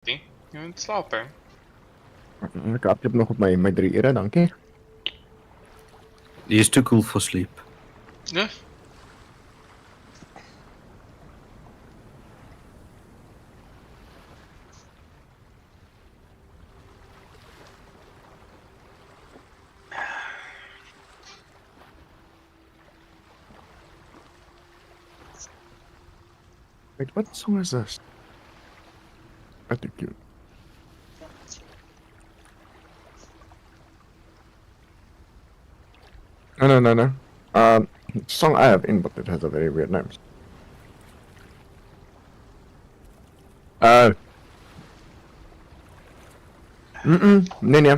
Je moet slapen. Ik heb nog op mijn 3 uur, dank je. He is too cool for sleep. Ja. Wait, what song is this? I think you. No. Song I have in, but it has a very weird name. Nina.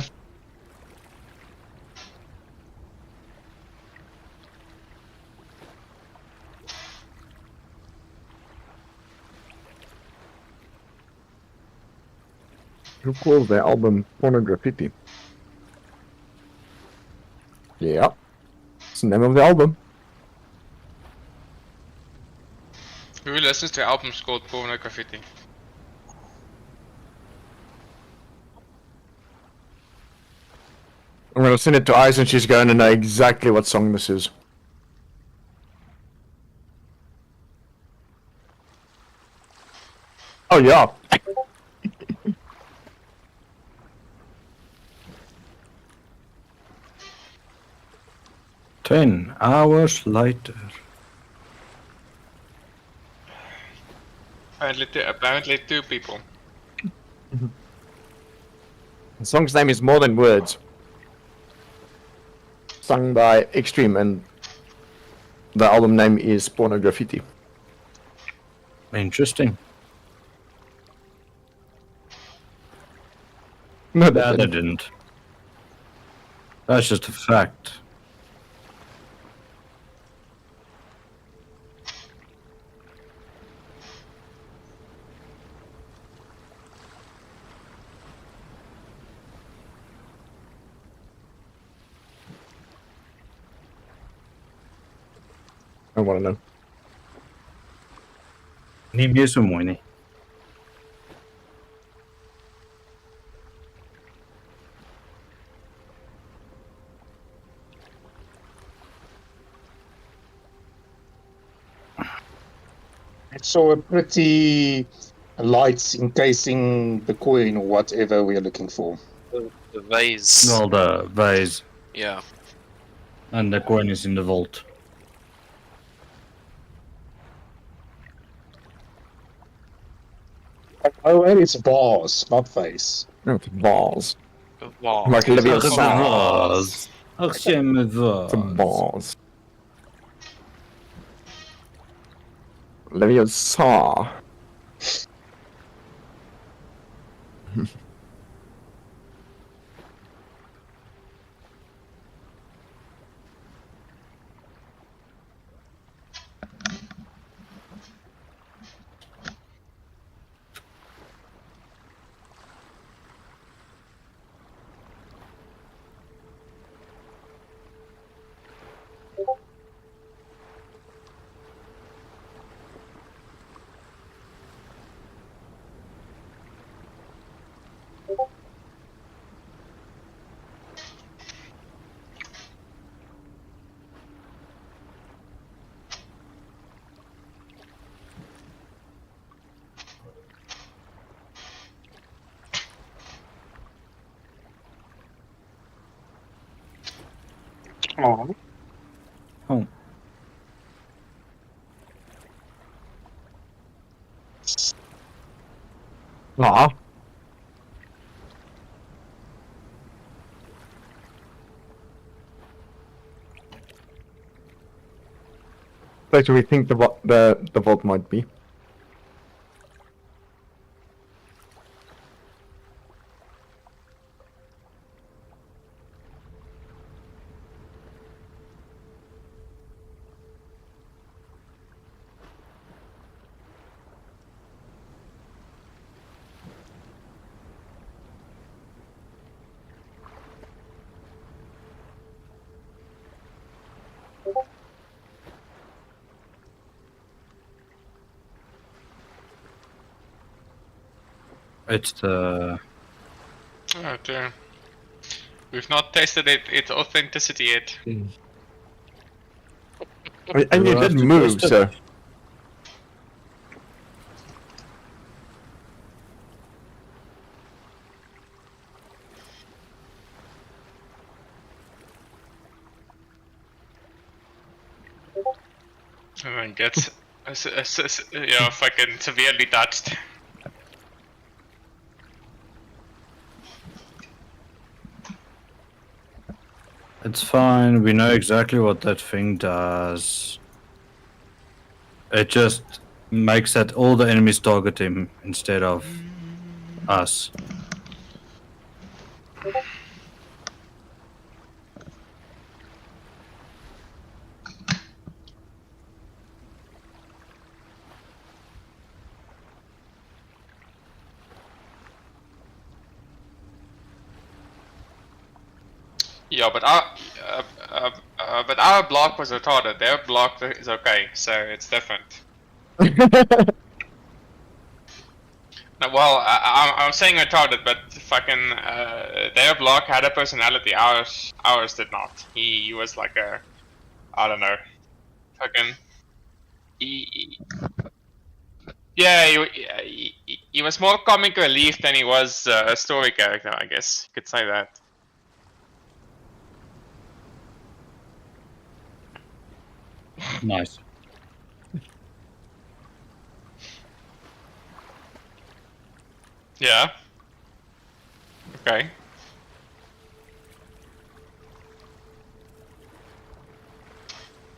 Who calls their album Pornograffiti? Yeah. It's the name of the album. Who listens to albums called Porno Graffiti? I'm gonna send it to Ice and she's going to know exactly what song this is. Oh yeah. 10 hours later. Apparently two people. The song's name is More Than Words. Sung by Extreme, and the album name is Pornograffiti. Interesting. No, They didn't. That's just a fact. I want to know. Nie meer so mooi nie. It's all pretty lights encasing the coin or whatever we are looking for. The vase. Well, the vase Yeah. and the coin is in the vault. Oh, and it's bars, not face. No, it's balls. Wow. Like Livia Ach, Saw. Ach, jij me It's a was. balls. Livia Saw. Oh. Oh. Aw. Place where we think the vault might be. It's the... Oh dear. We've not tested its authenticity yet. And you We'll have did to move, test it. so And then gets, fucking severely touched. It's fine, we know exactly what that thing does. It just makes that all the enemies target him instead of us. Yeah, but our block was retarded. Their block is okay, so it's different. No, well, I'm saying retarded, but fucking their block had a personality. Ours did not. He was like a, I don't know, fucking. Yeah, he was more comic relief than he was a story character. I guess you could say that. Nice. Yeah. Okay.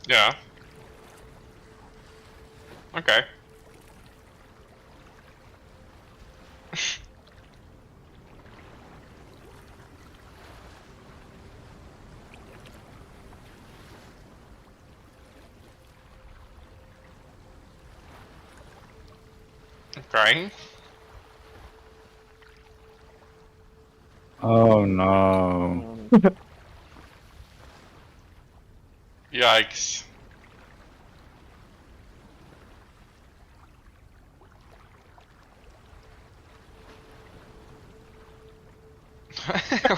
Yeah. Okay. Okay. Oh no. Yikes.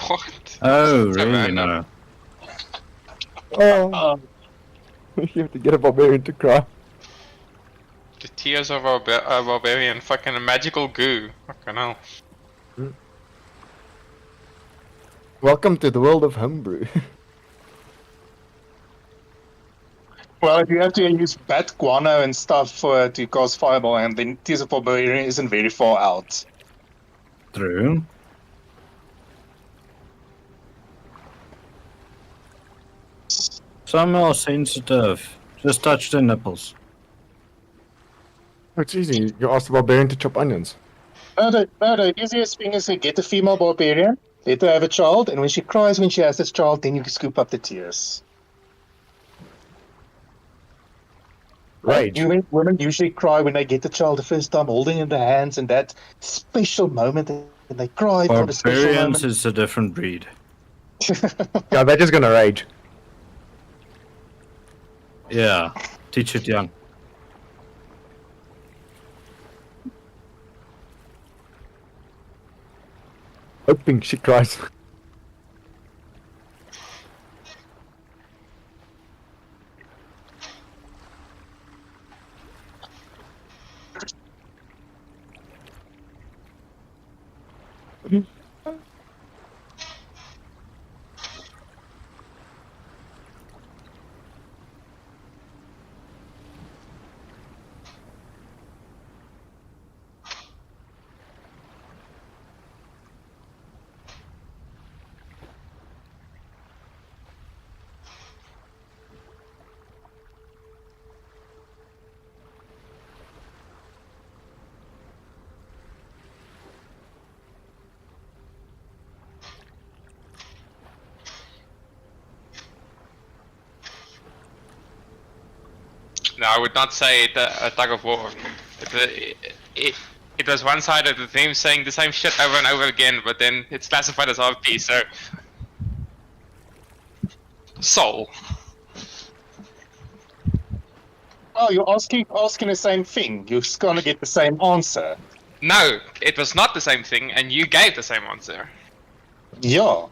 What? Oh, So really? random. No. oh, you have to get a barbarian to cry. The tears of our barbarian, fucking magical goo. Fucking hell. Welcome to the world of homebrew. Well, if you have to use bat guano and stuff to cast fireball, and then Tears of Barbarian isn't very far out. True. Some are sensitive. Just touch the nipples. It's easy. You ask the barbarian to chop onions. No, the easiest thing is to get a female barbarian, let her have a child, and when she cries when she has this child, then you can scoop up the tears. Rage. Women usually cry when they get the child the first time, holding in their hands, and that special moment, and they cry for the special Barbarians moment. is a different breed. Yeah, they're just gonna rage. Yeah. Teach it young. Hoping she cries. No, I would not say it a tug of war. It was one-sided with him saying the same shit over and over again, but then it's classified as RP, so... Soul. Oh, you're asking the same thing. You're just gonna get the same answer. No, it was not the same thing, and you gave the same answer. Yeah.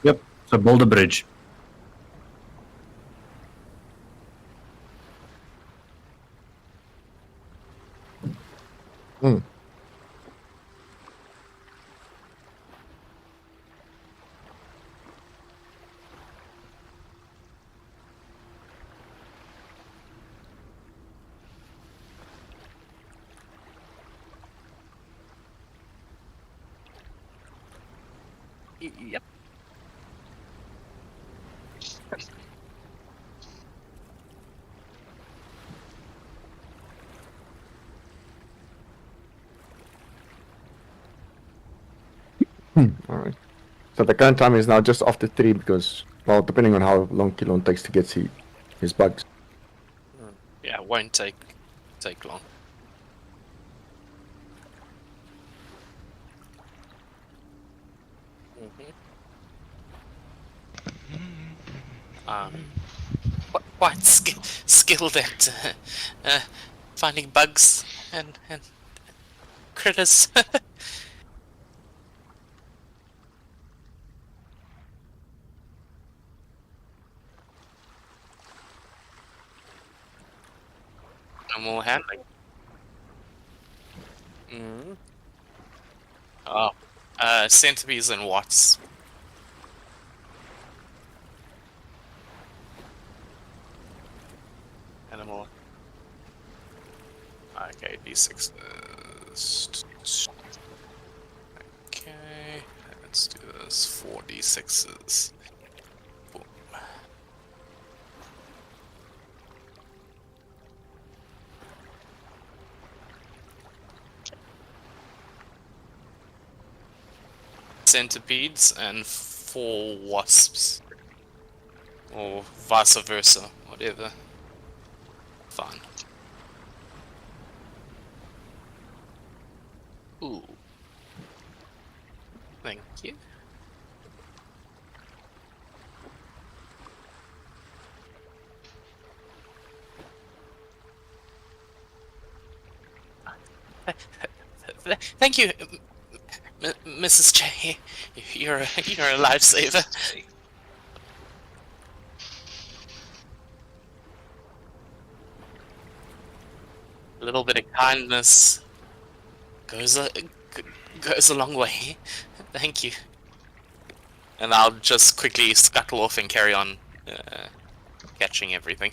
Yep. So build a bridge. Hmm. Yep. Alright. So the current time is now just after 3 because, well, depending on how long Kilon takes to get his bugs. Yeah, it won't take long. Quite skilled at finding bugs and critters. Animal handling. Oh, centipedes and wasps. Animal. Okay, d6. Okay, let's do this. 4 d6s. Boom. Centipedes and 4 wasps. Or vice versa, whatever. Fine. Ooh. Thank you. Thank you, Mrs. J. You're a lifesaver. A little bit of kindness goes a long way. Thank you. And I'll just quickly scuttle off and carry on catching everything.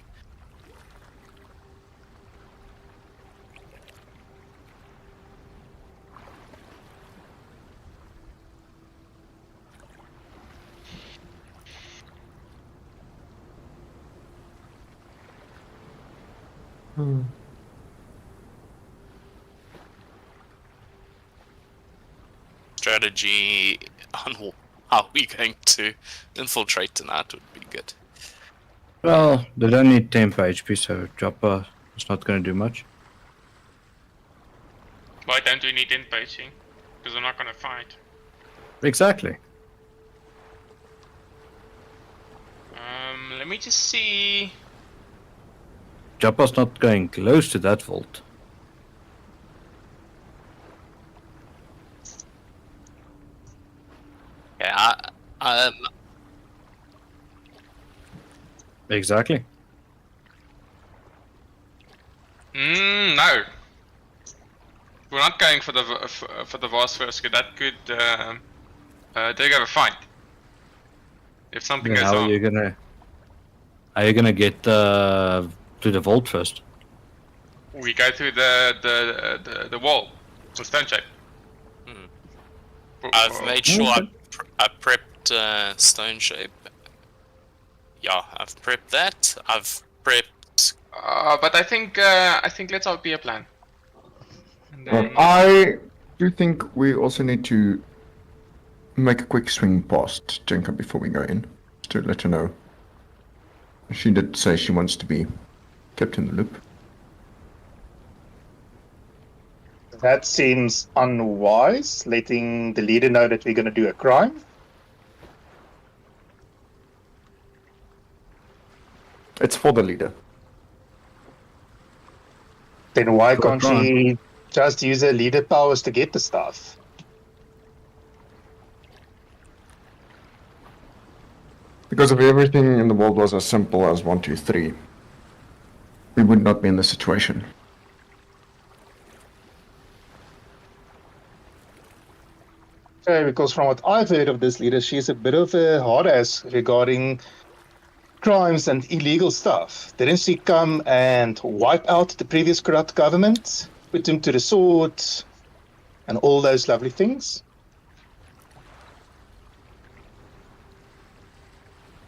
Strategy on how we're going to infiltrate tonight would be good. Well, they don't need temp HP, so Chopper is not going to do much. Why don't we need inpatching? Because we're not gonna fight. Exactly. Let me just see. Chopper's not going close to that vault. Yeah, Exactly. No. We're not going for the vase first. 'Cause that could take over fight. If something Then goes how wrong. are you gonna get to the vault first? We go through the wall, the stone shape. I've made sure I prepped stone shape. Yeah, I've prepped that. I've prepped. But I think let's all be a plan. And Well, then, I do think we also need to make a quick swing past Jenka before we go in, just to let her know. She did say she wants to be kept in the loop. That seems unwise, letting the leader know that we're going to do a crime. It's for the leader. Then why Sure, can't go on. she just use her leader powers to get the stuff? Because if everything in the world was as simple as 1, 2, 3, we would not be in this situation. Okay, because from what I've heard of this leader, she's a bit of a hard ass regarding crimes and illegal stuff. Didn't she come and wipe out the previous corrupt government, put him to the sword, and all those lovely things?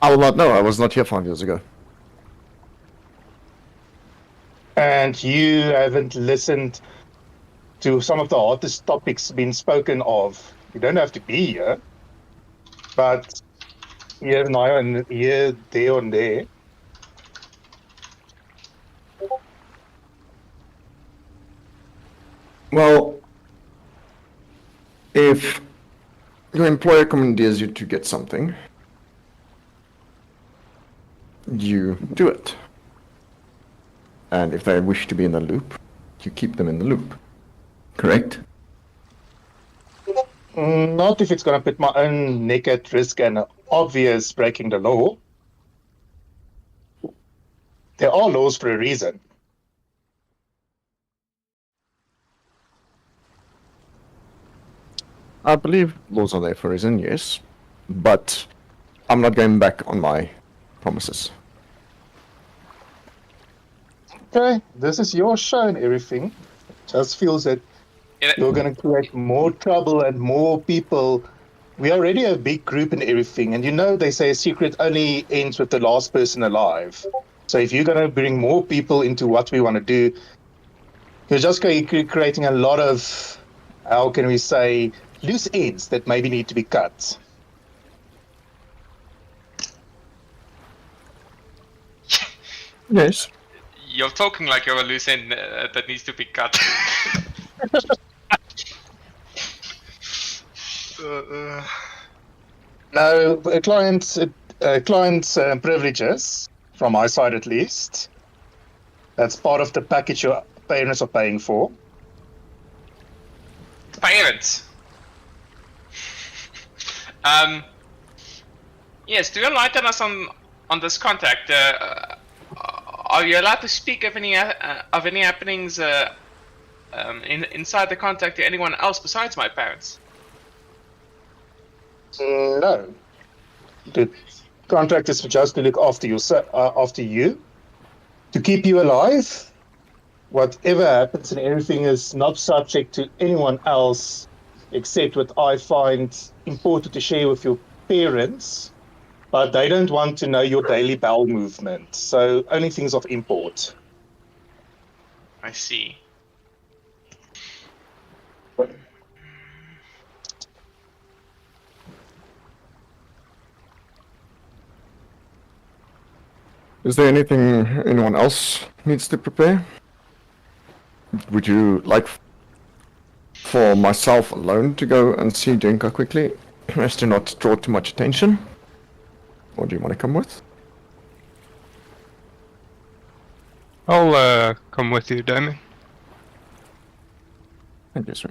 I will not know. I was not here 5 years ago. And you haven't listened to some of the hottest topics being spoken of. You don't have to be here, but here now and here, there and there. Well, if your employer commandeers you to get something, you do it. And if they wish to be in the loop, you keep them in the loop. Correct? Not if it's going to put my own neck at risk and obvious breaking the law. There are laws for a reason. I believe laws are there for a reason, yes. But I'm not going back on my promises. Okay, this is your show and everything. Just feels that you're going to create more trouble and more people. We are already a big group and everything, and you know they say a secret only ends with the last person alive. So if you're going to bring more people into what we want to do, you're just creating a lot of, how can we say, loose ends that maybe need to be cut. Yes. You're talking like you're a loose end that needs to be cut. Now, clients' privileges, from my side at least, that's part of the package your parents are paying for. Parents. Yes, do enlighten us on this contact. Are you allowed to speak of any happenings inside the contact to anyone else besides my parents? No. The contract is just to look after you, to keep you alive. Whatever happens and everything is not subject to anyone else except what I find important to share with your parents. But they don't want to know your daily bowel movement. So only things of import. I see. Is there anything anyone else needs to prepare? Would you like for myself alone to go and see Jenka quickly, as to not draw too much attention? Or do you want to come with? I'll come with you, Damien. Thank you, sir.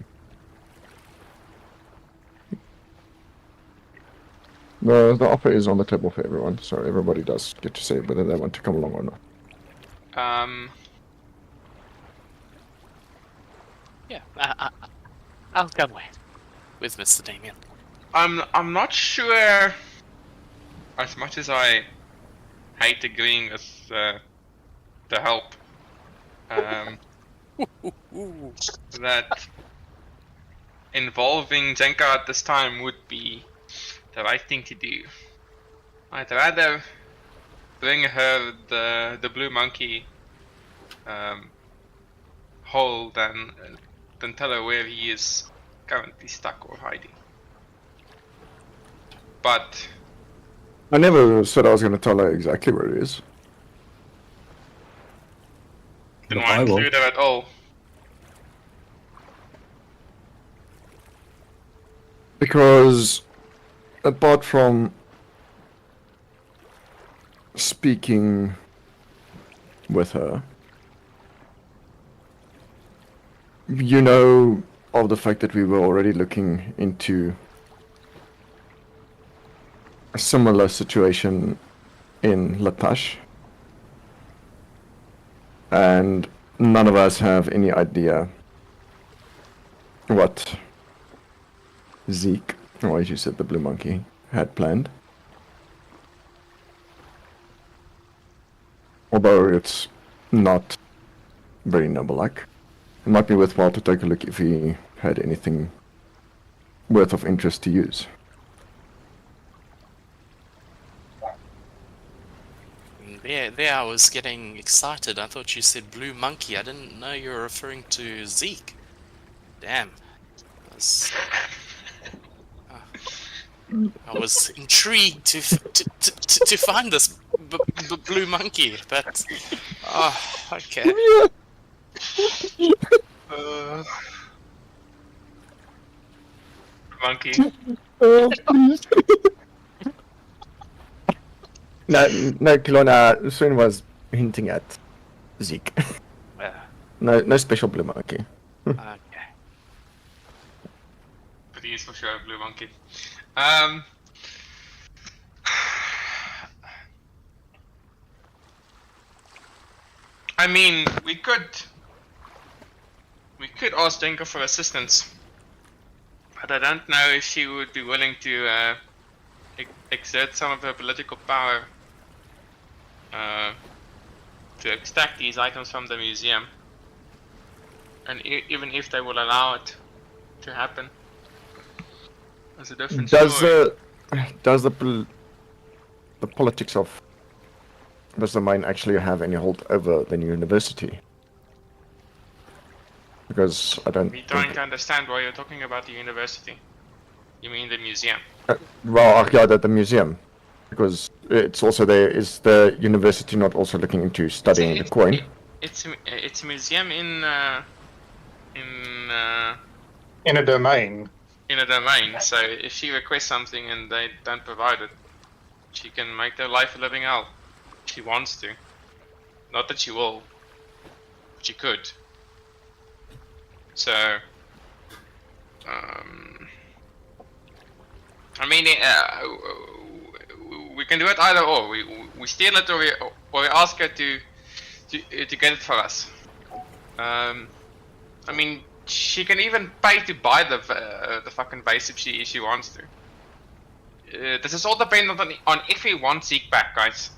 The offer is on the table for everyone, so everybody does get to say whether they want to come along or not. Yeah, I'll come with Mr. Damien. I'm not sure. As much as I hate agreeing with the help, that involving Jenka at this time would be the right thing to do. I'd rather bring her the blue monkey whole than tell her where he is currently stuck or hiding. But I never said I was going to tell her exactly where it is. didn't But I want to will. include her at all. Because apart from speaking with her. You know of the fact that we were already looking into a similar situation in Latash, and none of us have any idea what Zeke, or as you said, the Blue Monkey, had planned. Although it's not very noble-like. It might be worthwhile to take a look if he had anything worth of interest to use. There I was getting excited. I thought you said Blue Monkey. I didn't know you were referring to Zeke. Damn. I was intrigued to find this Blue Monkey, but... Oh, okay. Monkey. Oh, please. No, Kilona, Swin was hinting at Zeke. No special Blue Monkey. Okay. But he is for sure a Blue Monkey. I mean, we could ask Jenka for assistance, but I don't know if she would be willing to exert some of her political power to extract these items from the museum, and even if they will allow it to happen, that's a different story. Does the politics of this domain actually have any hold over the new university? Because I don't. We're trying to understand why you're talking about the university. You mean the museum? Well, yeah, the museum, because it's also there. Is the university not also looking into studying the coin? It's a museum in a domain. In a domain. So if she requests something and they don't provide it, she can make their life a living hell. She wants to. Not that she will. She could. So, I mean, we can do it either or. We steal it or we ask her to get it for us. I mean, she can even pay to buy the fucking base if she wants to. This is all dependent on if we want Zeke back, guys.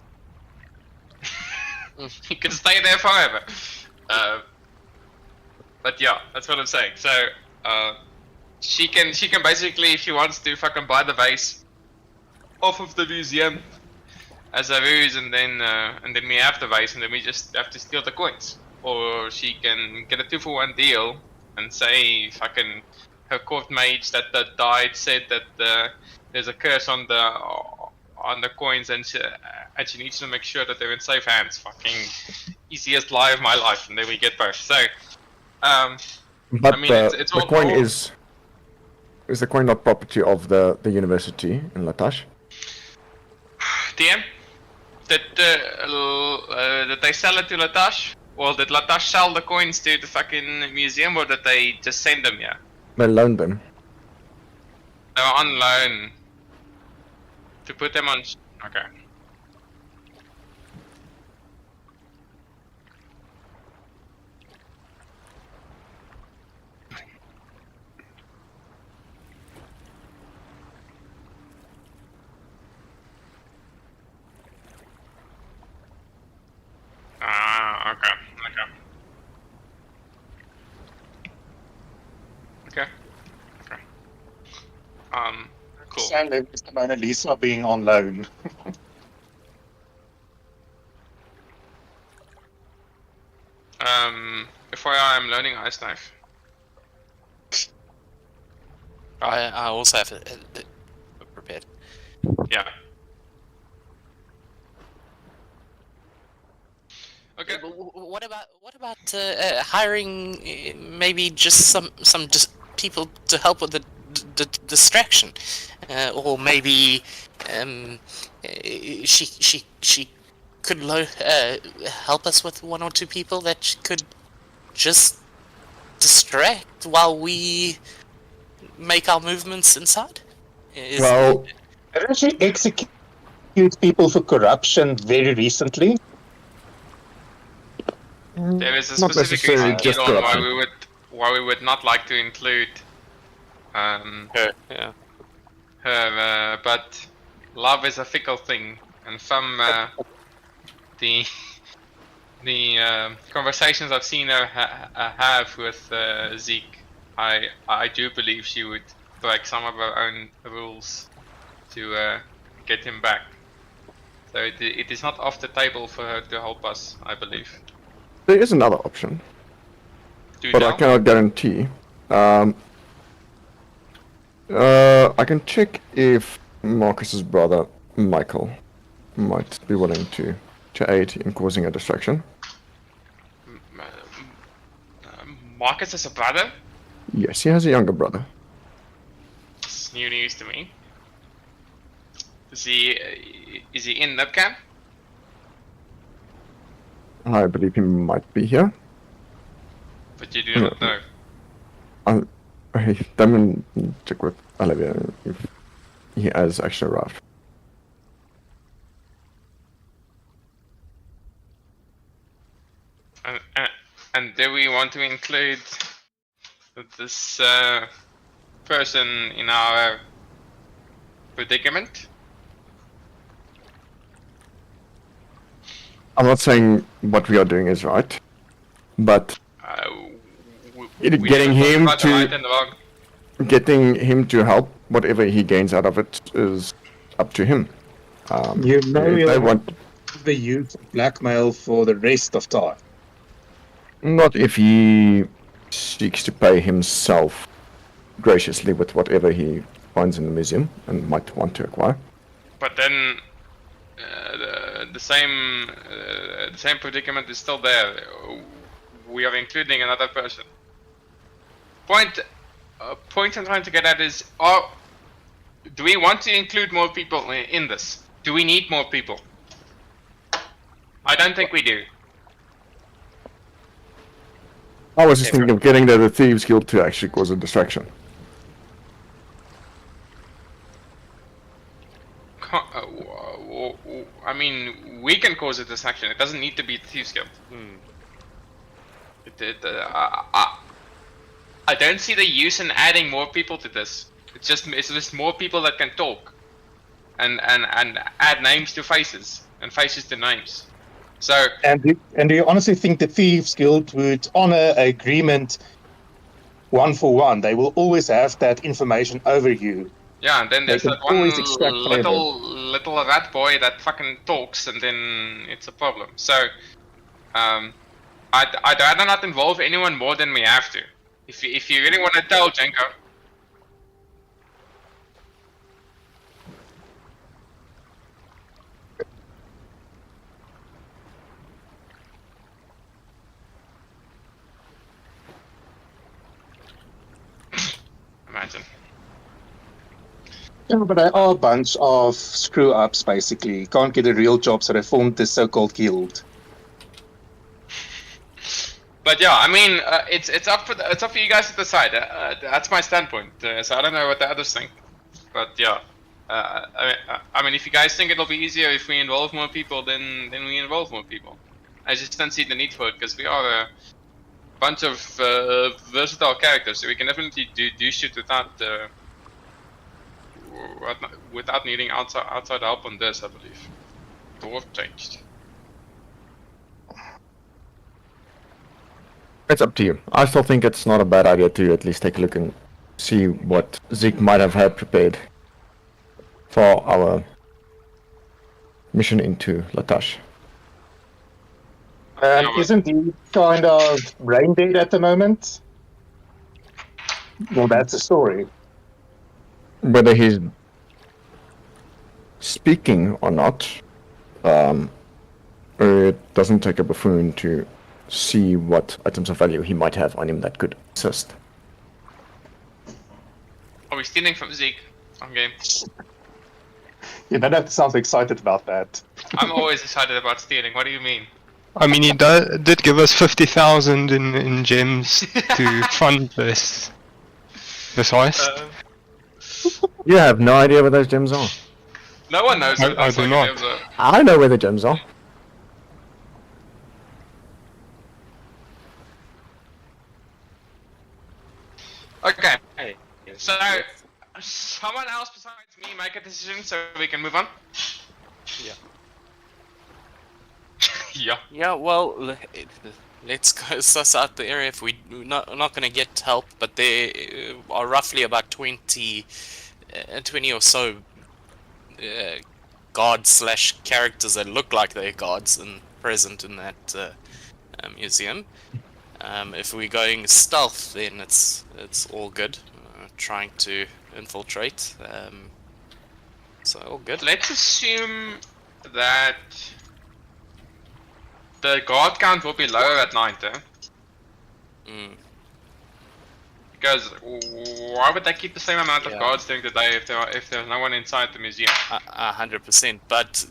He can stay there forever. But yeah, that's what I'm saying. So, she can basically, if she wants to, fucking buy the base off of the museum as a ruse, and then we have the base, and then we just have to steal the coins. Or she can get a 2-for-1 deal and say, fucking, her court mage that died said that there's a curse on the coins, and she needs to make sure that they're in safe hands. Fucking easiest lie of my life, and then we get both. So. But I mean, it's the coin is the coin not property of the university in Latash? DM, did they sell it to Latash? Or did Latash sell the coins to the fucking museum, or did they just send them here? They loaned them. They were on loan. To put them on... Okay. Okay. Cool. Sound like Mr. Mona Lisa being on loan. FYI, I'm learning Ice Knife. I also have it prepared. Yeah. Okay. But what about hiring maybe just some people to help with the distraction, or maybe she could help us with 1 or 2 people that could just distract while we make our movements inside? Well, I actually execute people for corruption very recently. There is a not specific necessarily reason, just Elon, corruption. why we would not like to include Her, yeah. her, but love is a fickle thing, and from the conversations I've seen her have with Zeke, I do believe she would break some of her own rules to get him back. So it is not off the table for her to help us, I believe. There is another option, Do but I tell? cannot guarantee. I can check if Marcus's brother, Michael, might be willing to aid in causing a distraction. Marcus is a brother? Yes, he has a younger brother. It's new news to me. Is he in Nubcam? I believe he might be here. But you do not know. Hey, Damon, check with Olivia if he has actually arrived. And do we want to include this person in our predicament? I'm not saying what we are doing is right, but getting him to help, whatever he gains out of it is up to him. You know if they want, the use of blackmail for the rest of time. not if he seeks to pay himself graciously with whatever he finds in the museum and might want to acquire. But then the same predicament is still there. We are including another person. Point I'm trying to get at is: do we want to include more people in this? Do we need more people? I don't think we do. I was just thinking of getting the Thieves Guild to actually cause a distraction. I mean, we can cause a distraction. It doesn't need to be the Thieves Guild. I don't see the use in adding more people to this. It's just more people that can talk, and add names to faces and faces to names. So. And do you honestly think the Thieves Guild would honor an agreement 1 for 1? They will always have that information over you. Yeah, and then there's They that can one always extract little rat boy that fucking talks, and then it's a problem. So, I'd rather not involve anyone more than we have to. If you really want to tell Jenko. Imagine. Yeah, but they are a bunch of screw-ups, basically. Can't get a real job, so they formed this so-called guild. But yeah, I mean, it's up for you guys to decide. That's my standpoint. So I don't know what the others think, but yeah, I mean, if you guys think it'll be easier if we involve more people, then we involve more people. I just don't see the need for it because we are a bunch of versatile characters, so we can definitely do shit without needing outside help on this. I believe dwarf changed. It's up to you. I still think it's not a bad idea to at least take a look and see what Zeke might have had prepared for our mission into Latash. Isn't he kind of brain dead at the moment? Well, that's a story. Whether he's speaking or not, it doesn't take a buffoon to see what items of value he might have on him that could assist. Are we stealing from Zeke? Okay. You don't have to sound excited about that. I'm always excited about stealing. What do you mean? I mean, he did give us 50,000 in gems to fund this heist. You have no idea where those gems are. No one knows I what those do fucking not. names are. I know where the gems are. Okay. So, someone else besides me make a decision so we can move on? Yeah. Yeah. Yeah, well, let's go suss out the area. If we're not going to get help, but there are roughly about 20 or so gods / characters that look like they're gods and present in that museum. If we're going stealth, then it's all good. Trying to infiltrate. So all good. Let's assume that the guard count will be lower at night, eh? Mm. Because why would they keep the same amount of Yeah. guards during the day if there's no one inside the museum? 100%. But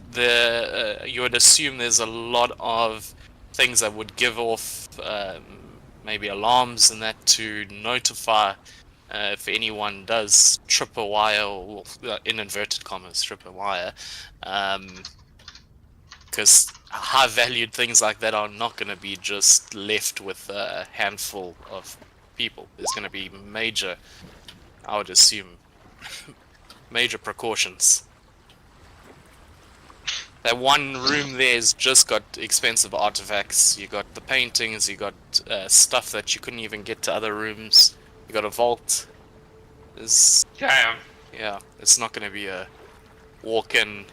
you would assume there's a lot of things that would give off maybe alarms and that to notify if anyone does trip a wire, or in inverted commas, trip a wire. Because high valued things like that are not going to be just left with a handful of people. There's going to be major, I would assume, major precautions. That one room there's just got expensive artifacts. You got the paintings, you got stuff that you couldn't even get to other rooms. You got a vault. Damn. Yeah, it's not going to be a walk in,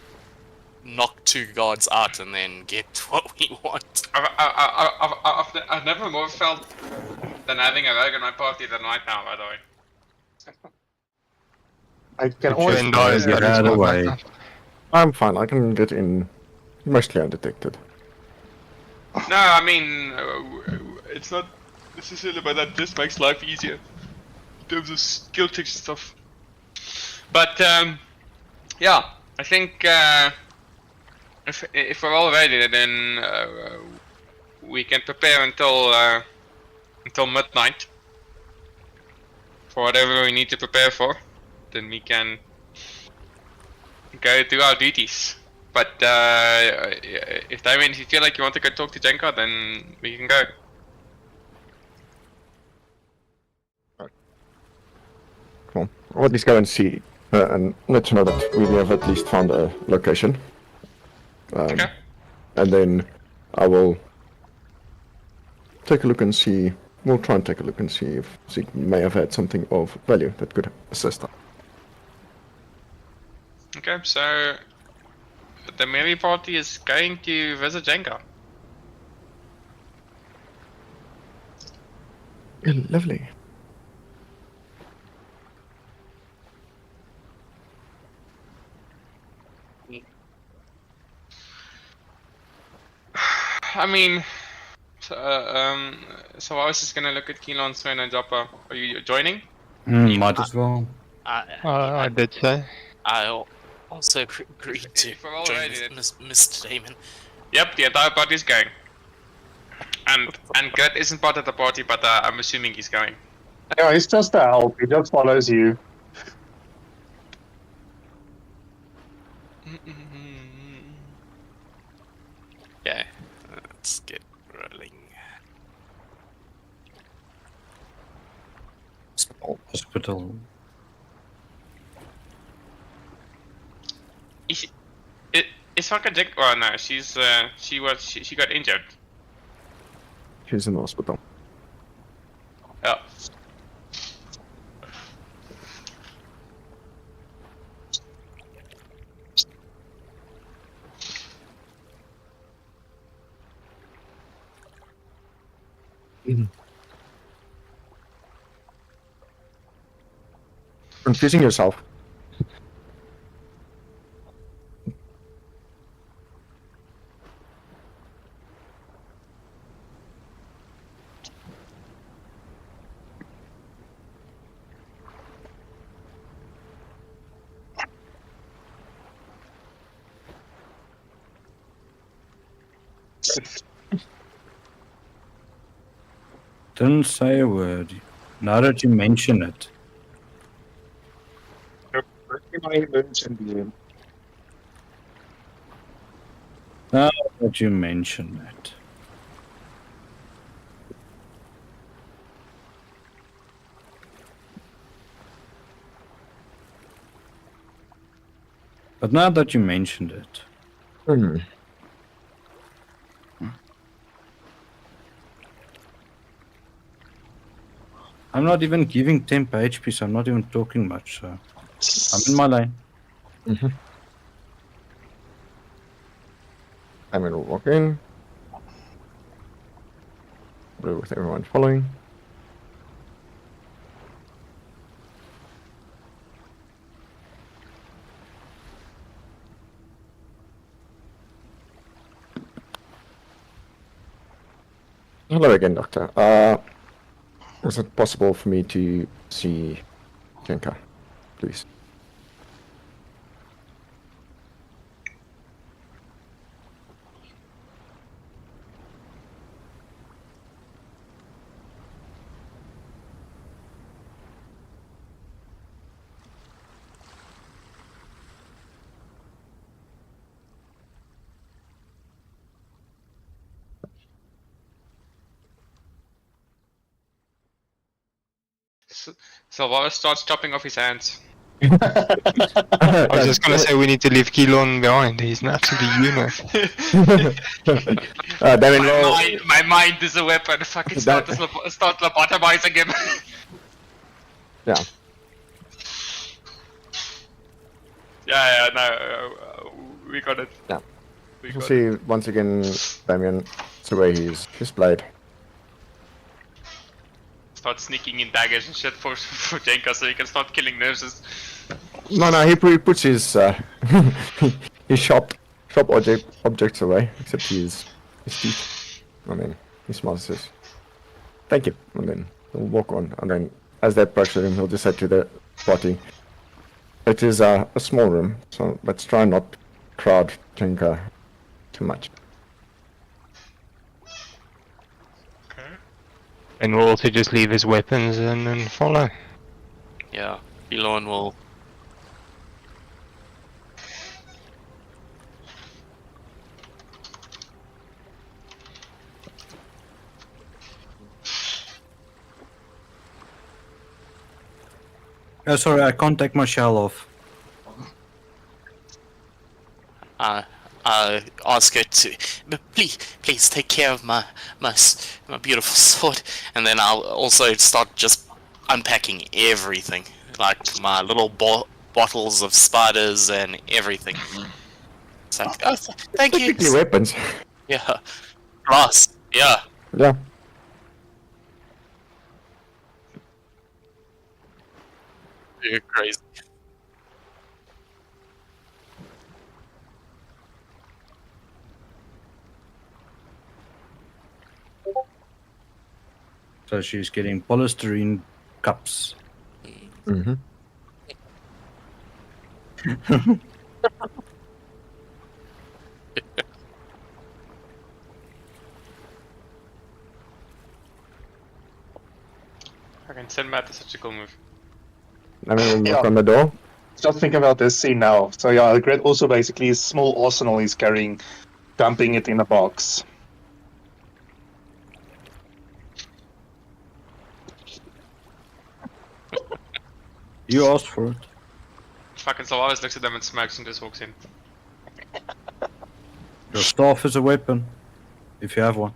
knock 2 guards out and then get what we want. I've never more felt than having a rogue in my party than right now, by the way. I can always And I Get out of the way. I'm fine. I can get in mostly undetected. No, I mean, it's not necessarily about that. This makes life easier in terms of skill checks and stuff. But yeah, I think if we're all ready, then we can prepare until midnight for whatever we need to prepare for. Then we can go do our duties. But if Damien, if you feel like you want to go talk to Jenka, then we can go. Come on. I'll at least go and see and let you know that we have at least found a location. Okay. And then I will take a look and see. We'll try and take a look and see if Zeke may have had something of value that could assist us. Okay, so the merry party is going to visit Jenka. Lovely. I mean, so I was just gonna look at Keelan, Sven, and Joppa. Are you joining? Might as well. I did say. I also agreed to If we're all join ready, then- Mr. Damon. Yep, the entire party is going. And Gert isn't part of the party, but I'm assuming he's going. Yeah, he's just a help. He just follows you. Yeah, let's get rolling. Hospital. Is Haka Jenka? Oh no, she got injured. She's in the hospital. Yeah. Confusing yourself. Didn't say a word. Now that you mention it. Now that you mention it. But now that you mentioned it. Hmm. I'm not even giving temp HP, so I'm not even talking much, so I'm in my lane. I'm gonna walk in. Blue with everyone following. Hello again, Doctor. Is it possible for me to see Jenka, please? Sylvanas starts chopping off his hands. I was just gonna say we need to leave Keelon behind. He's an absolute unit. Damien, roll. My mind is a weapon. Fucking start lobotomizing him. Yeah. Yeah, we got it. Yeah. We You can got see it. once again, Damien, it's the way he's blade. Start sneaking in daggers and shit for Jenka so he can start killing nurses. No, he puts his his sharp objects away, except his teeth. And then he smiles and says, "Thank you." And then he'll walk on. And then as they approach him, he'll just say to the party, "It is a small room, so let's try not to crowd Jenka too much." And we'll also just leave his weapons and then follow. Yeah, Elon will. Oh, sorry, I can't take my shell off. Ask her to, but please take care of my beautiful sword, and then I'll also start just unpacking everything, like my little bottles of spiders and everything. It's like, oh, thank you. Technically weapons. Yeah, glass. Yeah. Yeah. You're crazy. So she's getting polystyrene cups. Mm-hmm. Fucking send Matt is such a cool move. I mean, we'll knock Yeah. on the door. Just think about this scene now. So yeah, the Gret also basically a small arsenal he's carrying, dumping it in a box. You asked for it. Fucking Sylvanas looks at them and smokes and just walks in. Your staff is a weapon, if you have one.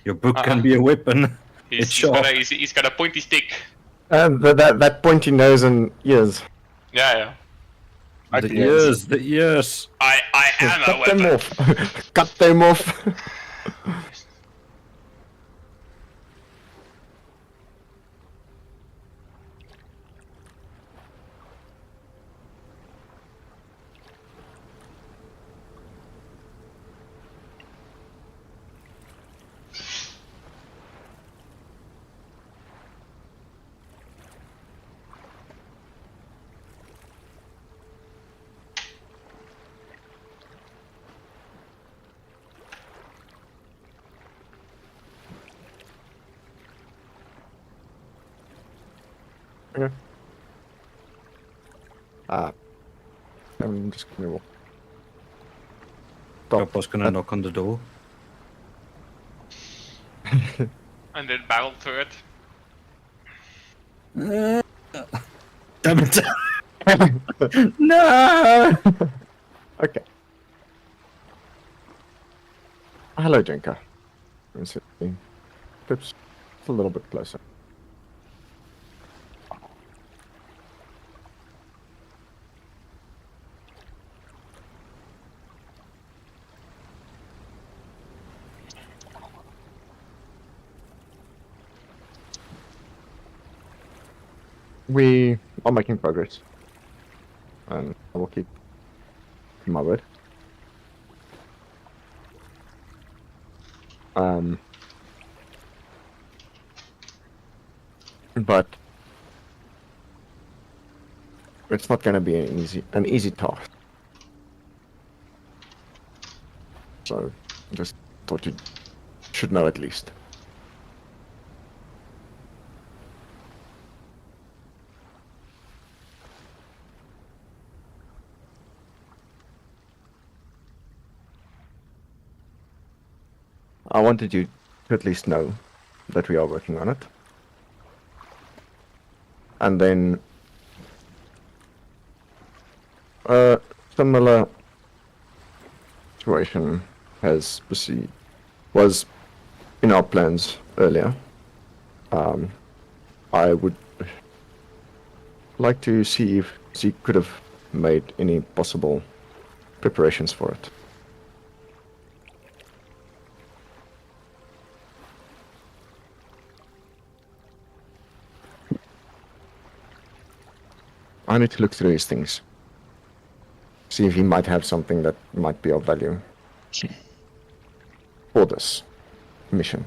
Your book can be a weapon. It's sharp. He's got a pointy stick. And that pointy nose and ears. Yeah. The ears. I am a Cut them weapon. off. Cut them off. Okay. I'm just gonna stop. Papa's gonna knock on the door. And then battle through it. Damn it! No! Okay. Hello, Jenka. Let me see. Pips, a little bit closer. We are making progress. And I will keep my word. But it's not going to be an easy task. So, just thought you should know at least. I wanted you to at least know that we are working on it. And then a similar situation was in our plans earlier. I would like to see if she could have made any possible preparations for it. I need to look through his things. See if he might have something that might be of value for this mission.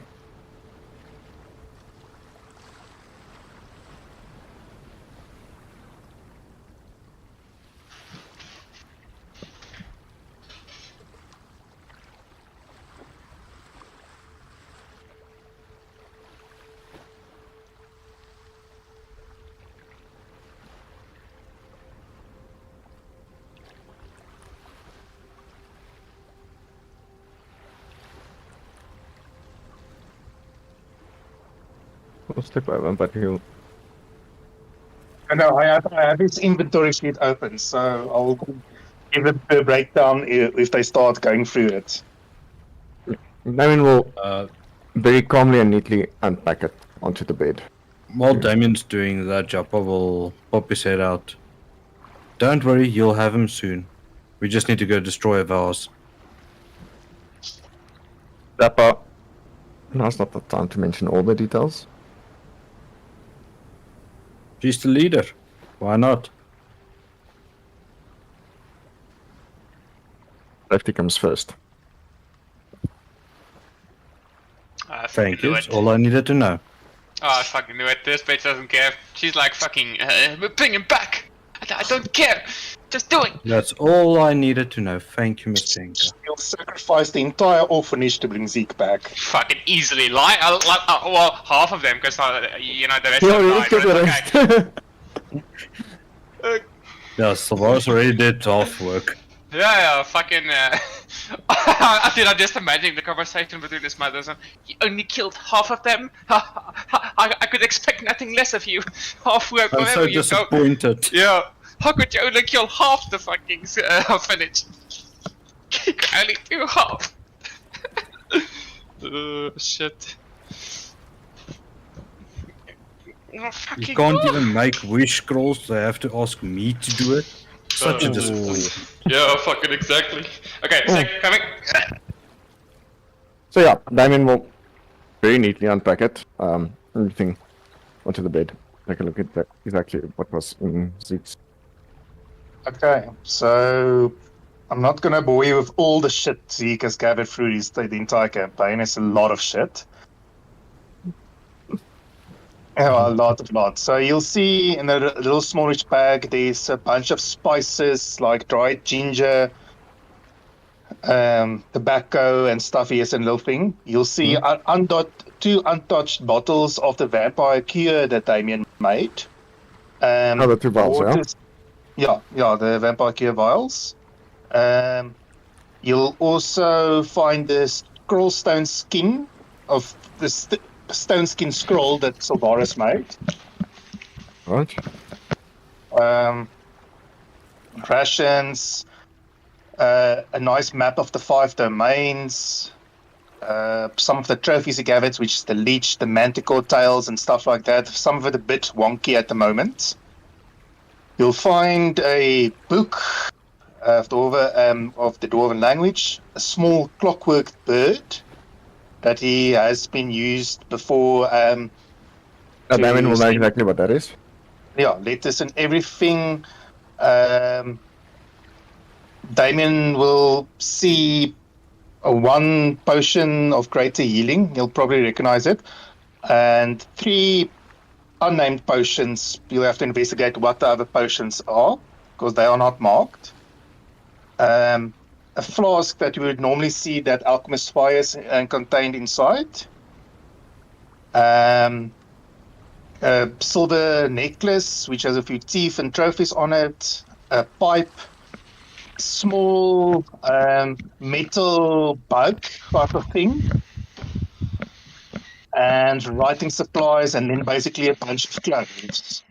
I'll step over, but he'll... No, I have his inventory sheet open, so I'll give it a breakdown if they start going through it. Damien will very calmly and neatly unpack it onto the bed. While Damien's doing that, Joppa will pop his head out. Don't worry, you'll have him soon. We just need to go destroy a vase. Dapper. Now's not the time to mention all the details. She's the leader. Why not? Safety comes first. I Thank fucking you. knew It's it. all I needed to know. Oh, I fucking knew it. This bitch doesn't care. She's like fucking, bring him back. I don't care. Just do it. That's all I needed to know. Thank you, Miss Jenka. He'll sacrifice the entire orphanage to bring Zeke back. Fucking easily lie. Well, half of them, because you know the rest He of them already died. took But the it's rest. okay. Yeah, Sylvanas already did half work. Yeah, fucking. I just imagine the conversation between his mothers. And you only killed half of them. I could expect nothing less of you. Half work I'm wherever so you go. disappointed. Yeah. How could you only kill half the fucking orphanage? You can only do half. Shit. Oh, fucking You can't even make wish scrolls, they have to ask me to do it. Such a Oh. disappointment. Yeah, fucking exactly. Okay, sick, coming. So yeah, Damien will very neatly unpack it. Everything onto the bed. Take a look at exactly what was in Zeke's. Okay, so I'm not gonna bore you with all the shit Zeke has gathered through the entire campaign. It's a lot of shit. Yeah, a lot. So you'll see in a little smallish bag, there's a bunch of spices like dried ginger, tobacco and stuff. Here's a little thing. You'll see two untouched bottles of the vampire cure that Damien made. the two vials, yeah? waters- yeah, the vampire cure vials. You'll also find the scroll stone skin of the stone skin scroll that Silvaris made. Right. Rations, a nice map of the 5 domains, some of the trophies he gathered, which is the leech, the manticore tails, and stuff like that. Some of it a bit wonky at the moment. You'll find a book of the Dwarven language, a small clockwork bird that he has been used before. Damien will know send- exactly what that is. Yeah, letters and everything. Damien will see a 1 potion of greater healing. You'll probably recognize it. And 3 unnamed potions. You'll have to investigate what the other potions are, because they are not marked. A flask that you would normally see that Alchemist fires and contained inside. A silver necklace, which has a few teeth and trophies on it. A pipe. Small metal bug type of thing. And writing supplies, and then basically a bunch of clothes.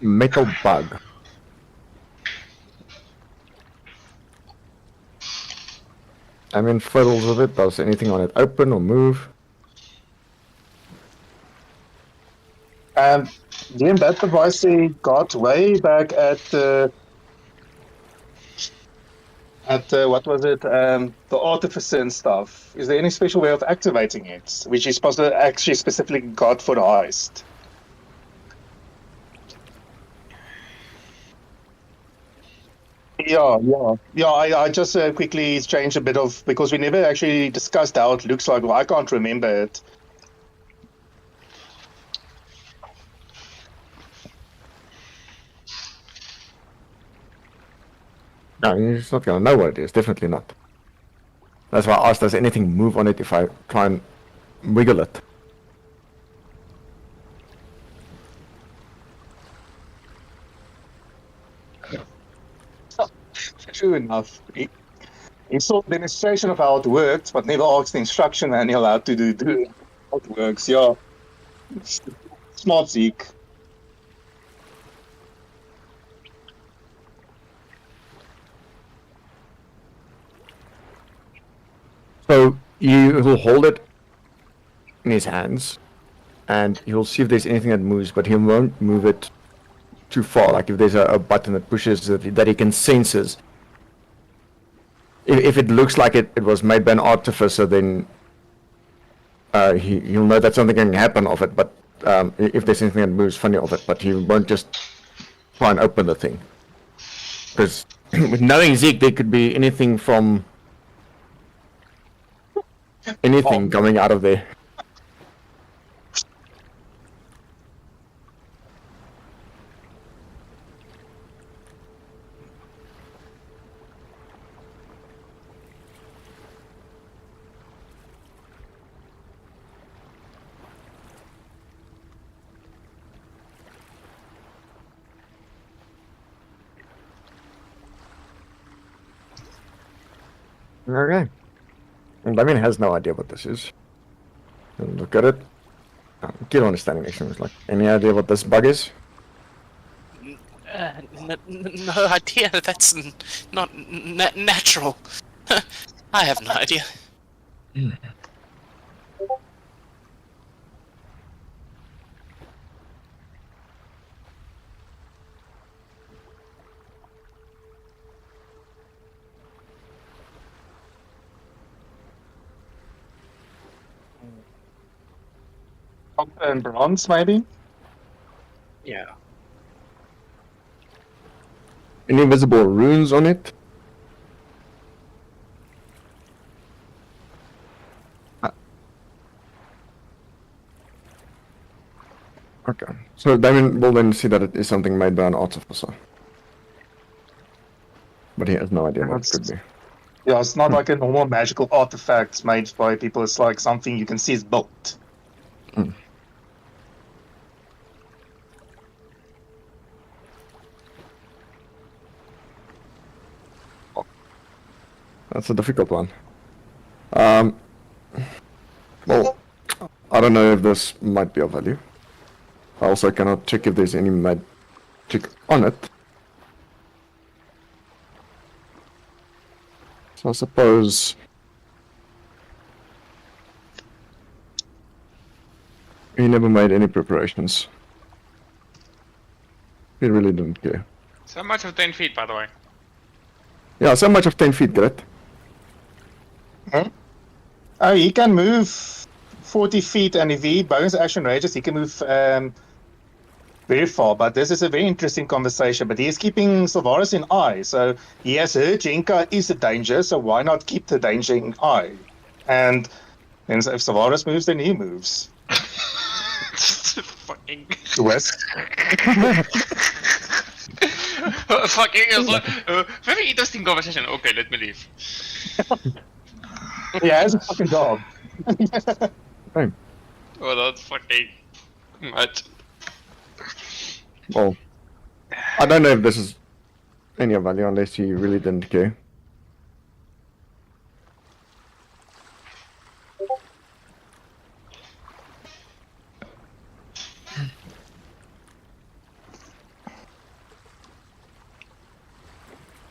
Metal bug. Damien fiddles with it. Does anything on it open or move? Jim, that device he got way back at what was it? The artificer and stuff. Is there any special way of activating it, which is supposed to actually specifically got for the heist? Yeah. I just quickly changed a bit of, because we never actually discussed how it looks like. Well, I can't remember it. No, you're just not gonna know what it is. Definitely not. That's why I asked, does anything move on it if I try and wiggle it? True enough. He saw the demonstration of how it worked, but never asked the instruction manual how to do how it works. Yeah. Smart Zeke. So you will hold it in his hands, and he'll see if there's anything that moves, but he won't move it too far. Like if there's a button that pushes that he can senses. If it looks like it was made by an artificer, then he'll know that something can happen of it. But if there's anything that moves funny of it, but he won't just try and open the thing. Because with knowing Zeke, there could be anything from anything coming out of there. Okay. And Damien has no idea what this is. He'll look at it. Get understanding next to him. It's like, any idea what this bug is? No idea. That's not natural. I have no idea. Copper and bronze, maybe? Yeah. Any visible runes on it? Okay. So Damien will then see that it is something made by an artificer. But he has no idea what it could be. Yeah, it's not like a normal magical artifact made by people. It's like something you can see is built. That's a difficult one. Well, I don't know if this might be of value. I also cannot check if there's any magic on it. So I suppose he never made any preparations. He really didn't care. So much of 10 feet, by the way. Yeah, so much of 10 feet, Gret. Oh, he can move 40 feet, and if he bonus action rages, he can move very far. But this is a very interesting conversation. But he is keeping Sylvaris in eye. So he has heard Jenka is a danger, so why not keep the danger in eye? And then if Sylvaris moves, then he moves. Fucking. West. Very interesting conversation. Okay, let me leave. Yeah, it's a fucking dog. Fine. Oh, that's fucking much. Well, I don't know if this is any of value unless he really didn't care.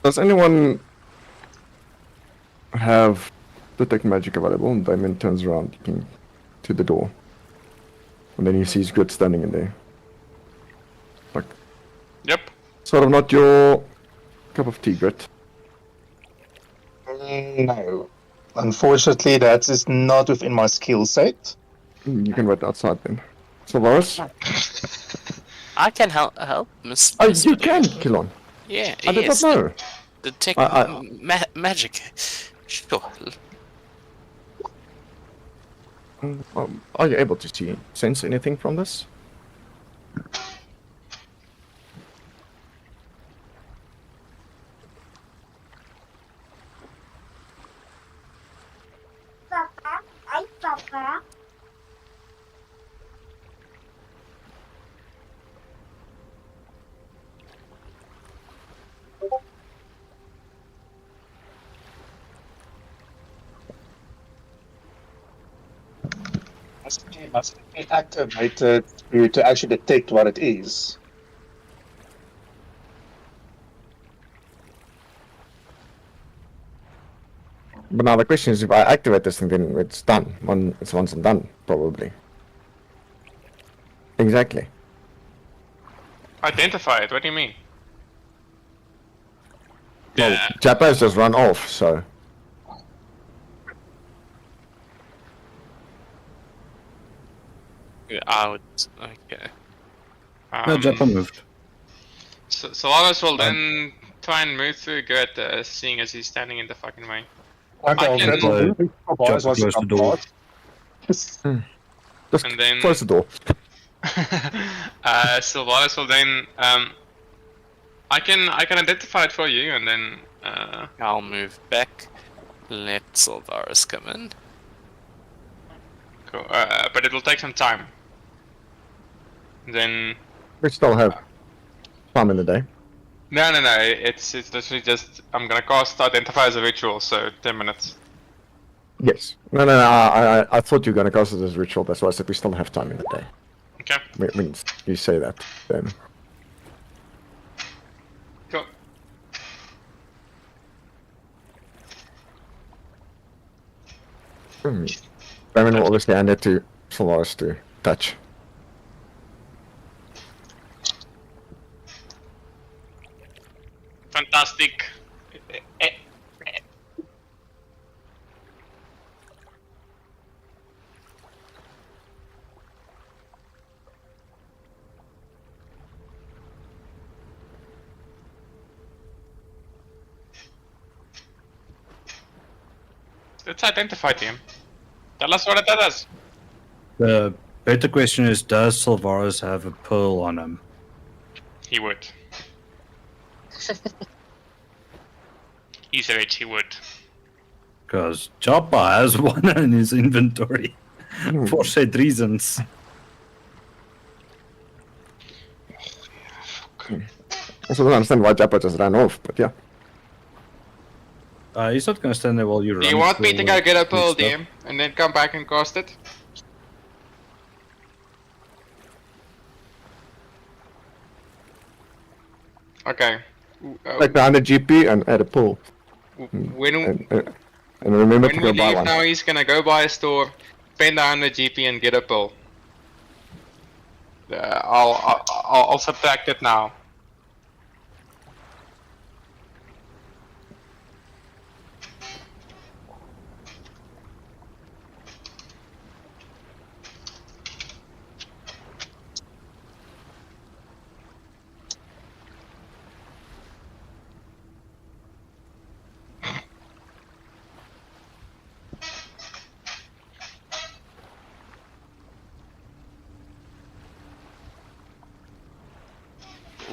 Does anyone have detect magic available? And Damien turns around looking to the door. And then he sees Grit standing in there. Like, Yep. sort of not your cup of tea, Grit. No. Unfortunately, that is not within my skill set. You can wait outside then. Sylvaris? I can help, Miss. Oh, Miss you Madrid. can, Kilon. Yeah, I did yes. not know. Detect I- magic. Sure. Are you able to sense anything from this? Papa, hi Papa. Must be activated to actually detect what it is. But now the question is, if I activate this thing, then it's done. It's once and done, probably. Exactly. Identify it. What do you mean? Well, Jappa's just run off, so... I would. Okay. No, Jappa moved. So Solaris will then try and move through Gert, seeing as he's standing in the fucking way. Okay, I can- that's all. Sylvaris wants to close the come door. past. Just And then- close the door. Sylvaris will then I can identify it for you, and then I'll move back. Let Sylvaris come in. cool. But it will take some time. Then We still have time in the day. no, it's literally just I'm gonna cast identify as a ritual, so 10 minutes. Yes. No, I thought you were going to cast it as ritual, that's why I said we still have time in the day. Okay, When you say that, then... cool. Damien will obviously hand it to Solaris to touch. Fantastic. Let's identify him. Tell us what it does. The better question is, does Sylvaris have a pearl on him? He would. He's rich, he would. Because Jappa has one in his inventory. For said reasons. I also don't understand why Jappa just ran off, but yeah. He's not gonna stand there while you run. Do you want me to go get a pearl, stuff. DM, and then come back and cast it? Okay. Like the 100 GP and add a pull. When And remember to when go we buy leave one. now, he's gonna go buy a store, spend 100 GP, and get a pearl. I'll subtract it now.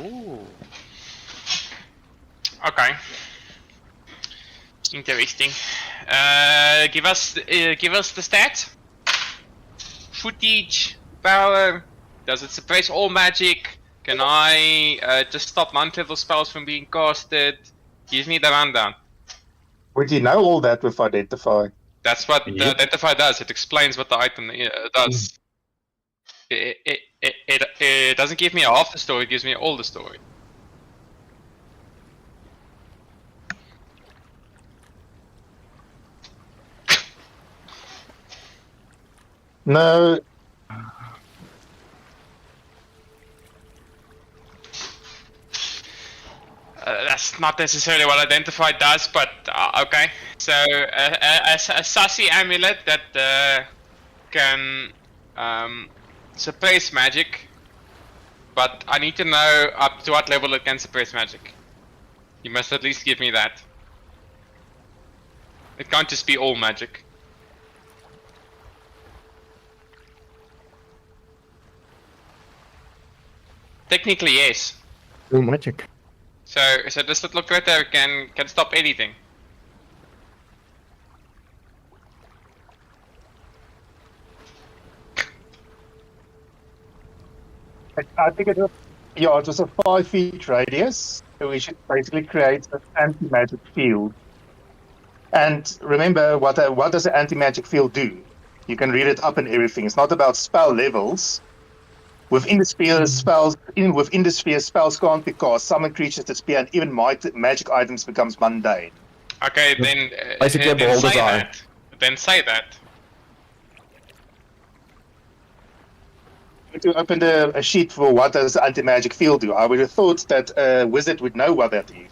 Ooh. Okay. Interesting. Give us the stats. Footage, power. Does it suppress all magic? Can I just stop month level spells from being casted? Give me the rundown. Would you know all that with Identify? That's what the Yep. identify does. It explains what the item does. It doesn't give me half the story. It gives me all the story. No, That's not necessarily what identify does, but okay. So a sassy amulet that can suppress magic, but I need to know up to what level it can suppress magic. You must at least give me that. It can't just be all magic. Technically, yes. All magic. So does it look like they can stop anything? I think it was, yeah, it was a 5 feet radius. So we should basically create an anti-magic field. And remember, what does an anti-magic field do? You can read it up and everything. It's not about spell levels. Within the sphere, within the sphere, spells can't be cast. Summon creatures that sphere, and even magic items becomes mundane. Okay, then Basically, then beholder's say eye. that. Then say that. To open a sheet for what does anti-magic field do, I would have thought that a wizard would know what that is.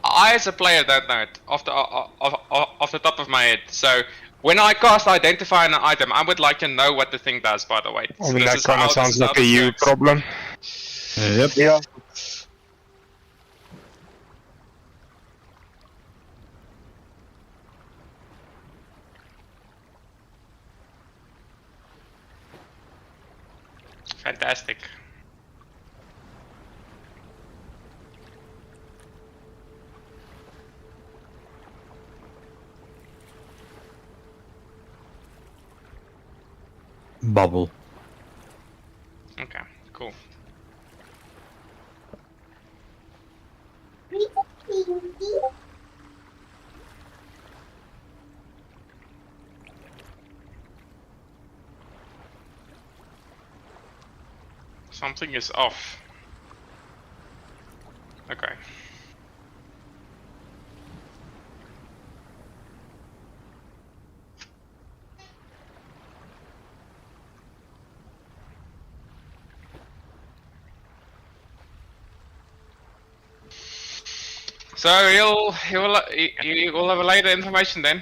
I as a player don't know it off the top of my head. So when I cast identify an item, I would like to know what the thing does. By the way, I So mean, this that is kind how- of this sounds is how like a this you works. problem. Yep. Yeah. Fantastic. Bubble. Okay, cool. Something is off. Okay. So you'll have a later information then.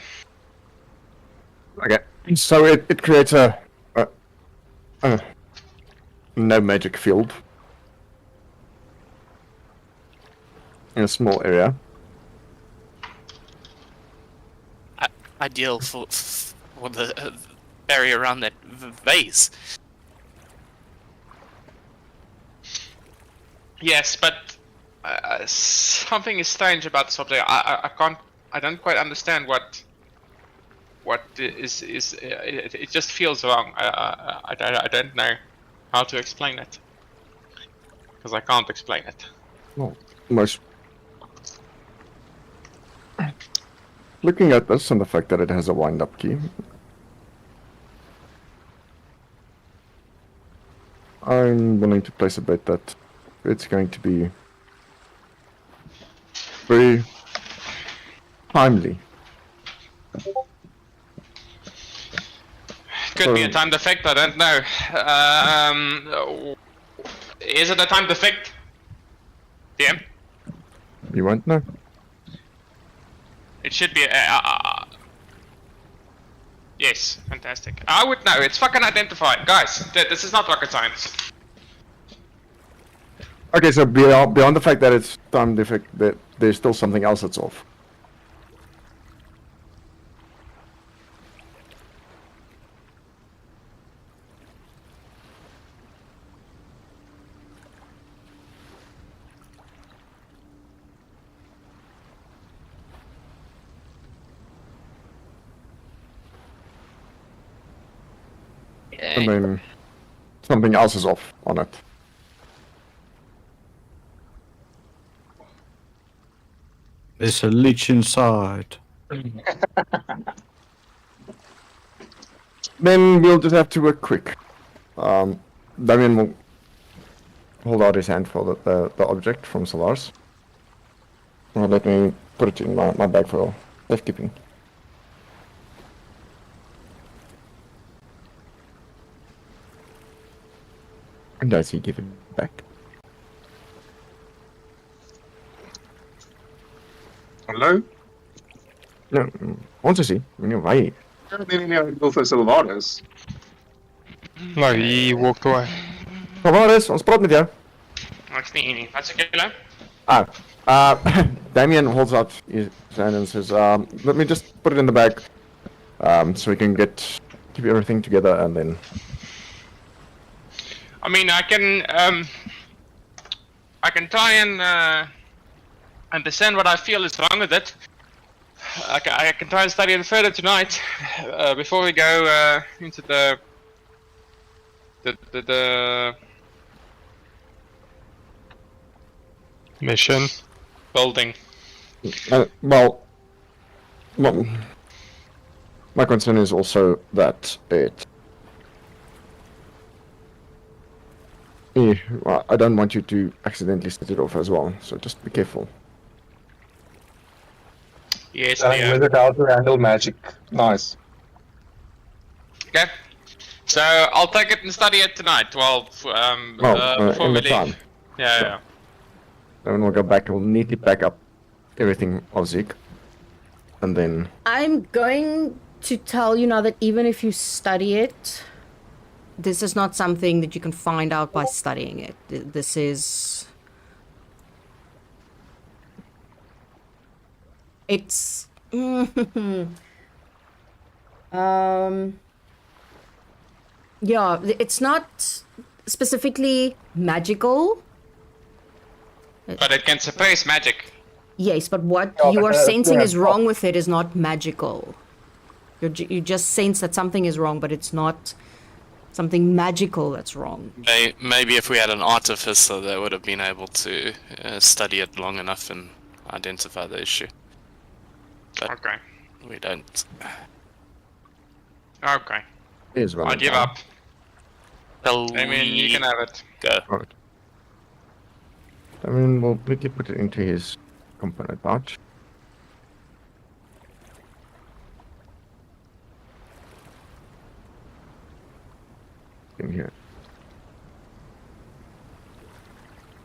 Okay. So it creates a no magic field in a small area. Ideal for the area around that vase. Yes, but something is strange about this whole play. I don't quite understand what is it just feels wrong. I don't know how to explain it because I can't explain it. Well, most looking at this and the fact that it has a wind-up key, I'm willing to place a bet that it's going to be very timely. Could be a timed effect, I don't know. Is it a timed effect? DM? You won't know. It should be yes, fantastic. I would know, it's fucking identified. Guys, this is not rocket science. Okay, so beyond the fact that it's timed effect, that there's still something else that's off. I mean, something else is off on it. There's a leech inside. Then we'll just have to work quick. Damien will hold out his hand for the object from Solaris. Let me put it in my bag for safekeeping. And does he give it back? Hello? No, want to see. Why? Nee, go for Sylvanas. No, he walked away. Solaris, ons praat met jou. Ek's nie nie. Wat's ek julle? Damien holds out his hand and says, let me just put it in the bag, so we can keep everything together and then... I mean, I can try and understand what I feel is wrong with it. I can try and study it further tonight, before we go into the Mission. building. Well, my concern is also that I don't want you to accidentally set it off as well, so just be careful. Yes, Telling yeah. wizard how to handle magic. Nice. Okay. So I'll take it and study it tonight. Well, before in we the leave. time. Yeah. Then we'll go back and we'll neatly pack up everything of Zeke. And then... I'm going to tell you now that even if you study it, this is not something that you can find out by studying it. This is... It's... Yeah, it's not specifically magical. But it can suppress magic. Yes, but what Yeah, you but are that's sensing where is I'm wrong with it is not magical. You just sense that something is wrong, but it's not something magical that's wrong. Maybe if we had an artificer that would have been able to study it long enough and identify the issue. But Okay. we don't. Okay. Is I give up. Shall I mean, you we can have it. go? Alright. I mean, we'll quickly put it into his component pouch. In here.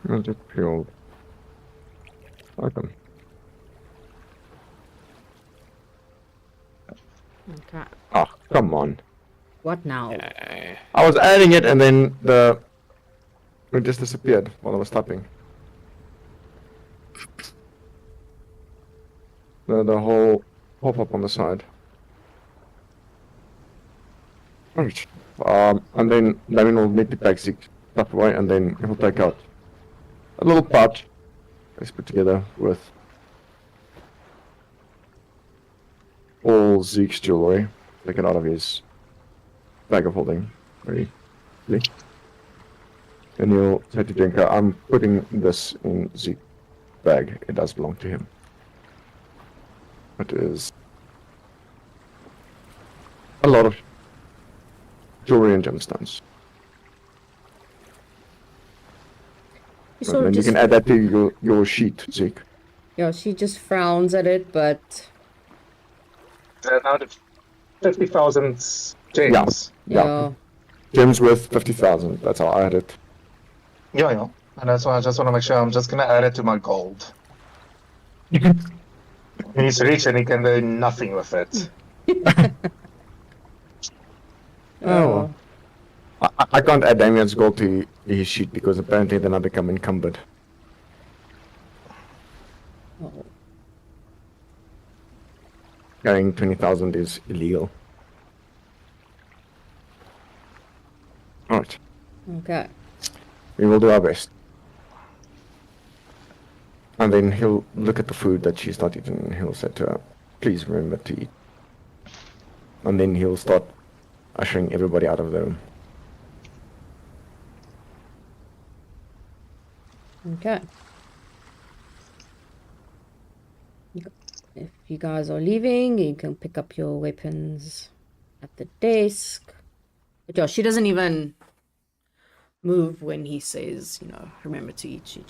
I'll just peel. Welcome. Okay. Oh, come on. What now? I was adding it and then it just disappeared while I was typing. The whole pop-up on the side. Right. And then Damien will make the basic stuff away and then he'll take out a little pouch. Let's put together with all Zeke's jewelry. Take it out of his bag of holding. Very quickly. And he'll say to Jenka, I'm putting this in Zeke's bag. It does belong to him. It is a lot of jewelry and gemstones. You And sort of then you just, can add that to your sheet, Zeke. yeah, she just frowns at it, but Now the 50,000 gems. yeah. Gems worth 50,000. That's how I had it. Yeah. And that's why I just want to make sure I'm just going to add it to my gold. He's rich and he can do nothing with it. Oh. I can't add Damien's gold to his sheet because apparently then I become encumbered. Oh. Carrying 20,000 is illegal. Alright, Okay. we will do our best. And then he'll look at the food that she's not eaten and he'll say to her, please remember to eat. And then he'll start ushering everybody out of the room. Okay. If you guys are leaving, you can pick up your weapons at the desk. But yeah, she doesn't even move when he says, you know, remember to eat. She's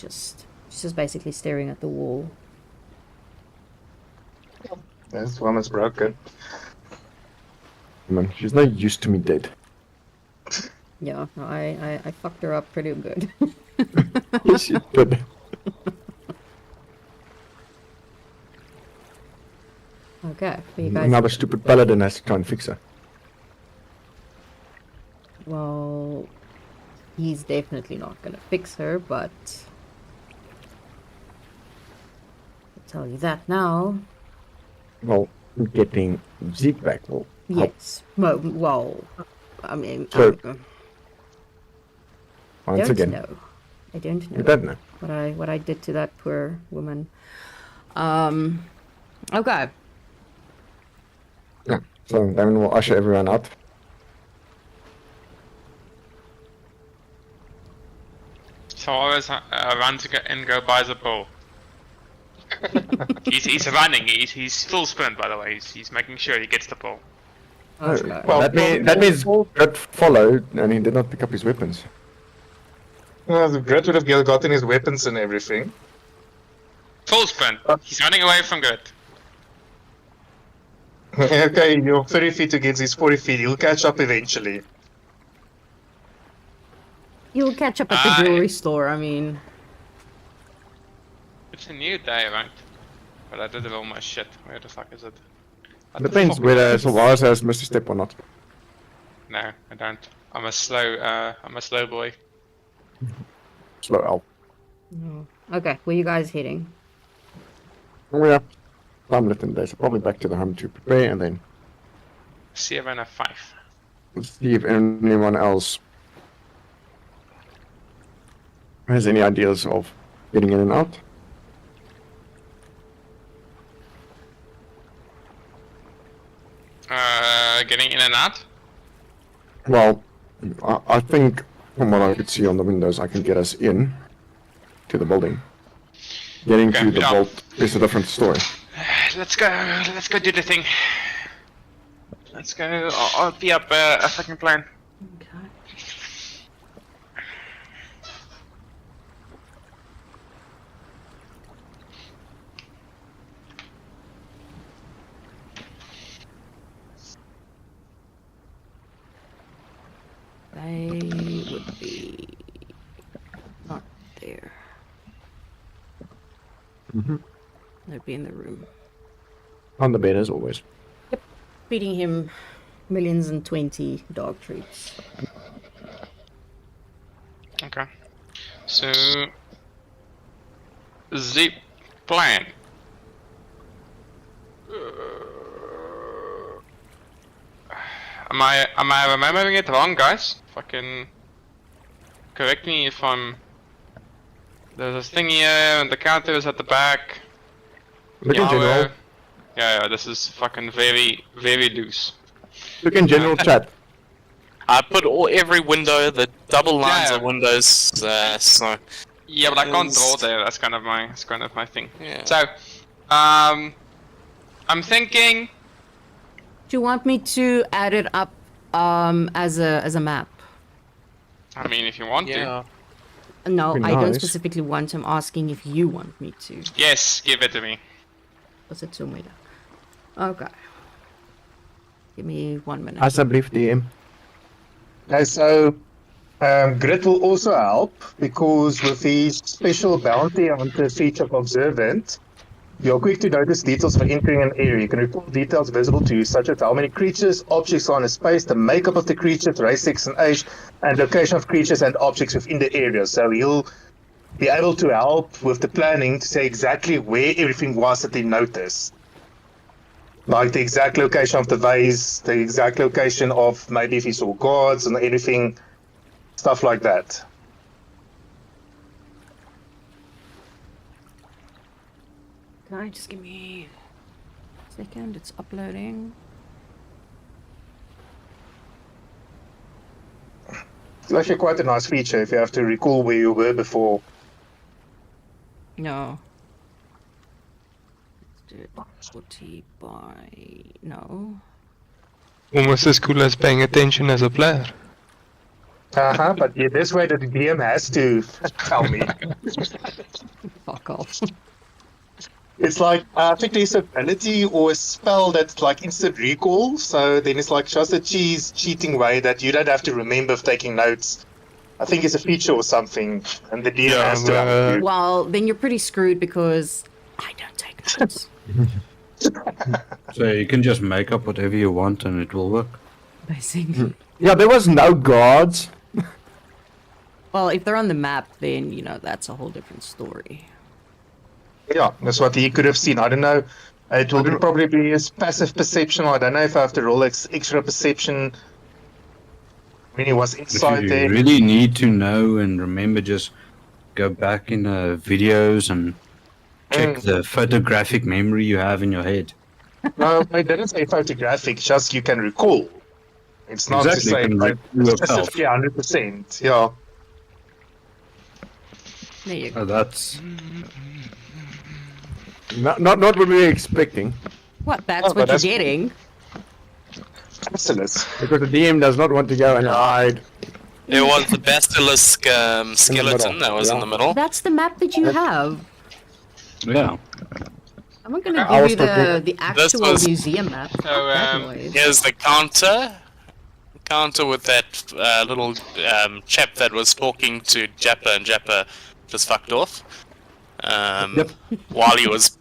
just basically staring at the wall. This woman's broken. Man, she's not used to me dead. Yeah, no, I fucked her up pretty good. Yes, you did. Okay, so you guys. Now the stupid paladin has to try and fix her. Well, he's definitely not gonna fix her, but I'll tell you that now. Well, getting Zeke back will help. Yes. Well, I mean, So, I once don't again, know. I don't you know don't know. what I did to that poor woman. Okay. Yeah, so then we'll usher everyone out. So I always run to get and go buy the bull. he's running. He's full sprint, by the way. He's making sure he gets the bull. Okay. Well, that means Grit followed and he did not pick up his weapons. Well, the Grit would have gotten his weapons and everything. Full sprint. He's running away from good. Okay, you're 30 feet against his 40 feet. He'll catch up eventually. You'll catch up at the jewelry store, I mean. It's a new day, right? But I did all my shit. Where the fuck is it? What the Depends fuck? whether Sylvanas has missed a step or not. No, I don't. I'm a slow boy. Slow elf. No. Okay, where you guys heading? We have time left in the day, so probably back to the home to prepare and then See everyone at 5. see if anyone else has any ideas of getting in and out. Getting in and out? Well, I think from what I could see on the windows, I can get us in to the building. Getting Okay, to the yeah. vault is a different story. Let's go do the thing. Let's go. I'll be up a second plan. Okay. They would be not there. They'd be in the room. On the bed as always. Feeding him millions and 20 dog treats. Okay. So the plan. Am I remembering it wrong, guys? Fucking correct me if I'm. There's this thing here, and the counter is at the back. Look in general. Yeah, this is fucking very loose. Look in general chat. I put every window, the double lines Yeah. of windows, so Yeah, but I can't Is- draw there. That's kind of my thing. yeah. So, I'm thinking Do you want me to add it up as a map? I mean, if you want to. Yeah. No, Be I don't nice. specifically want. I'm asking if you want me to. Yes, give it to me. Was it so made Okay. Give me 1 minute. Alsjeblieft, DM. Okay, so Grit will also help because with his special bounty on the feature of Observant, you're quick to notice details for entering an area. You can report details visible to you, such as how many creatures, objects are in a space, the makeup of the creatures, race, sex, and age, and location of creatures and objects within the area. So he'll be able to help with the planning to say exactly where everything was that he noticed. Like the exact location of the vase, the exact location of maybe if he saw gods and anything, stuff like that. Can I just give me a second? It's uploading. It's actually quite a nice feature if you have to recall where you were before. No. Let's do it 40 by... No. Almost as cool as paying attention as a player. But yeah, this way the DM has to tell me. Fuck off. It's like, I think there's an ability or a spell that's like instant recall, so then it's like just a cheating way that you don't have to remember of taking notes. I think it's a feature or something, and the DM has to help you. Well, then you're pretty screwed because I don't take notes. So you can just make up whatever you want and it will work. Basically. Yeah, there was no gods. Well, if they're on the map, then, you know, that's a whole different story. Yeah, that's what he could have seen. I don't know. It will probably be his passive perception. I don't know if I have to roll extra perception when he was If inside you there. really need to know and remember, just go back in the videos and check the photographic memory you have in your head. No, I didn't say photographic, just you can recall. It's not Exactly, to you say can like, recall yourself. specifically 100%. Yeah. There you go. Oh, that's Not what we were expecting. What? That's Oh, what but you're that's- getting. Basilisk. Because the DM does not want to go and hide. There was the basilisk skeleton that was in the middle. That's the map that you have. yeah. I'm not gonna I give was you the talking- actual was- museum map. Fuck that noise. Here's the counter with that little chap that was talking to Jappa, and Jappa just fucked off. While he was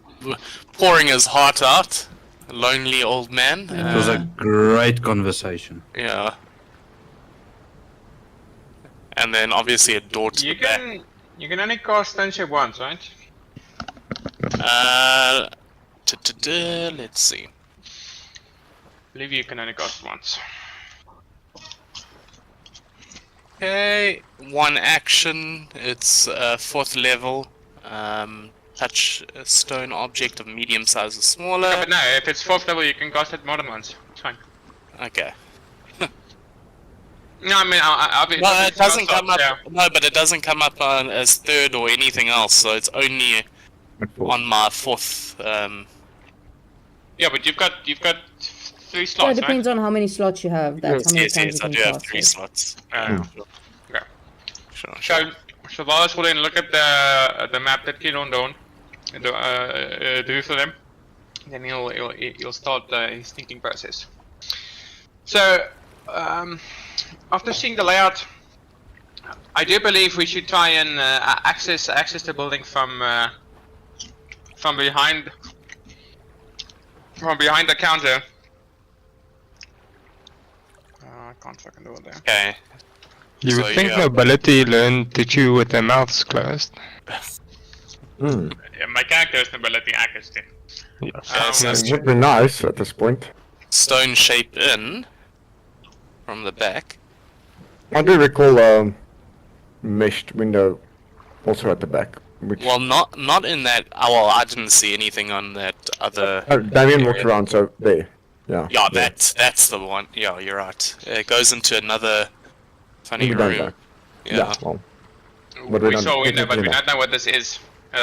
pouring his heart out, a lonely old man. It was a great conversation. Yeah. And then obviously a door to You the back. can only cast stone shape once, right? Let's see. I believe you can only cast once. Okay, one action. It's 4th level. Touch a stone object of medium size or smaller. But no, if it's 4th level, you can cast it more than once. It's fine. Okay. No, I mean, I'll be. No, it doesn't come up. Yeah. No, but it doesn't come up as 3rd or anything else. So it's only on my 4th. Yeah, but you've got 3 Yeah, slots, it depends on how many slots you have. That's how many Yes, times yes, you I can do have cast 3 it. slots. right? Okay. Sure. So while I will then look at the map that Kilon do for them, then he'll start his thinking process. So after seeing the layout, I do believe we should try and access the building from behind the counter. I can't fucking do it there. Okay. You would So, think yeah. nobility learn to chew with their mouths closed. Hmm. Yeah, my character is nobility accuracy. Yes, It that's true. would be nice at this point. Stone shape in from the back. I do recall a meshed window also at the back. Which Well, not in that. Oh, well, I didn't see anything on that other. Damien walked area. around, so there. Yeah. Yeah, there. that's the one. Yeah, you're right. It goes into another funny We don't room. know. Yeah. Well, But we We don't- saw a window, but we technically don't know what this is.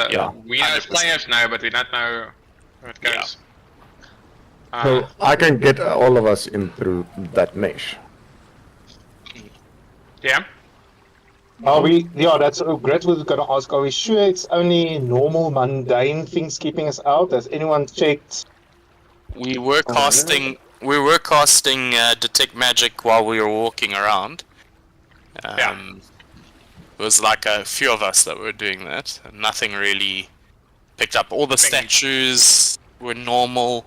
Yeah, We know as 100%. players know, but we don't know where it goes. So I can get all of us in through that mesh. Yeah. Are we? Yeah, that's Gret was going to ask. Are we sure it's only normal, mundane things keeping us out? Has anyone checked? We were casting. We were casting detect magic while we were walking around. Yeah. It was like a few of us that were doing that. And nothing really picked up. All the statues were normal.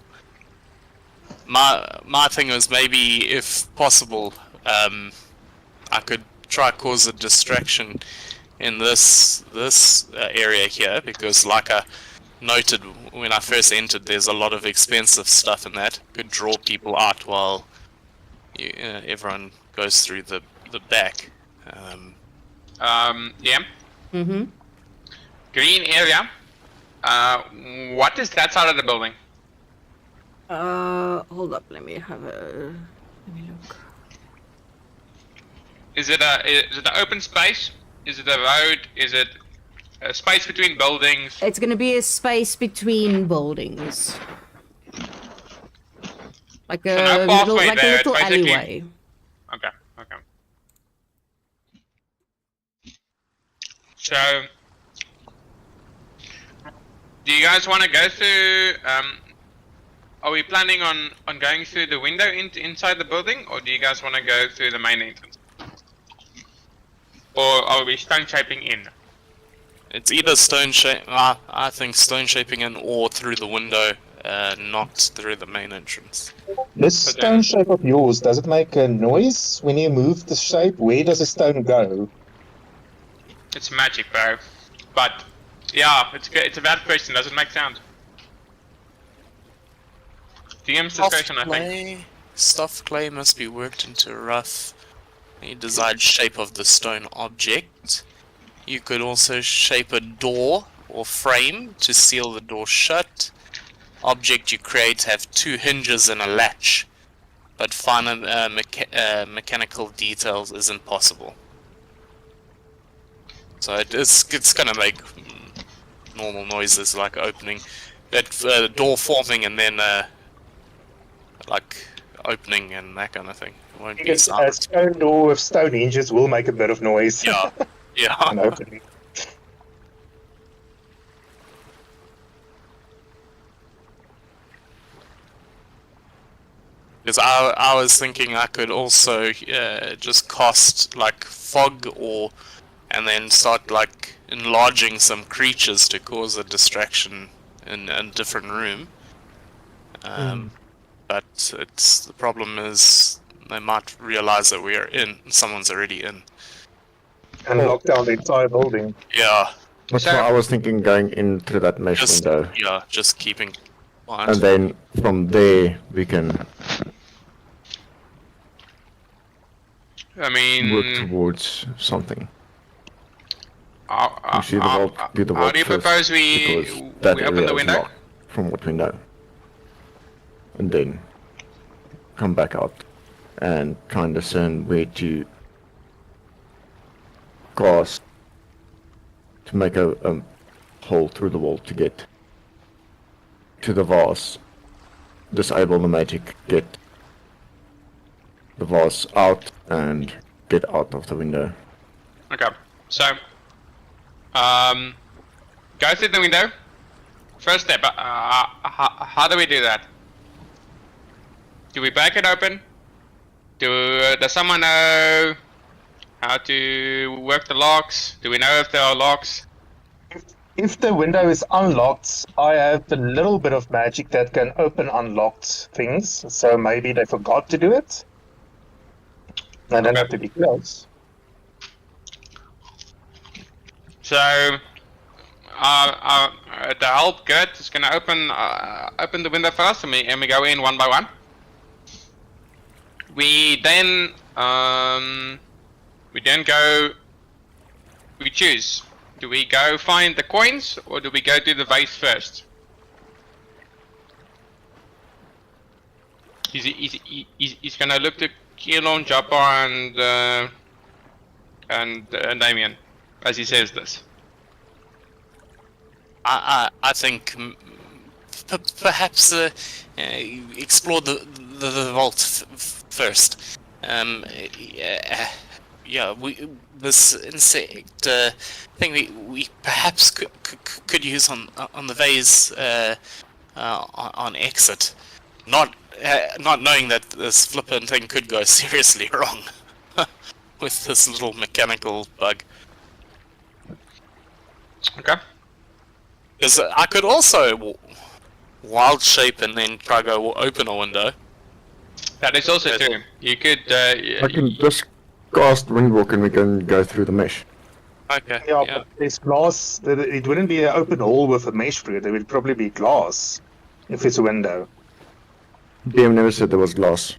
My thing was maybe, if possible, I could try cause a distraction in this area here, because like I noted when I first entered, there's a lot of expensive stuff in that. Could draw people out while everyone goes through the back. Yeah. Mm-hmm. Green area. What is that side of the building? Hold up, let me look. Is it an open space? Is it a road? Is it a space between buildings? It's gonna be a space between buildings. Like So no a pathway like there, a little it's basically- alleyway. Okay. So, do you guys want to go through? Are we planning on going through the window inside the building, or do you guys want to go through the main entrance? Or are we stone shaping in? It's either stone shape. I think stone shaping in, or through the window, not through the main entrance. This stone shape of yours, does it make a noise when you move the shape? Where does the stone go? It's magic, bro. But yeah, it's a bad question. Does it make sound? DM's discretion, I think. Stuffed clay must be worked into a rough, desired shape of the stone object. You could also shape a door or frame to seal the door shut. Object you create have 2 hinges and a latch, but finer mechanical details isn't possible. So it's gonna make normal noises like opening, that door forming, and then like opening and that kind of thing. It won't be Because a sound. stone door with stone hinges will make a bit of noise. Yeah, yeah. And opening. Because I was thinking I could also just cast like fog, and then start like enlarging some creatures to cause a distraction in a different room. But the problem is they might realize that we are in. Someone's already in. And lock down the entire building. Yeah. That's what I was thinking, going in through that mesh Just window. yeah, just keeping behind. And then from there we can I mean, work towards something. You see the how vault, do the vault do you first, propose we because that open area the is window? locked, from what we know. And then come back out and try and discern where to cast to make a hole through the wall to get to the vase. Disable the magic, get the vase out, and get out of the window. Okay, so go through the window. First step. How do we do that? Do we break it open? Does someone know how to work the locks? Do we know if there are locks? If the window is unlocked, I have a little bit of magic that can open unlocked things, so maybe they forgot to do it. I don't have to be close. So, to help Gert is gonna open the window first, and we go in one by one. We then we choose. Do we go find the coins, or do we go do the vase first? He's gonna look to Keelon, Jabba, and Damien as he says this. I think perhaps explore the vault first. Yeah, this insect thing we perhaps could use on the vase on exit. Not knowing that this flippin' thing could go seriously wrong with this little mechanical bug. Okay. Because I could also wild shape and then try go open a window. That is also true. You could. I can just cast Windwalk and we can go through the mesh. Okay. Yeah, but there's glass. It wouldn't be an open hall with a mesh through it. There would probably be glass if it's a window. DM never said there was glass.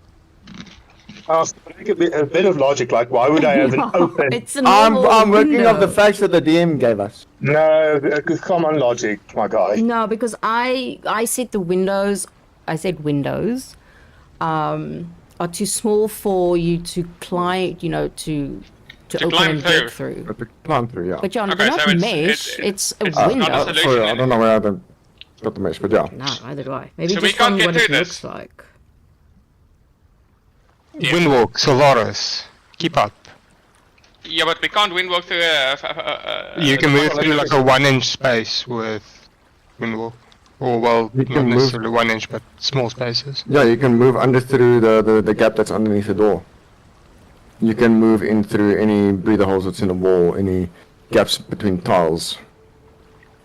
Make a bit of logic, like why would I have an open? It's a normal I'm working off the window. facts that the DM gave us. No, come on, logic, my guy. No, because I said the windows. I said windows. Are too small for you to climb. You know, to open climb and through. get through. But we climb through, yeah. But John, Okay, they're not so it's- mesh. It's a it's not a window. solution. Sorry, I don't know where I got the mesh, but yeah. No, neither do I. Maybe So we just can't from get what it through looks this. like. Yeah. Windwalk, Solaris. Keep up. Yeah, but we can't windwalk through You can move through like a 1-inch space with Windwalk. Or, well, You not can move- necessarily 1 inch, but small spaces. Yeah, you can move under through the gap that's underneath the door. You can move in through any breather holes that's in the wall, any gaps between tiles.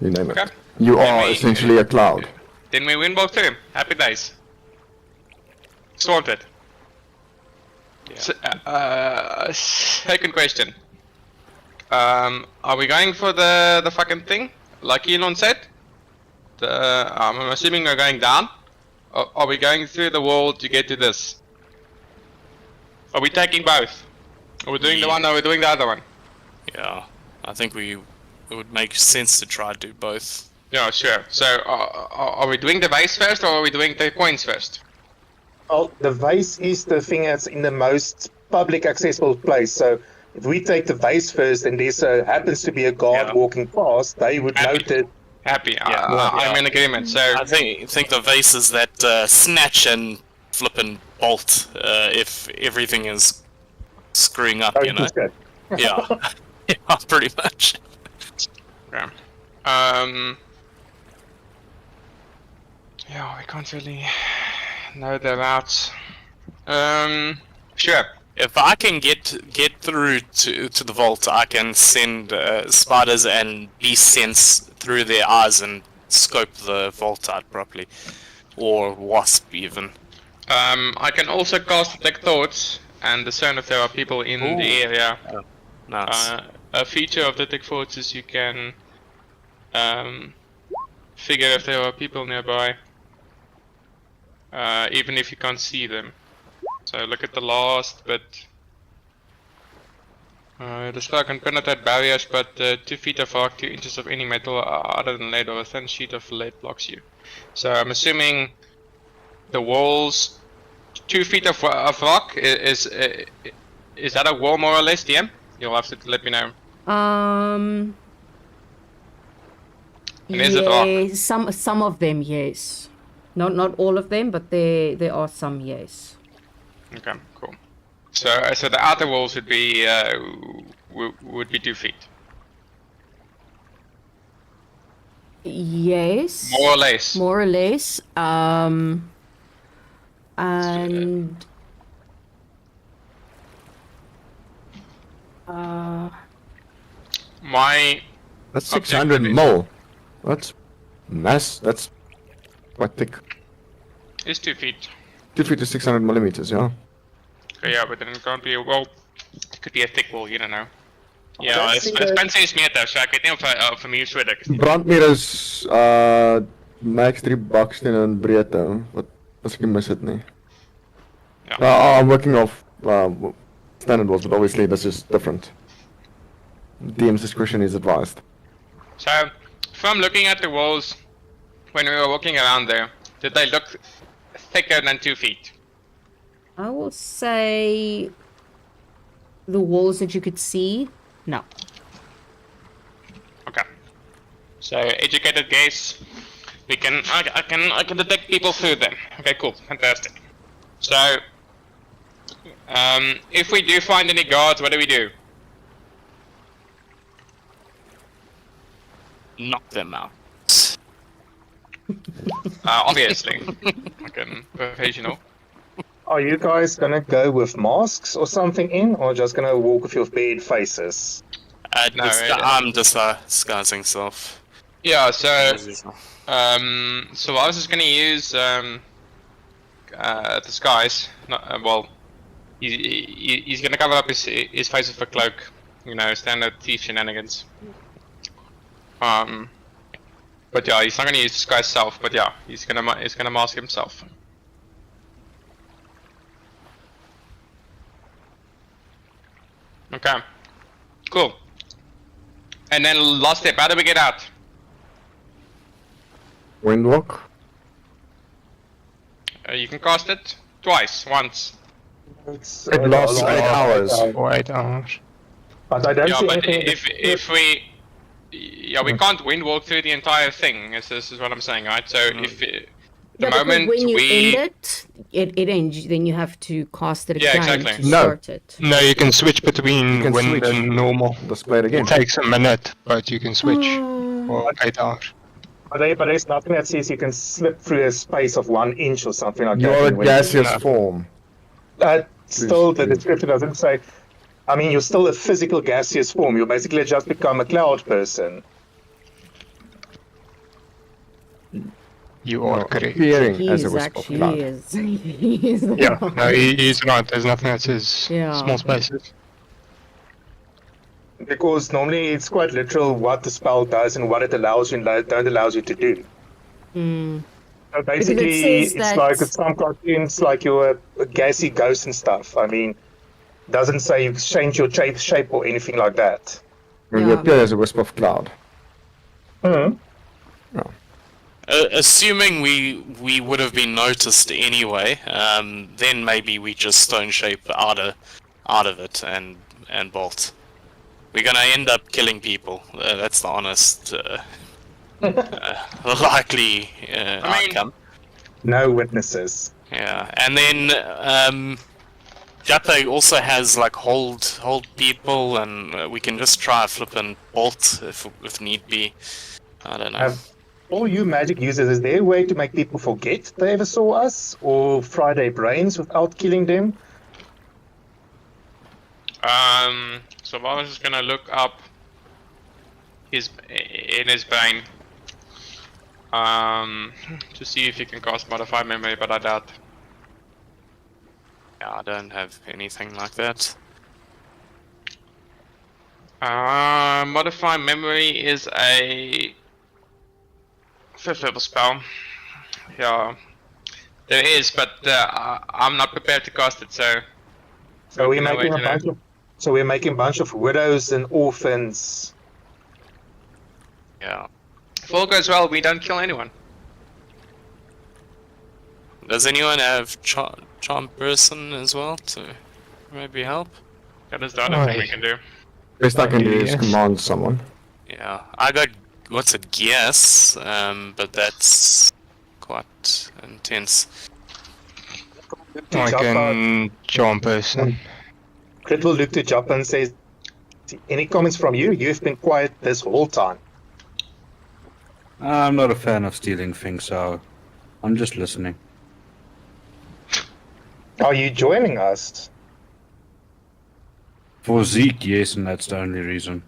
You name it. Okay. You Then are we- essentially a cloud. Then we windwalk through. Happy days. Sorted. Second question. Are we going for the fucking thing? Like Elon said? I'm assuming we're going down. Are we going through the wall to get to this? Are we taking both? Are we doing the one or are we doing the other one? Yeah, I think it would make sense to try to do both. Yeah, sure. So, are we doing the base first or are we doing the coins first? Well, the vase is the thing that's in the most public accessible place. So if we take the vase first and there happens to be a guard Yeah. walking past, they would Happy. note it. Happy. Yeah. I'm in agreement. So, I think the vase is that snatch and flip and bolt if everything is screwing up, you know? Yeah, yeah, pretty much. yeah. Yeah, we can't really know the routes. Sure. If I can get through to the vault, I can send spiders and beast sense through their eyes and scope the vault out properly, or wasp even. I can also cast detect thoughts and discern if there are people in Ooh. the area. Nice. A feature of detect thoughts is you can figure if there are people nearby, even if you can't see them. So look at the last bit. The spell can penetrate barriers, but 2 feet of rock, 2 inches of any metal other than lead or a thin sheet of lead blocks you. So I'm assuming the walls, 2 feet of rock is that a wall more or less, DM? You'll have to let me know. And is it rock? some of them, yes. Not all of them, but there are some, yes. Okay, cool. So the outer walls would be 2 feet, Yes. more or less. More or less. And My That's 600 Objective is- mil. That's mass. That's quite thick. is 2 feet. 2 feet to 600 millimeters, yeah. Okay, yeah, but then it can't be a wall. It could be a thick wall, you don't know. Ja, Let's dit see is the- punt 6 meter, so ek weet nie of my so dik is nie. Brandmeer is max 3 baksteen in breedte. Wat as ek nie mis het nie. Ja. I'm working off standard walls, but obviously this is different. DM's discretion is advised. So, from looking at the walls, when we were walking around there, did they look thicker than 2 feet? I will say the walls that you could see, no. Okay. So, educated guess, We can. I can detect people through them. Okay, cool, fantastic. So, if we do find any guards, what do we do? Knock them out. Obviously, fucking professional. Are you guys gonna go with masks or something in, or just gonna walk with your bared faces? No, I'm disguising self. Yeah. So, As usual. so I was just gonna use disguise. Not, well, he's gonna cover up his face with a cloak. You know, standard thief shenanigans. But yeah, he's not gonna use disguise self. But yeah, he's gonna mask himself. Okay, cool. And then last step, how do we get out? Windwalk? You can cast it twice, once. It lasts 8 hours. For 8 hours. But I don't Yeah, see but anything. if we, yeah, we can't wind walk through the entire thing. This is what I'm saying, right? So if the Yeah, moment because when you we, end it ends. Then you have to cast it Yeah, again exactly. to No. start it. No, you can switch between You can wind switch. and normal. Display it again. It takes a minute, but you can switch Oh. for 8 hours. But there's nothing that says you can slip through a space of 1 inch or something like You're that. a when- gaseous form. Still, the Please. description doesn't say. I mean, you're still a physical gaseous form. You basically just become a cloud person. You are You're correct. appearing He as a is wisp of actually cloud. is. He is the Yeah, one. no, he's right. There's nothing that says Yeah. small spaces. Because normally it's quite literal what the spell does and what it allows you and don't allows you to do. Hmm. So basically, says it's that- like with some cartoons, like you're a gassy ghost and stuff. I mean, doesn't say you change your shape or anything like that. When you Yeah. appear as a wisp of cloud. Hmm. Assuming we would have been noticed anyway, then maybe we just stone shape out of it and bolt. We're gonna end up killing people. That's the honest, likely outcome. No witnesses. Yeah, and then Japa also has like hold people, and we can just try flip and bolt if need be. I don't know. Have all you magic users, is there a way to make people forget they ever saw us or fry their brains without killing them? so I was just gonna look up in his brain, to see if you can cast modify memory, but I doubt. Yeah, I don't have anything like that. Modify memory is a 5th level spell. Yeah, there is, but I'm not prepared to cast it, so. So we're you know, making a you know. bunch of. So we're making a bunch of widows and orphans. Yeah. If all goes well, we don't kill anyone. Does anyone have charm person as well to maybe help? That is the other thing we Aye. can do. Best I can do is Yes. command someone. Yeah, I got what's a guess, but that's quite intense. I can charm person. Crit will look to Japa and says, "Any comments from you? You've been quiet this whole time." I'm not a fan of stealing things, so I'm just listening. Are you joining us? For Zeke, yes, and that's the only reason.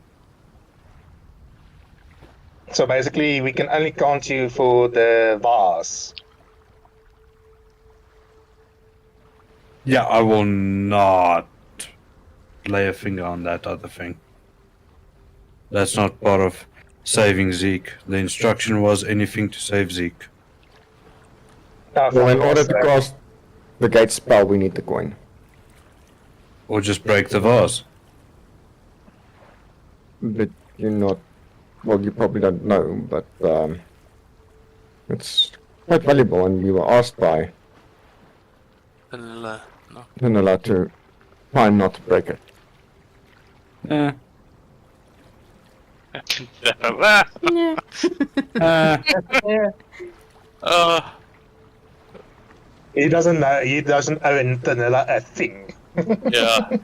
So basically, we can only count you for the vase. Yeah, I will not lay a finger on that other thing. That's not part of saving Zeke. The instruction was anything to save Zeke. Well, in order to cast the gate spell, we need the coin. Or just break the vase. But you're not. Well, you probably don't know, but it's quite valuable, and you were asked by No. Vanilla to try not to break it. Eh. Yeah. Oh, He doesn't know. He doesn't own vanilla a thing. yeah.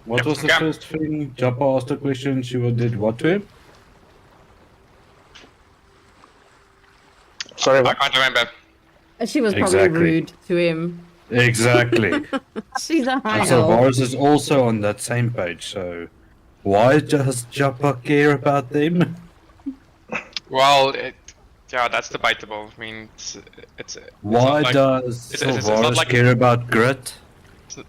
What was the Okay. first thing? Joppa asked a question. She did what to him? Sorry, I what? can't remember. She was probably Exactly. rude to him. Exactly. She's a high And so elf. Varus is also on that same page. So why does Joppa care about them? Well, yeah, that's debatable. I mean, it's Why not like, does it's not Varus like care about grit?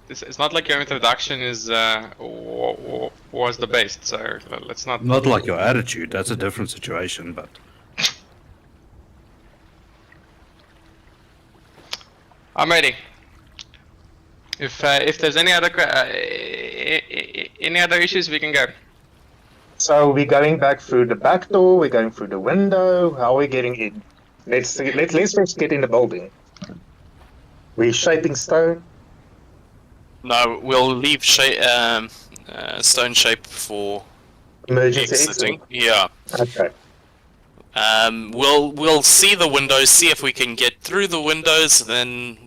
it's not like your introduction is was the best. So let's not. Not like your attitude. That's a different situation. But I'm ready. If there's any other issues, we can go. So we're going back through the back door. We're going through the window. How are we getting in? Let's first get in the building. We're shaping stone. No, we'll leave stone shape for Emergency exiting. exit. Yeah. Okay. We'll see the windows, see if we can get through the windows, then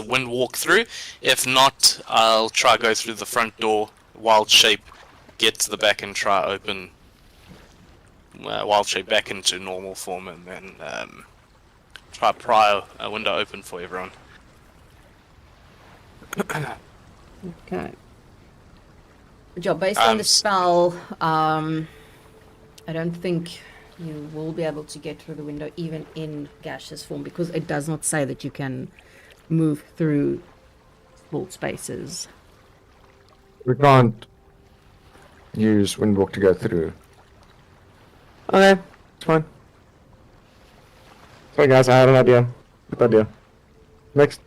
wind walk through. If not, I'll try go through the front door, wild shape, get to the back and try open wild shape back into normal form, and then try pry a window open for everyone. Okay. Job based on the spell, I don't think you will be able to get through the window even in gaseous form because it does not say that you can move through small spaces. We can't use Windwalk to go through. Okay, it's fine. Sorry guys, I had an idea. Good idea. Next.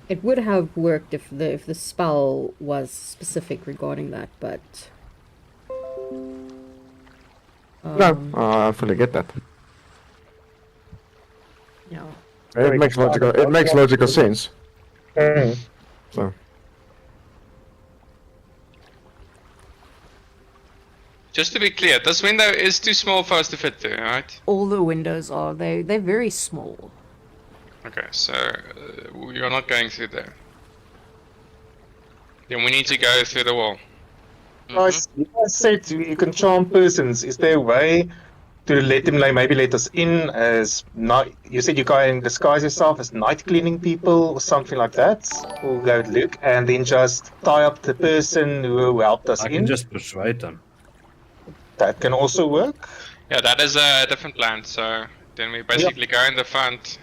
It would have worked if the spell was specific regarding that, but No, I fully get that. no. It makes logical sense. Mhm. So Just to be clear, this window is too small for us to fit through, right? All the windows are they're very small. Okay, so you're not going through there. Then we need to go through the wall. Guys, you guys said you can charm persons. Is there a way to let them maybe let us in as night? You said you can disguise yourself as night cleaning people or something like that. We'll go look and then just tie up the person who helped us I in. can just persuade them. That can also work. Yeah, that is a different plan. So then we basically go in the front.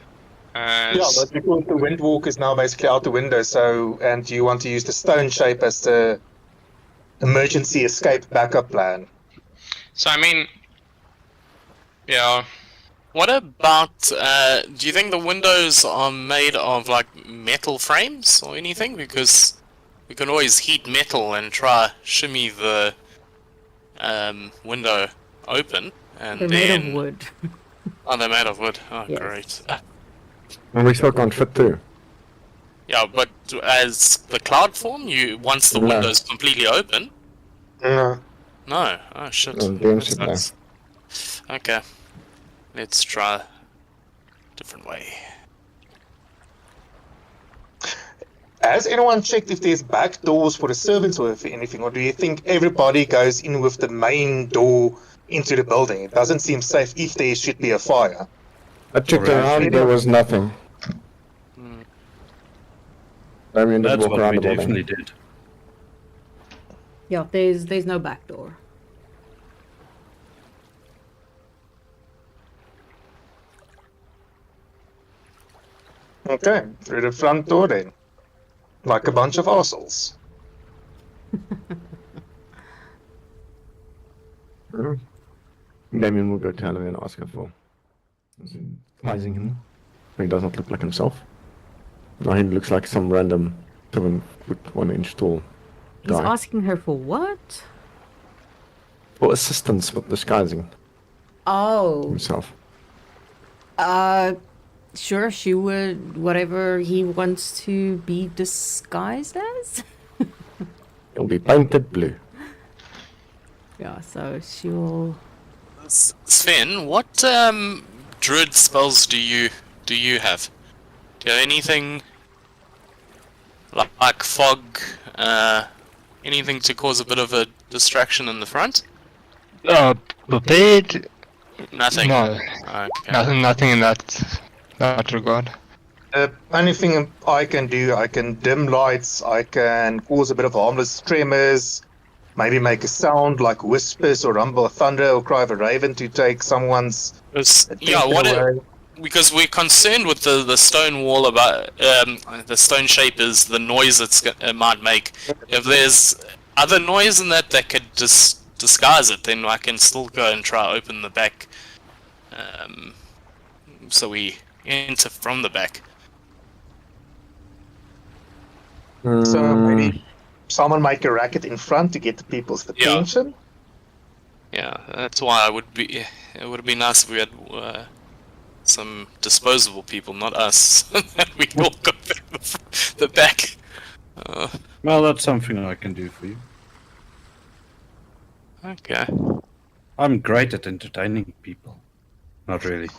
Yeah, but because the windwalk is now basically out the window, so and you want to use the stone shape as the emergency escape backup plan. So I mean, yeah. What about, do you think the windows are made of, like, metal frames or anything? Because we can always heat metal and try shimmy the window open, and They're then... made of wood. Oh, they're made of wood. Oh, Yes. great. and we still can't fit through. Yeah, but as the cloud form, once the No. window's completely open... No. No. Oh, shit. No, don't sit there. Okay. Let's try a different way. Has anyone checked if there's back doors for the servants or anything, or do you think everybody goes in with the main door into the building? It doesn't seem safe if there should be a fire. I checked Alright. around, there was nothing. Damien did That's walk what around we the building. definitely did. Yeah, there's no back door. Okay, through the front door then. Like a bunch of assholes. Damien will go to Halloween and ask her for advising him. He does not look like himself. No, he looks like some random 7-foot 1 inch tall He's guy. asking her for what? For assistance with disguising Oh, himself. Sure, she would, whatever he wants to be disguised as. It'll be painted blue. Yeah, so she'll. Sven, what druid spells do you have? Do you have anything like fog? Anything to cause a bit of a distraction in the front? Prepared? Nothing. No, Okay. nothing in that regard. The only thing I can do, I can dim lights, I can cause a bit of harmless tremors, maybe make a sound like whispers or rumble of thunder or cry of a raven to take someone's Yeah, attention away. because we're concerned with the stone wall about the stone shape is the noise it might make. If there's other noise in that could disguise it, then I can still go and try open the back. So we enter from the back. So maybe someone make a racket in front to get the people's attention. Yeah, that's why it would be nice if we had some disposable people, not us, that we all go through the back. Well, that's something I can do for you. Okay. I'm great at entertaining people. Not really.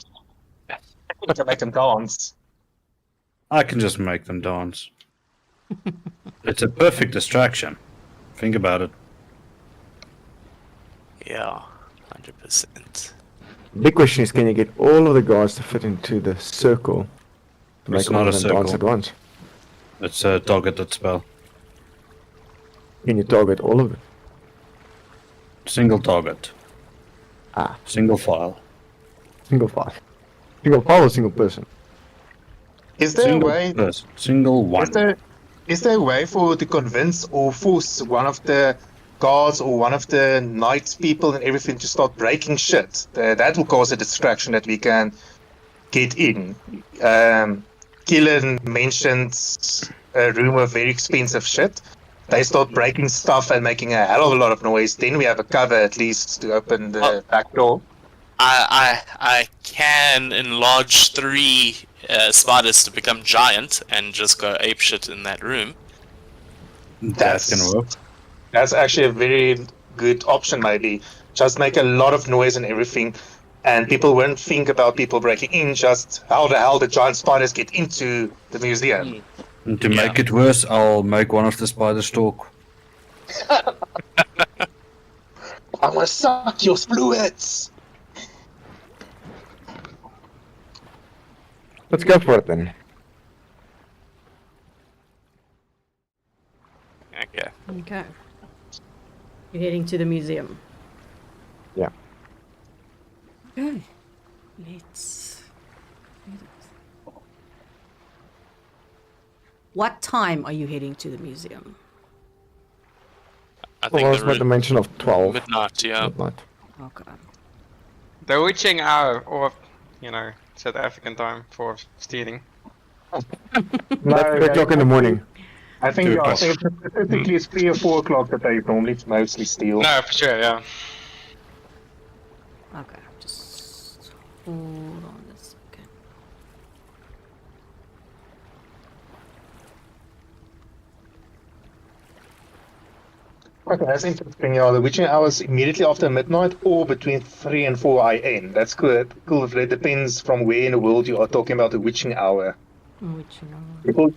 But to make them dance. I can just make them dance. It's a perfect distraction. Think about it. Yeah, 100%. Big question is, can you get all of the guards to fit into the circle to make It's all not of a them dance circle. at once? It's a targeted spell. Can you target all of them? Single target. Ah, Single file. single file. Single file or single person? Is there Single a way? person. Single one. Is there a way to convince or force one of the guards or one of the knights people and everything to start breaking shit? That will cause a distraction that we can get in. Killen mentioned a room of very expensive shit. They start breaking stuff and making a hell of a lot of noise. Then we have a cover at least to open the back door. I can enlarge 3 spiders to become giant and just go apeshit in that room. That can work. That's actually a very good option, maybe. Just make a lot of noise and everything, and people won't think about people breaking in, just how the hell the giant spiders get into the museum. And to make it worse, I'll make one of the spiders talk. I'm gonna suck your fluids! Let's go for it then. Okay. Okay. You're heading to the museum. Yeah. Okay. Let's. What time are you heading to the museum? I Well, think I was made the mention of 12 midnight, yeah. midnight. Okay. The witching hour, or, South African time for stealing. That's 3 o'clock in the morning. I think, 2 yeah, I o'clock. think typically it's 3 or 4 o'clock that they normally mostly steal. No, for sure, yeah. Okay. Just hold on a second. Okay, that's interesting. Yeah, the witching hours immediately after midnight or between 3 and 4 a.m. That's good. Cool. It depends from where in the world you are talking about the witching hour. Which you know.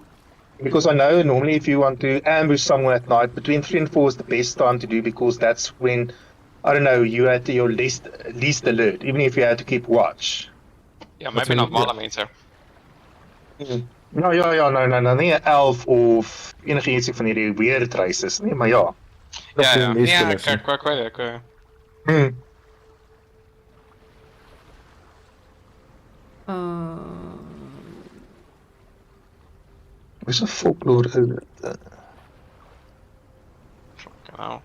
Because I know normally if you want to ambush someone at night, between 3 and 4 is the best time to do because that's when, I don't know, you at your least alert, even if you had to keep watch. Ja, maybe not Malameter. No, no, nie 11 of enige ietsie van hierdie weird races nie, maar ja. Ja, Meeste ja, lessen. ik weet het. Hmm. Is 'n folklore Fucking hell.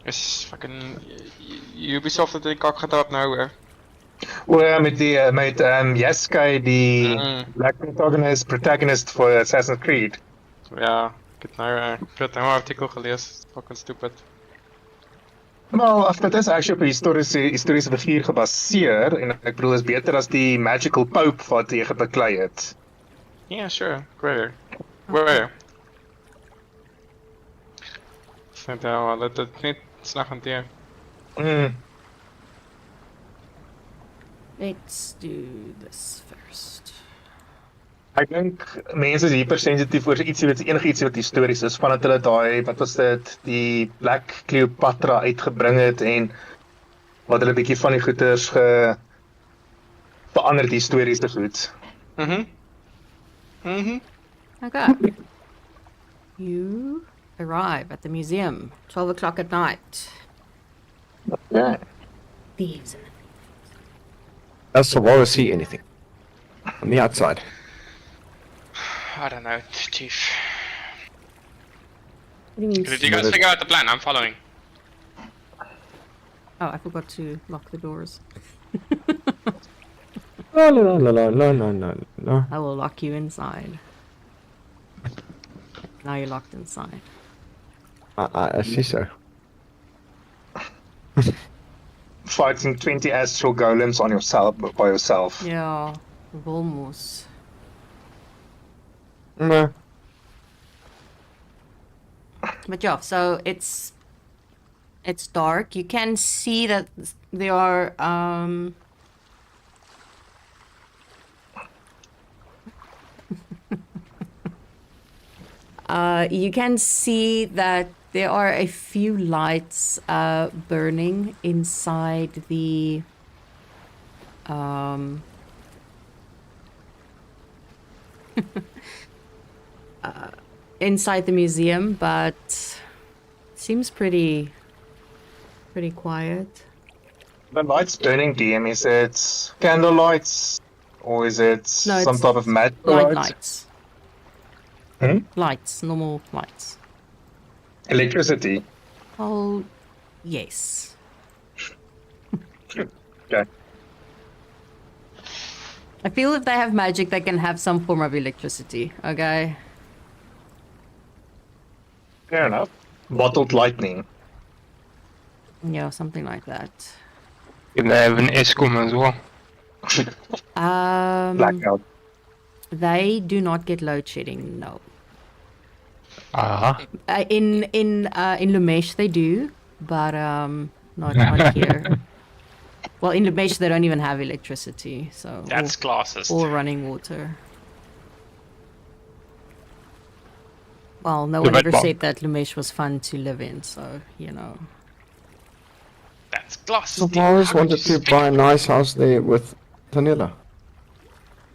Is fucking Ubisoft het in kak getrapt nou weer. met Jeskai, die black protagonist voor Assassin's Creed. Ja, ik heb nou een artikel gelezen. Fucking stupid. Nou, ag dit is actually op 'n historiese figuur gebaseer en ek bedoel is beter as die magical pope wat jy gebeklei het. Yeah, sure. Where? Where? Net wel, dat het net slag hanteer. Let's do this first. Ek dink mense is hypersensitief oor enigiets wat histories is, vandat hulle daai, wat was dit, die Black Cleopatra uitgebring het en wat hulle bietjie van die goeters verander die historiese goed. Okay. You arrive at the museum, 12 o'clock at night. Ja. Thieves in Does Sawara see anything? On the outside. I don't know, Chief. What do you mean? Did you guys figure out the plan? I'm following. Oh, I forgot to lock the doors. No, no, no, no, no, no, no, no. I will lock you inside. Now you're locked inside. I see so. Fighting 20 astral golems on yourself by yourself. Yeah, almost. No. But yeah, so it's dark. You can see that there are you can see that there are a few lights burning inside the inside the museum, but seems pretty quiet. The lights burning, DM, is it candle lights or is it No, some it's type of magic Lights. Hmm? Lights, normal lights. Electricity. Oh, yes. Okay. I feel if they have magic, they can have some form of electricity. Okay. Fair enough. Bottled lightning. Yeah, something like that. Can they have an ESCOM as well? Blackout. They do not get load shedding. No. Ah. In Lumesh they do, but not here. Well, in Lumesh they don't even have electricity, so That's classist. or running water. Well, no Yeah, one but ever Bob- said that Lumesh was fun to live in, so you know. That's classist. Sawara's wanted to buy a nice house there with Tanilla.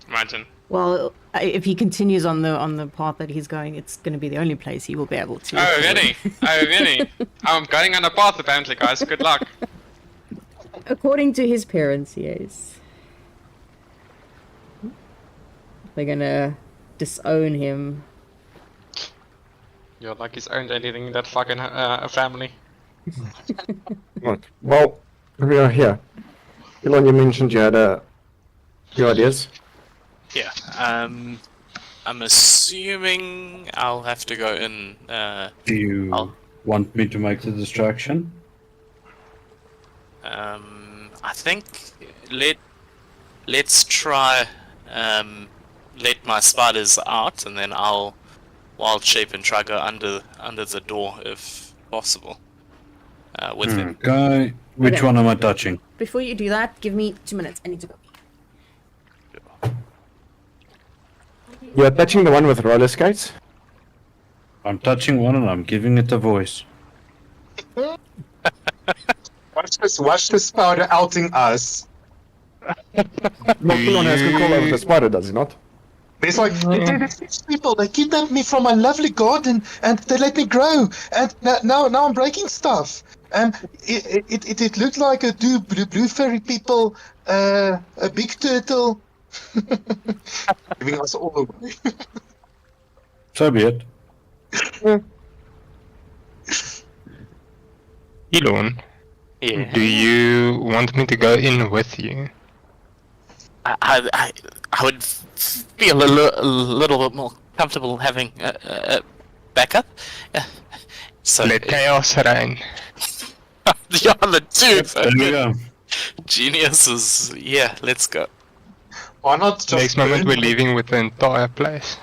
Imagine. Well, if he continues on the path that he's going, it's going to be the only place he will be able to. Oh, afford. really? Oh, really? I'm going on a path apparently, guys. Good luck. According to his parents, yes. They're gonna disown him. You're like he's owned anything in that fucking family. Right. Well, we are here. Elon, you mentioned you had few ideas. Yeah. I'm assuming I'll have to go in. Do you I'll- want me to make the distraction? I think let's try let my spiders out, and then I'll wild shape and try go under the door if possible. With them. Okay. Which Okay. one am I touching? Before you do that, give me 2 minutes. I need to go. You're touching the one with roller skates? I'm touching one and I'm giving it a voice. Watch this spider outing us. Well, Elon has control over the spider, does he not? There's like these people. They kidnapped me from my lovely garden, and they let me grow. And now I'm breaking stuff. And it looked like a blue fairy people, a big turtle, giving us all away. So be it. Elon, Yeah. do you want me to go in with you? I would feel a little bit more comfortable having a backup. So Let chaos reign. Yeah, the two. There we go. Geniuses. Yeah, let's go. Why not just Next moment we're burn- leaving with the entire place.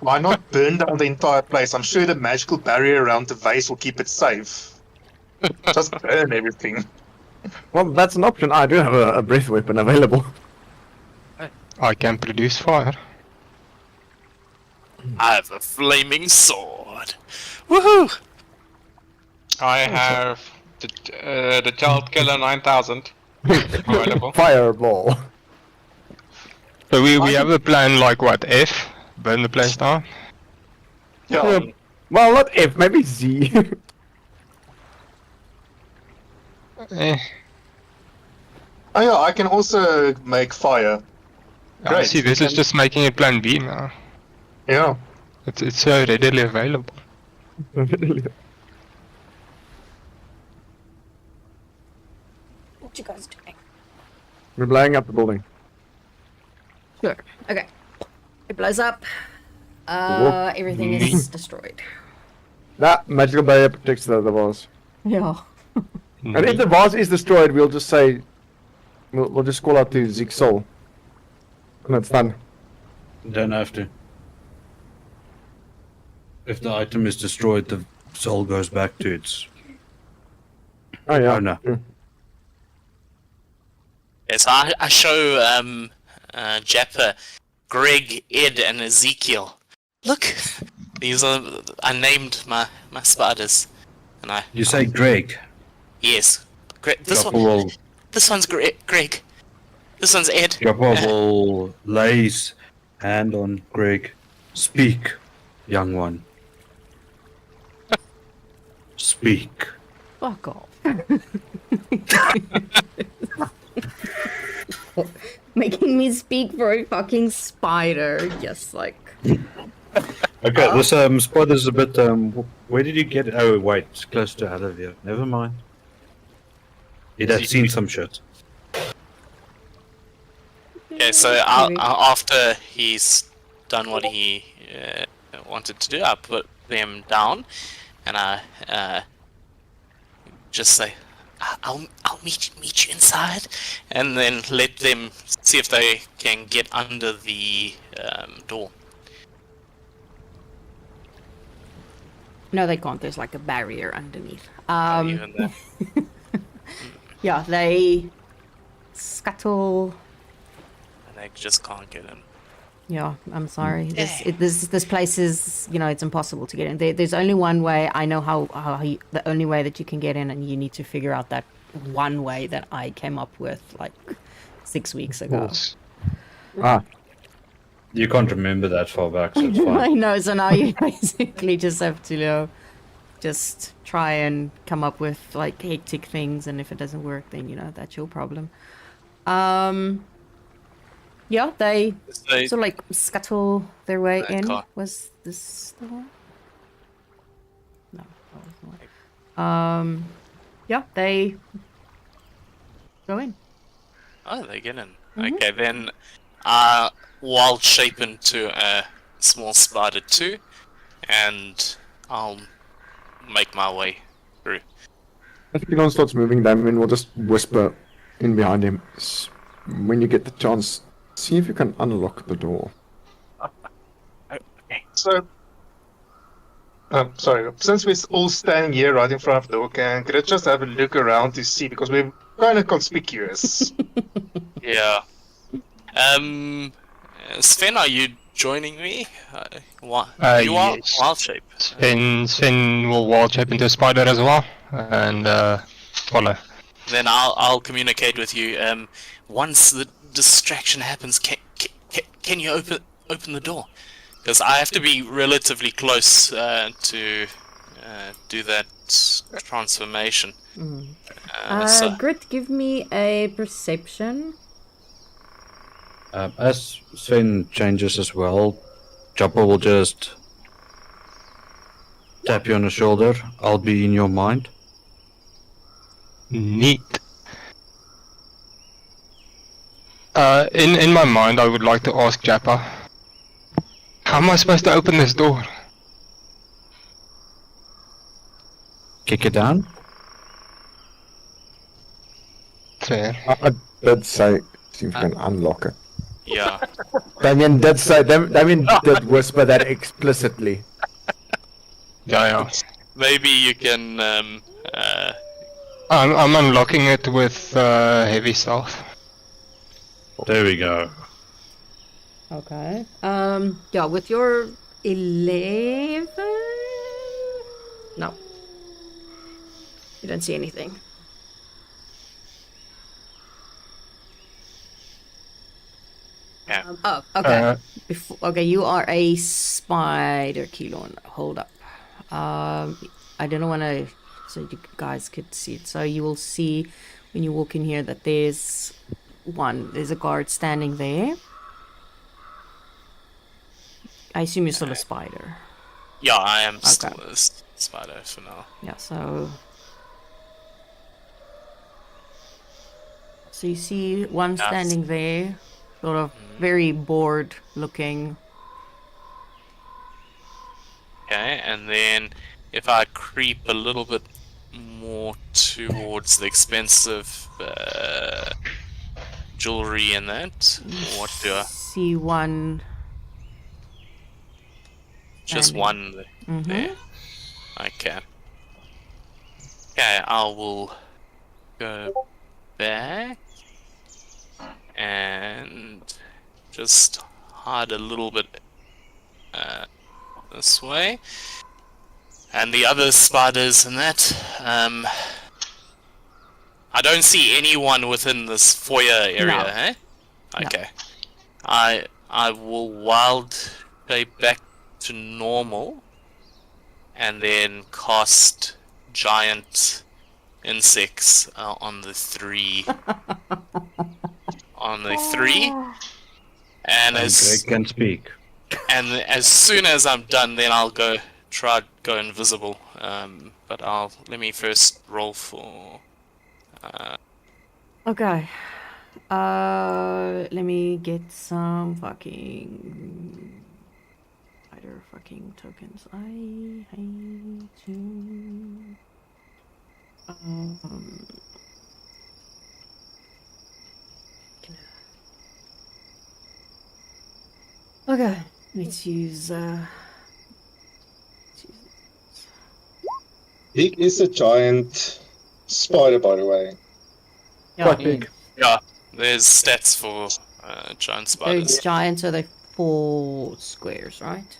Why not burn down the entire place? I'm sure the magical barrier around the vase will keep it safe. Just burn everything. Well, that's an option. I do have a breath weapon available. I can produce fire. I have a flaming sword. Woohoo! I have the Child Killer 9000 available. Fireball. So we have a plan like what, F? Burn the place down? Yeah. Well, not F, maybe Z. Eh. Oh yeah, I can also make fire. I Great, see, this we is can- just making it plan B now. Yeah. It's so readily available. What you guys doing? We're blowing up the building. Sure. Okay. It blows up. Whoop. Everything is destroyed. That magical barrier protects the vase. Yeah. And if the vase is destroyed, we'll just say... We'll just call out to Zeke's soul. And it's done. Don't have to. If the item is destroyed, the soul goes back to its. Oh yeah. Oh no. Yeah. Yes, I show Jappa, Greg, Ed, and Ezekiel. Look, these are I named my spiders, and I You say Greg. yes, Greg. This Joppa one, will, this one's Greg. This one's Ed. Joppa will lay his hand on Greg. Speak, young one. Speak. Fuck off. Making me speak for a fucking spider. Just like. Okay, this spider's a bit where did you get it? Oh wait, it's close to Alavia. Never mind. He'd have seen some shit. Yeah, so after he's done what he wanted to do, I put them down, and I just say, "I'll meet you inside," and then let them see if they can get under the door. No, they can't. There's like a barrier underneath. Even then. Yeah, they scuttle. And they just can't get in. Yeah, I'm sorry. This place is, it's impossible to get in. There's only one way. I know the only way that you can get in, and you need to figure out that one way that I came up with like 6 weeks ago. Ah, You can't remember that far back, so it's I fine. know. So now you basically just have to, just try and come up with like hectic things, and if it doesn't work, then that's your problem. Yeah, they So, sort of like scuttle their way They in. can't. Was this the one? No, that was the one. Yeah, they go in. oh, they get in. Okay, then I wild shape into a small spider too, and I'll make my way through. if Elon starts moving them, and we'll just whisper in behind him. When you get the chance, see if you can unlock the door. So, sorry. Since we're all standing here right in front of the door, could I just have a look around to see, because we're kind of conspicuous. Yeah. Sven, are you joining me? You are Yes. wild shape. Sven will wild shape into a spider as well, and follow. Then I'll communicate with you. Once the distraction happens, can you open the door? Because I have to be relatively close to do that transformation. So- Grit, give me a perception. As Sven changes as well, Joppa will just tap you on the shoulder. I'll be in your mind. Neat. In my mind, I would like to ask Jappa, how am I supposed to open this door? Kick it down. Fair. I did say, see if we can unlock it. Yeah. Damien did say, Damien did whisper that explicitly. Yeah. Maybe you can I'm unlocking it with heavy stealth. There we go. Okay. Yeah, with your 11. No. You don't see anything. Yeah. Oh, okay. Uh, Okay, you are a spider, Keelon. Hold up. I didn't want to, so you guys could see it. So you will see when you walk in here that there's a guard standing there. I assume you're still a spider. Yeah, I am Okay. still a spider for now. Yeah, so you see one Yes. standing there, sort of very bored looking. Okay, and then if I creep a little bit more towards the expensive jewelry and that, what do I? See one. Just standing. one there. Okay. Okay, I will go back and just hide a little bit this way. And the other spiders and that, I don't see anyone within this foyer area, No. eh? No. Okay. I will wild shape back to normal and then cast giant insects on the three. On the three. And Greg can speak. as soon as I'm done, then I'll go invisible. But let me first roll for. Okay. Let me get some fucking spider fucking tokens. I hate you. Okay, let's use Big is a giant spider, by the way. yeah, big. Yeah, there's stats for giant they're spiders. giant, so they're 4 squares, right?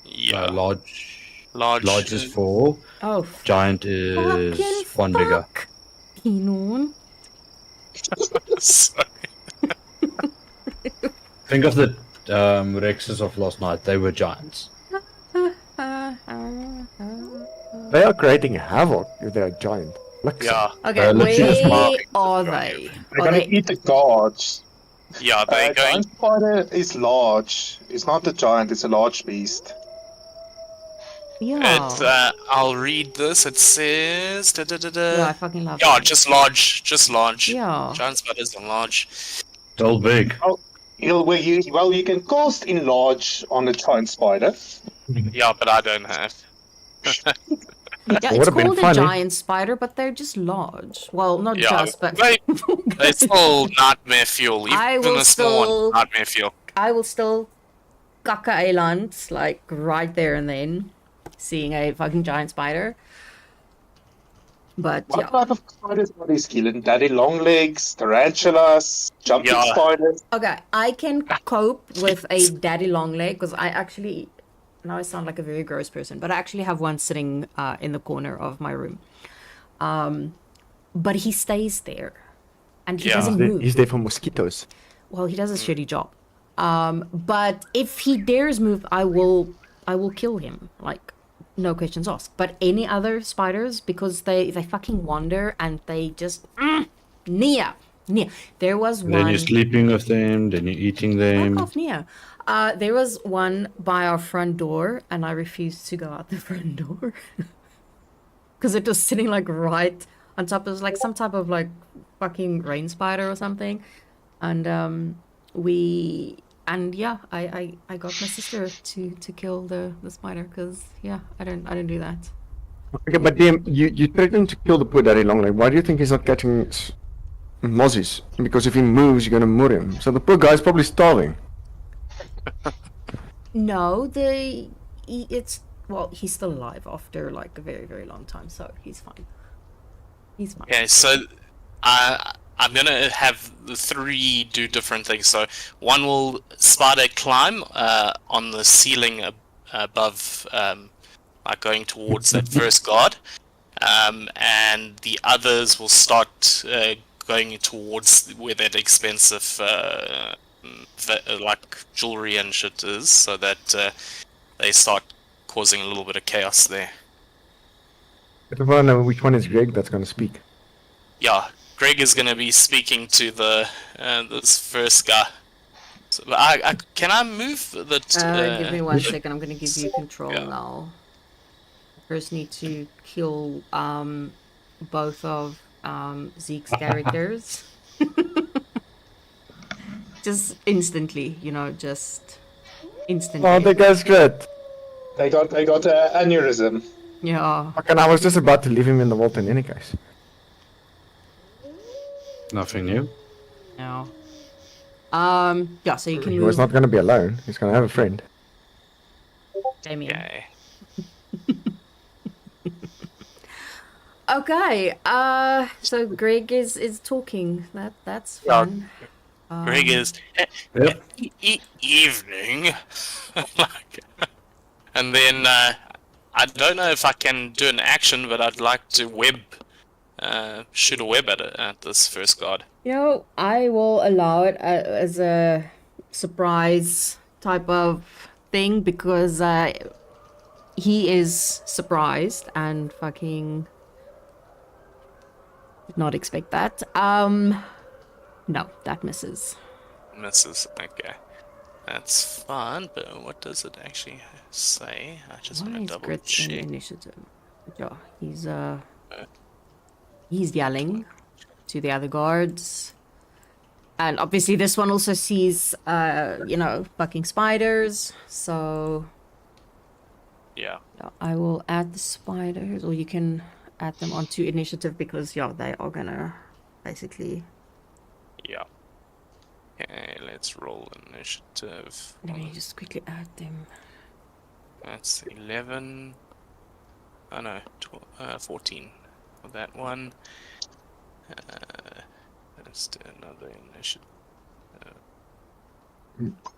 Yeah, Large. large. Large is 4. Oh, Giant is 1 bigger. Kinon. Sorry. Think of the Rexes of last night. They were giants. They are creating havoc if they are giant. Look, Yeah, Okay, legit where are they? They're Are gonna they? eat the guards. yeah, they're going. Giant spider is large. It's not a giant, it's a large beast. Yeah. It, I'll read this. It says. Yeah, I fucking love Yeah, that. just large. Just large. Yeah. Giant spiders are large. Still big. You can cast enlarge on a giant spider. Yeah, but I don't have. Yeah, It it's would've been called a funny. giant spider, but they're just large. Well, not Yeah, just, but they still nightmare fuel. Even I will the small still- one, nightmare fuel. I will still kaka eland, like right there and then, seeing a fucking giant spider. But What yeah. type of spiders are these, Keelan? Daddy long legs, tarantulas, jumping Yeah. spiders. Okay, I can cope with a daddy long leg because I actually, now I sound like a very gross person, but I actually have one sitting in the corner of my room. But he stays there, and he Yeah. doesn't move. He's there for mosquitoes. Well, he does a shitty job. But if he dares move, I will kill him. Like, no questions asked. But any other spiders, because they fucking wander and they just Nia. There was Then one. you're sleeping with them, then you're eating them. Fuck off, Nia. There was one by our front door, and I refused to go out the front door because it was sitting like right on top. It was like some type of like fucking rain spider or something, and I got my sister to kill the spider because I don't do that. Okay, but DM, you threatened to kill the poor daddy long leg. Why do you think he's not catching mozzies, because if he moves, you're gonna mur him. So the poor guy's probably starving. No, it's well, he's still alive after like a very, very long time, so he's fine. He's fine. Okay, so I'm gonna have the three do different things. So one will spider climb on the ceiling above, like going towards that first guard, and the others will start going towards where that expensive like jewelry and shit is, so that they start causing a little bit of chaos there. But I wanna know which one is Greg that's gonna speak. Yeah, Greg is going to be speaking to the this first guy. So, can I move the? Give me 1 second. I'm gonna give you control Yeah. now. First, need to kill both of Zeke's characters. Just instantly, just instantly. Oh, that guy's great. They got an aneurysm. Yeah. Fucking, I was just about to leave him in the vault in any case. Nothing new. No. Yeah. So you can He move. was not gonna be alone. He's gonna have a friend. Damien. Okay. Okay. So Greg is talking. That's Yeah. fun. Greg is Yep. evening, like, and then I don't know if I can do an action, but I'd like to shoot a web at this first guard. I will allow it as a surprise type of thing because he is surprised and fucking did not expect that. No, that misses. Misses. Okay, that's fine. But what does it actually say? I just want to Nice double grits in check. initiative. Yeah, he's yelling to the other guards. And obviously this one also sees fucking spiders. So Yeah. I will add the spiders, or you can add them onto initiative because they are gonna basically. Yeah. Okay, let's roll initiative. Let me just quickly add them. That's 11. Oh no, 14 for that one. Let's do another initiative.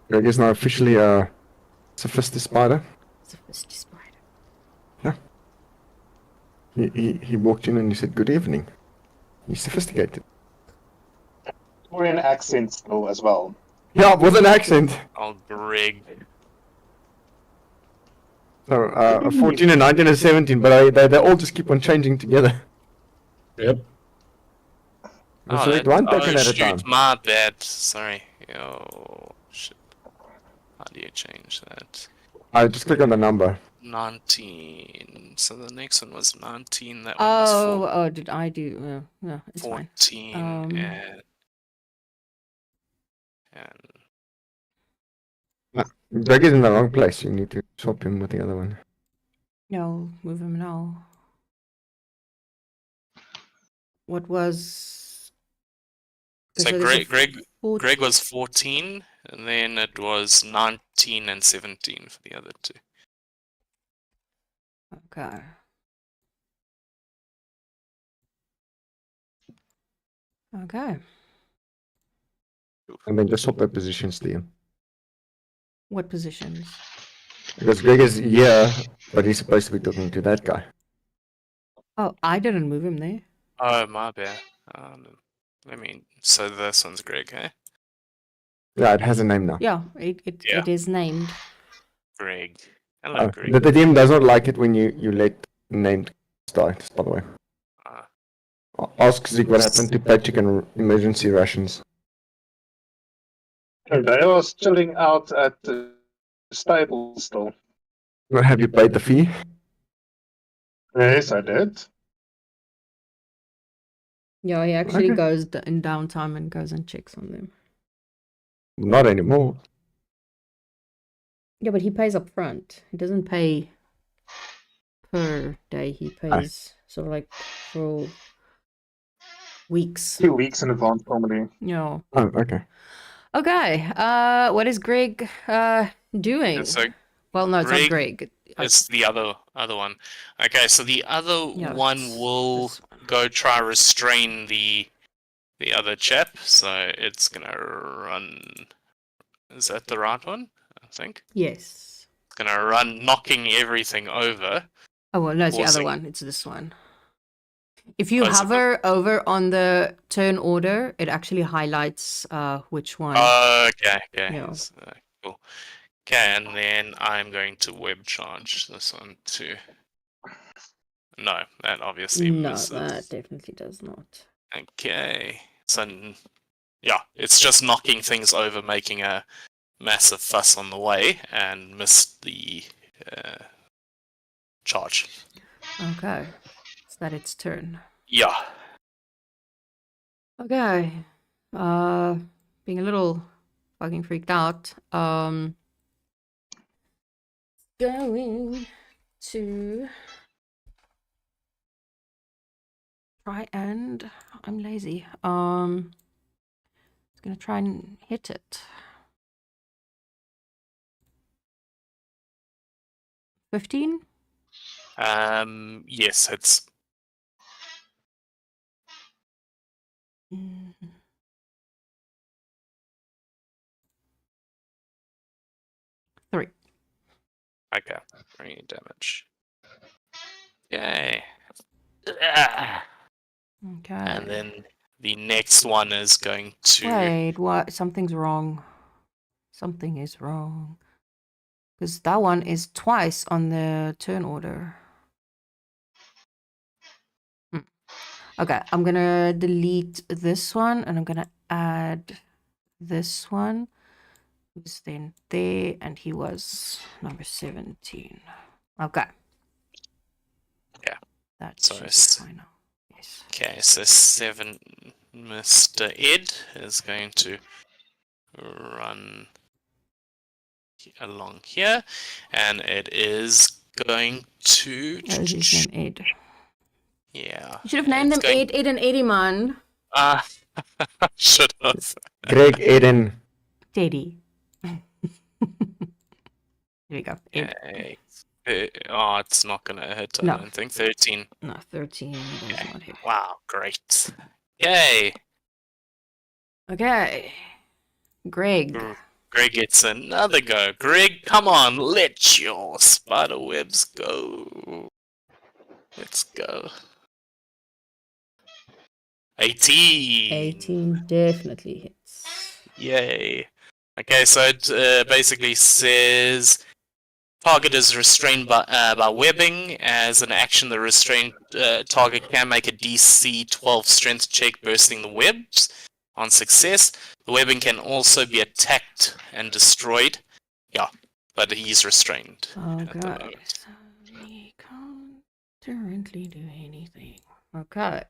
Greg is now officially a sophisticated spider. Sophisticated spider. He walked in and he said, "Good evening." He's sophisticated. Korean accent still as well. Yeah, with an accent. Oh, Greg. So, a 14, a 19, and 17, but they all just keep on changing together. Yep. Select one token at a time. My bad. Sorry. Oh, shit. How do you change that? I just click on the number. 19. So the next one was 19. That one was Oh, did I do? No, it's fine. 14. And Greg is in the wrong place. You need to swap him with the other one. No, move him now. What was? so there's a Greg 14. Greg was 14, and then it was 19 and 17 for the other two. Okay. Okay. And then just swap their positions, Liam. What positions? Because Greg is here, but he's supposed to be talking to that guy. Oh, I didn't move him there. Oh, my bad. So this one's Greg, eh? Yeah, it has a name now. Yeah, Yeah. it is named. Greg. Hello, Greg. The DM does not like it when you let named start, by the way. Ah. Ask Zeke what happened to Patrick and emergency rations. They are chilling out at the stable still. Have you paid the fee? Yes, I did. Yeah, he actually Okay. goes in downtime and goes and checks on them. Not anymore. Yeah, but he pays up front. He doesn't pay per day. He pays sort of like for weeks. 2 weeks in advance normally. Yeah. Oh, okay. Okay. What is Greg doing? And so Well, no, it's not Greg Greg. it's the other one. Okay, so the other Yeah, one it's will this one. go try restrain the other chap. So it's gonna run. Is that the right one? I think Yes. it's gonna run, knocking everything over. Oh well, no, it's the other Forcing- one. It's this one. If you Oh, is it the- hover over on the turn order, it actually highlights which one. Okay. Yeah. So, cool. Okay, and then I'm going to web charge this one too. No, that obviously No, misses. that definitely does not. Okay, so yeah, it's just knocking things over, making a massive fuss on the way, and missed the charge. Okay. Is that its turn? Yeah. Okay. Being a little fucking freaked out. Going to try and I'm lazy. It's gonna try and hit it. 15? Yes, it's 3. okay. 3 damage. Yay. Ah. Okay. And then the next one is going to. Wait, what? Something's wrong. Something is wrong. Because that one is twice on the turn order. Okay, I'm gonna delete this one and I'm gonna add this one. Who's then there, and he was number 17. Okay. Yeah. That So should be it's- fine now. Yes. Okay, so Mr. Ed is going to run along here, and it is going to. That is his name, Ed. Yeah. You should have named it's them going- Ed and Eddie, man. Should have. Greg Aiden. Teddy. There we go. Ed. Okay. Oh, it's not gonna hit. I No. don't think 13. No, 13 does not hit. Wow, great. Yay! Okay. Greg. Greg gets another go. Greg, come on, let your spider webs go. Let's go. 18. 18 definitely hits. Yay. Okay, so it basically says target is restrained by webbing. As an action, the restrained target can make a DC 12 strength check bursting the webs. On success, the webbing can also be attacked and destroyed. Yeah, but he's restrained at the Okay. moment. So we can't currently do anything. Okay.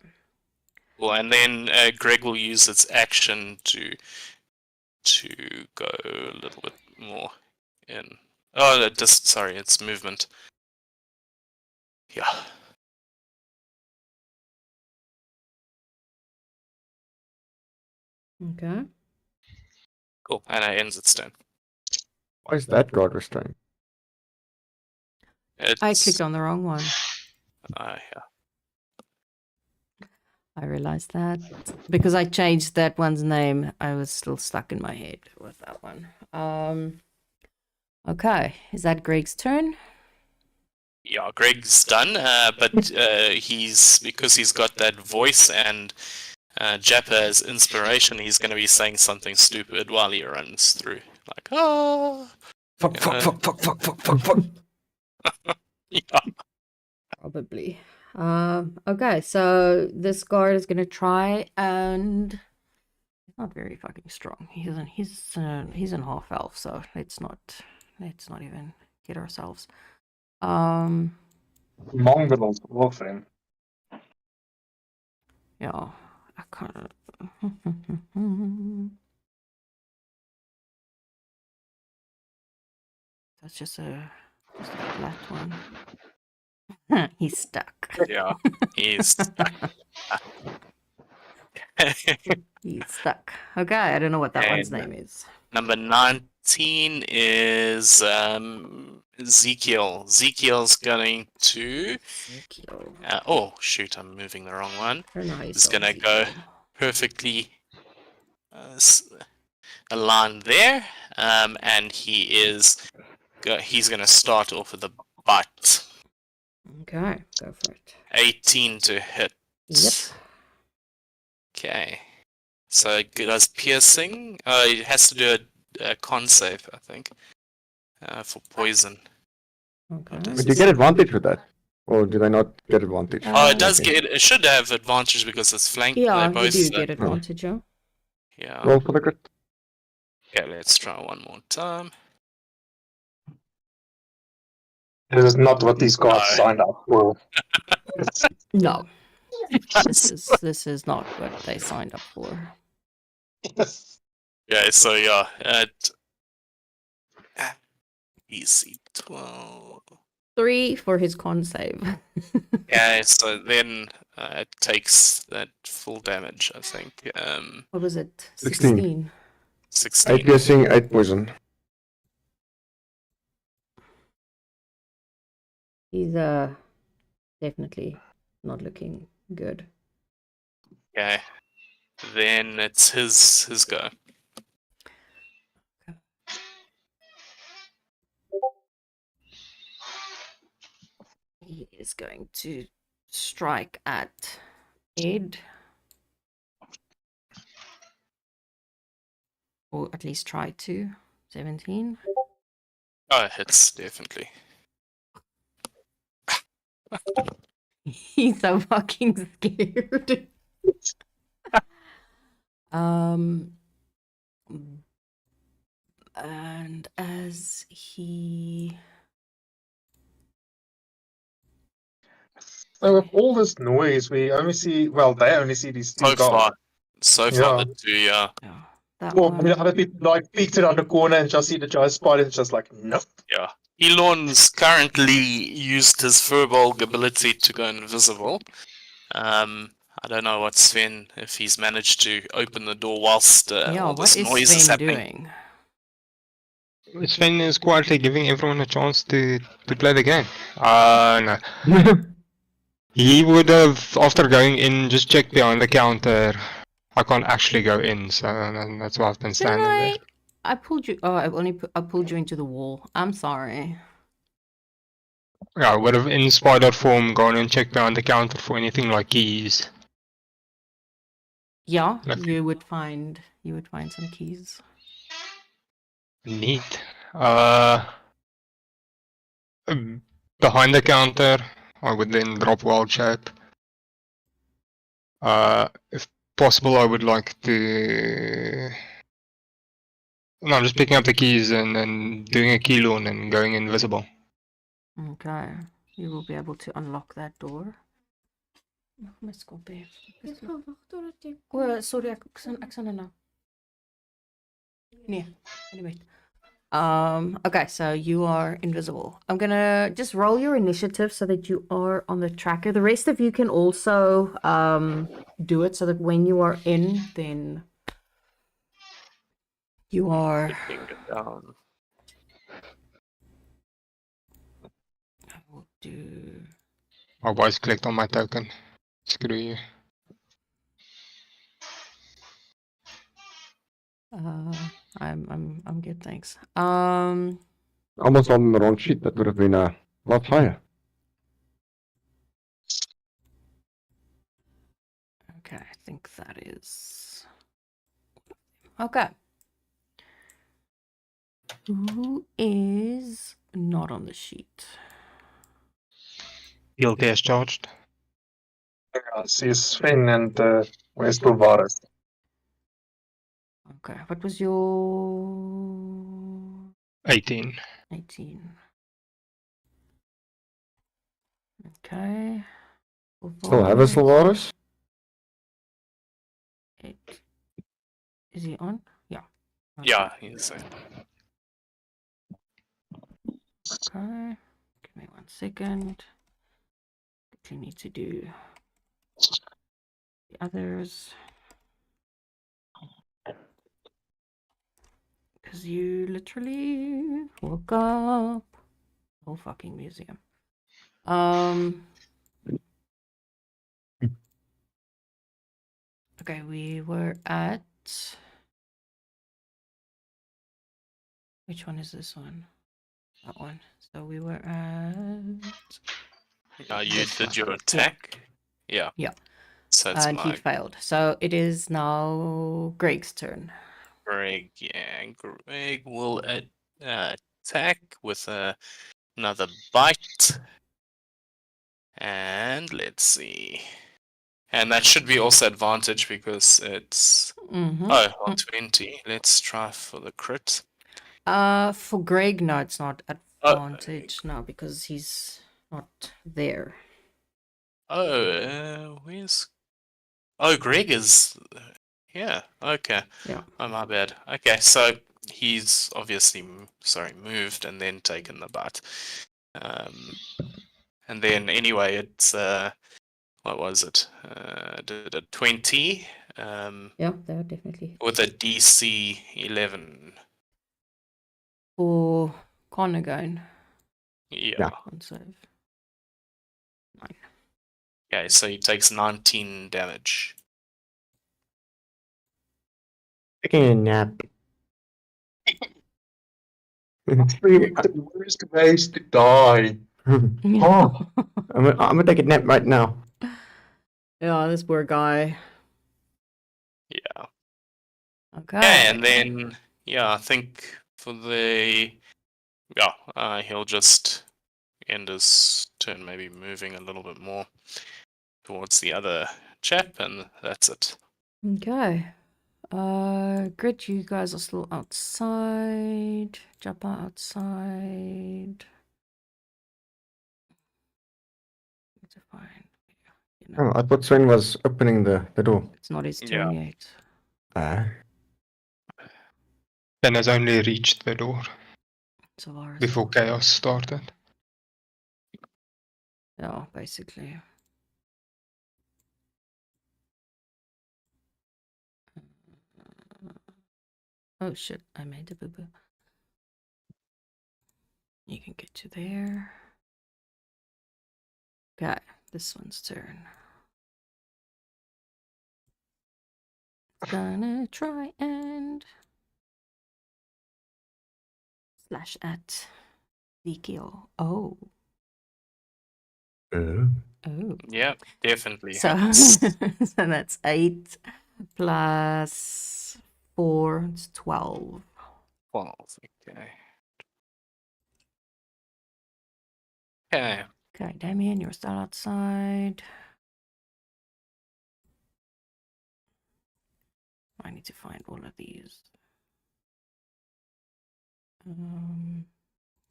Well, and then Greg will use its action to go a little bit more in. Oh, no, just sorry, it's movement. Yeah. Okay. Cool, and it ends its turn. Why is that guard restrained? I clicked on the wrong one. Yeah. I realized that. Because I changed that one's name, I was still stuck in my head with that one. Okay. Is that Greg's turn? Yeah, Greg's done, but because he's got that voice and Jappa as inspiration, he's going to be saying something stupid while he runs through. Like, oh! Fuck, Yeah. fuck. Yeah. Probably. Okay, so this guard is gonna try and he's not very fucking strong. He's an half elf, so let's not even kid ourselves. Mongrels, warfare. Yeah, I can't. That's just a flat one. He's stuck. Yeah, he's He's stuck. Okay, I don't know what that one's And- name is. Number 19 is Ezekiel. Ezekiel's going to. Ezekiel. Oh, shoot, I'm moving the wrong one. I don't know how you It's spell gonna go Ezekiel. perfectly aligned there. And he's gonna start off with a butt. Okay, go for it. 18 to hit. Yep. Okay. So it does piercing. It has to do a con save, I think, for poison. Okay. does But you get advantage with that. Or do they not get advantage? Oh, it does Okay. get. It should have advantage because it's flanked. Yeah, They you both, do get advantage, yeah. Yeah. Roll for the crit. Okay, let's try one more time. This is not what these cards No. signed up for. No. This is not what they signed up for. Yes. Yeah. So yeah. Easy 12. 3 for his con save. Okay, so then it takes that full damage, I think. What was it? 16. 16. 8 piercing, 8 poison. He's definitely not looking good. Okay. Then it's his go. He is going to strike at Ed. Or at least try to. 17. Oh, it hits definitely. He's so fucking scared. And as he So with all this noise, we only see, well, they only see these two So guys. far, Yeah. the two, yeah. that Or one, maybe other people like peeked around the corner and just see the giant spider and just like, nope. Yeah. Elon's currently used his Furbolg ability to go invisible. I don't know what Sven, if he's managed to open the door whilst all what this is noise is Sven happening. doing? Sven is quietly giving everyone a chance to play the game. No. He would have, after going in, just checked behind the counter. I can't actually go in, so that's why I've been standing there. I pulled you. Oh, I pulled you into the wall. I'm sorry. Yeah, I would have in spider form gone and checked behind the counter for anything like keys. Yeah, Nothing. you would find some keys. Neat. Behind the counter, I would then drop wild shape. If possible, I would like to. No, I'm just picking up the keys and doing a key lawn and going invisible. Okay, you will be able to unlock that door. Mas kope. Sorry, ek sal nou. Nee, anyway. Okay, so you are invisible. I'm gonna just roll your initiative so that you are on the tracker. The rest of you can also do it so that when you are in, then you are. I will do. I always clicked on my token. Screw you. I'm good, thanks. Almost on the wrong sheet. That would have been a lot higher. Okay, I think that is. Okay. Who is not on the sheet? Guilty as charged. Yeah, see Sven and where's Pulvaris? Okay, what was your 18. 18? Okay. Still have a Sylvaris? Is he on? Yeah. Yeah, he's Okay. Give me 1 second. Quickly need to do the others. because you literally woke up. Whole fucking museum. Okay, we were at. Which one is this one? That one. So we were at. You This did one. your attack? Yeah. Yeah. So it's And he my failed. So it is now Greg's turn. Greg. Yeah, Greg will attack with another bite. And let's see. And that should be also advantage because it's... Mm-hmm. Oh, on 20. Let's try for the crit. For Greg, no, it's not advantage now because he's not there. Where's... Oh, Greg is... Yeah, okay. Yeah. Oh, my bad. Okay, so he's obviously, moved and then taken the bite. And then anyway, it's, what was it? Did a 20, Yeah, they're definitely. with a DC 11. For Con again. Yeah. Con save. 9. Okay, so he takes 19 damage. Taking a nap. Three worst ways to die. Oh, I'm gonna take a nap right now. Yeah, this poor guy. Yeah. Okay. Okay, and then, yeah, I think for the... Yeah, he'll just end his turn, maybe moving a little bit more towards the other chap, and that's it. Okay. Grit, you guys are still outside. Japa outside. Need to find. You know, Oh, I thought Sven was opening the door. it's not his turn Yeah. yet. Ben has only reached the door Tavares. before chaos started. Yeah, basically. Oh shit, I made a boo-boo. You can get to there. Okay, this one's turn. Gonna try and slash at the kill. Oh. Oh. Yeah, definitely. So, so that's 8 plus 4, it's 12. 12, okay. Okay. Okay, Damien, you're still outside. I need to find all of these.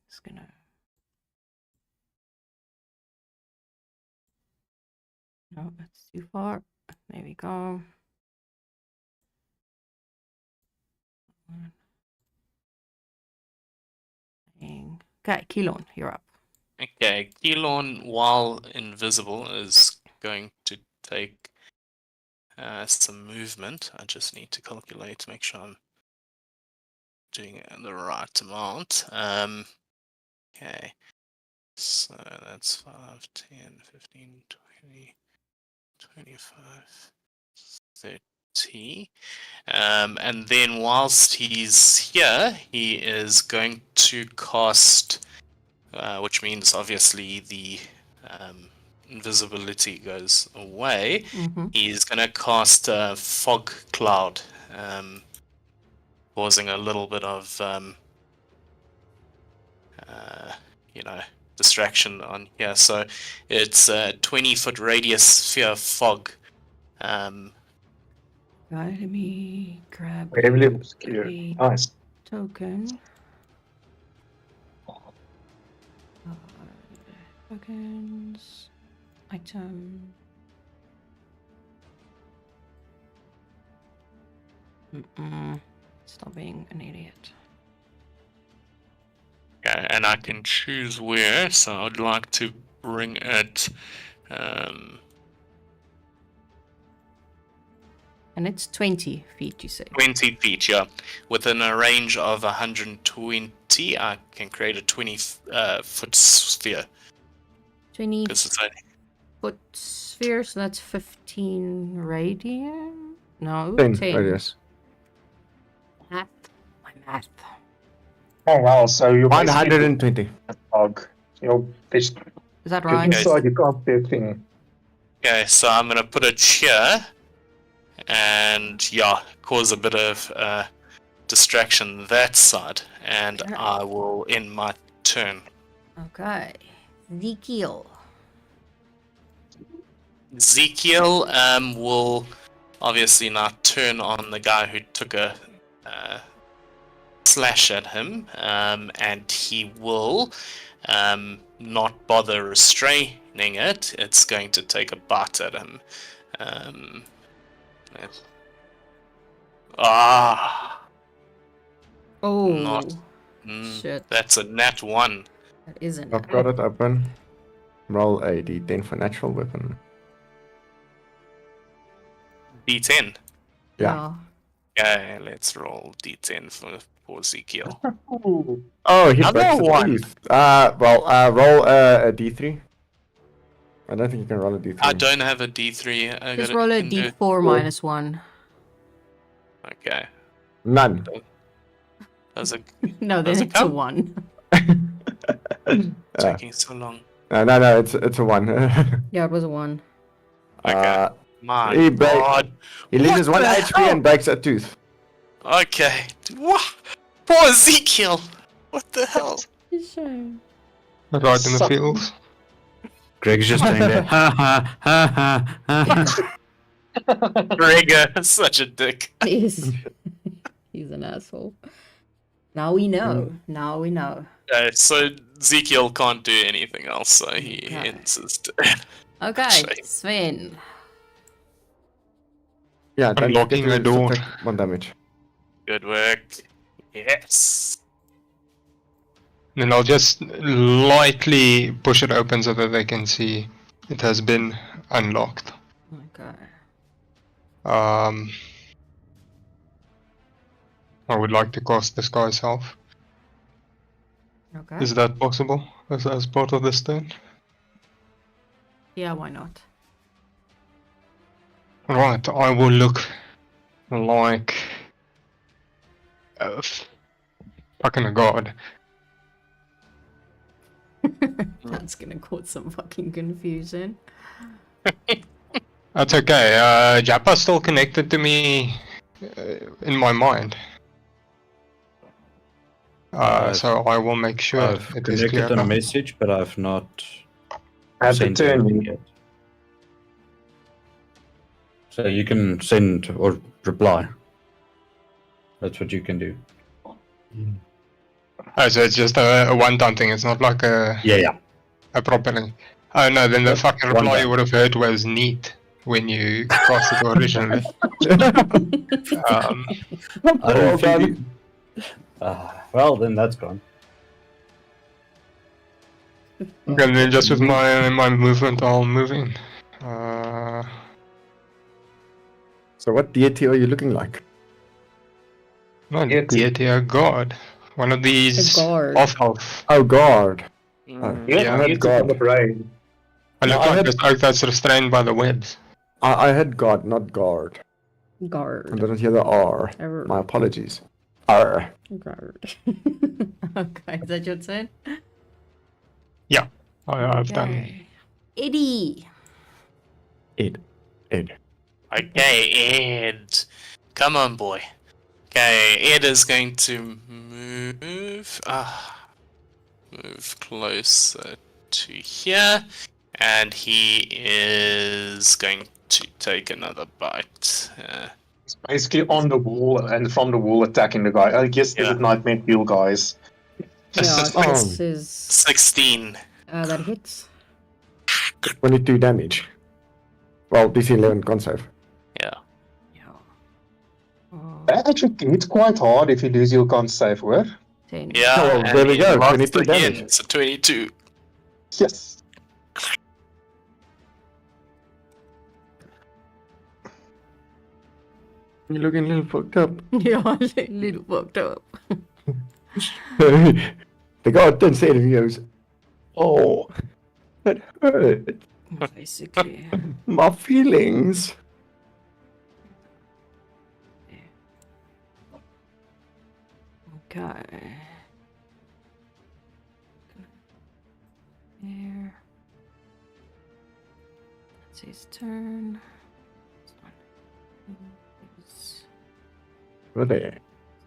Just gonna. No, that's too far. There we go. Okay, Keelon, you're up. Okay, Keelon, while invisible, is going to take some movement. I just need to calculate to make sure I'm doing it in the right amount. Okay, so that's 5, 10, 15, 20, 25, 30. And then whilst he's here, he is going to cast, which means obviously the invisibility goes away. Mm-hmm. He's going to cast a fog cloud, causing a little bit of, distraction on here. So it's a 20-foot radius sphere of fog. Right, let me grab Heavily obscure. a Nice. token. Tokens. Item. Stop being an idiot. Okay, and I can choose where, so I'd like to bring it And it's 20 feet, you say? 20 feet, yeah. Within a range of 120, I can create a 20-foot sphere. 20 'Cause it's only- foot sphere, so that's 15 radius? No, 10 10. radius. Math. My math. Oh wow, so you're basically 120. a dog. You're just Is that you're right? inside, you can't see a thing. Okay, so I'm gonna put it here, and yeah, cause a bit of distraction that side, and Okay. I will end my turn. Okay. Ezekiel. Ezekiel will obviously not turn on the guy who took a slash at him, and he will not bother restraining it. It's going to take a bite at him. Oh. Not- Shit. That's a nat 1. That isn't I've got it open. Roll a d10 for natural weapon. D10. Yeah. Okay, let's roll D10 for Ezekiel. Ooh. Oh, he Another breaks the one. tooth. Roll a d3. I don't think you can roll a d3. I don't have a D3. I Just gotta roll a can do- d4 minus 1. Okay. None. Does it No, then Does it it's a count? 1. taking so long? No, it's a 1. Yeah, it was a 1. Okay. My he break- God. He loses What 1 the HP hell? and breaks a tooth. Okay. What? Poor Ezekiel. What the hell? Shame. Right in the Suck. fields. Greg's just standing there. Ha ha ha ha ha. Gregor, such a dick. He's an asshole. Now we know. Now we know. Okay, so Ezekiel can't do anything else, so he Okay. ends his turn. Okay, Shame. Sven. Yeah, don't Unlocking forget a to door. subtract 1 damage. Good work. Yes. Then I'll just lightly push it open so that they can see it has been unlocked. Okay. I would like to cast Disguise Self. Okay. Is that possible as part of this turn? Yeah, why not? Right, I will look like fucking a god. That's gonna cause some fucking confusion. That's okay. Jappa's still connected to me in my mind. So I will make sure I've it is clear. connected on a message, but I've not At the sent turn, anything yet. So you can send or reply. That's what you can do. Oh, so it's just a one-time thing. It's not like a Yeah. proper link. Oh no, then the Yep, fucking one reply you time. would have heard was neat when you cast it originally. I don't think well, then that's gone. And then just with my movement, I'll move in. So what deity are you looking like? Not Deity. deity, a god. One of these A guard. off health. Oh, guard. Mm. You Yeah, have I to had use it on the God. brain. I No, look I like had- this oak that's restrained by the webs. I had god, not guard. I Guard. didn't hear the R. Error. My apologies. R. Guard. Okay, is that your turn? I've done. Okay. Eddie. Ed. Okay, Ed. Come on, boy. Okay, Ed is going to move. Move closer to here. And he is going to take another bite. It's basically on the wall and from the wall attacking the guy. I guess Yeah. this is Nightmare Fuel, guys. Yeah, this is 16. that hits. 22 damage. Well, DC 11 con save. Yeah. Yeah. Oh, Actually, it's quite hard if you lose your con save word. 10. Yeah. Oh, and there we he go, lost 22 again, damage. So 22. Yes. You're looking a little fucked up. Yeah, a little fucked up. The guard then said, he goes, "Oh, that hurt. Basically. My feelings." Okay. There. That's his turn. This one is Right there.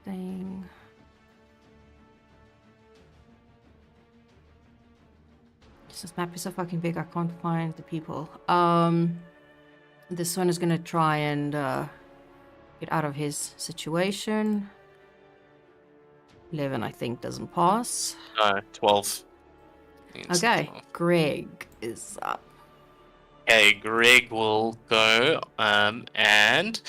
staying. This map is so fucking big, I can't find the people. This one is gonna try and get out of his situation. 11, I think, doesn't pass. No, 12. Means Okay, 12. Greg is up. Okay, Greg will go and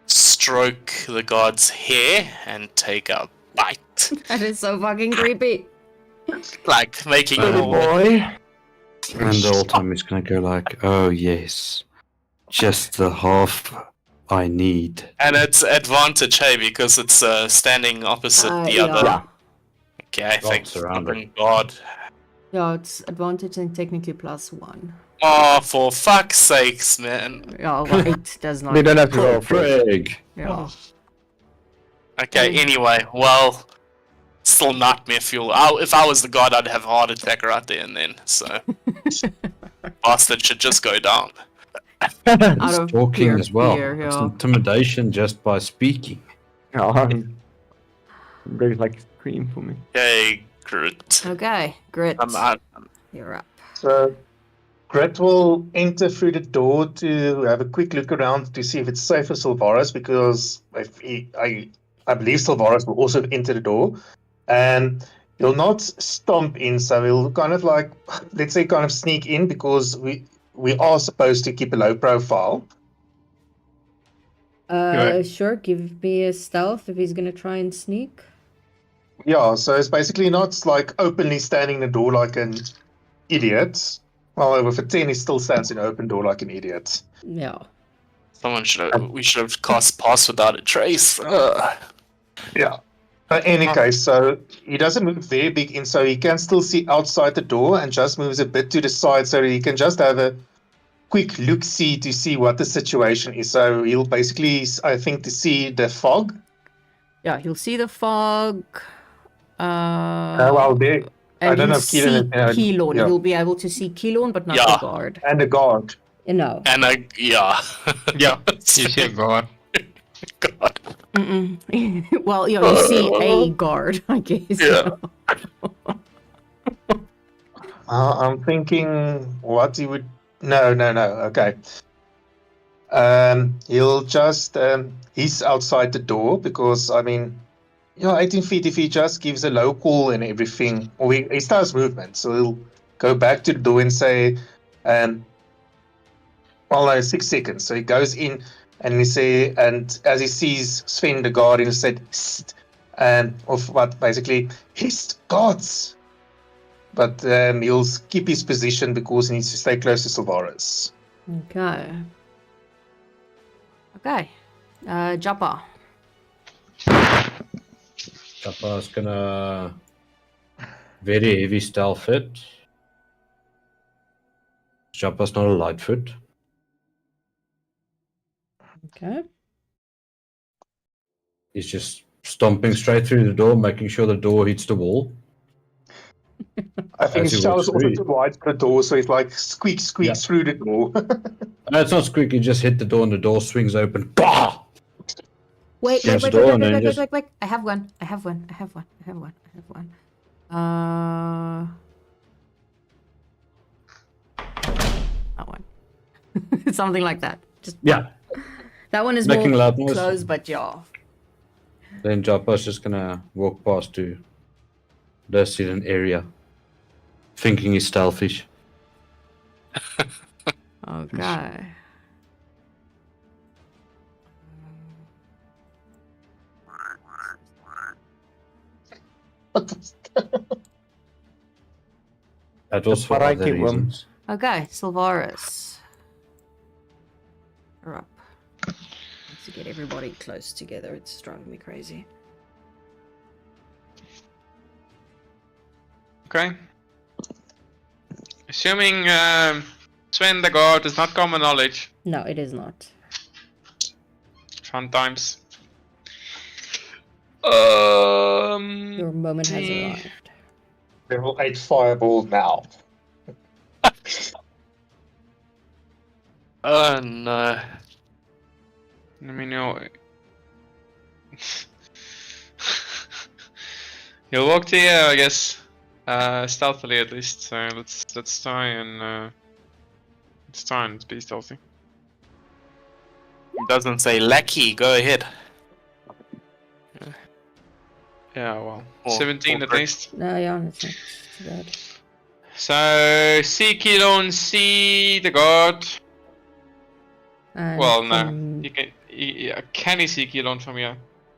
stroke the god's hair and take a bite. That is so fucking creepy. Like making Oh more. boy. And the whole time he's gonna go like, oh yes, just the half I need. And it's advantage, hey, because it's standing opposite the Yeah. other. Okay, thanks. around it. Fucking God. Yeah, it's advantage and technically +1. Oh, for fuck's sakes, man. Yeah, well, 8 does not. They don't have to roll for it. Craig. Yeah. Okay, anyway, well, still nightmare fuel. If I was the god, I'd have a heart attack right there and then. So, bastard should just go down. Out of Talking pure as well. fear, It's yeah. intimidation just by speaking. Greg's like scream for me. Okay, Groot. Okay, Grit, I'm out. you're up. So Grit will enter through the door to have a quick look around to see if it's safe for Silvaris, because I believe Silvaris will also enter the door. And he'll not stomp in, so he'll kind of like, let's say, kind of sneak in, because we are supposed to keep a low profile. Sure, give me a stealth if he's gonna try and sneak. Yeah, so it's basically not like openly standing in the door like an idiot. Well, with a 10, he still stands in an open door like an idiot. Yeah. We should have cast Pass Without a Trace. Yeah. But in any case, so he doesn't move very big in, so he can still see outside the door and just moves a bit to the side so that he can just have a quick look-see to see what the situation is. So he'll basically, I think, to see the fog. Yeah, he'll see the fog. Well, there. And I don't know he'll if Keelan see Keylon. yeah. He'll be able to see Keylon, but not Yeah. the guard. And the guard. No. And Yeah, you see a guard. God. Mm-mm. Well, yeah, you see a guard, I guess. Yeah. I'm thinking what he would. No. Okay. He'll just. He's outside the door because, I mean, 18 feet, if he just gives a low call and everything, or he starts movement, so he'll go back to the door and say, well, no, 6 seconds. So he goes in and he say, and as he sees Sven the guard, he'll say, "Hist," of what basically, "Hist, gods!" But he'll keep his position because he needs to stay close to Silvaris. Okay. Okay. Joppa. Kappa's gonna very heavy stealth it. Joppa's not a light foot. Okay. He's just stomping straight through the door, making sure the door hits the wall. I think As his he shell walks is also through. too wide for the door, so it's like squeaks Yeah. through the door. No, it's not squeaky, just hit the door and the door swings open. Bah! Wait, Close the wait. door and then just- I have one. I have one. That one. Something like that. Just Yeah. that one is Making more loud noise. close, but yeah. Then Joppa's just gonna walk past to this hidden area, thinking he's stealthish. Okay. That was for But I other give him. Okay, Silvaris. You're up. to get everybody close together. It's driving me crazy. Okay. Assuming Sven the God is not common knowledge. No, it is not. Fun times. Your moment has arrived. Level 8 fireball now. Oh no. Let me know. He'll walk to here, I guess. Stealthily at least. So let's try and be stealthy. It doesn't say lackey, go ahead. Yeah, well, Or- 17 or at brick. least. No, yeah, it's not too bad. So see Kilon, see the God. And Well, no, from, can he see Kilon from here?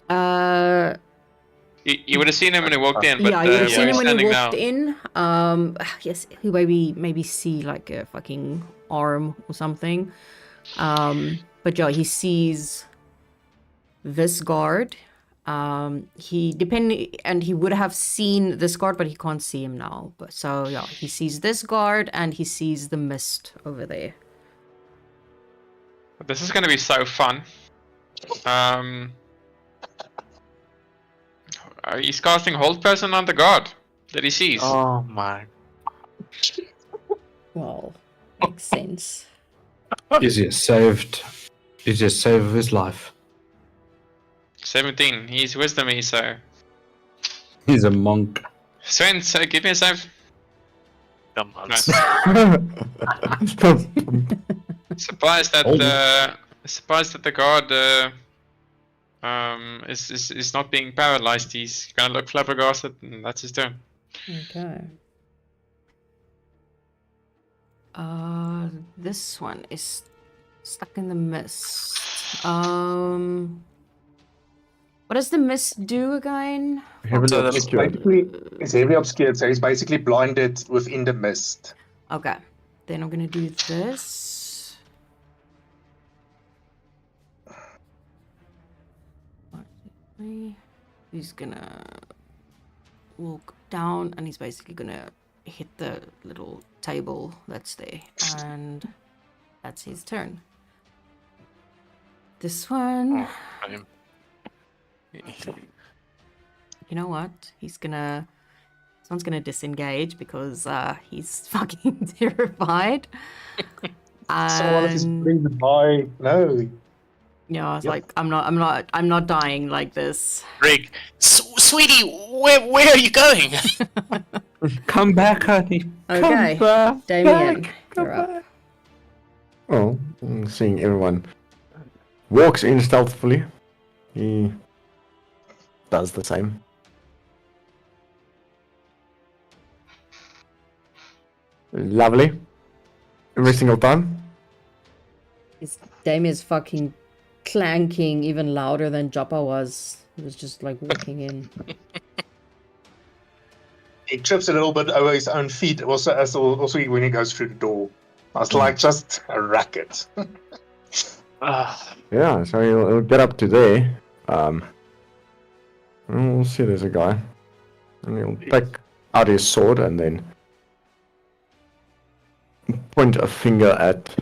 uh, You would have seen him when he walked in, but yeah, you would have where seen him he's when he standing walked now. in. Yes, he maybe see like a fucking arm or something. But yeah, he sees this guard. He would have seen this guard, but he can't see him now. But so yeah, he sees this guard and he sees the mist over there. This is gonna be so fun. He's casting Hold Person on the God that he sees. Oh my. Well, makes sense. Easiest saved his life. 17. He's wisdom-y, so. He's a monk. Sven, so give me a save. Come on. Nice. Surprised that the God is not being paralyzed. He's gonna look flabbergasted, and that's his turn. Okay. This one is stuck in the mist. What does the mist do again? Heavily So the- obscured. Basically, it's heavily obscured, so he's basically blinded within the mist. Okay, then I'm gonna do this. He's gonna walk down and he's basically gonna hit the little table that's there, and that's his turn. This one, I'm- you know what? This one's gonna disengage because he's fucking terrified. Someone is And bring by. No. yeah, I was Yep. like, I'm not dying like this. Rig, sweetie, where are you going? Come back, honey. Okay, Come back. Damien, you're up. Oh, seeing everyone walks in stealthily, he does the same. Lovely. Every single time. Damien's fucking clanking even louder than Joppa was. He was just like walking in. He trips a little bit over his own feet, also when he goes through the door. I was like, just a racket. Yeah, so he'll get up to there. And we'll see there's a guy. And he'll take out his sword and then point a finger at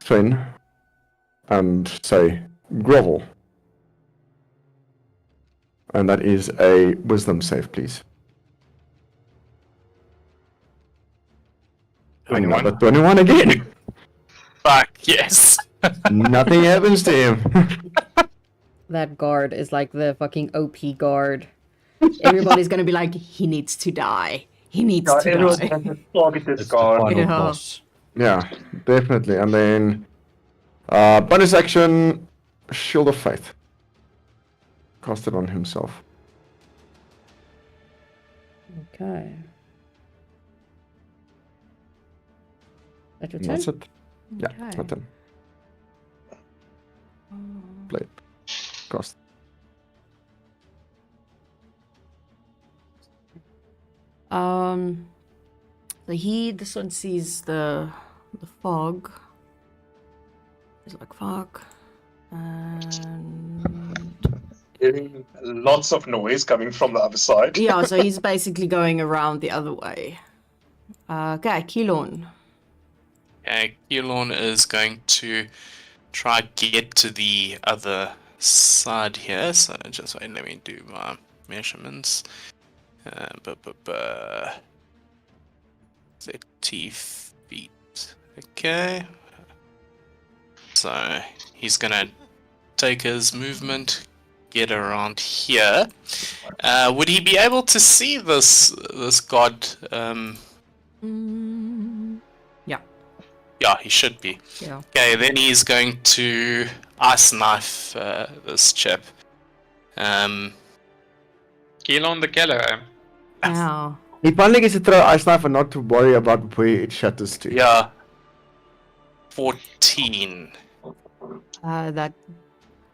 Sven and say, grovel. And that is a wisdom save, please. 21. Another 21 again. Fuck, yes. Nothing happens to him. That guard is like the fucking OP guard. Everybody's gonna be like, he needs to die. He needs to Everyone's die. going to target this It's the guard. final Yeah. boss. Yeah, definitely. And then bonus action, Shield of Faith. Cast it on himself. Okay. That your And turn? that's it. Yeah, Okay. that's it. Play it. Cast. So this one sees the fog. He's like, fuck. And Hearing lots of noise coming from the other side. yeah, so he's basically going around the other way. Okay, Kilon. Okay, Elon is going to try get to the other side here. So just wait, let me do my measurements. 30 feet. Okay. So he's gonna take his movement, get around here. Would he be able to see this god? Yeah. Yeah, he should be. Yeah. Okay, then he's going to ice knife this chap. Elon the killer. Yeah. He finally gets to throw ice knife and not to worry about where it shatters to. Yeah. 14. That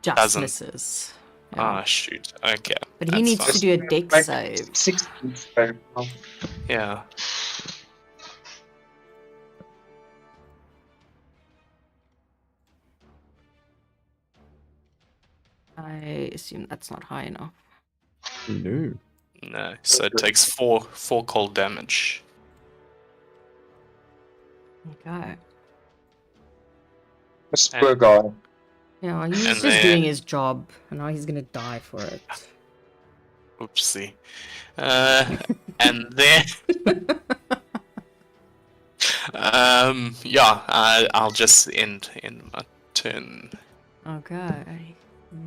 just Doesn't. misses. Ah, shoot. Okay. But he that's needs fine. to do a dex save. 16. Yeah. I assume that's not high enough. No. No. So it takes four cold damage. Okay. This poor guy. Yeah, he's And just then- doing his job, and now he's gonna die for it. Oopsie. And then yeah, I'll just end my turn. Okay.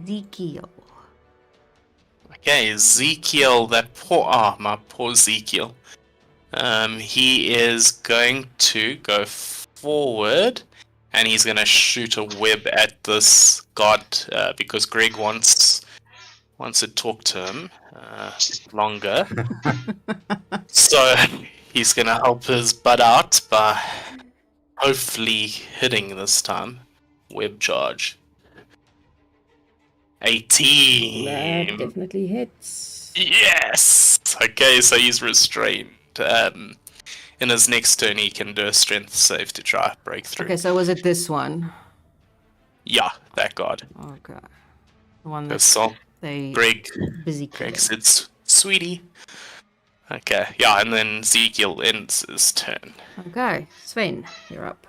Ezekiel. Okay, Ezekiel, my poor Ezekiel. He is going to go forward, and he's gonna shoot a web at this god because Greg wants to talk to him longer. So he's gonna help his butt out by hopefully hitting this time. Web charge. 18. That definitely hits. Yes. Okay, so he's restrained. In his next turn, he can do a strength save to try break through. Okay, so was it this one? Yeah, that god. Okay. The one that So they Greg busy killing. said, "Sweetie." Okay, yeah, and then Ezekiel ends his turn. Okay, Sven, you're up.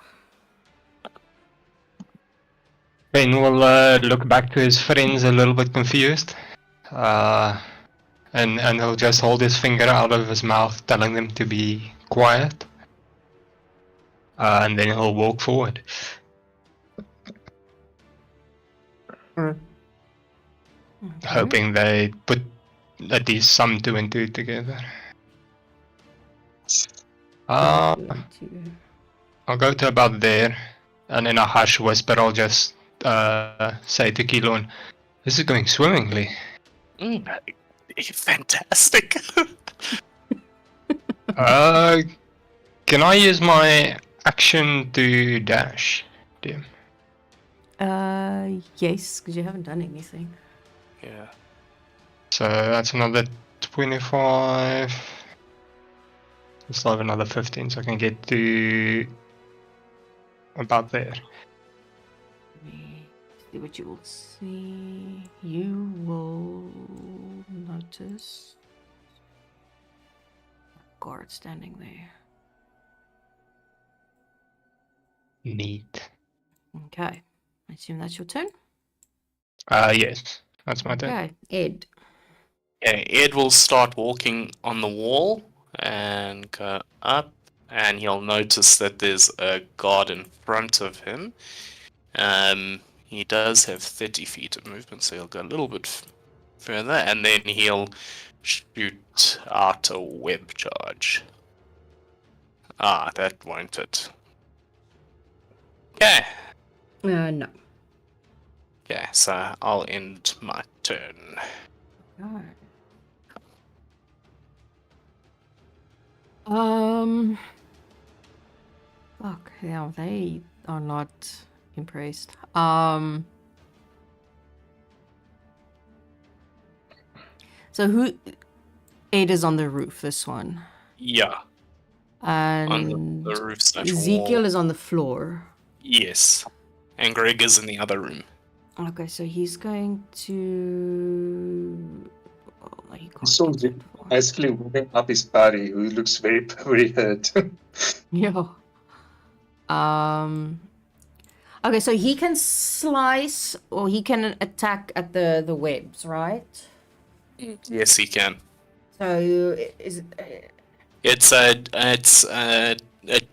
Ben will look back to his friends a little bit confused. And he'll just hold his finger out of his mouth, telling them to be quiet. And then he'll walk forward. Hoping they put at least some 2 and 2 together. I'll go to about there, and in a hush whisper I'll just say to Kilon, "This is going swimmingly." Fantastic. Can I use my action to dash? Damn. Yes, because you haven't done anything. Yeah. So that's another 25. I still have another 15, so I can get to about there. Let me see what you will see. You will notice a guard standing there. Neat. Okay, I assume that's your turn. Yes, that's my turn. Okay, Ed. Okay, Ed will start walking on the wall and go up, and he'll notice that there's a guard in front of him. He does have 30 feet of movement, so he'll go a little bit further, and then he'll shoot out a web charge. Ah, that won't it. Okay. No. Okay, so I'll end my turn. Alright. Fuck, yeah, they are not impressed. So who? Ed is on the roof, this one. Yeah, And on the roof/wall. Ezekiel is on the floor. Yes. And Greg is in the other room. Okay, so he's going to. Oh, no, he can't So get that far. basically moving up his buddy, who looks very, very hurt. Yeah. Okay, so he can slice or he can attack at the webs, right? Yes, he can. So is It's a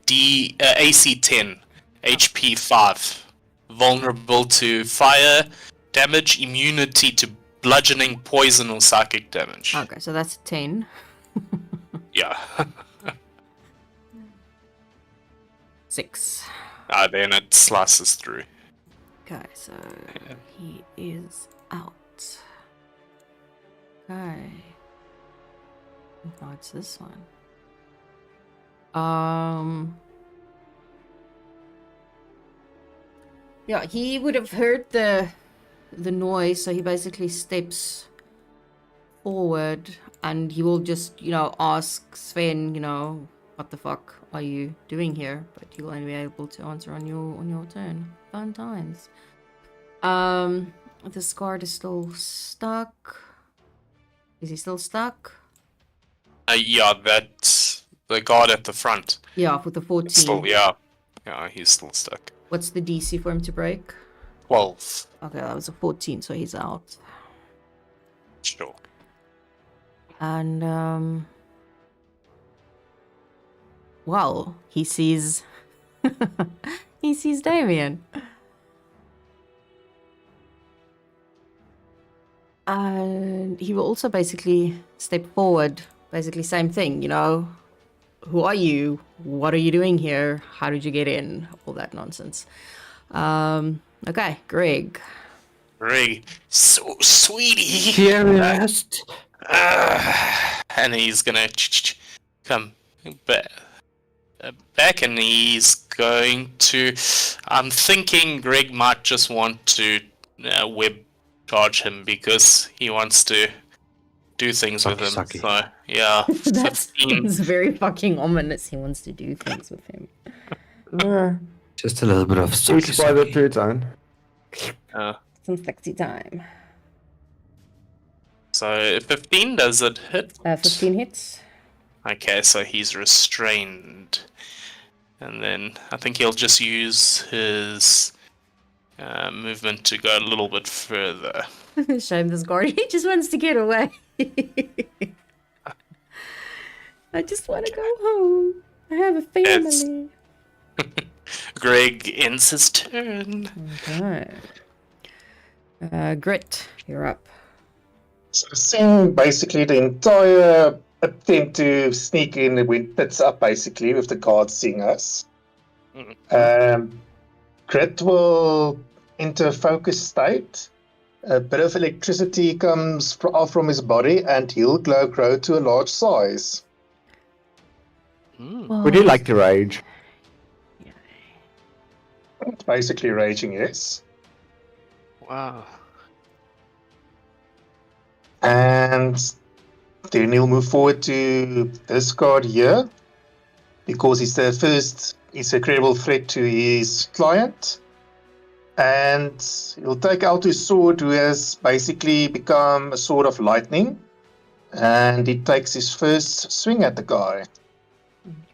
D AC 10, HP 5, vulnerable to fire damage, immunity to bludgeoning, poison, or psychic damage. okay, so that's 10. Yeah. 6. Then it slices through. Okay, so he is out. Okay. Oh, it's this one. Yeah, he would have heard the noise, so he basically steps forward and he will just, ask Sven, what the fuck are you doing here? But you'll only be able to answer on your turn. Fun times. The guard is still stuck. Is he still stuck? Yeah, that's the guard at the front. Yeah, with the 14. Still, yeah. Yeah, he's still stuck. What's the DC for him to break? 12. Okay, that was a 14, so he's out. Sure. And well, he sees he sees Damien. And he will also basically step forward, basically same thing, who are you? What are you doing here? How did you get in? All that nonsense. Okay, Greg. Greg, so sweetie. Curious. And he's gonna come back and he's going to. I'm thinking Greg might just want to web charge him because he wants to do things with him. Sucky. So, yeah. That 15. seems very fucking ominous. He wants to do things with him. Just a little bit of Each by the to its own. Some sexy time. So 15, does it hit? 15 hits. Okay, so he's restrained. And then I think he'll just use his movement to go a little bit further. Shame this guard. He just wants to get away. I just want to go home. I have a family. Greg ends his turn. Okay. Grit, you're up. So seeing basically the entire attempt to sneak in with pits up basically with the guards seeing us. Grit will enter a focus state. A bit of electricity comes out from his body and he'll grow to a large size. Would you like to rage? It's basically raging, yes. Wow. And then he'll move forward to this guard here because he's a credible threat to his client. And he'll take out his sword, who has basically become a sword of lightning. And he takes his first swing at the guy.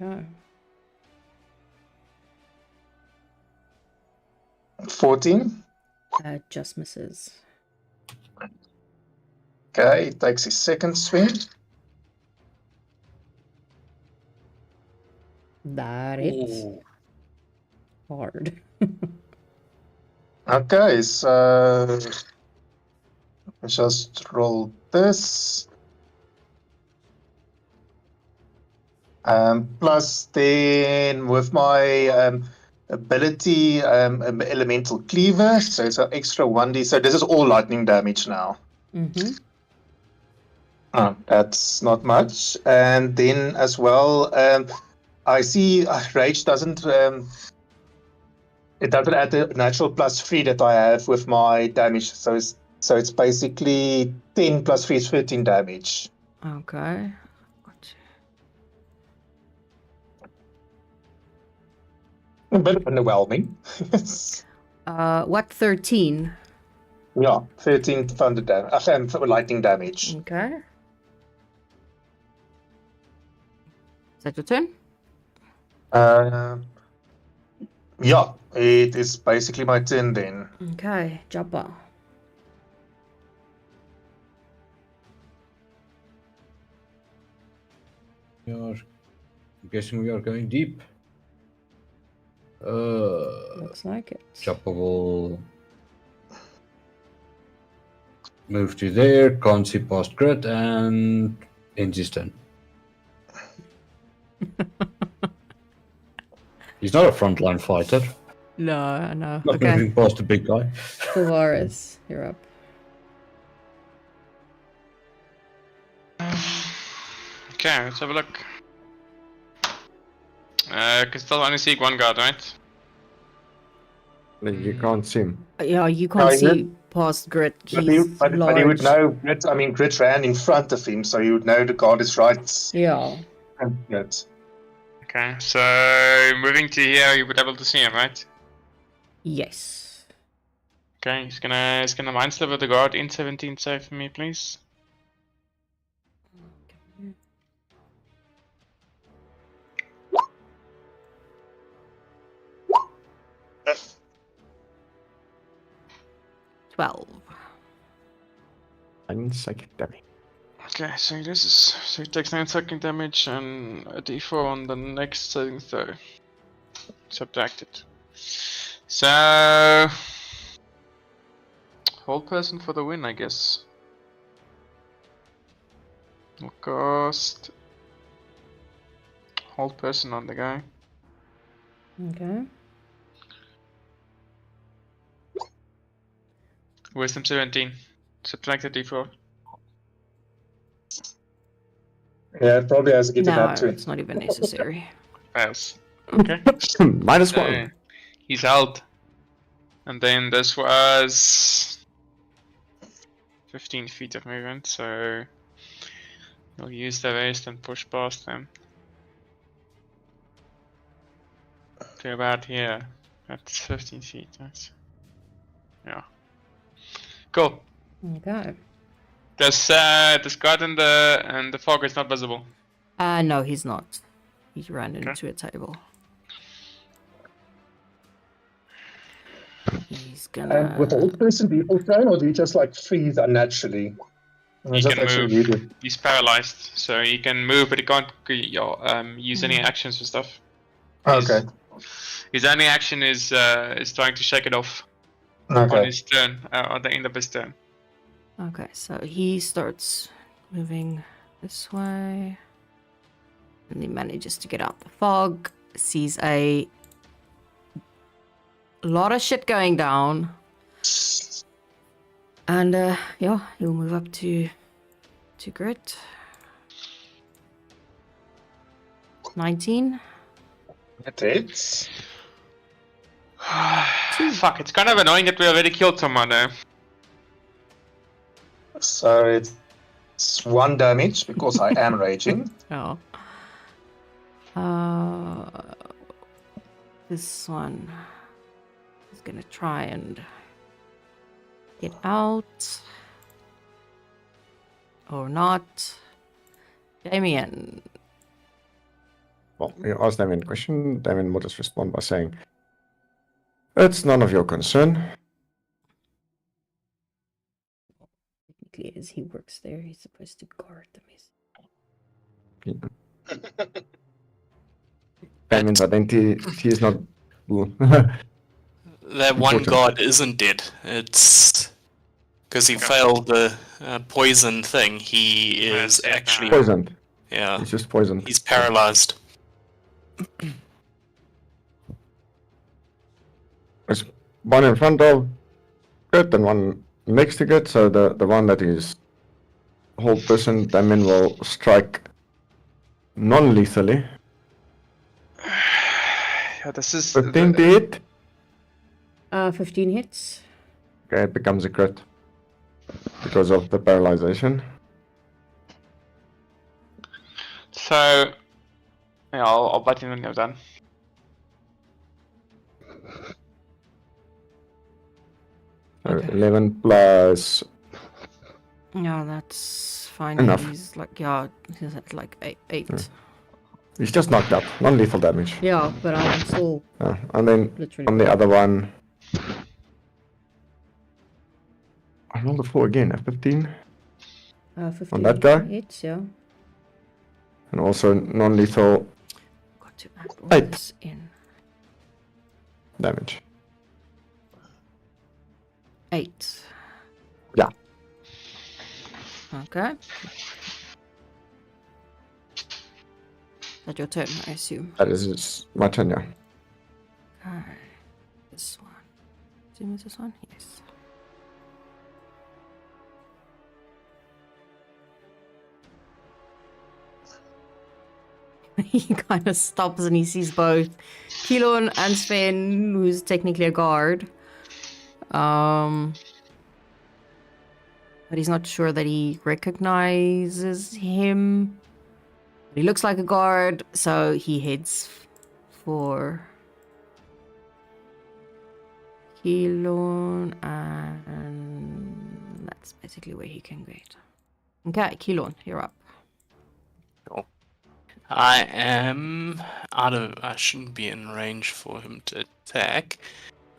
Okay. 14. Just misses. Okay, he takes his second swing. That hits. Hard. Okay, so let's just roll this. Plus then with my ability, elemental cleaver, so it's an extra 1d. So this is all lightning damage now. Mm-hmm. That's not much. And then as well, I see rage doesn't. It doesn't add the natural +3 that I have with my damage. So it's basically 10 + 3 is 13 damage. Okay. A bit underwhelming. What 13? Yeah, 13 thunder damage. Lightning damage. Okay. Is that your turn? Yeah, it is basically my turn then. Okay, Jabba. I'm guessing we are going deep. Looks like it. Chopper will move to there, can't see past grid, and ends his turn. He's not a frontline fighter. No, I know. Not Okay. moving past the big guy. Tavares, you're up. Okay, let's have a look. Can still only see one guard, right? You can't see him. Yeah, you can't Oh, is it? see past Grit. But He's but large. he would know. Grit ran in front of him, so he would know the guard is right. Yeah. Good. Okay, so moving to here, you would be able to see him, right? Yes. Okay, he's gonna mind sliver the guard in 17 save for me, please. Yes. 12. 9 psychic damage. Okay, so he takes 9 psychic damage and a d4 on the next saving throw. Subtract it. So hold person for the win, I guess. We'll cast hold person on the guy. Okay. Wisdom 17. Subtract the d4. Yeah, it probably has to get to No, that too. it's not even necessary. Fails. Okay. Minus So, 1. he's held. And then this was 15 feet of movement, so he'll use the rest and push past them. To about here. That's 15 feet, right? Yeah. Cool. Okay. This guard and the fog is not visible. No, he's not. He ran into a table. He's And with gonna. old person, do you full turn or do you just like freeze unnaturally? He Just can actually move. use it. He's paralyzed, so he can move, but he can't use any actions and stuff. Okay. His only action is trying to shake it off on Okay. his turn, at the end of his turn. Okay, so he starts moving this way. And he manages to get out the fog. Sees a lot of shit going down. And yeah, he'll move up to Grit. 19. That hits. Fuck, it's kind of annoying that we already killed someone though. So it's 1 damage because I am raging. Oh. This one is gonna try and get out. Or not. Damien. Well, you ask Damien a question. Damien will just respond by saying, "It's none of your concern." Technically, as he works there, he's supposed to guard the mess. Damien's identity is not. That one Important. god isn't dead. It's because he failed the poison thing. He is Yeah, actually Poisoned. yeah. He's just poisoned. He's paralyzed. There's one in front of it and one next to it, so the one that is hold person, Damien will strike non-lethally. Yeah, this is 15 to hit. 15 hits. Okay, it becomes a crit because of the paralyzation. So yeah, I'll bite in when you're done. So Okay. 11 plus. No, that's fine. Enough. He's like, yeah, he's at like eight. He's just knocked up. Non-lethal damage. Yeah, but I'm still And then literally. on the other one. I rolled a 4 again, a 15. 15 on that guy? hits, yeah. And also non-lethal Got to add all 8 this in. damage. 8. Yeah. Okay. That's your turn, I assume. That is my turn, yeah. Okay. This one. Assume it's this one? Yes. He kind of stops and he sees both Kilon and Sven, who's technically a guard. But he's not sure that he recognizes him. He looks like a guard, so he heads for Kilon, and that's basically where he can get. Okay, Kilon, you're up. I am I shouldn't be in range for him to attack.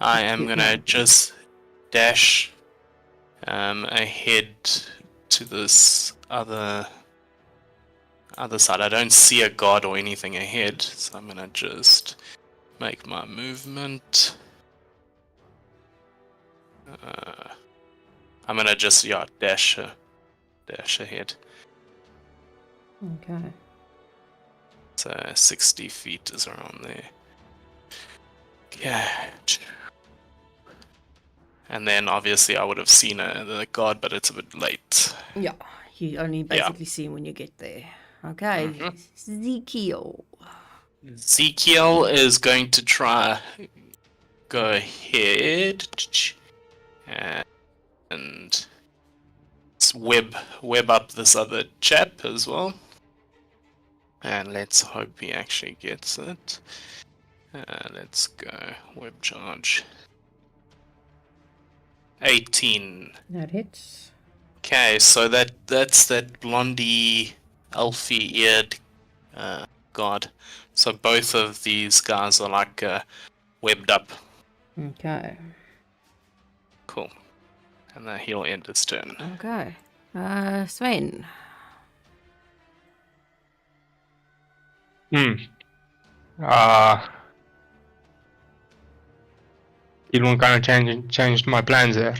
I am gonna just dash ahead to this other side. I don't see a guard or anything ahead, so I'm gonna just make my movement. I'm gonna just dash ahead. Okay. So 60 feet is around there. Yeah. And then obviously I would have seen the guard, but it's a bit late. Yeah, you only basically see him when you get there. Okay, Ezekiel. Ezekiel is going to try go ahead and web up this other chap as well. And let's hope he actually gets it. Let's go. Web charge. 18. That hits. Okay, so that's that blondie, elfy-eared god. So both of these guys are like webbed up. Okay. Cool. And then he'll end his turn. Okay. Sven. Elon kind of changed my plans there.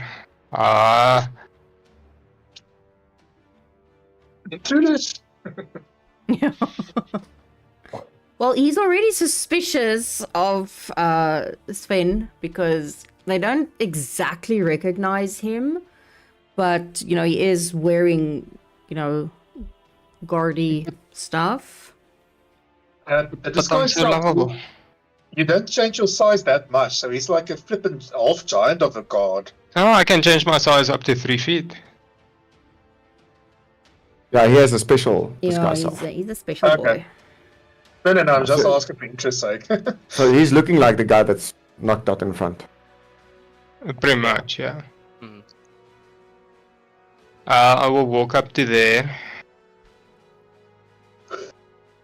Intruders! Well, he's already suspicious of Sven because they don't exactly recognize him, but he is wearing guardy stuff. This But I'm guy's so lovable. You don't change your size that much, so he's like a flippant half giant of a guard. Oh, I can change my size up to 3 feet. Yeah, he has a special Yeah, disguise self. he's a special Okay. boy. No, I'm just asking for interest's sake. So he's looking like the guy that's knocked out in front. Pretty much, yeah. Hmm. I will walk up to there.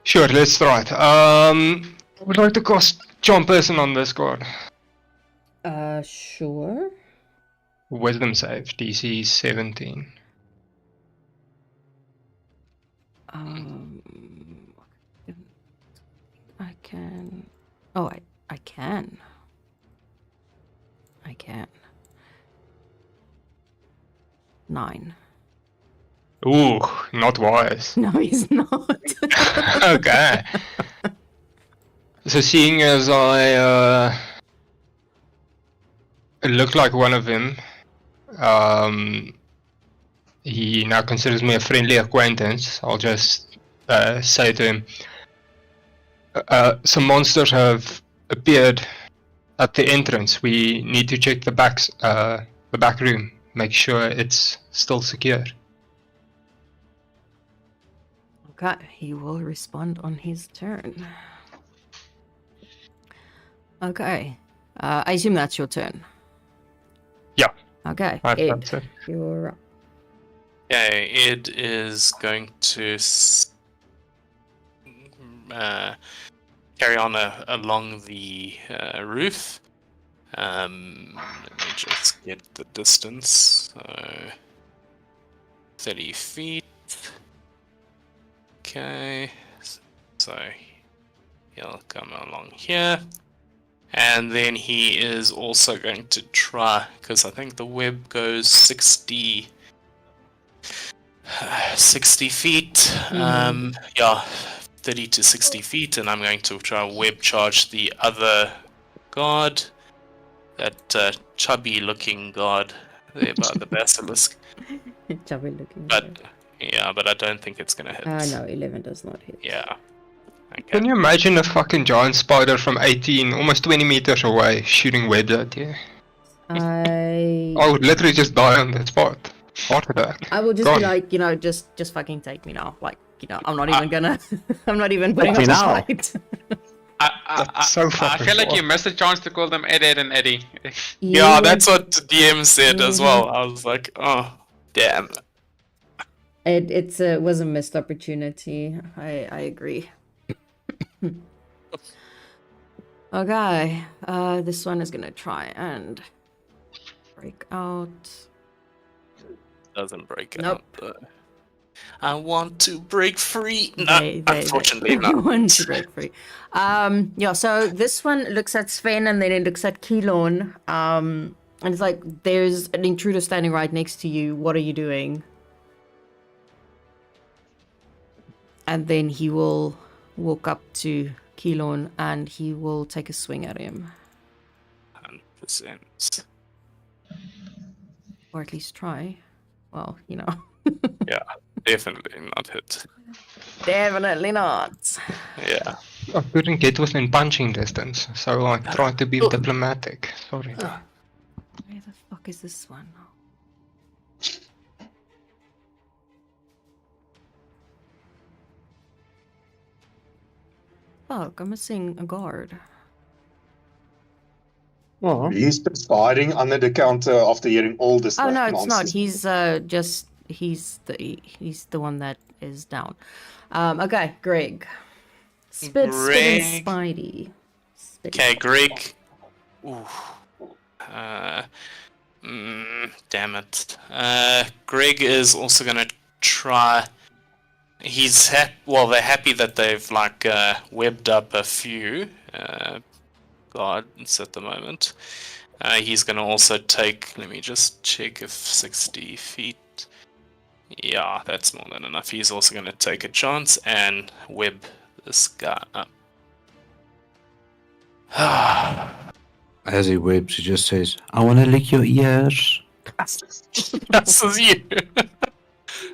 Sure, let's try it. I would like to cast Charm Person on this guard. Sure. Wisdom save, DC 17. I can. Oh, I can. I can. 9. Ooh, not wise. No, he's not. Okay. So seeing as I look like one of them, he now considers me a friendly acquaintance. I'll just say to him, some monsters have appeared at the entrance. We need to check the back room, make sure it's still secure. Okay, he will respond on his turn. Okay, I assume that's your turn. Yeah. Okay, Right, Ed, that's it. you're up. Okay, Ed is going to carry on along the roof. Let me just get the distance. So 30 feet. Okay, so he'll come along here. And then he is also going to try, because I think the web goes 60 feet. Yeah, 30 to 60 feet, and I'm going to try web charge the other guard, that chubby looking guard there by the basilisk. Chubby looking. But yeah, but I don't think it's gonna hit. No, 11 does not hit. Yeah. Okay. Can you imagine a fucking giant spider from 18, almost 20 meters away, shooting webs at you? I would literally just die on the spot. Heart attack. I will just Gone. be like, just fucking take me now. Like, I'm not even gonna. I'm not even putting up me a now. fight. So I fucking feel like far. you missed a chance to call them Ed, Ed, and Eddie. Yeah, that's what DM said as well. I was like, oh, damn. It was a missed opportunity. I agree. Okay, this one is gonna try and break out. Doesn't break Nope. out. Though. I want to break free. No, They unfortunately not. want to break free. Yeah. So this one looks at Sven and then it looks at Keelon. And it's like there's an intruder standing right next to you. What are you doing? And then he will walk up to Keelon and he will take a swing at him. 100%. Or at least try. Well, Yeah, definitely not hit. Definitely not. Yeah. I couldn't get within punching distance, so I tried to be diplomatic. Sorry. Where the fuck is this one? Fuck, I'm missing a guard. Oh, He's just hiding under the counter after hearing all this. Oh no, it's not. nonsense. He's the one that is down. Okay, Greg. Spit and Greg. Spidey. Okay, Greg. Ooh. Damn it. Greg is also gonna try. They're happy that they've webbed up a few guards at the moment. He's gonna also take. Let me just check if 60 feet. Yeah, that's more than enough. He's also gonna take a chance and web this guy up. As he webs, he just says, I want to lick your ears. This is you.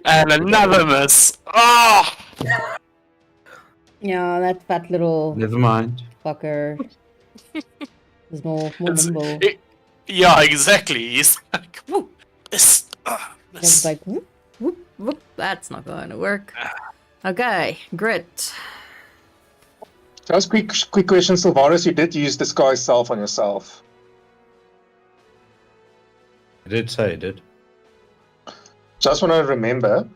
And another miss. Oh! Yeah, that fat little Never mind. fucker is more nimble. Yeah, exactly. He's like, woo, miss. It's Miss. like whoop, whoop, whoop. That's not going to work. Okay, Grit. Just quick question, Sylvaris. You did use disguise self on yourself. I did say he did. Just want to remember,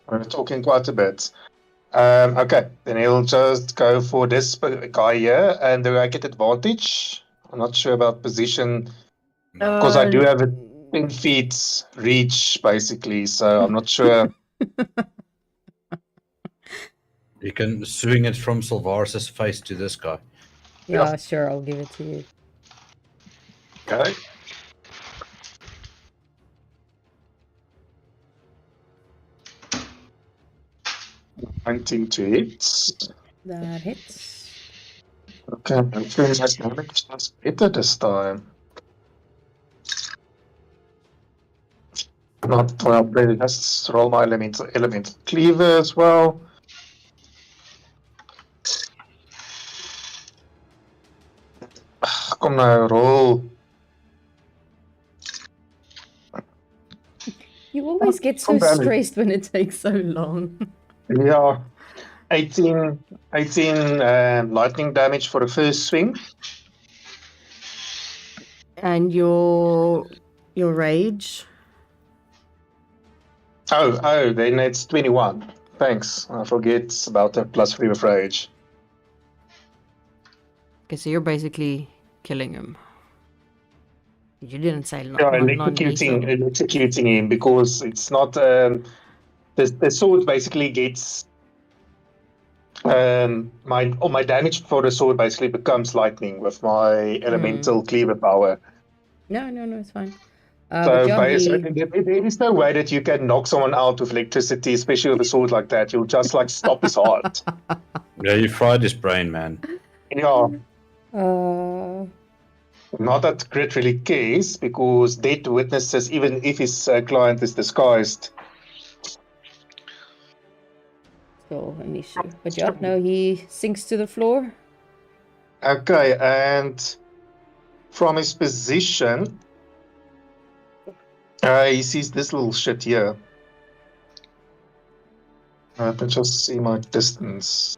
we're talking quite a bit. Okay, then he'll just go for this guy here, and do I get advantage? I'm not sure about position, because I do have a 10 feet reach, basically, so I'm not sure. You can swing it from Sylvaris' face to this guy. Yeah, sure, I'll give it to you. Okay. To hit. That hits. Okay, I'm feeling my damage is better this time. Not well, really. Let's roll my elemental cleaver as well. Kom nou, roll. You always get so Come down. stressed when it takes so long. Yeah. 18 lightning damage for the first swing. And your your rage. Oh, then it's 21. Thanks. I forget about the +3 of rage. Okay, so you're basically killing him. You didn't say Yeah, non-lethal. executing him because it's not. The sword basically gets. My damage for the sword basically becomes lightning with my elemental cleaver power. No, it's fine. So But yeah, there is no way that you can knock someone out with electricity, especially with a sword like that. You'll just like stop his heart. Yeah, you fried his brain, man. Yeah, Uh, not that Grit really cares because dead witnesses, even if his client is disguised. still an issue. But yeah, no, he sinks to the floor. Okay, and from his position, he sees this little shit here. I can just see my distance.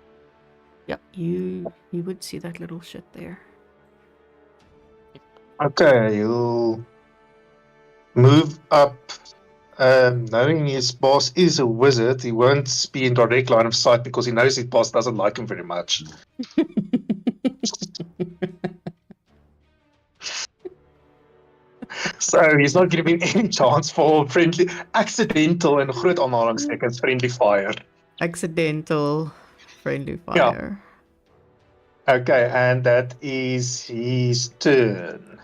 Yep, you would see that little shit there. Okay, he'll move up. Knowing his boss is a wizard, he won't be in direct line of sight because he knows his boss doesn't like him very much. So he's not giving any chance for friendly, accidental and groot aanhalingstekens friendly fire. Accidental friendly fire. Okay, and that is his turn.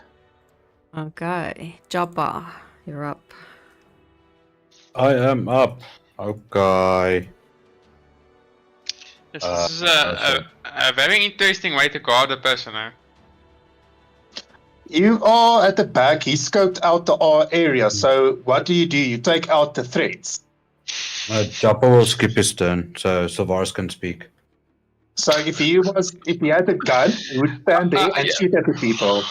Okay, Joppa, you're up. I am up. Okay. This is a very interesting way to guard a person. You are at the back. He scoped out the area. So what do? You take out the threats. Joppa will skip his turn, so Sylvaris can speak. So if he had a gun, he would stand there and shoot at the people.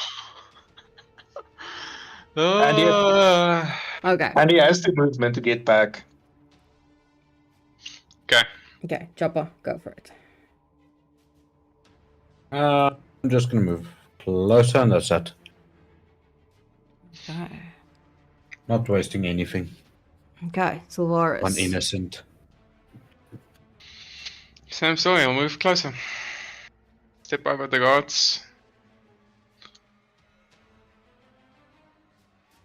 Okay. And he has the movement to get back. Okay, Joppa, go for it. I'm just gonna move closer, and that's it. Okay. Not wasting anything. Okay, Sylvaris. One innocent. Same story, I'll move closer. Step over the guards.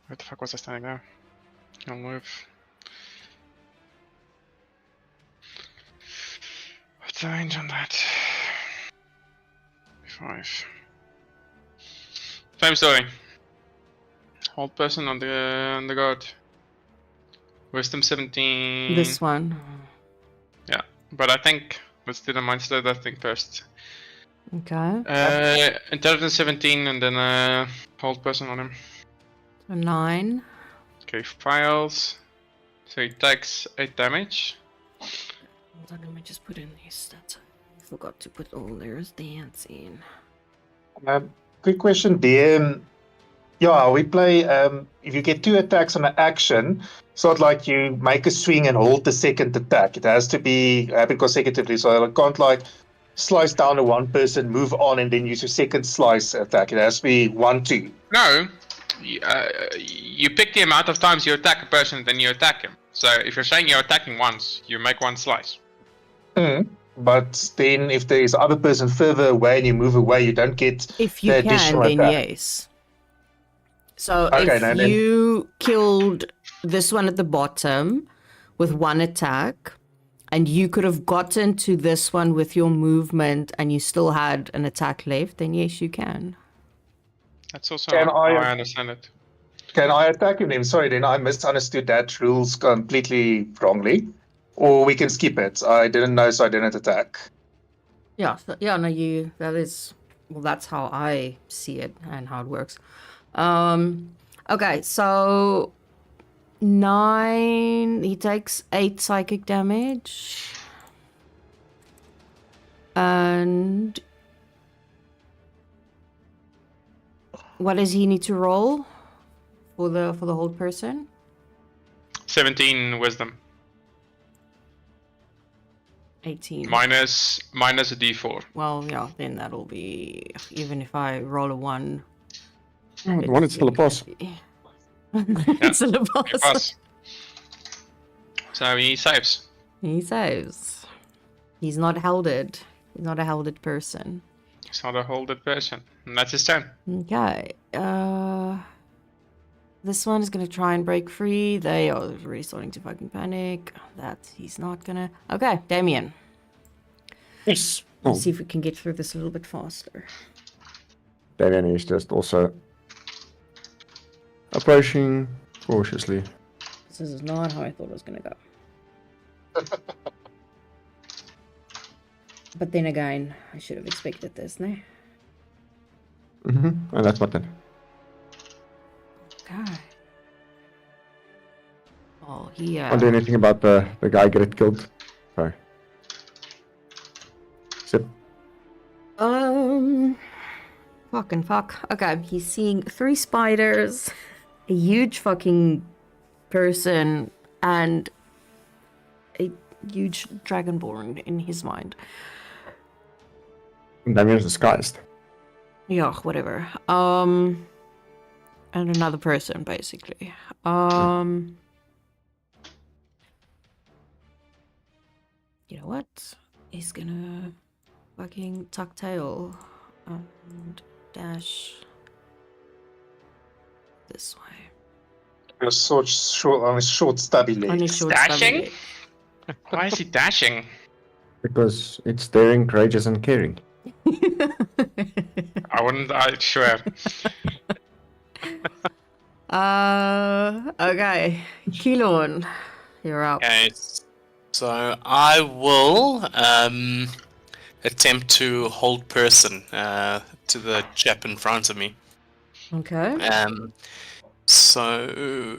Where the fuck was I standing now? I'll move. What's the range on that? 5. Same story. Hold person on the guard. Wisdom 17. This one. Yeah, but I think let's do the mindset that thing first. Okay. Intelligence 17 and then hold person on him. So 9. Okay, files. So he takes 8 damage. Hold on, let me just put in these stats. I forgot to put all there's dancing. Quick question, DM. Yeah, we play. If you get 2 attacks on an action, it's not like you make a swing and hold the second attack. It has to be happen consecutively. So I can't like slice down to one person, move on, and then use your second slice attack. It has to be 1-2. No, you pick the amount of times you attack a person, then you attack him. So if you're saying you're attacking once, you make 1 slice. But then if there is other person further away and you move away, you don't get If you the can, additional then attack. yes. So Okay, if now then- you killed this one at the bottom with 1 attack, and you could have gotten to this one with your movement and you still had an attack left, then yes, you can. That's also Can how I- I understand it. Can I attack him then? Sorry, then I misunderstood that rules completely wrongly. Or we can skip it. I didn't know, so I didn't attack. Yeah, no, that's how I see it and how it works. Okay, so 9, he takes 8 psychic damage. And what does he need to roll for the whole person? 17 wisdom. 18. Minus a d4. Well, yeah, then that'll be, even if I roll a 1. The one is still a pass. It's still a It pass. was. So he saves. He saves. He's not helded. He's not a helded person. He's not a holded person. And that's his turn. Okay. This one is gonna try and break free. They are already starting to fucking panic. That he's not gonna. Okay, Damien. Yes. Let's see if we can get through this a little bit faster. Damien is just also approaching cautiously. This is not how I thought it was gonna go. But then again, I should have expected this, no? And that's my turn. Okay. Oh, Can't do anything about the guy get killed. Sorry. Sip. Fucking fuck. Okay, he's seeing 3 spiders, a huge fucking person, and a huge dragonborn in his mind. Damien's disguised. Yeah, whatever. And another person, basically. You know what? He's gonna fucking tuck tail and dash this way. On a short stubby leg. On his short Dashing? stubby Why is he dashing? Because it's daring, courageous, and caring. leg. I wouldn't. I swear. Okay. Keelorn, you're up. Okay, so I will attempt to hold person to the chap in front of me. Okay. So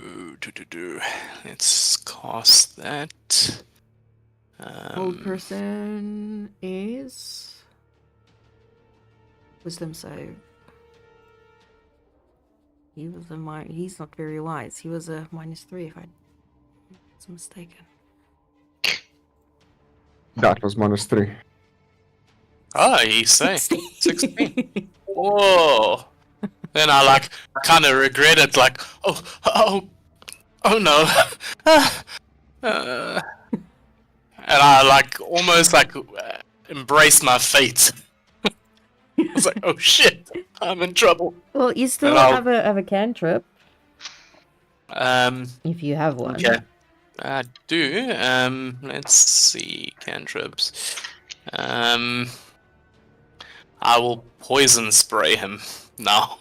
let's cast that. Old person is wisdom save. He was he's not very wise. He was a -3 if I'm mistaken. That was -3. Oh, you say 16. Whoa. Then I kind of regret it. Oh no. And I almost embrace my fate. I was like, oh shit, I'm in trouble. Well, you still And have a cantrip if you have one. Okay. I do. Let's see, cantrips. I will poison spray him now.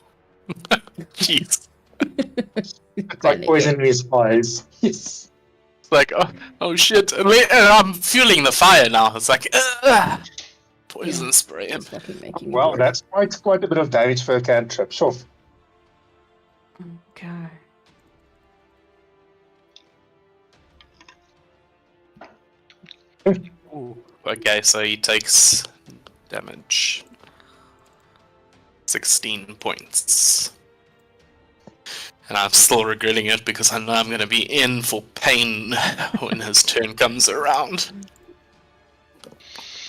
Jeez. It's like poison in his eyes. Yes. It's like, oh shit. And I'm feeling the fire now. It's like, poison spray him. It's fucking making me Wow, work. that's quite a bit of damage for a cantrip. Sure. Okay. Okay, so he takes damage. 16 points. And I'm still regretting it because I know I'm going to be in for pain when his turn comes around.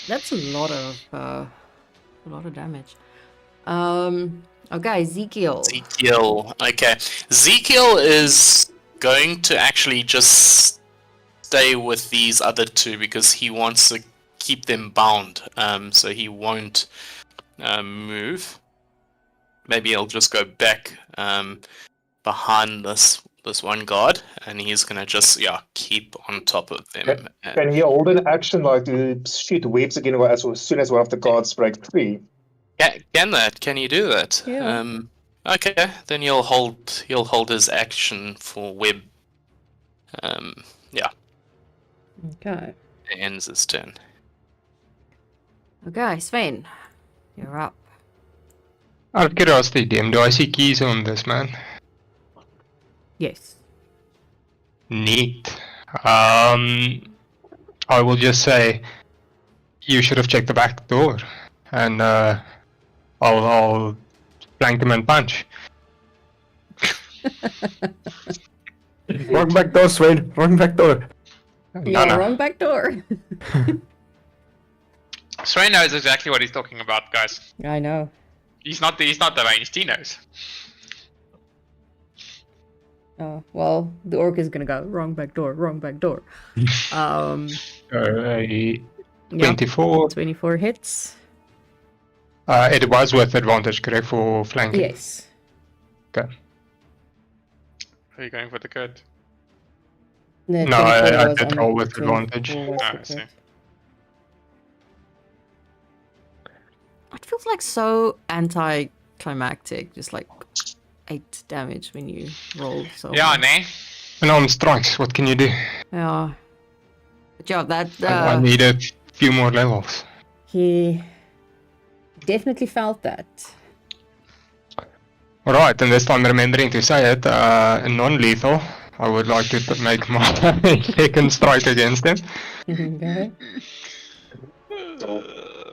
That's a lot of damage. Okay, Ezekiel. Ezekiel. Okay. Ezekiel is going to actually just stay with these other two because he wants to keep them bound. So he won't move. Maybe he'll just go back behind this one guard, and he's gonna just keep on top of them. Can he hold an action to shoot waves again as soon as one of the guards break free? Can you do that? Yeah. Okay, then he'll hold his action for web. Okay. It ends his turn. Okay, Sven, you're up. Out of curiosity, DM, do I see keys on this man? Yes. Neat. I will just say, you should have checked the back door, and I'll flank him and punch. Wrong back door, Swain. Wrong back door. Yeah, wrong back door. Swain knows exactly what he's talking about, guys. I know. He's not the ranged, he knows. Oh, well, the orc is gonna go wrong back door, wrong back door. A Yep, 24. 24 hits. It was with advantage, correct, for flanking? Yes. Okay. Are you going for the crit? The No, 24 I was did on roll the with 24 advantage. was Ah, the I see. crit. It feels like so anticlimactic, just like 8 damage when you roll so Yeah, high. nee. Unarmed strikes, what can you do? Yeah. But yeah, that I need a few more levels. he definitely felt that. Alright, and this time remembering to say it, non-lethal. I would like to make my second strike against him. Okay.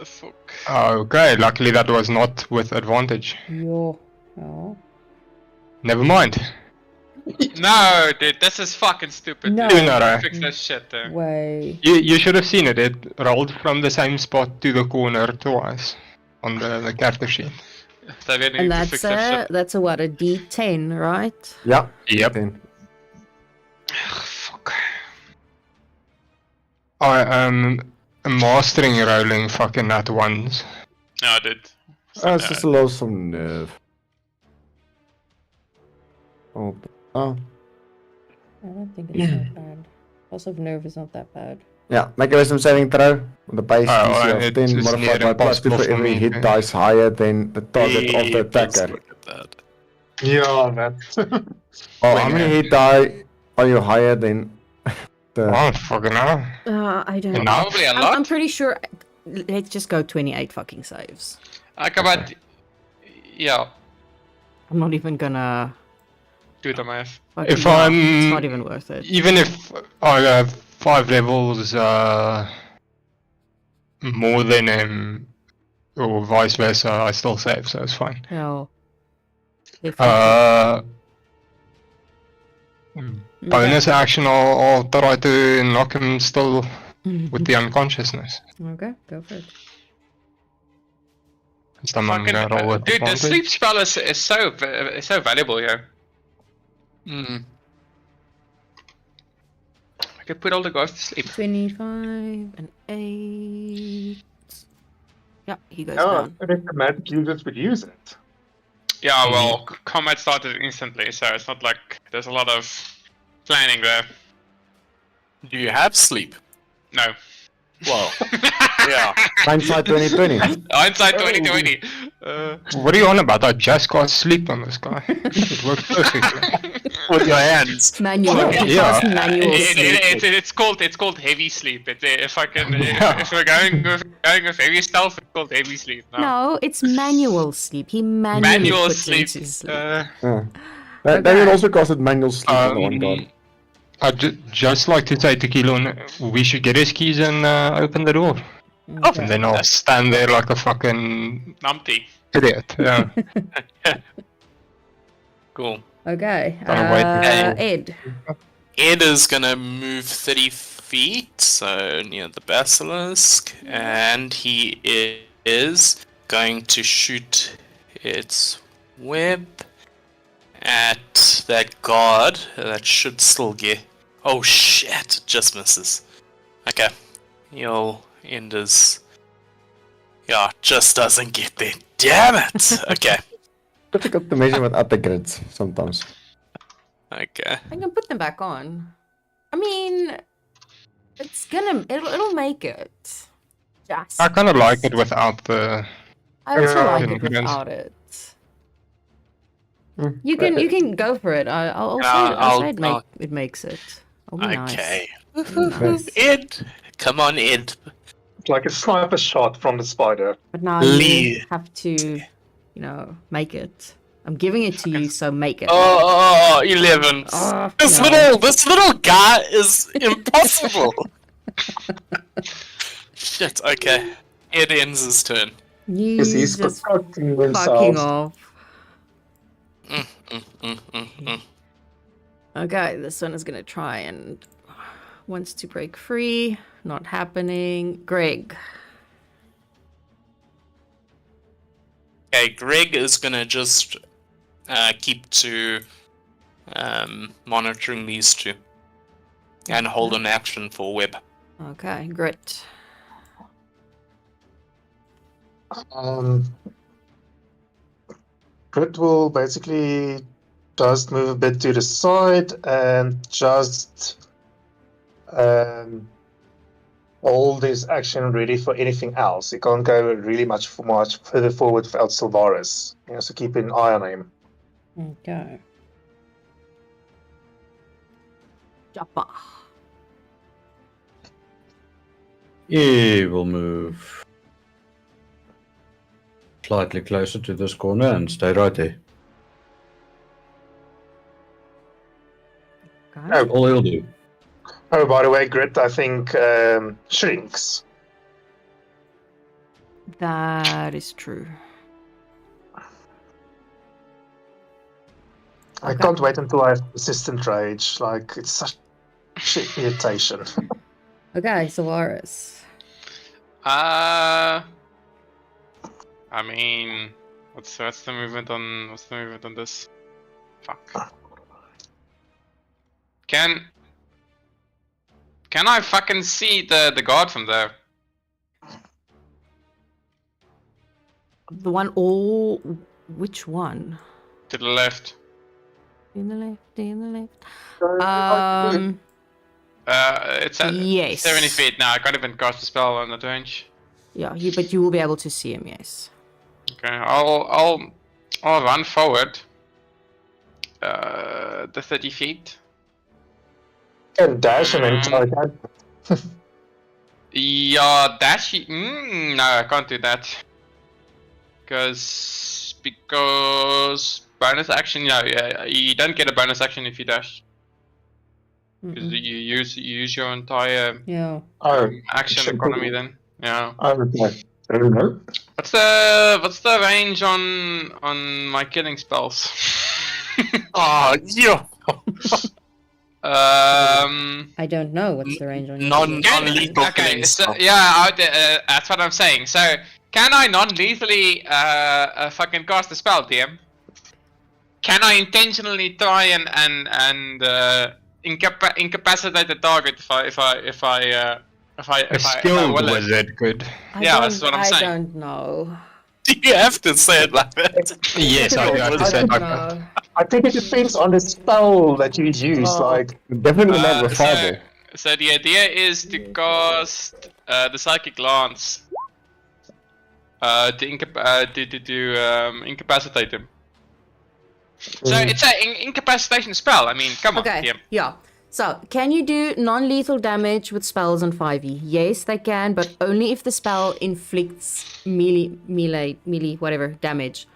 Fuck. Okay, luckily that was not with advantage. Yo. Oh. Never mind. No, dude, this is fucking stupid. No. Dude. No. Fix this shit, though. Way. You should have seen it. It rolled from the same spot to the corner twice on the character sheet. They really And need to fix that shit. that's a what, a D10, right? Yeah. Yep. Then. Fuck. I am mastering rolling fucking nat ones. No, dude. It's just a loss of nerve. Oh. I don't think it's that bad. Loss of nerve is not that bad. Yeah, make a wisdom saving throw with a base DC of it's 10 near modified by +2 impossible for for every me hit to- dice higher than the target of the Let's attacker. look at that. Yeah, that's. Oh, how many hit die are you higher than the... Oh, fucking hell. I don't And know. now- Probably a I'm lot. pretty sure. Let's just go 28 fucking saves. Like about... Yeah, I'm not even gonna. do the math. fucking- If yeah, I'm... It's not even worth it. Even if I have 5 levels more than him, or vice versa, I still save, so it's fine. Hell. Bonus action, I'll try to knock him still with the unconsciousness. Okay, go for it. This time I'm Fucking, gonna roll with dude, the advantage. sleep spell is so valuable here. Hmm. I could put all the guys to sleep. 25 and 8. Yeah, he goes No, down. I think command users would use it. Yeah, well, combat started instantly, so it's not like there's a lot of planning there. Do you have sleep? No. Well, yeah. Hindsight 2020. Hindsight 2020. What are you on about? I just got sleep on this guy. It works perfectly. With your hands. Manual. Yeah. Fast manual sleep. It's called heavy sleep. If I can, Yeah. if we're going with heavy stuff, it's called heavy sleep. No, it's manual sleep. He manually Manual puts sleep. into sleep. David also casted manual sleep on the one guard. I'd just like to say to Keelan, we should get his keys and open the door. Okay. And then I'll stand there like a fucking numpty. idiot. Yeah. Cool. Okay. Gotta wait. Ed. Ed is gonna move 30 feet, so near the basilisk, and he is going to shoot its web at that guard. That should still get. Oh shit! Just misses. Okay, he'll end his. Yeah, just doesn't get there. Damn it! Okay. Difficult to measure without the grids sometimes. Okay. I can put them back on. I mean, it'll make it. Just. I kind of like it without the. I also like it confidence. without it. Mm. You can go for it. I'll say it makes it. I'll be Okay. Nice. Ed, come on, Ed. It's like a sniper shot from the spider. But now Lee. you have to, make it. I'm giving it to you, so make it. Oh, 11. Oh, This no. little guy is impossible. Shit. Okay. Ed ends his turn. You Because he's just protecting fucking himself. off. Okay, this one is gonna try and wants to break free. Not happening. Greg. Okay, Greg is gonna just keep to monitoring these two. And hold an action for web. Okay, grit. Grit will basically just move a bit to the side and just hold his action ready for anything else. He can't go really much further forward without Sylvaris. He has to keep an eye on him. Okay. Joppa. He will move slightly closer to this corner and stay right there. Okay. That's all he'll do. Oh, by the way, Grit, I think, shrinks. That is true. I Okay. can't wait until I have persistent rage. Like, it's such irritation. Okay, Solaris. I mean, what's the movement on this? Fuck. Can I fucking see the guard from there? The one all... Which one? To the left. In the left. It's at Yes. 70 feet now. I can't even cast a spell on that range. Yeah, but you will be able to see him, yes. Okay, I'll run forward. The 30 feet. And dash and then charge out. Yeah, dash. No, I can't do that. Because bonus action. Yeah, you don't get a bonus action if you dash. Because you use your entire Yeah. action economy then. Yeah. Okay. I don't know. What's the range on my killing spells? Oh, yeah. I don't know what's the range on your Non-lethal Okay, killing so, spell. yeah, that's what I'm saying. So, can I non-lethally fucking cast a spell, DM? Can I intentionally try and incapacitate the target if I A skilled will it? wizard could. Yeah, that's what I'm I saying. don't know. You have to say it like that. Yes, I do have to say it like that. No. I think it depends on the spell that you use. Oh. like, Definitely not with So, fireball. so the idea is to cast the psychic lance to incapacitate him. So it's an incapacitation spell. I mean, come on, Okay, DM. yeah. So, can you do non-lethal damage with spells on 5e? Yes, they can, but only if the spell inflicts melee, whatever, damage.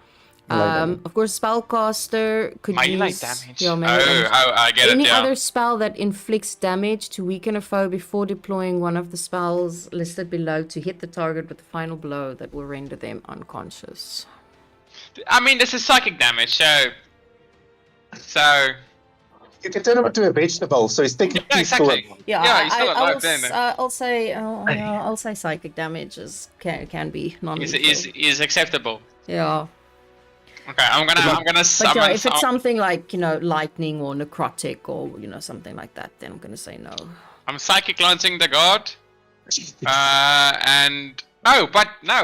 Of course, spellcaster could Melee use... damage. Yeah, melee damage. I get Any it. Yeah. other spell that inflicts damage to weaken a foe before deploying one of the spells listed below to hit the target with the final blow that will render them unconscious. I mean, this is psychic damage, so. you can turn him into a vegetable, so he's technically Yeah, exactly. still Yeah, he's still alive then. I'll say psychic damage can be non-lethal. Is acceptable. Yeah. Okay, I'm gonna But summon. yeah, if it's something like, lightning or necrotic or, something like that, then I'm gonna say no. I'm psychic launching the god. And no,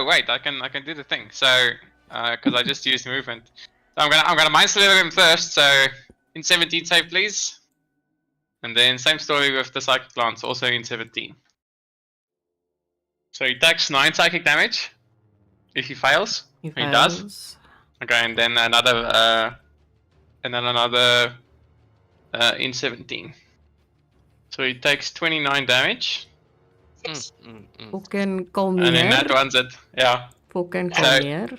wait, I can do the thing. So, because I just used movement, so I'm gonna mind sliver him first. So, in 17 save, please. And then same story with the psychic lance, also in 17. So he takes 9 psychic damage if he fails. He does. Okay, and then another in 17. So he takes 29 damage. Fucking kalmeer. And then that one's it. Yeah. Fucking kalmeer.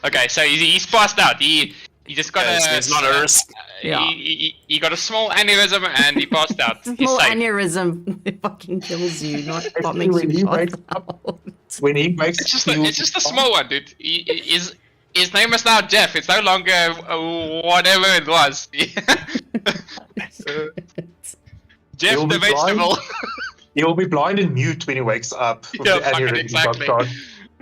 Okay, so he's passed out. He just got It's not a risk. Yeah. He got a small aneurysm and he passed out. He's Small safe. aneurysm it fucking kills you, not what When makes he you wakes pass out. when he makes It's just a small one, dude. His name is now Jeff. It's no longer whatever it was. Jeff He'll the be blind. vegetable. He'll be blind and mute when he wakes up. With Yeah, the fucking aneurysm exactly. knocked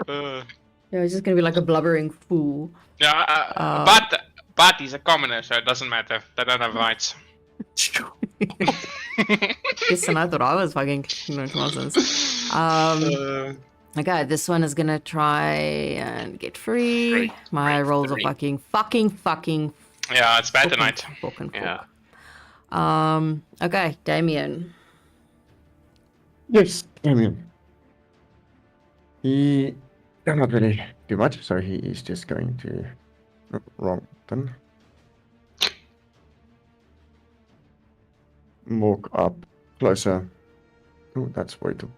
out. Uh, Yeah, he's just gonna be like a blubbering fool. yeah, But he's a commoner, so it doesn't matter. They don't have rights. Listen, I thought I was fucking nonsense. Okay, this one is gonna try and get free. My rolls are fucking. Yeah, it's bad tonight. Yeah. Okay, Damien. Yes, Damien. He cannot really do much, so he is just going to... Oh, wrong button. Walk up closer. Oh, that's way too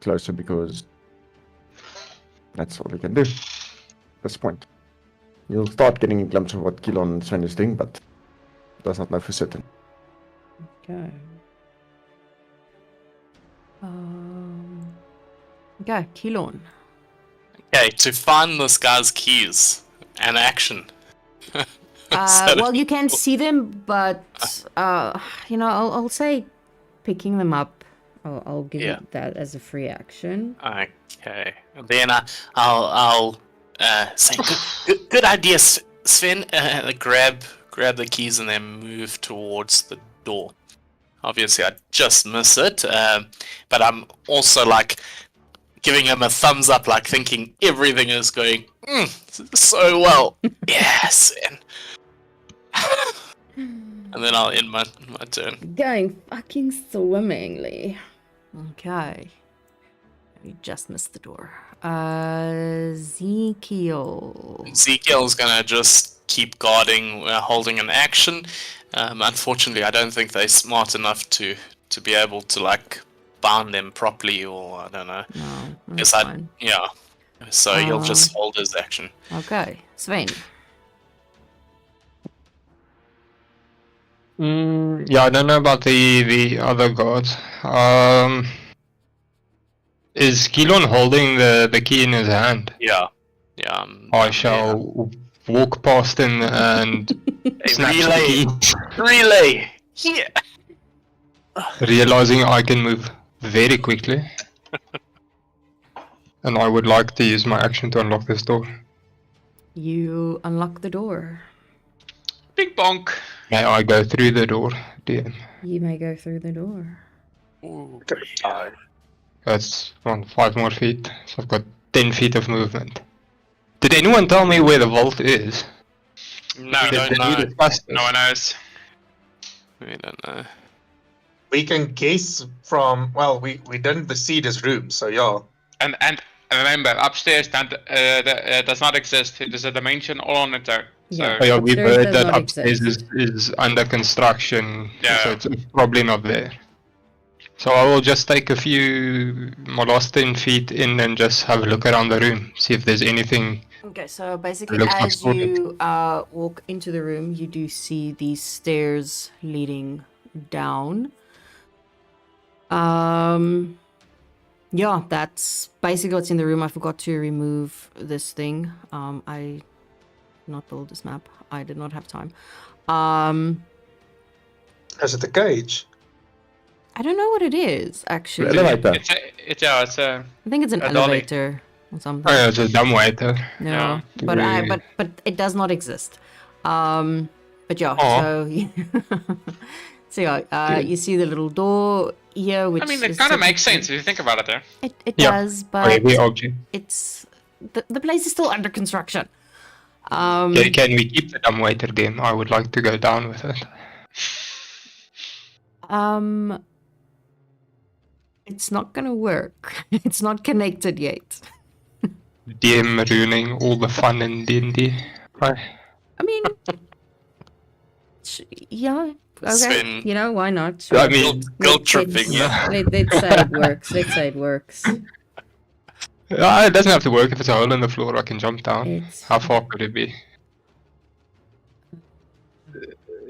closer because that's all we can do at this point. You'll start getting a glimpse of what Kilon and Sven is doing, but does not know for certain. Okay. Okay, Kilon. Okay, to find this guy's keys and action. So Well, you can see them, but I'll say picking them up. I'll give you that as a free action. Okay, then I'll say good idea, Sven. Grab the keys and then move towards the door. Obviously, I just miss it, but I'm also like giving him a thumbs up, like thinking everything is going so well. Yes, and then I'll end my turn. Going fucking swimmingly. Okay. You just missed the door. Ezekiel. Ezekiel's gonna just keep guarding, holding an action. Unfortunately, I don't think they're smart enough to be able to like bound them properly, or I don't know. No, Because that's fine. So he'll just hold his action. Okay, Sven. Yeah, I don't know about the other guards. Is Kilon holding the key in his hand? Yeah. I shall walk past him and snatch the key, Relay. Yeah. realizing I can move very quickly. And I would like to use my action to unlock this door. You unlock the door. Big bonk. May I go through the door, DM? You may go through the door. That's 5 more feet, so I've got 10 feet of movement. Did anyone tell me where the vault is? No, We don't know. No one knows. We don't know. We can guess from, well, we didn't see this room, so yeah. And remember, upstairs does not exist. It is a dimension all on its own. So Yeah. Oh yeah, we've Upstairs heard does that not upstairs is under construction, Yeah. so it's probably not there. So I will just take my last 10 feet in and just have a look around the room, see if there's anything. Okay, so basically Looks like as you walk into the room, you do see these stairs leading down. Yeah, that's basically what's in the room. I forgot to remove this thing. I not build this map. I did not have time. Is it a cage? I don't know what it is actually. Elevator. it's I think it's an a dolly. elevator or something. Oh yeah, it's a dumbwaiter. No, Yeah. but it does not exist. But yeah, Aw. so yeah, you see the little door here, which I mean, it is kind of makes technically- sense if you think about it. There. It Yeah. does, Oh, but heavy object. it's the place is still under construction. Can we keep the dumbwaiter game? I would like to go down with it. It's not gonna work. It's not connected yet. DM ruining all the fun in D&D. Right. I mean, yeah, okay. Sven. You know, why not? I mean, Guilt tripping, yeah. Let's say it works. Let's say it works. it doesn't have to work. If it's a hole in the floor, I can jump down. It's How far could it be?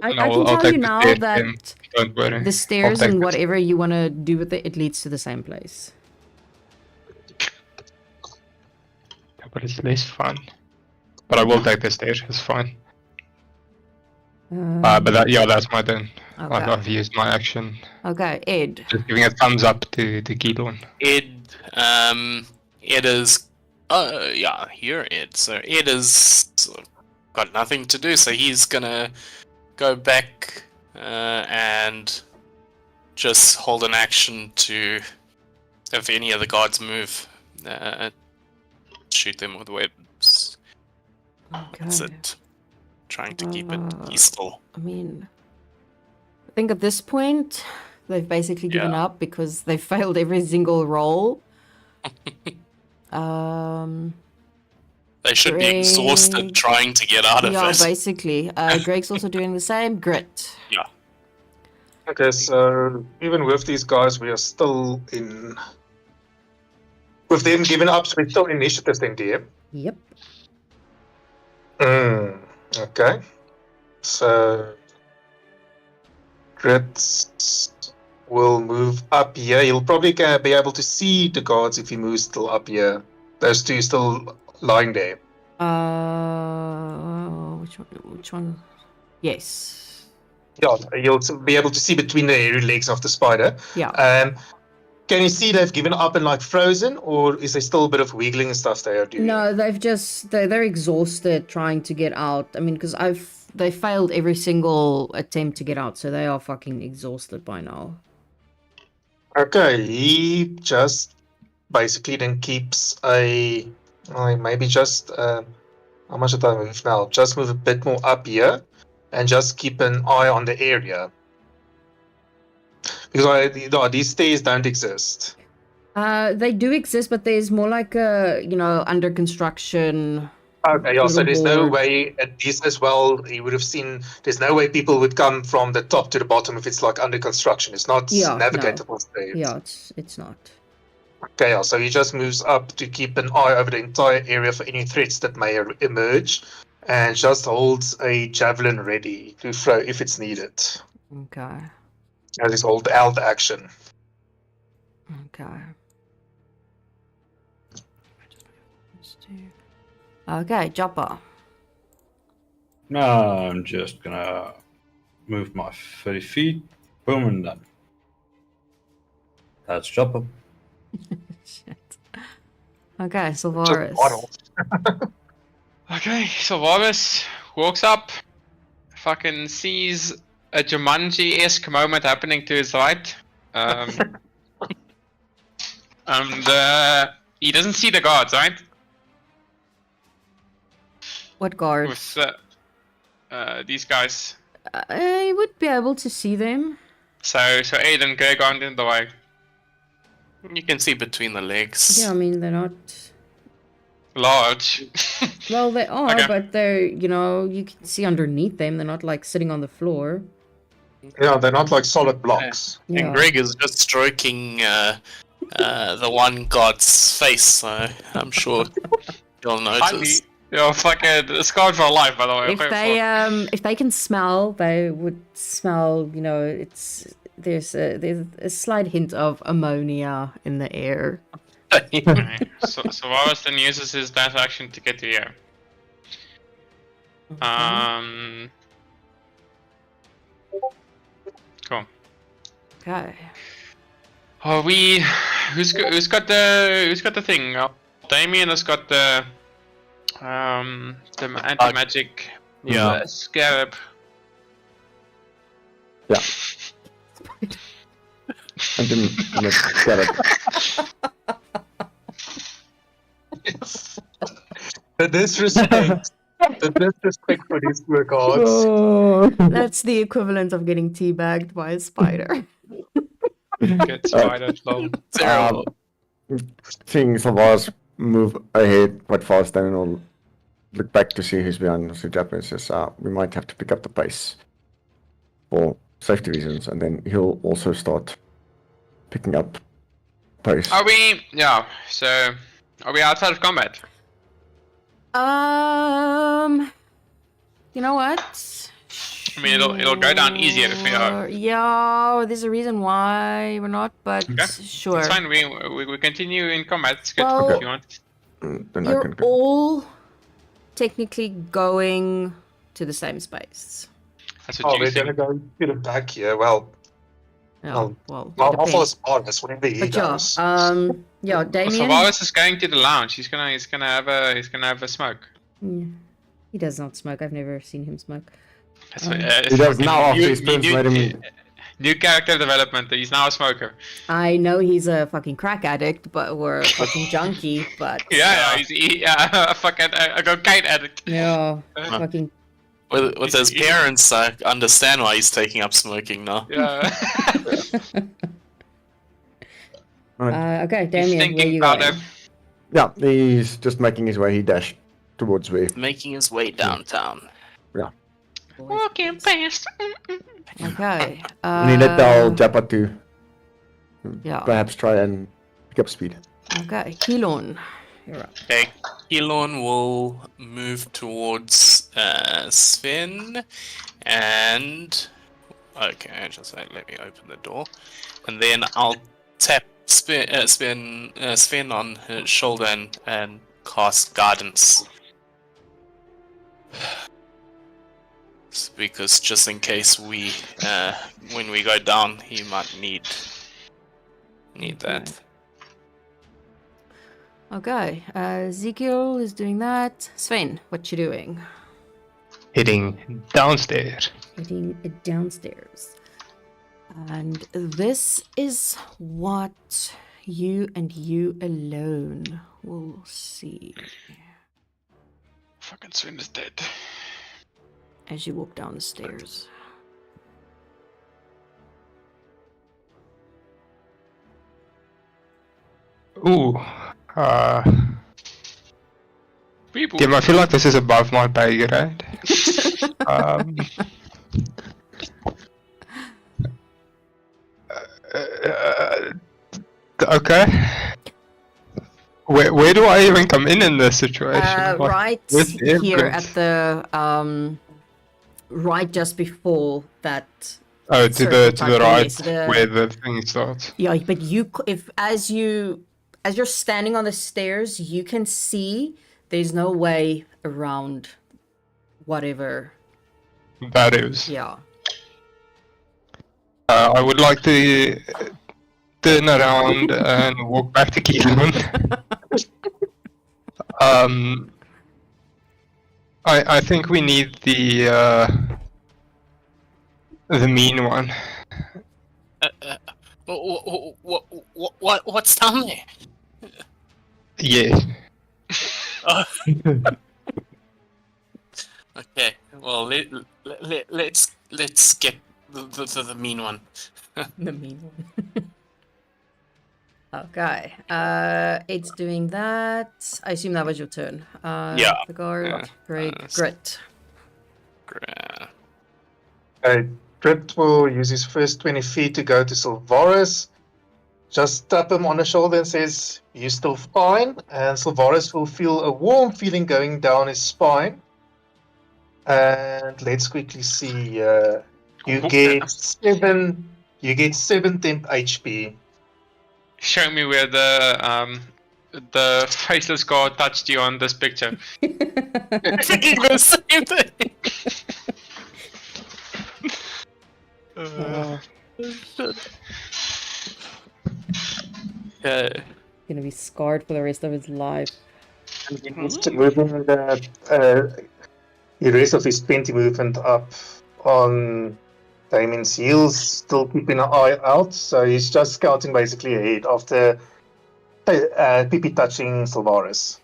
I No, can I'll tell take you the now stairs, that Tim. Don't worry. the stairs take and the- whatever you want to do with it, it leads to the same place. But it's less fun. But I will take the stairs. It's fine. But that's my turn. Okay. I've used my action. Okay, Ed. Just giving a thumbs up to Keaton. Ed is Yeah, you're Ed. So Ed has got nothing to do, so he's gonna go back and just hold an action to, if any of the guards move, shoot them with weapons. That's Okay. it. Trying to keep it peaceful. I mean, I think at this point, they've basically given up because they failed every single roll. They should be exhausted Greg- trying to get out of Yeah, it. basically. Greg's also doing the same. Grit. Yeah. Okay, so even with these guys, we are still in. With them giving up, so we're still in initiative then, DM. Yep. Okay. So. Grit will move up here. He'll probably be able to see the guards if he moves still up here. Those two still lying there. Which one? Yes. Yeah, you'll be able to see between the hairy legs of the spider. Yeah. Can you see they've given up and like frozen, or is there still a bit of wiggling and stuff they are doing? No, they're exhausted trying to get out. I mean, because they failed every single attempt to get out, so they are fucking exhausted by now. Okay, he just basically then keeps maybe just how much did I move now? Just move a bit more up here, and just keep an eye on the area. Because these stairs don't exist. They do exist, but there's more like a, under construction. Okay, yeah, so little there's no board. way at these as well, you would have seen, there's no way people would come from the top to the bottom if it's like under construction. It's not navigatable stairs. Yeah, it's not. Okay, yeah, so he just moves up to keep an eye over the entire area for any threats that may emerge, and just holds a javelin ready to throw if it's needed. Okay. As his old alt action. Okay. Okay, Joppa. No, I'm just gonna move my 30 feet. Boom, and done. That's Chopper. Shit. Okay, Sylvaris. Okay, Sylvaris walks up, fucking sees a Jumanji-esque moment happening to his right. And he doesn't see the guards, right? What guards? With these guys. I would be able to see them. So Aiden and Greg aren't in the way. You can see between the legs. Yeah, I mean, they're not large. Well, they are, Okay. but they're, you can see underneath them. They're not like sitting on the floor. Yeah, they're not like solid blocks. Yeah. And Greg is just stroking the one god's face, so I'm sure you'll notice. You're fucking scarred for life, by the way. If they can smell, they would smell. There's a slight hint of ammonia in the air. Okay. So Varus then uses his dash action to get to here. Cool. Okay. Are we? Who's got the thing? Damien has got the anti-magic. Yeah. Scarab. Yeah. And then let's get it. The disrespect. The disrespect for these poor gods. That's the equivalent of getting teabagged by a spider. Get spider flow. Seeing Sylvaris move ahead quite fast, then I'll look back to see who's behind. So Japanese says, we might have to pick up the pace for safety reasons, and then he'll also start picking up pace. Are we? Yeah. So, are we outside of combat? You know what? I mean, it'll go down easier if we are. Yeah, there's a reason why we're not, but Okay. sure. It's fine. We continue in combat. It's good Well, if you want. Then I You're can go. all technically going to the same space. That's what you They're think. gonna go to the back here. Well, Yeah, well, I'll depends. follow Spartus wherever he But yeah, goes. yeah, Damien. Savaris is going to the lounge. He's gonna have a smoke. He does not smoke. I've never seen him smoke. He does now after his friends made him. New character development. He's now a smoker. I know he's a fucking crack addict, or a fucking junkie, but He's a fucking a cocaine addict. yeah, fucking With his parents, I understand why he's taking up smoking now. Yeah. okay, He's Damien, where thinking you about going? him. Yeah, he's just making his way. He dashed towards where. Making his way downtown. Walking past. Okay. And he let down Japa to Yeah. perhaps try and pick up speed. Okay, Kilon, you're up. Okay, Elon will move towards Sven, and okay, just let me open the door, and then I'll tap Sven on his shoulder and cast guidance. Because just in case when we go down, he might need that. Okay, Ezekiel is doing that. Sven, what you doing? Heading downstairs. Heading downstairs. And this is what you and you alone will see Fucking Sven is dead. as you walk down the stairs. Ooh. People. Tim, I feel like this is above my pay grade. Okay. Where do I even come in this situation? Like, Right where's the here entrance? at the right just before that. Oh, to circle the type right, thing, yes, where the thing starts. Yeah, but as you're standing on the stairs, you can see there's no way around whatever. That is. Yeah. I would like to turn around and walk back to Keelan. I think we need the mean one. What's down there? Yeah. Okay, well let's get the mean one. The mean one. Okay. It's doing that. I assume that was your turn. Yeah. The guard. Yeah. Great. Grit. Grit will use his first 20 feet to go to Silvarus. Just tap him on the shoulder and says, "You still fine?" And Silvarus will feel a warm feeling going down his spine. And let's quickly see. You get 7 temp HP. Show me where the faceless guard touched you on this picture. Thinking the same thing. Okay. Gonna be scarred for the rest of his life. And he needs to move in the rest of his 20 movement up on Damien's heels, still keeping an eye out. So he's just scouting basically ahead after Pippi touching Silvarus.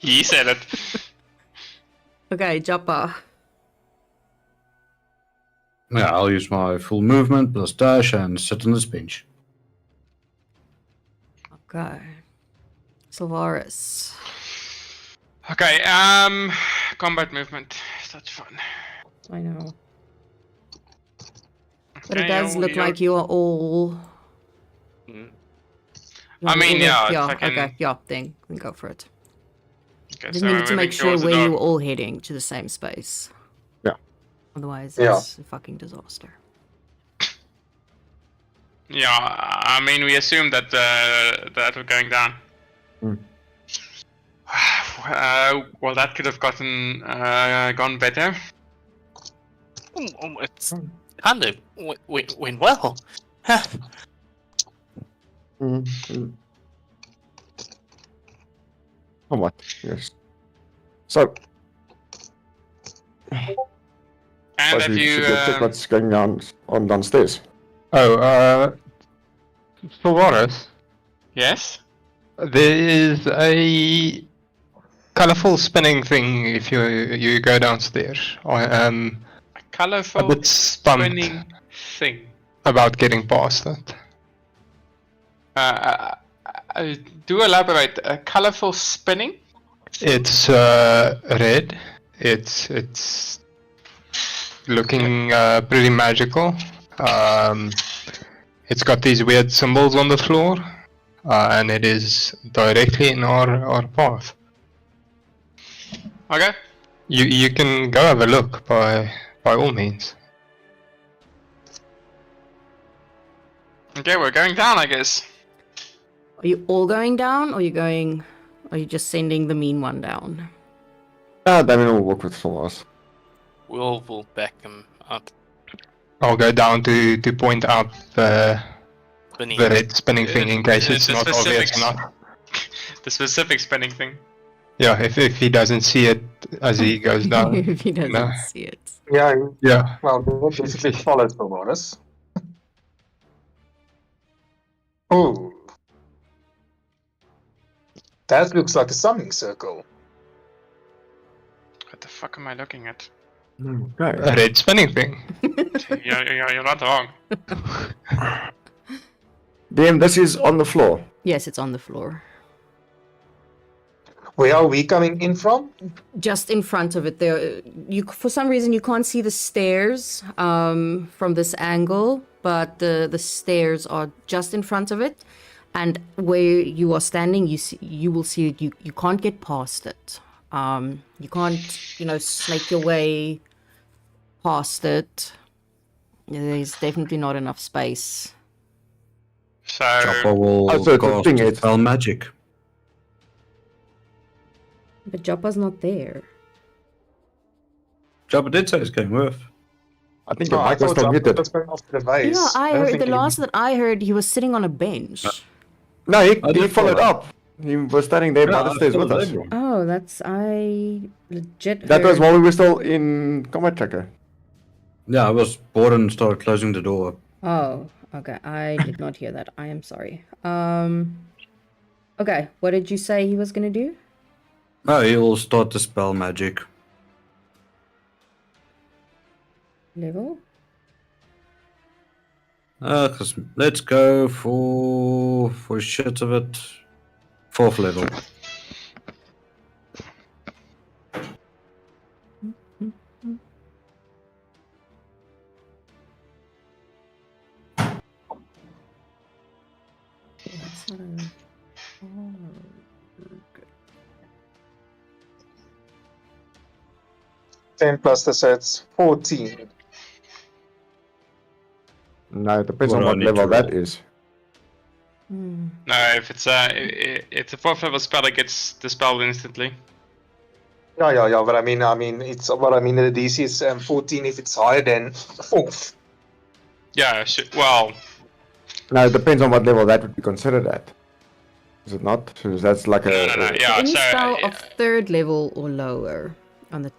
He said it. Okay, Joppa. Yeah, I'll use my full movement plus dash and sit on this bench. Okay. Silvarus. Okay, combat movement. Such fun. I know. But it Okay, does look like you are all. I mean, yeah, Yeah, fucking- okay, yeah, then go for it. Okay, Just so needed we're to make moving sure towards the where door. you're all heading to the same space. Yeah. Otherwise, Yeah. it's a fucking disaster. Yeah, I mean, we assume that that we're going down. Hmm. Well, that could have gone better. It's kind of went well. Huh. Somewhat, yes. So, And suppose have we you? should go check what's going on downstairs. Oh, for Varus, Yes. there is a colorful spinning thing if you go downstairs. I am A a colorful bit stumped spinning thing. about getting past it. Do elaborate. A colorful spinning. It's red. It's looking pretty magical. It's got these weird symbols on the floor, and it is directly in our path. Okay. You can go have a look by all means. Okay, we're going down, I guess. Are you all going down, or are you just sending the mean one down? Then we'll work with Solas. We'll back him up. I'll go down to point out the Spinning. red spinning thing in case it's the not obvious specifics. enough. The specific spinning thing. Yeah, if he doesn't see it as he goes down. If he doesn't No. see it. Yeah, Yeah. well, basically follows the waters. Oh. That looks like a summoning circle. What the fuck am I looking at? Okay. A red spinning thing. You're not wrong. DM, this is on the floor. Yes, it's on the floor. Where are we coming in from? Just in front of it, there. You for some reason you can't see the stairs from this angle, but the stairs are just in front of it, and where you are standing, you will see it. You can't get past it. You can't snake your way past it. There's definitely not enough space. So Chopper will Oh, so the cast thing is- spell magic. But Joppa's not there. Chopper did say it's going with. I think your I mic was thought still Jumper muted. was going off to the base. Yeah, I don't heard think the he- last that I heard, he was sitting on a bench. No, I he did followed follow. up. He was standing there by the stairs with us. Oh, that's I legit. That was heard- while we were still in combat tracker. Yeah, I was bored and started closing the door. Oh, okay. I did not hear that. I am sorry. Okay. What did you say he was gonna do? Oh, he'll start the spell magic. Level? 'Cause let's go for shit of it. 4th level. That's not a... Oh, okay. 10 plus the sets, 14. No, it depends on What do I what need level to that roll? is. Hmm. no, if it's a 4th level spell, it gets dispelled instantly. Yeah, but I mean, it's what I mean. The DC is 14 if it's higher than 4th. Yeah. Well, No, it depends on what level that would be considered at. Is it not? So that's like no. a... Yeah. Any So spell of 3rd level or lower on the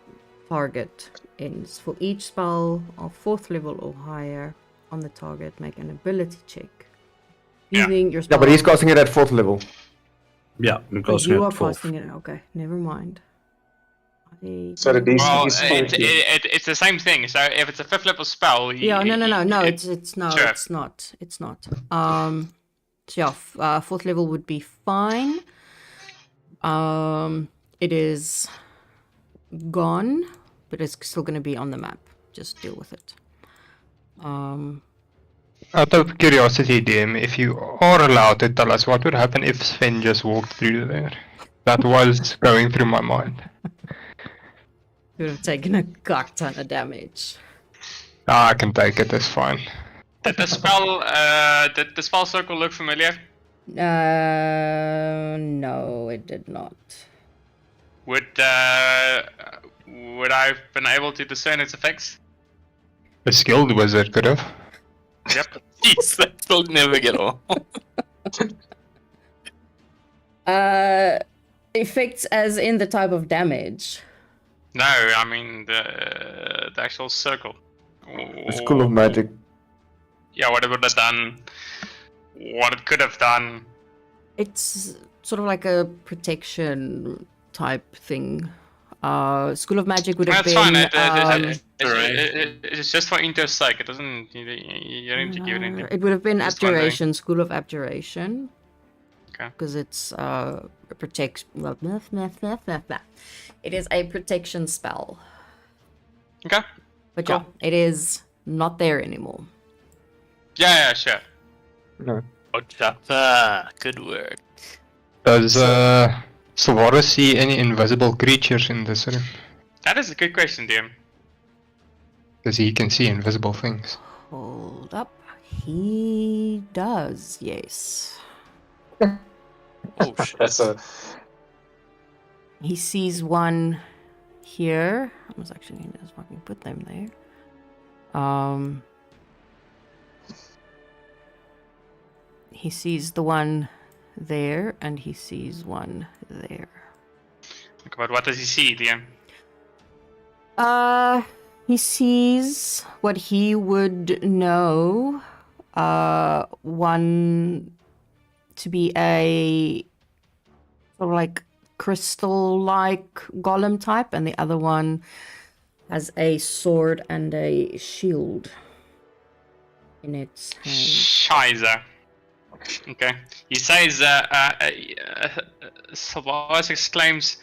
target ends. For each spell of 4th level or higher on the target, make an ability check. Yeah. Using your spell. Yeah, but he's casting it at 4th level. Yeah, Oh, because you are casting it. Okay, never mind. So the DC well, is 14. it's the same thing. So if it's a 5th level spell, Yeah, no. It's no, Sure. it's not. It's not. So yeah, 4th level would be fine. It is gone, but it's still going to be on the map. Just deal with it. Out of curiosity, DM, if you are allowed to tell us what would happen if Sven just walked through there. That was going through my mind. You would have taken a cock ton of damage. I can take it, it's fine. Did the spell circle look familiar? No, it did not. Would I have been able to discern its effects? A skilled wizard could have. Yep. Jeez, that will never get old. Effects as in the type of damage. No, I mean the actual circle. The School of Magic. Yeah, what it would have done. What it could have done. It's sort of like a protection type thing. School of Magic would have That's been. fine. It's just for interest's sake. It doesn't. You don't need to give it anything. It would have been Just wondering. Abjuration, School of Abjuration. Okay. Because it's protect. Well, it is a protection spell. Okay. But Cool. yeah, it is not there anymore. Yeah, sure. No. Oh, Chopper, good work. Does Savaris see any invisible creatures in this room? That is a good question, DM. Because he can see invisible things. Hold up. He does, yes. Oh shit. That's a He sees one here. I was actually going to just fucking put them there. He sees the one there, and he sees one there. But what does he see, DM? He sees what he would know. One to be a sort of like crystal-like golem type, and the other one has a sword and a shield in its hand. Scheiße. Okay. He says, Savaris exclaims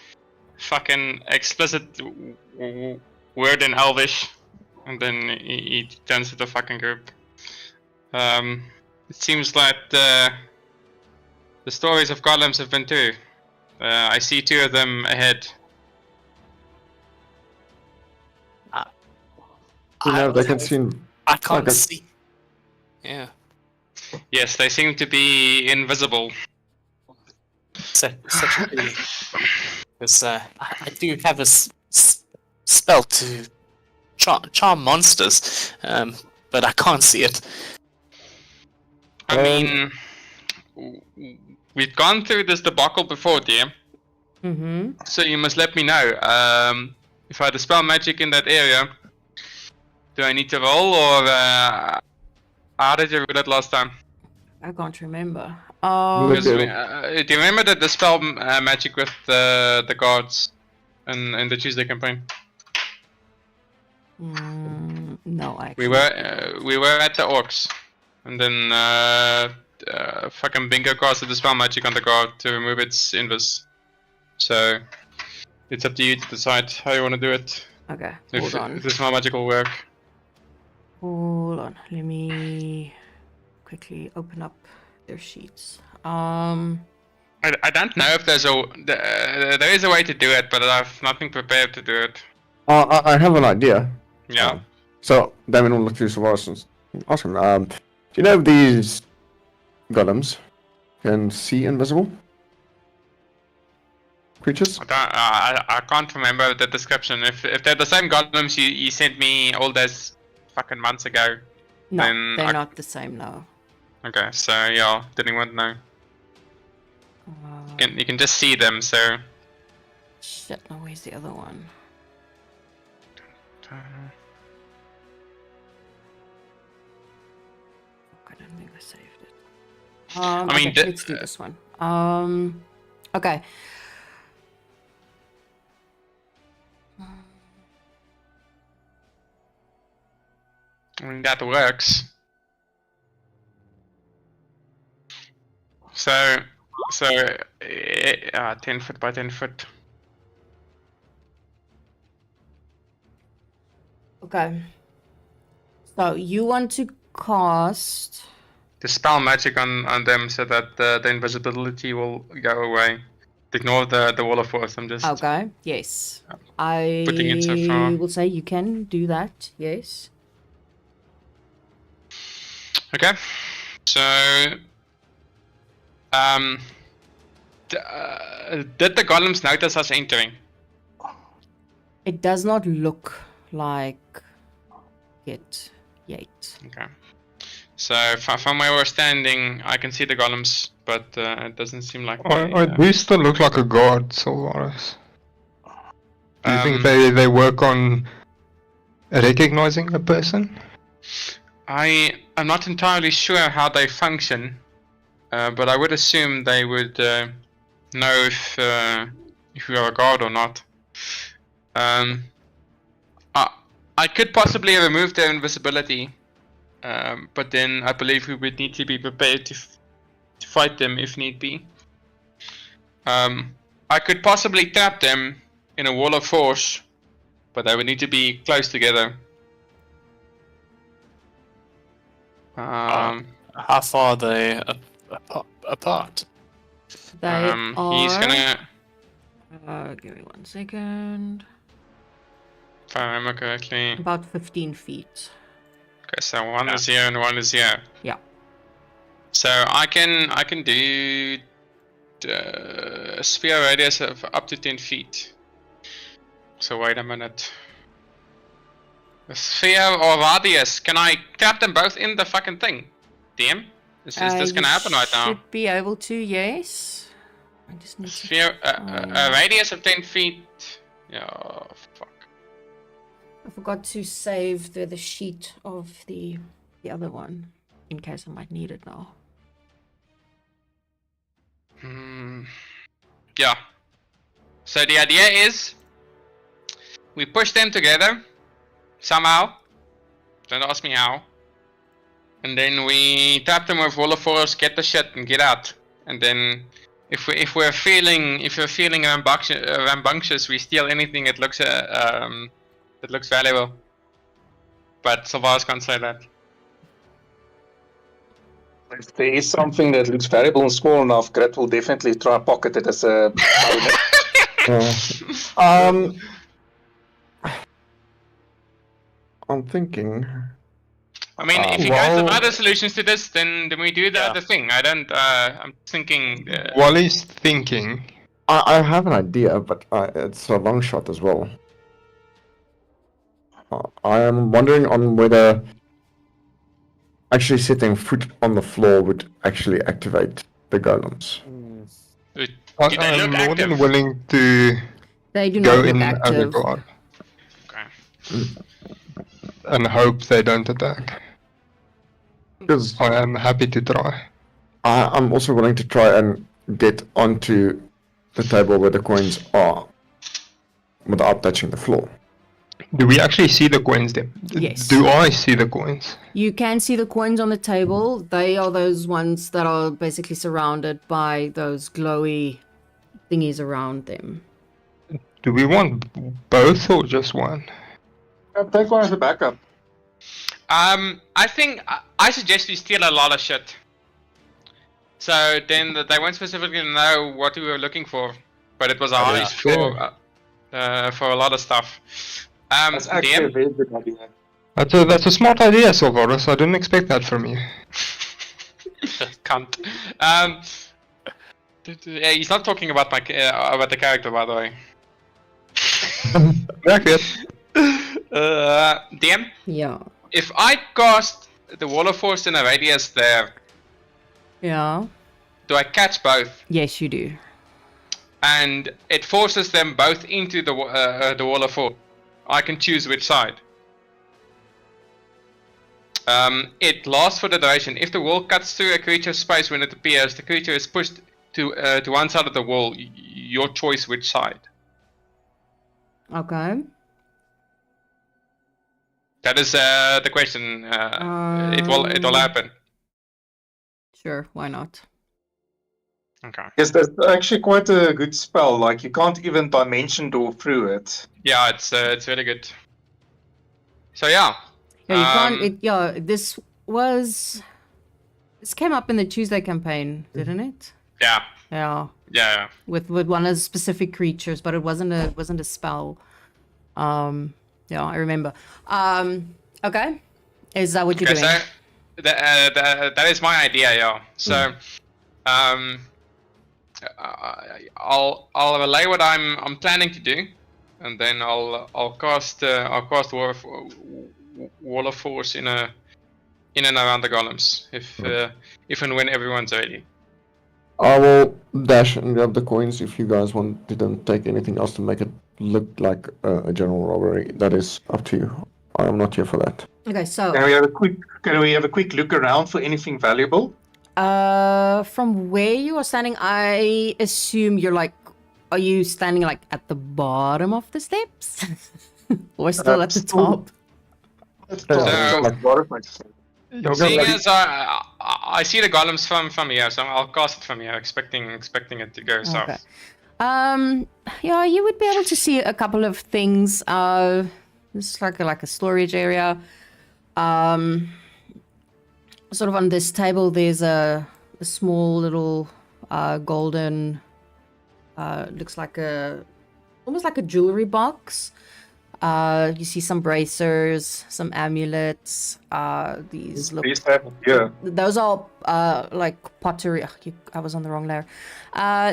fucking explicit word in Elvish, and then he turns to the fucking group. It seems like the stories of golems have been true. I see 2 of them ahead. You know, they can see. I can't Okay. see. Yeah. Yes, they seem to be invisible. Such a pity. Because I do have a spell to charm monsters, but I can't see it. I mean, we've gone through this debacle before, dear. Mm-hmm. So you must let me know. If I dispel magic in that area, do I need to roll, or how did you roll it last time? I can't remember. Because, Okay. do you remember the dispel magic with the guards in the Tuesday campaign? No, actually. We were at the orcs, and then fucking Bingo cast the dispel magic on the guard to remove its invis. So it's up to you to decide how you want to do it. Okay, If hold on. this my magic will work. Hold on. Let me quickly open up their sheets. I don't know if there is a way to do it, but I have nothing prepared to do it. I have an idea. Yeah. So, Damien will look to Savaris and ask him, do you know if these golems can see invisible creatures? I can't remember the description. If they're the same golems you sent me all those fucking months ago. No, Then they're not the same, no. Okay, so yeah, didn't want to know. You can just see them, so. Shit, no, where's the other one? I don't think I saved it. I mean, okay, let's do this one. Okay. I mean, that works. So 10 foot by 10 foot. Okay. So you want to cast. Dispel magic on them so that the invisibility will go away. Ignore the wall of force. I'm just Okay, yes. I putting it so far. will say you can do that, yes. Okay. So did the golems notice us entering? It does not look like get yet. Okay. So from where we're standing, I can see the golems, but it doesn't seem like. I do still look like a god, Sylvanas. Do you think Um, they work on recognizing a person? I'm not entirely sure how they function, but I would assume they would know if you are a god or not. I could possibly remove their invisibility, but then I believe we would need to be prepared to fight them if need be. I could possibly trap them in a wall of force, but they would need to be close together. How far are they apart? They are. He's gonna, Give me 1 second. if I remember correctly. About 15 feet. Okay, so one is here and one is here. Yeah. So I can do a sphere radius of up to 10 feet. So wait a minute. A sphere or radius? Can I trap them both in the fucking thing? Damn. Is this gonna happen right now? Should be able to, yes. I just need to Sphere, a radius of 10 feet. Yeah, fuck. I forgot to save the sheet of the other one in case I might need it now. Yeah. So the idea is we push them together somehow. Don't ask me how. And then we tap them with Wall of Force, get the shit, and get out. And then if we're feeling rambunctious, we steal anything that looks valuable. But Sylvanas can't say that. If there is something that looks valuable and small enough, Gret will definitely try and pocket it as a bonus. I'm thinking. I mean, if you guys have other solutions to this, then we do the other thing. I'm thinking. Wally's thinking. I have an idea, but it's a long shot as well. I am wondering on whether actually setting foot on the floor would actually activate the golems. I'm more than willing to They do go not look in as a active. god Okay. and hope they don't attack. Because I am happy to try. I'm also willing to try and get onto the table where the coins are without touching the floor. Do we actually see the coins then? Yes. Do I see the coins? You can see the coins on the table. They are those ones that are basically surrounded by those glowy thingies around them. Do we want both or just one? Take one as a backup. I think I suggest we steal a lot of shit. So then they won't specifically know what we were looking for, but it was a heist for a lot of stuff. That's actually a very good idea. That's a smart idea, Sylvanas. I didn't expect that from you. Cunt. He's not talking about about the character, by the way. DM. Yeah. If I cast the Wall of Force in a radius there, Yeah. do I catch both? Yes, you do. And it forces them both into the Wall of Force. I can choose which side. It lasts for the duration. If the wall cuts through a creature's space when it appears, the creature is pushed to one side of the wall. Your choice which side. Okay. That is the question. It will happen. Sure, why not? Okay. Yes, that's actually quite a good spell. Like, you can't even dimension door through it. Yeah, it's really good. So yeah. Yeah, you can't. This came up in the Tuesday campaign, didn't it? Yeah. Yeah. Yeah. With one of the specific creatures, but it wasn't a spell. Yeah, I remember. Okay. Is that what you're doing? So that is my idea, yeah. So, I'll relay what I'm planning to do, and then I'll cast wall of force in and around the golems, if and when everyone's ready. I will dash and grab the coins if you guys didn't take anything else to make it look like a general robbery. That is up to you. I am not here for that. Okay, so Can we have a quick look around for anything valuable? from where you are standing, I assume you're like, are you standing like at the bottom of the steps, or still at the top? Seeing as I see the golems from here, so I'll cast it from here, expecting it to go south. Okay. Yeah, you would be able to see a couple of things. This is like a storage area. Sort of on this table, there's a small little golden, looks like almost like a jewelry box. You see some bracers, some amulets. These look. Those are like pottery. I was on the wrong layer.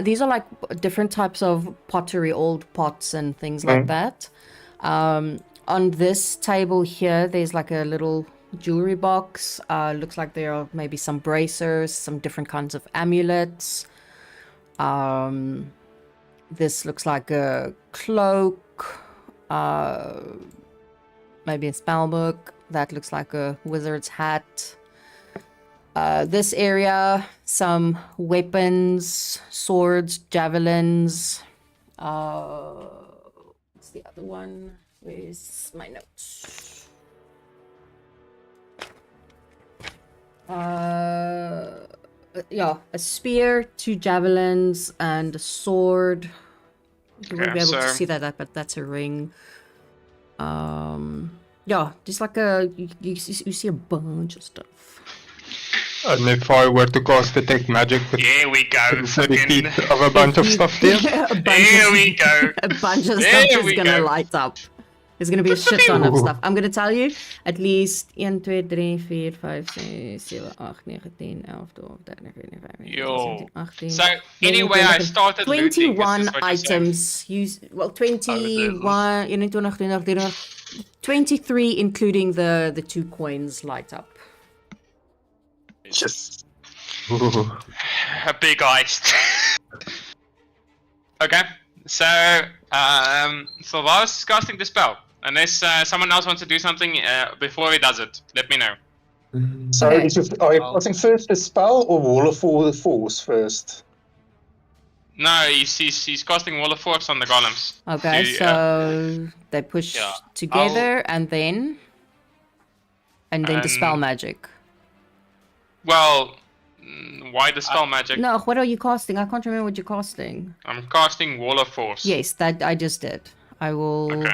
These are like different types of pottery, old pots and things like that. On this table here, there's like a little jewelry box. Looks like there are maybe some bracers, some different kinds of amulets. This looks like a cloak. Maybe a spell book. That looks like a wizard's hat. This area, some weapons, swords, javelins. What's the other one? Where's my notes? Yeah, a spear, 2 javelins, and a sword. You won't be able to see that, but that's a ring. Yeah, just like you see a bunch of stuff. And if I were to cast detect magic with Here we go, 30 feet of a bunch of stuff there, Here we go. A bunch of stuff is gonna light up. There's gonna be a shit ton of stuff. I'm gonna tell you, at least 1, 2, 3, 4, 5, 6, 7, 8, 9, 10, 11, 12, 13, 14, 15, 16, 17, 18. So anyway, I started 21 items. 21, 23, including the 2 coins light up. Yes. A big heist. Okay, so Sylvanas is casting the spell. Unless someone else wants to do something before he does it, let me know. So are you casting first the spell or Wall of Force first? No, he's casting Wall of Force on the golems. Okay, so they push together and then dispel magic. Well, why dispel magic? No, what are you casting? I can't remember what you're casting. I'm casting Wall of Force. Yes, that I just did. I will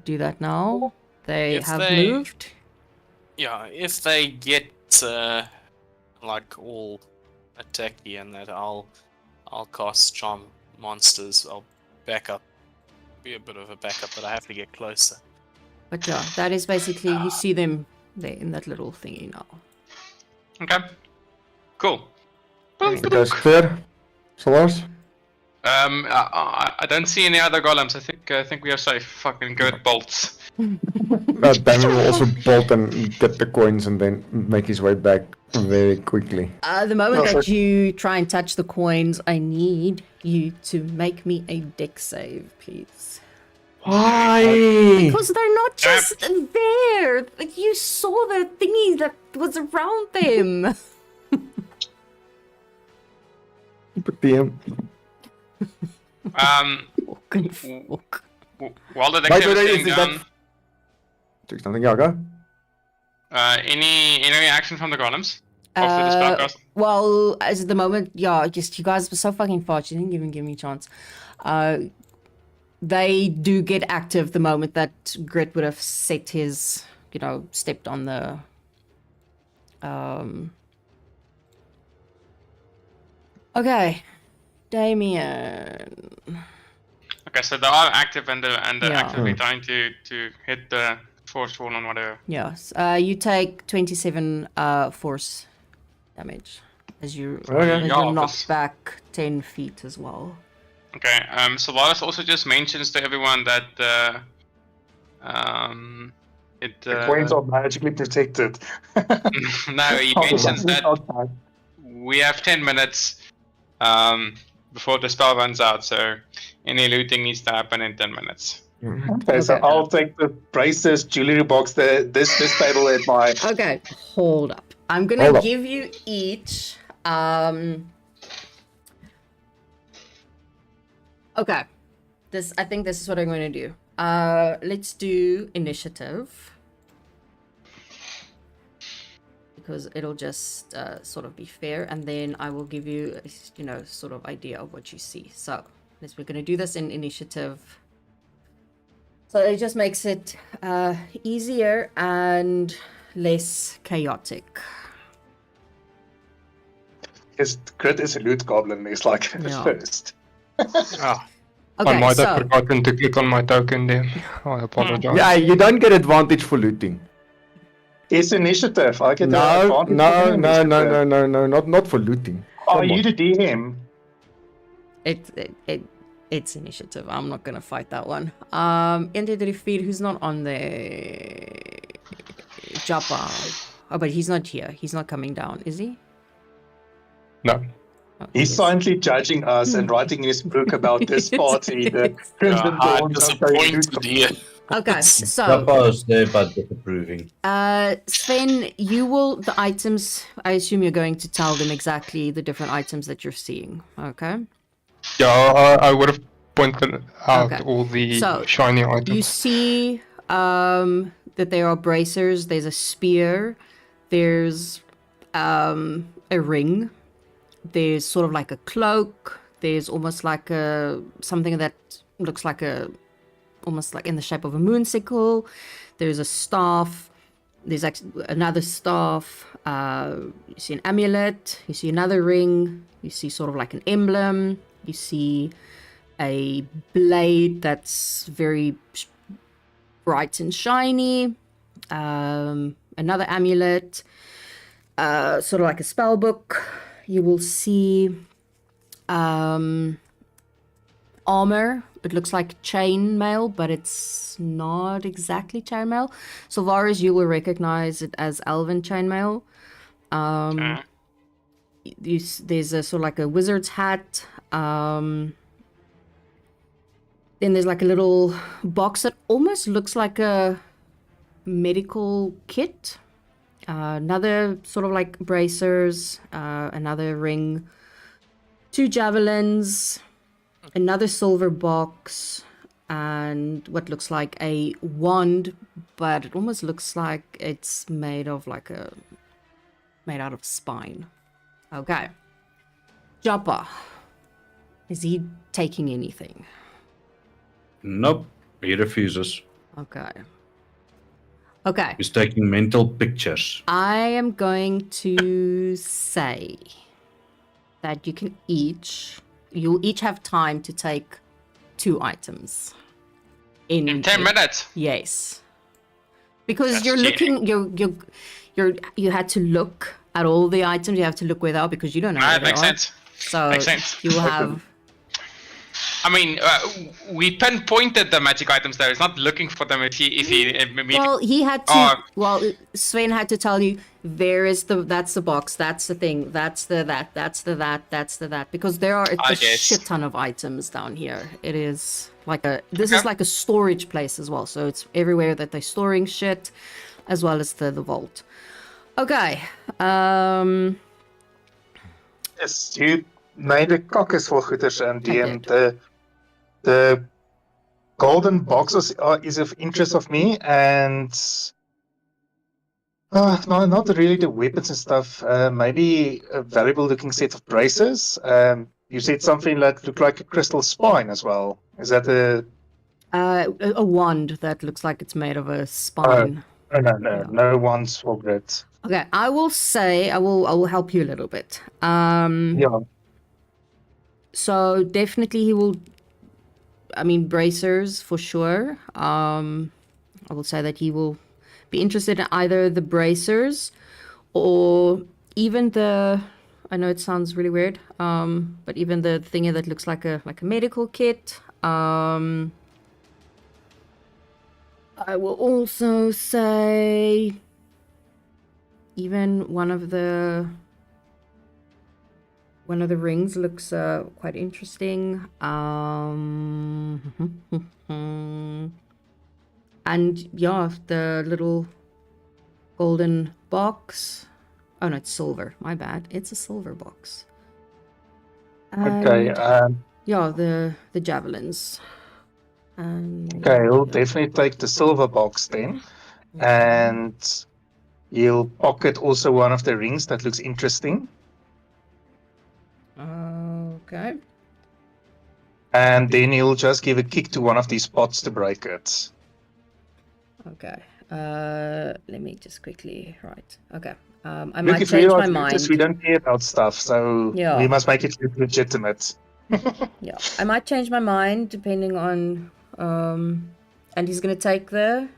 do that now. They have moved. Yeah, if they get like all attacky and that, I'll cast Charm Monsters. I'll back up, be a bit of a backup, but I have to get closer. But yeah, that is basically you see them there in that little thingy now. Okay, cool. You guys clear? Solars? I don't see any other golems. I think we are safe. Fucking good bolts. Dan will also bolt and get the coins and then make his way back very quickly. The moment that you try and touch the coins, I need you to make me a dex save, please. Why? Because they're not just there. Like, you saw the thingy that was around them. But DM. While the dex save is being done, Doe something, yeah, go. any reaction from the golems after the spellcast? Well, as at the moment, just you guys were so fucking fast. You didn't even give me a chance. They do get active the moment that Grit would have set his, stepped on the. Okay, Damien. Okay, so they are active and they're actively trying to hit the force wall on whatever. Yes. You take 27 force damage as you're knocked back 10 feet as well. Okay. Solaris also just mentions to everyone that The coins are magically protected. No, he mentions that we have 10 minutes before the spell runs out, so any looting needs to happen in 10 minutes. Okay, so Okay. I'll take the braces, jewelry box, this table at my. Okay, hold up. I'm gonna Hold up. give you each. Okay, I think this is what I'm going to do. Let's do initiative because it'll just sort of be fair, and then I will give you, sort of idea of what you see. So we're going to do this in initiative. So it just makes it easier and less chaotic. His Grit is a loot goblin. He's like the Yeah. first. Ah, I Okay, might have so forgotten to click on my token there. I apologize. Yeah, you don't get advantage for looting. It's initiative. I get the No, advantage. no, for no, no, initiative. no, not for looting. Are Come you on. the DM? it's initiative. I'm not gonna fight that one. Enter the defeat. Who's not on there? Japa. Oh, but he's not here. He's not coming down, is he? No. Oh, he He's is. silently judging us and writing in his book about this party. The Crimson How Dawn. disappointed here. Okay, so Papa is there but disapproving. Sven, you will the items. I assume you're going to tell them exactly the different items that you're seeing. Okay. Yeah, I would have pointed out Okay. all the So, shiny items. You see that there are bracers, there's a spear, there's a ring, there's sort of like a cloak, there's almost like something that looks like almost like in the shape of a moonsicle, there's a staff, there's another staff, you see an amulet, you see another ring, you see sort of like an emblem, you see a blade that's very bright and shiny, another amulet, sort of like a spell book. You will see armor. It looks like chainmail, but it's not exactly chainmail. Sylvaris, you will recognize it as elven chainmail. There's a sort of like a wizard's hat. Then there's like a little box that almost looks like a medical kit. Another sort of like bracers, another ring, 2 javelins, another silver box, and what looks like a wand, but it almost looks like it's made out of spine. Okay. Joppa. Is he taking anything? Nope, he refuses. Okay. Okay. He's taking mental pictures. I am going to say that you'll each have time to take 2 items. In 10 minutes? Yes. Because That's you're cheating. looking, you had to look at all the items, you have to look where they are because you don't know where That they makes are. sense. So Makes sense. you will have... I mean, we pinpointed the magic items there. It's not looking for them if he Well, he had to. Oh. Well, Sven had to tell you that's the box, that's the thing, that's the that, because there are a guess. shit ton of items down here. It is like this is like a storage place as well. So it's everywhere that they're storing shit, as well as the vault. Okay. Yes, you made a caucus for goeders and the golden boxes is of interest of me, and no, not really the weapons and stuff. Maybe a valuable looking set of braces. You said something that looked like a crystal spine as well. Is that A wand that looks like it's made of a spine. no one's for Grit. Okay, I will say I will help you a little bit. Yeah. So definitely he will. I mean, bracers for sure. I will say that he will be interested in either the bracers or even the. I know it sounds really weird, but even the thingy that looks like a medical kit. I will also say even one of the rings looks quite interesting. And yeah, the little golden box. Oh no, it's silver. My bad. It's a silver box. Okay, And yeah, the javelins. And okay, he'll yeah. definitely take the silver box then. Okay. And he'll pocket also one of the rings that looks interesting. Okay. And then he'll just give a kick to one of these pots to break it. Okay. Let me just quickly write. Okay. I Look, might if we change are my looters, mind. we don't care about stuff, so Yeah. we must make it look legitimate. Yeah, I might change my mind depending on and he's gonna take one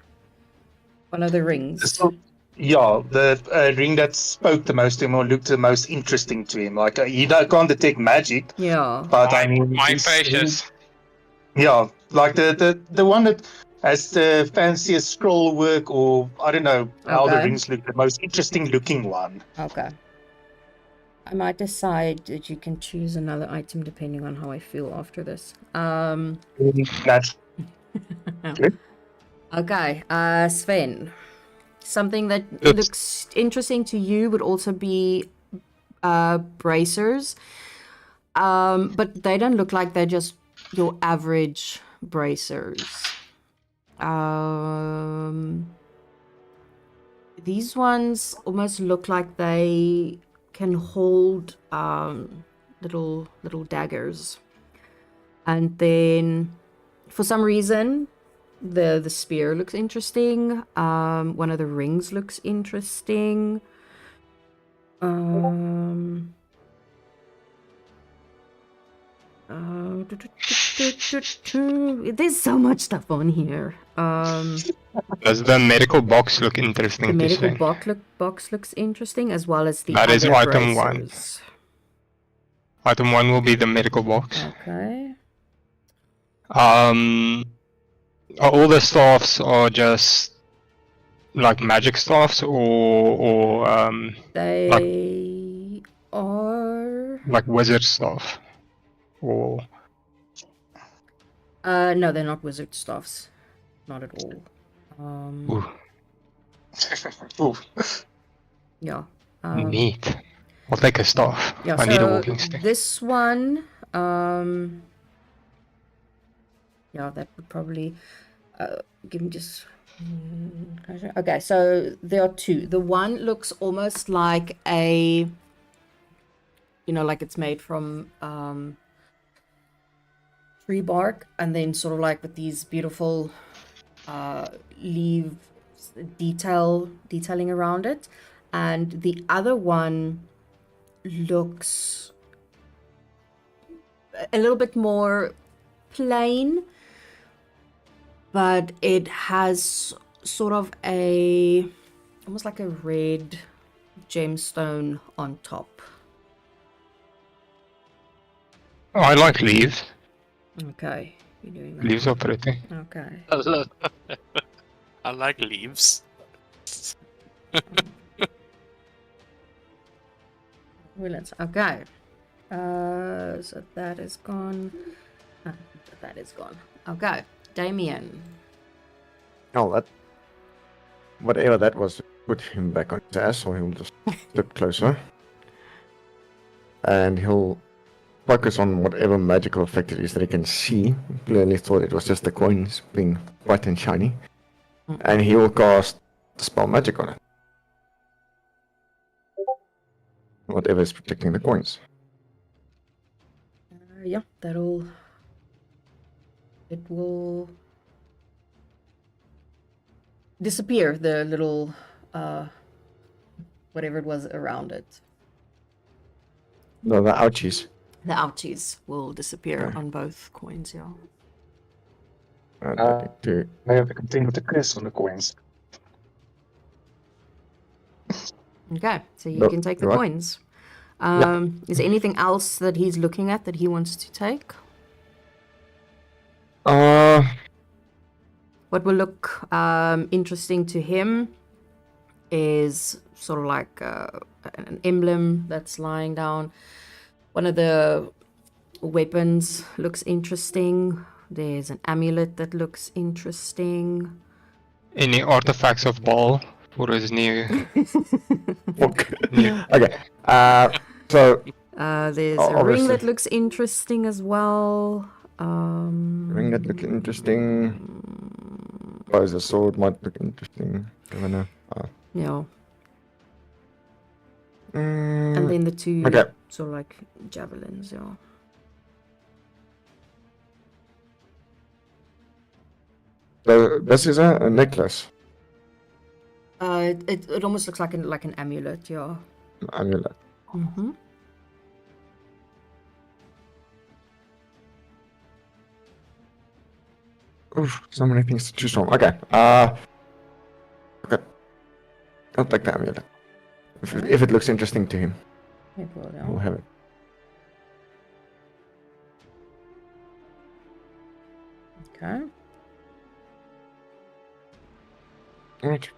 of the rings. So, yeah, the ring that spoke the most to him or looked the most interesting to him. Like, he can't detect magic, Yeah. but I mean... My he's- precious. Yeah, like the one that has the fanciest scroll work, or I don't know how the Okay. rings look, the most interesting looking one. Okay. I might decide that you can choose another item depending on how I feel after this. That's Okay, Sven. Something that Oops. looks interesting to you would also be bracers. But they don't look like they're just your average bracers. These ones almost look like they can hold little daggers. And then for some reason the spear looks interesting. One of the rings looks interesting. There's so much stuff on here. Does the medical box look interesting The to medical say? box looks interesting, as well as the That other is item one. bracers. Item 1 will be the medical box. Okay. All the staffs are just like magic staffs, or They are. like wizard staff, or No, they're not wizard staffs. Not at all. ooh, Ooh. Yeah. neat. I'll take a staff. Yeah, I need a so walking stick. this one, yeah, that would probably give me just. Okay, so there are two. The one looks almost like a, like it's made from tree bark, and then sort of like with these beautiful leaves detailing around it, and the other one looks a little bit more plain, but it has sort of almost like a red gemstone on top. Oh, I like leaves. Okay, you're doing that. Leaves are pretty. Okay. I like leaves. Brilliant. Okay. So that is gone. That is gone. Okay, Damien. Oh, that. Whatever that was, put him back on his ass, so he'll just step closer. And he'll focus on whatever magical effect it is that he can see. Clearly thought it was just the coins being bright and shiny. And he will cast spell magic on it. Whatever is protecting the coins. Yeah, it will disappear, the little whatever it was around it. No, the ouchies. The ouchies will disappear Okay. on both coins, yeah. I have to continue with the crest on the coins. Okay, so you No, can take the right. coins. Is there anything else that he's looking at that he wants to take? What will look interesting to him is sort of like an emblem that's lying down. One of the weapons looks interesting. There's an amulet that looks interesting. Any artifacts of Baal for his new? Fuck. Yeah. Okay. So There's a ring obviously. that looks interesting as well. Ring that look interesting. Suppose the sword might look interesting. Never know. Yeah. Mm, And then the two okay. sort of like javelins, yeah. So this is a necklace. It almost looks like an amulet, yeah. Amulet. Mm-hmm. Oof, so many things to choose from. Okay. Okay. I'll take the amulet. If it looks interesting to him, It will, yeah. we'll have it. Okay. Alright.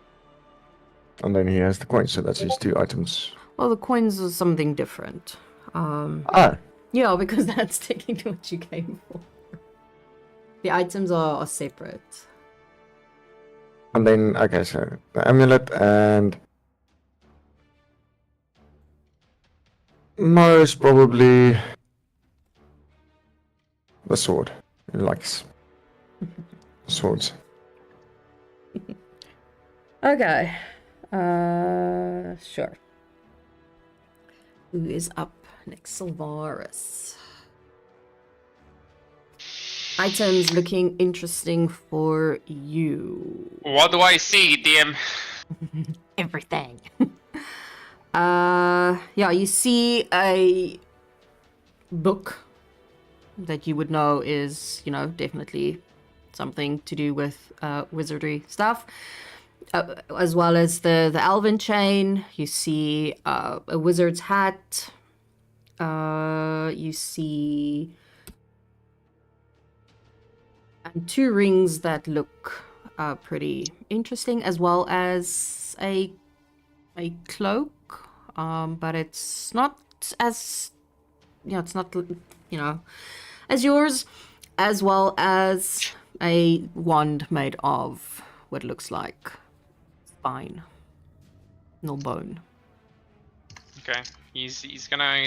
And then he has the coin, so that's his 2 items. Well, the coins are something different. Ah, Yeah, because that's technically what you came for. The items are separate. and then, okay, so the amulet and most probably the sword. He likes swords. Okay. Sure. Who is up next? Sylvaris. Items looking interesting for you. What do I see, DM? Everything. Yeah, you see a book that you would know is, you know, definitely something to do with wizardry stuff. As well as the elven chain. You see a wizard's hat. You see and 2 rings that look pretty interesting, as well as a cloak. But it's not as, you know, it's not, you know, as yours, as well as a wand made of what looks like spine, no bone. Okay, he's gonna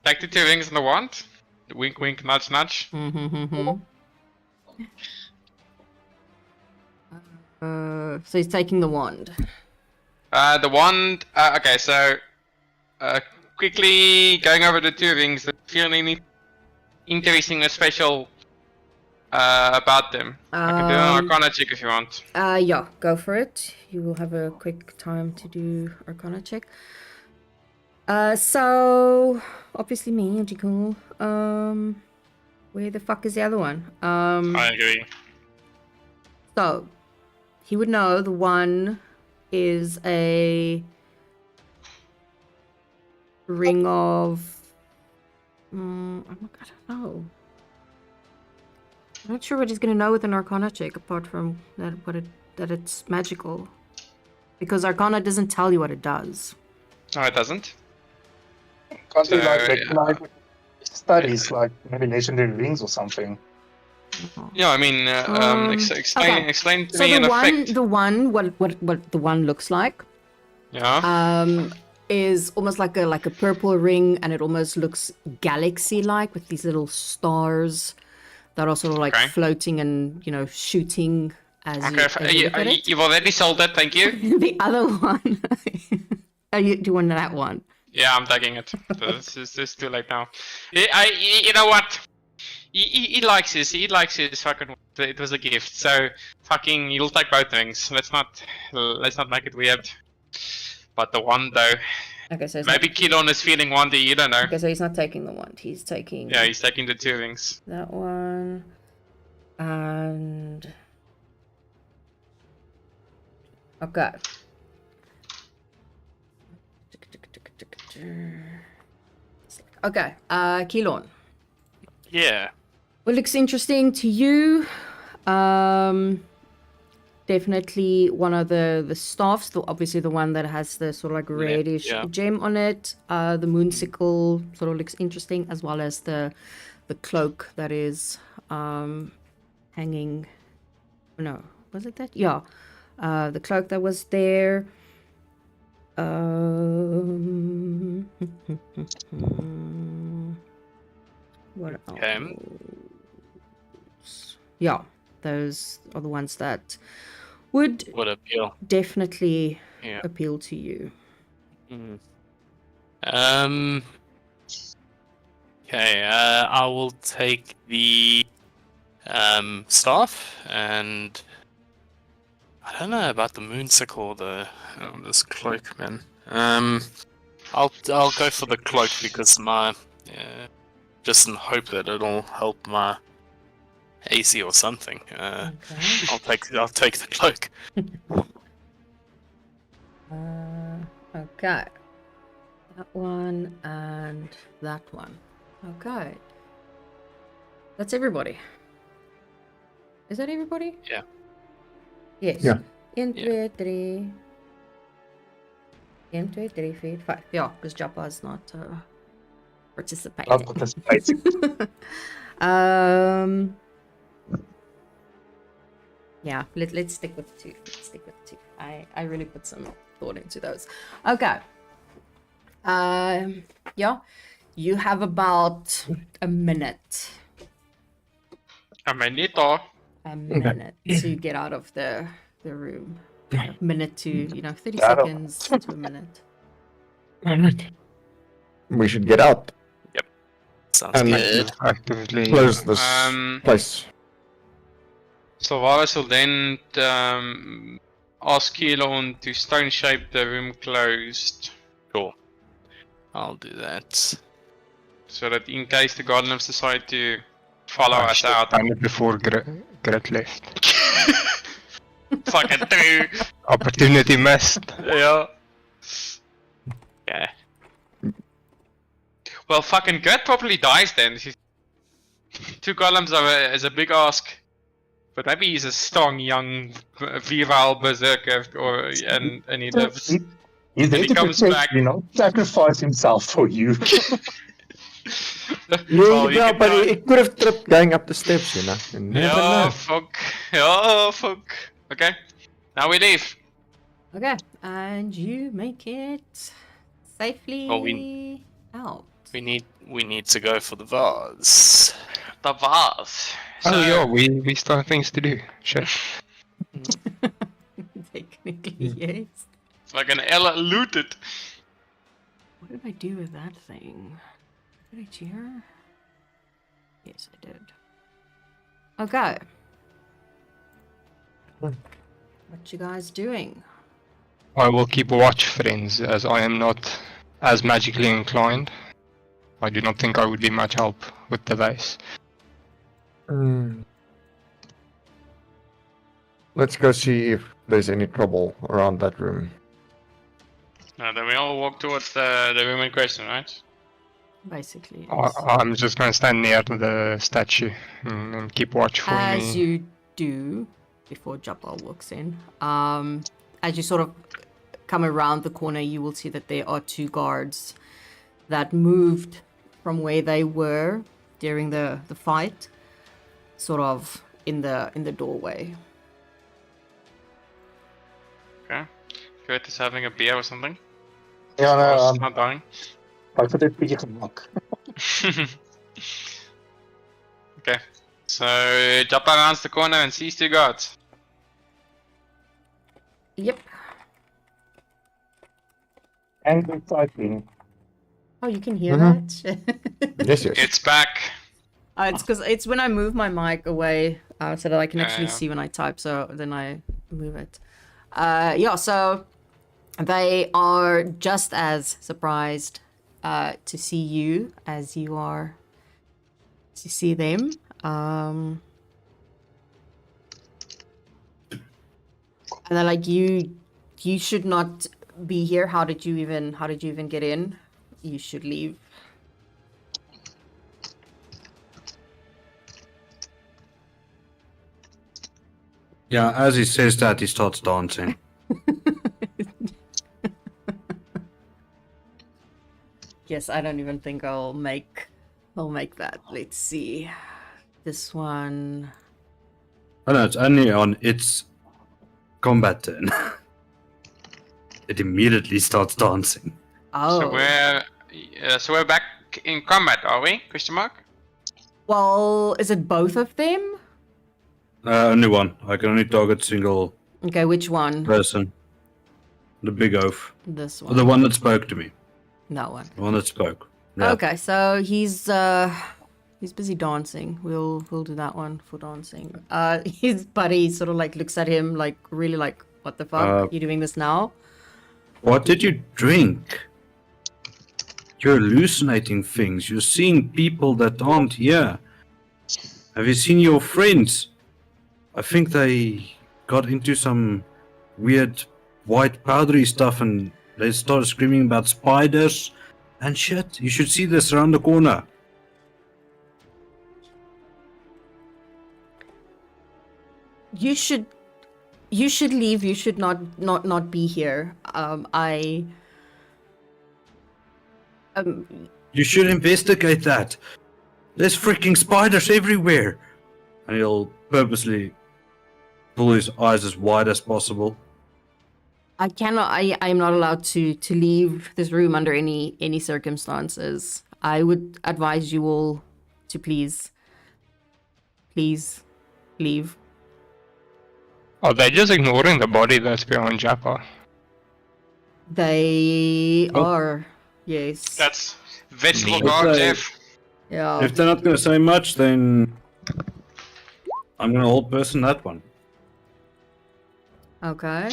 take the 2 rings and the wand. Wink, wink, nudge, nudge. So he's taking the wand. The wand. Okay, so quickly going over the 2 rings. Feel any interesting or special about them? I can do an Arcana check if you want. Yeah, go for it. You will have a quick time to do Arcana check. So obviously magical. Where the fuck is the other one? I agree. So he would know the one is a ring of. I don't know. I'm not sure what he's gonna know with an Arcana check, apart from that that it's magical, because Arcana doesn't tell you what it does. No, it doesn't. Can't So, be like recognize studies like maybe legendary rings or something. Yeah, I mean, Okay. explain to So me the in one, effect. what the one looks like, Yeah. is almost like a purple ring, and it almost looks galaxy-like with these little stars that are sort of like Okay. floating and, you know, shooting as Okay, you look at it. you've already sold it. Thank you. The other one, do you want that one? Yeah, I'm tagging it. This is too late now. You know what? He likes his. He likes his fucking. It was a gift, so fucking. You'll take both things. Let's not make it weird. But the one though, Okay, so maybe Kilon is feeling wandy. You don't know. okay, so he's not taking the wand. He's taking Yeah, he's taking the 2 rings. that one, and okay. Okay, Kilon. Yeah. What looks interesting to you? Definitely one of the staffs, obviously the one that has the sort of like reddish yeah. gem on it. The moonsicle sort of looks interesting, as well as the cloak that is hanging. No, was it that? Yeah, the cloak that was there. What Okay. else? Yeah, those are the ones that would appeal. definitely Yeah. appeal to you. Mm. Okay. I will take the staff, and I don't know about the moonsicle, this cloak, man. I'll go for the cloak because just in hope that it'll help my AC or something. Okay. I'll take the cloak. Okay. That one and that one. Okay. That's everybody. Is that everybody? Yeah. Yes. Yeah. 1, Yeah. 2, 3. 1, 2, 3, 4, 5. Yeah, because Jabba's not participating. Not participating. Yeah, let's stick with 2. Let's stick with 2. I really put some thought into those. Okay. Yeah, you have about a minute. A minute. A minute to get out of the room. A minute to 30 Out of- seconds to a minute. We should get out Sounds And good. Actively. close this place. So Varus will then ask Keelon to stone shape the room closed, Cool. I'll do that. so that in case the golems decide to follow I us should out. have done it before Gret left. Fucking true. Opportunity missed. Yeah. Okay. Well, fucking Gret probably dies then. 2 golems is a big ask. But maybe he's a strong young virile berserker, and he lives. He's there he to comes protect, back. sacrifice himself for you. Well, he can but die. it could have tripped going up the steps, You never Yeah, know. fuck. Yeah, fuck. Okay, now we leave. Okay, and you make it safely out. We need to go for the vase. The vase. Oh yeah, we still have things to do. Shit. Technically, yes. Fucking Ella looted. What did I do with that thing? Did I cheer? Yes, I did. Okay. What you guys doing? I will keep watch, friends, as I am not as magically inclined. I do not think I would be much help with the vase. Let's go see if there's any trouble around that room. Now then we all walk towards the room in question, right? Basically, yes. I'm just gonna stand near the statue and keep watch for As me. you do, before Jabba walks in, as you sort of come around the corner, you will see that there are 2 guards that moved from where they were during the fight, sort of in the doorway. Okay. Kurt is having a beer or something. Ja, Varus is nou, not dying. ik vind dit beetje gemak. Okay. So Jabba rounds the corner and sees 2 guards. Yep. Angry typing. Oh, you can hear that? Yes, yes. It's back. It's because it's when I move my mic away so that I can actually Yeah. see when I type, so then I move it. Yeah, so they are just as surprised to see you as you are to see them. And they're like, you should not be here. How did you even get in? You should leave. Yeah, as he says that, he starts dancing. Yes, I don't even think I'll make that. Let's see. This one. Oh no, it's only on its combat turn. It immediately starts dancing. Oh. So we're back in combat, are we? Question mark. Well, is it both of them? Only one. I can only target single Okay, which one? person. The big oaf. This one. The one that spoke to me. That one. The one that spoke. Yeah. Okay, so he's busy dancing. We'll do that one for dancing. His buddy sort of like looks at him like really like, what the fuck? You doing this now? What did you drink? You're hallucinating things. You're seeing people that aren't here. Have you seen your friends? I think they got into some weird white powdery stuff and they started screaming about spiders and shit. You should see this around the corner. You should leave. You should not be here. You should investigate that. There's freaking spiders everywhere. And he'll purposely pull his eyes as wide as possible. I cannot. I am not allowed to leave this room under any circumstances. I would advise you all to please leave. Are they just ignoring the body that's behind Japa? They are. Yes. That's vegetable Okay. guard, Jeff. Yeah. If they're not going to say much, then I'm going to hold person that one. Okay.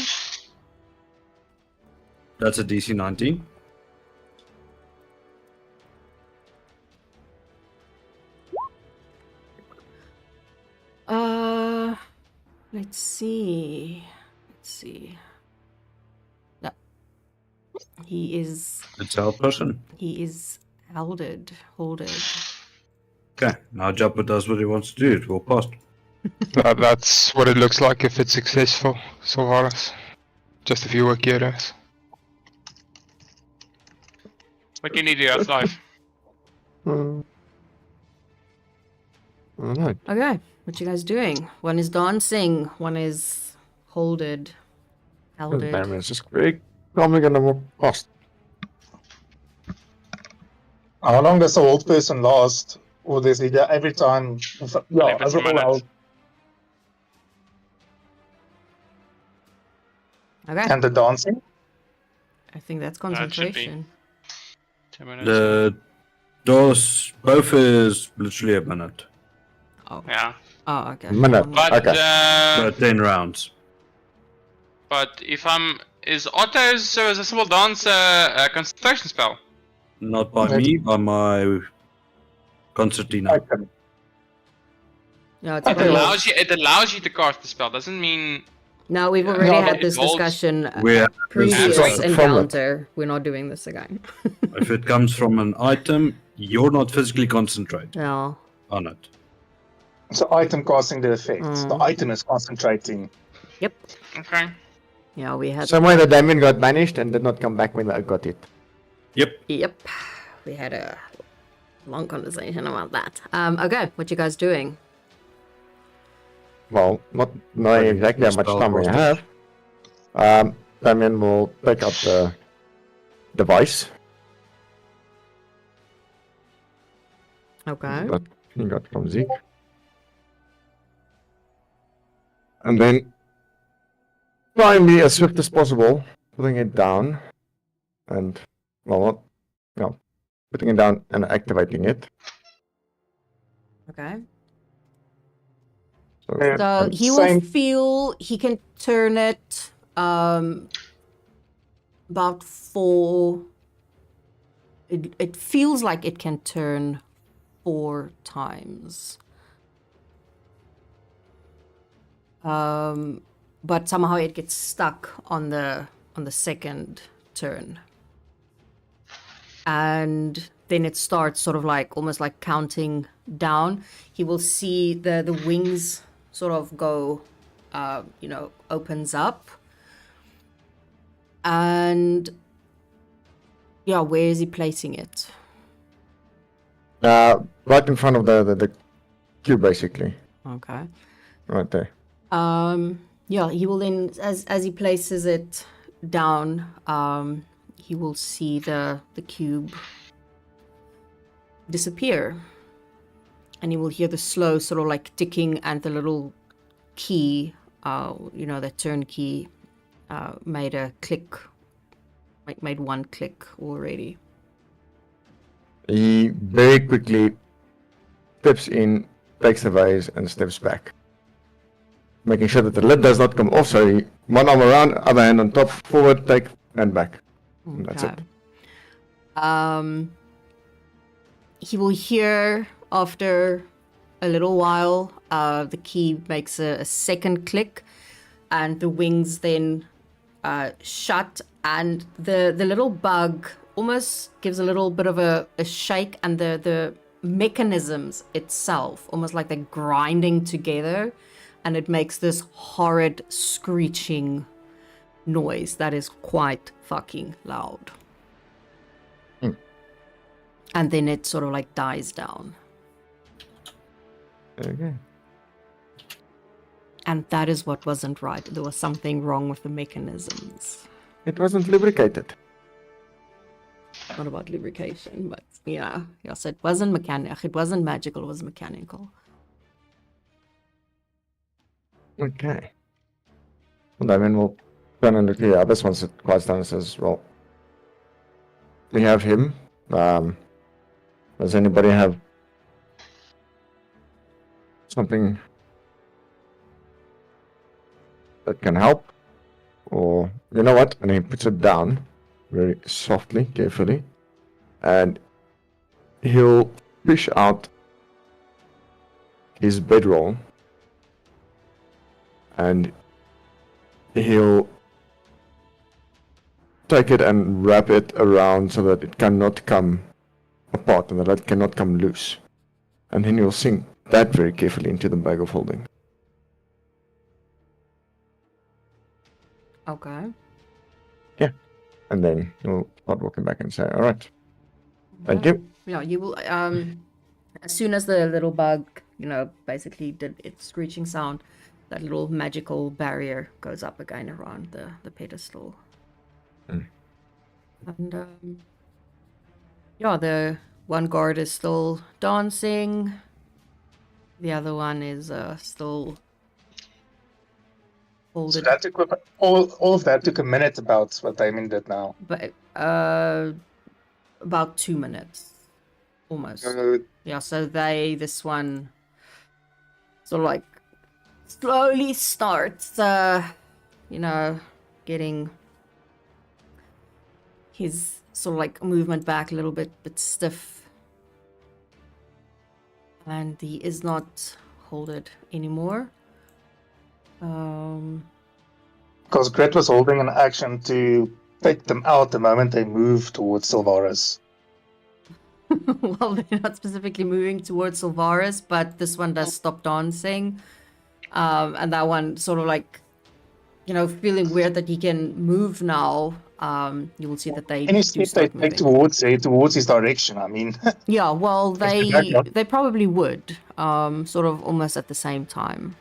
That's a DC 19. Let's see. No. He is It's our person. holded. Okay, now Jabba does what he wants to do. It will pass. That's what it looks like if it's successful so far. Just a few work euros. What do you need to do outside? Alright. Okay. What you guys doing? One is dancing. One is held. Damn, it's just very calming and more fast. How long does the old person last? Or does he every time? Yeah, it's a overall. minute. Okay. And the dancing? I think that's it should be. concentration. 2 minutes. The doors, both is literally a minute. Oh. Yeah. Oh, okay. Minute. But Okay. So 10 rounds. but if is Otto's irresistible dance a concentration spell? Not by me, by my concertina. Okay. No, it's Okay, probably- well- It allows you to cast the spell. Doesn't mean No, we've already No, had it this holds- discussion We're previous From it. encounter. We're not doing this again. If it comes from an item, you're not physically concentrating No. on it. So item casting the effect. The item is concentrating. Yep. okay. Yeah, we had. Somewhere the diamond got banished and did not come back when I got it. Yep. Yep. We had a long conversation about that. Okay, what you guys doing? Well, not knowing exactly how much time we have. Damien will pick up the device Okay. that he got from Zeke. And then try and be as swift as possible, putting it down and, well, no, putting it down and activating it. Okay. So, So he will Same. feel he can turn it about 4. It feels like it can turn 4 times. But somehow it gets stuck on the second turn. And then it starts sort of like almost like counting down. He will see the wings sort of go opens up. And yeah, where is he placing it? Right in front of the cube, basically. Okay. Right there. Yeah, he will then, as he places it down, he will see the cube disappear. And he will hear the slow sort of like ticking and the little key, the turn key, made a click, like made one click already. He very quickly steps in, takes the vase, and steps back. Making sure that the lid does not come off, so he, one arm around, other hand on top, forward, take, and back. And that's it. He will hear after a little while, the key makes a second click, and the wings then shut, and the little bug almost gives a little bit of a shake, and the mechanisms itself, almost like they're grinding together, and it makes this horrid screeching noise that is quite fucking loud. And then it sort of like dies down. Okay. And that is what wasn't right. There was something wrong with the mechanisms. It wasn't lubricated. Not about lubrication, but yes, it wasn't mechanical. It wasn't magical. It was mechanical. Okay. Well, then we'll turn and look at the others once it quiets down and says, well, we have him. Does anybody have something that can help? Or, you know what? And he puts it down very softly, carefully. And he'll fish out his bedroll. And he'll take it and wrap it around so that it cannot come apart and that it cannot come loose. And then he'll sink that very carefully into the bag of holding. Okay. Yeah. And then he'll start walking back and say, all right. Thank you. Yeah, you will, as soon as the little bug, basically did its screeching sound, that little magical barrier goes up again around the pedestal. And, the one guard is still dancing. The other one is still So holding. that took all of that took a minute. About what Damien did now. But about 2 minutes, almost. Yeah. So this one, sort of like slowly starts, getting his sort of like movement back a little bit stiff, and he is not holded anymore. Because Gret was holding an action to take them out the moment they move towards Silvaris. Well, they're not specifically moving towards Silvaris, but this one does stop dancing. And that one sort of like, feeling weird that he can move now. You will see that they Any do step they start take moving. towards his direction, I mean. Yeah, well, Exactly. they probably would, sort of almost at the same time.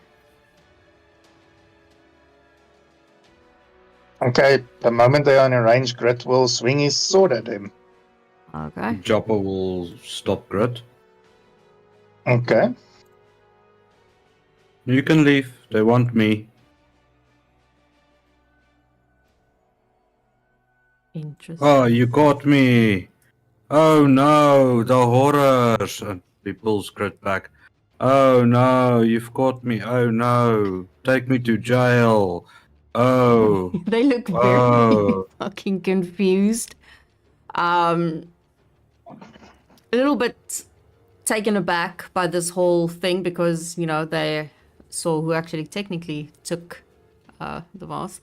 Okay, the moment they are in range, Gret will swing his sword at him. Okay. Joppa will stop Grit. Okay. You can leave. They want me. Interesting. Oh, you caught me. Oh no, the horrors. And he pulls Grit back. Oh no, you've caught me. Oh no, take me to jail. Oh. They look very Oh. fucking confused. A little bit taken aback by this whole thing because, they saw who actually technically took the vase.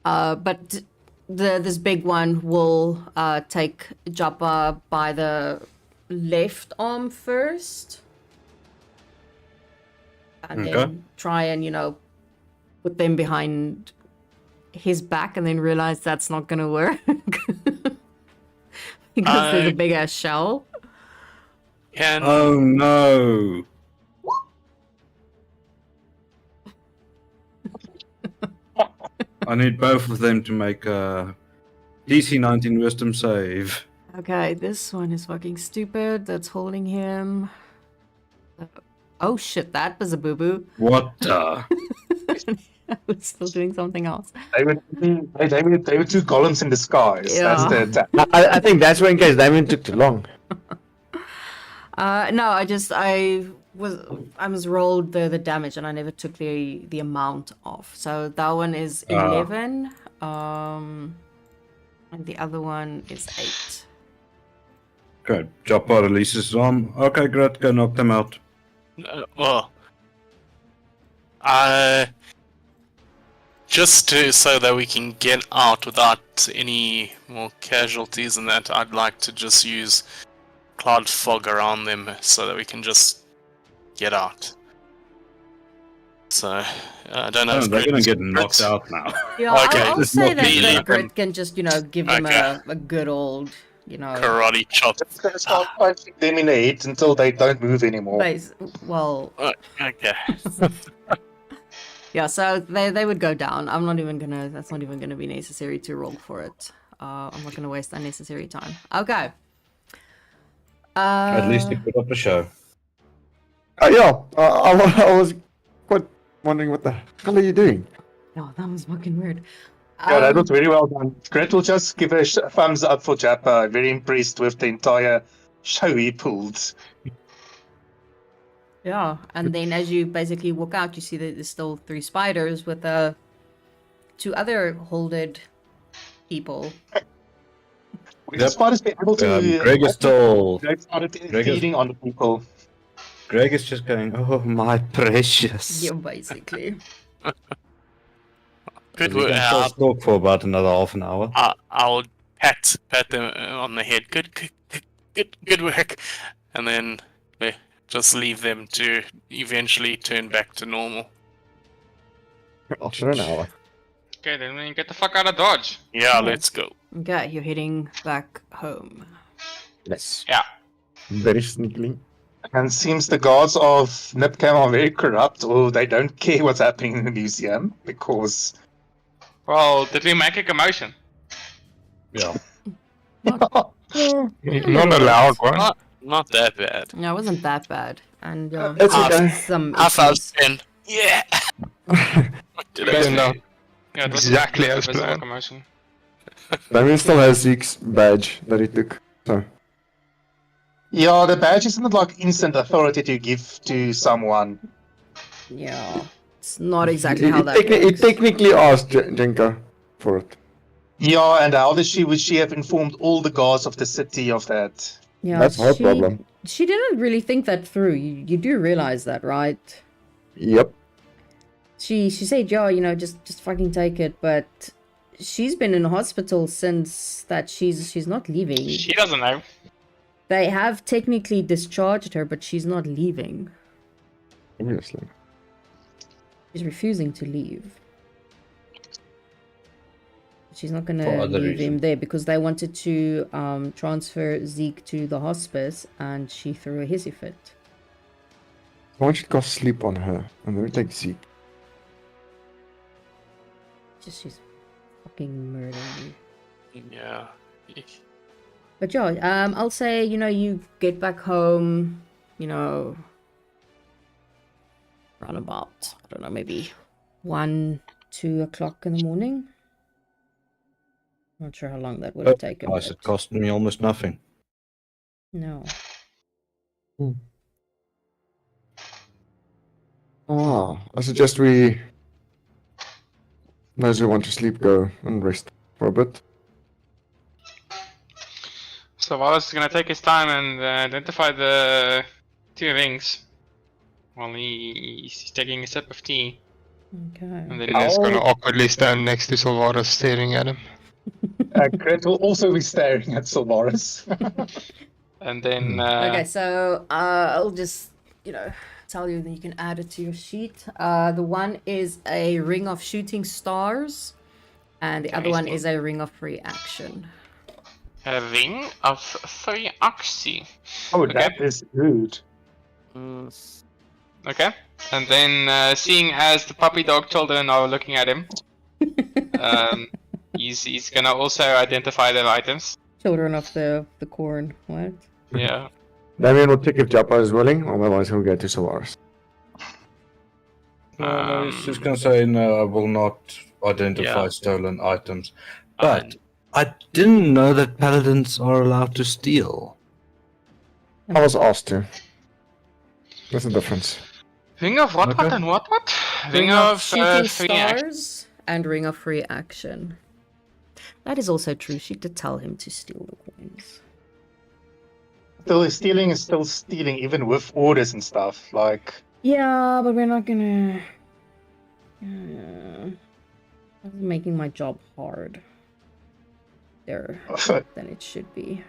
But this big one will take Joppa by the left arm first. And Okay. then try and, put them behind his back and then realize that's not gonna work because there's a big ass shell. Can Oh no! I need both of them to make a DC 19 Wisdom save. Okay, this one is fucking stupid. That's holding him. Oh shit, that was a boo boo. What the? I was still doing something else. They were two columns in disguise. That's Yeah. the attack. I think that's why in case Damien took too long. No, I was rolled the damage and I never took the amount off. So that one is 11. And the other one is 8. Good. Joppa releases his arm. Okay, great. Go knock them out. well, just so that we can get out without any more casualties and that, I'd like to just use cloud fog around them so that we can just get out. So I don't know. Oh, if they're gonna Grit- get knocked Grit- out now. Yeah, Okay, I'll just say not that really. Grit can just, give them Okay. a good old, Karate chop. Just gonna start punching them in the head until they don't move anymore. well, Okay. yeah, so they would go down. That's not even gonna be necessary to roll for it. I'm not gonna waste unnecessary time. Okay. At least they put up a show. Yeah, I was quite wondering what the hell are you doing? Oh, that was fucking weird. Yeah, that was very well done. Gret will just give a thumbs up for Jappa. Very impressed with the entire show he pulled. Yeah, and then as you basically walk out, you see that there's still 3 spiders with 2 other holded people. Will the spiders be able to... Greg is still. Greg started Greg is- feeding on the people. Greg is just going, oh my precious. Yeah, basically. Good We work. can still talk for about another half an hour. I'll pat them on the head. Good work. And then just leave them to eventually turn back to normal. After an hour. Okay, then we get the fuck out of Dodge. Yeah, let's go. Okay, you're heading back home. Yes. Yeah. Very sneakily. And seems the guards of Nipcam are very corrupt, or they don't care what's happening in the museum, because... Well, did we make a commotion? Yeah. Not a loud one. Not that bad. No, it wasn't that bad. And It's okay. some Half out issues. of 10. Yeah. Did Better I not. Yeah, it was Exactly a as visible planned. commotion. Damien still has Zeke's badge that he took. So Yeah, the badge isn't like instant authority to give to someone. Yeah, it's not exactly how that he works. technically asked Jenka for it. Yeah, and how would she have informed all the guards of the city of that? Yeah, That's her problem. She didn't really think that through. You do realize that, right? Yep. She said, yeah, just fucking take it, but she's been in hospital since that she's not leaving. She doesn't know. They have technically discharged her, but she's not leaving. Obviously. She's refusing to leave. She's not For gonna other leave him reasons. there because they wanted to transfer Zeke to the hospice, and she threw a hissy fit. Why don't you go sleep on her and then we take Zeke? She's fucking murdering you. Yeah. But yeah, I'll say, you get back home, around about, I don't know, maybe 1, 2 o'clock in the morning. Not sure how long that would have taken. Nice, it but cost me almost nothing. no. I suggest we... Those who want to sleep go and rest for a bit. So Wallace is gonna take his time and identify the 2 rings while he's taking a sip of tea. Okay. And then He's gonna awkwardly stand next to Sylvanas staring at him. Gret will also be staring at Sylvanas. and then Okay, so I'll just tell you, then you can add it to your sheet. The one is a ring of shooting stars, and the other one is a ring of free action. A ring of free action. Oh, Okay. that is rude. Okay. And then, seeing as the puppy dog children are looking at him, he's gonna also identify their items. Children of the corn. What? Yeah. Damien will check if Japa is willing, otherwise he'll go to Solaris. No, he's just gonna say no. I will not identify stolen items. But I didn't know that paladins are allowed to steal. I was asked to. There's a difference. Ring of what? Okay. What and what? Ring of shooting free action. stars and ring of free action. That is also true. She did tell him to steal the coins. Still, stealing is still stealing, even with orders and stuff. Like, Yeah, but we're not gonna. That's making my job hard. There than it should be.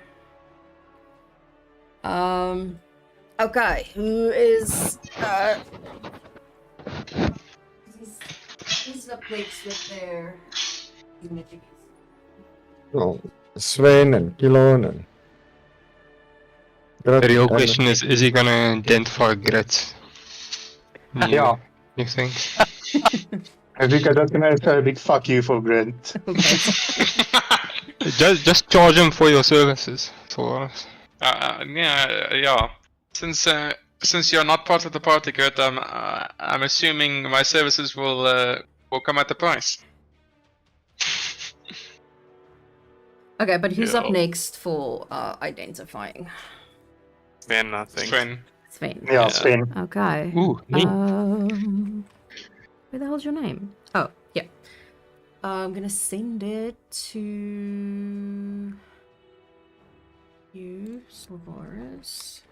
Okay, who is who's up next with their significance? Well, Sven and Kilon and... The real question is he gonna identify Grit? yeah. You think? I think I'm just gonna say a big fuck you for Grant. just charge him for your services. Solaris. Yeah. Since you're not part of the party, Gert, I'm assuming my services will come at the price. Okay, but who's up next for identifying? Sven, I think. Sven. Yeah, Sven. Okay. Ooh, me. Where the hell's your name? Oh, yeah. I'm gonna send it to you, Solaris.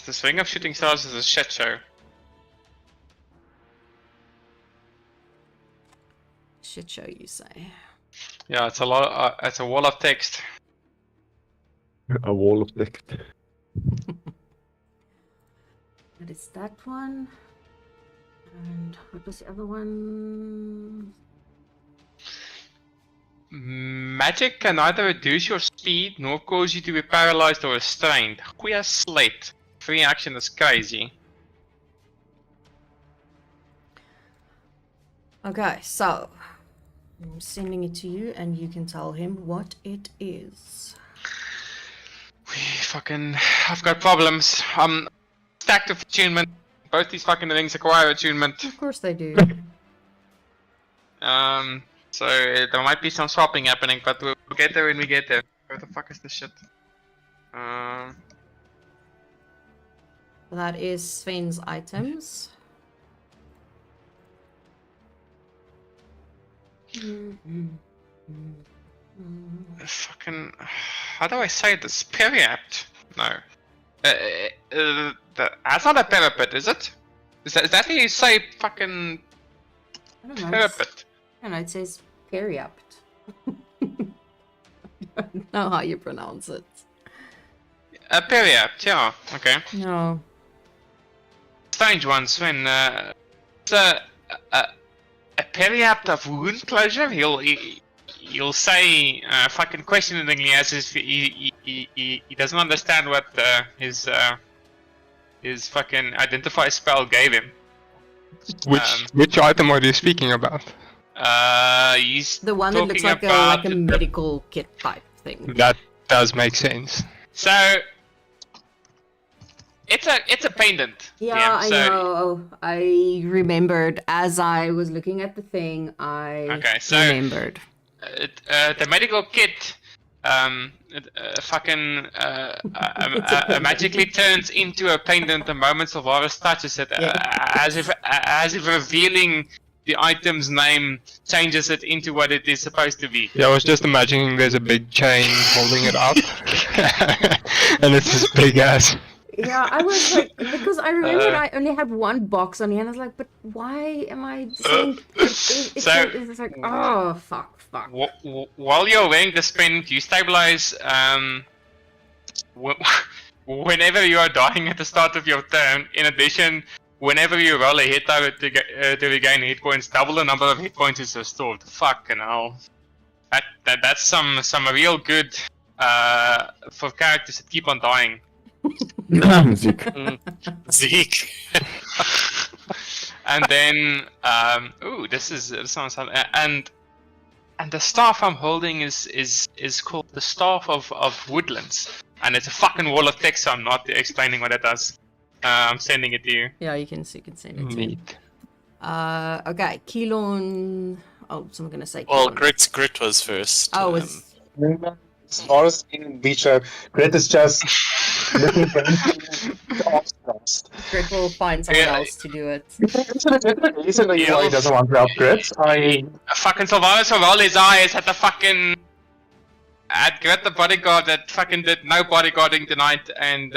The swing of shooting stars is a shit show. Shit show, you say? Yeah, it's a lot. It's a wall of text. A wall of text. That is that one. And what was the other one? Magic can neither reduce your speed nor cause you to be paralyzed or restrained. Goeie slate. Free action is crazy. Okay, so I'm sending it to you, and you can tell him what it is. I've got problems. Stacked of attunement. Both these fucking things require attunement. Of course they do. So there might be some swapping happening, but we'll get there when we get there. Where the fuck is this shit? That is Sven's items. Fucking... How do I say this? Periapt? No. That's not a parapet, is it? Is that how you say fucking... I don't know. Parapet? I don't know, it says periapt. I don't know how you pronounce it. Periapt, yeah. Okay. No. Strange one, Sven. It's a periapt of wound closure. He'll say fucking questioningly as if he doesn't understand what his fucking identify spell gave him. Which item are you speaking about? He's The one that looks talking like a about medical kit type thing. That does make sense. So it's a pendant. Yeah, I so, know. I remembered as I was looking at the thing. Okay, so remembered. The medical kit magically turns into a pendant the moment Solaris touches it, as if revealing the item's name changes it into what it is supposed to be. Yeah, I was just imagining there's a big chain holding it up, and it's this big ass Yeah, I was like, because I remembered I only had one box on here, and I was like, but why am I saying it's like, oh, fuck. While you're wearing the sprint, you stabilize whenever you are dying at the start of your turn. In addition, whenever you roll a hit die to regain hit points, double the number of hit points is restored. Fucking hell. That's some real good for characters that keep on dying. Zeke. Zeke. And then this sounds and the staff I'm holding is called the Staff of Woodlands, and it's a fucking wall of text, so I'm not explaining what it does. I'm sending it to you. Yeah, you can send it to me. Neat. Okay, Keelon. Oh, so I'm gonna say. Well, Keelon. Grit was first. Oh, it's As far as in Beecher, Grit is just looking for anything to ask first. Grit will find someone else to do it. Isn't why he doesn't want to help Grit. Fucking Sylvanas will roll his eyes at the fucking at Grit, the bodyguard that fucking did no bodyguarding tonight, and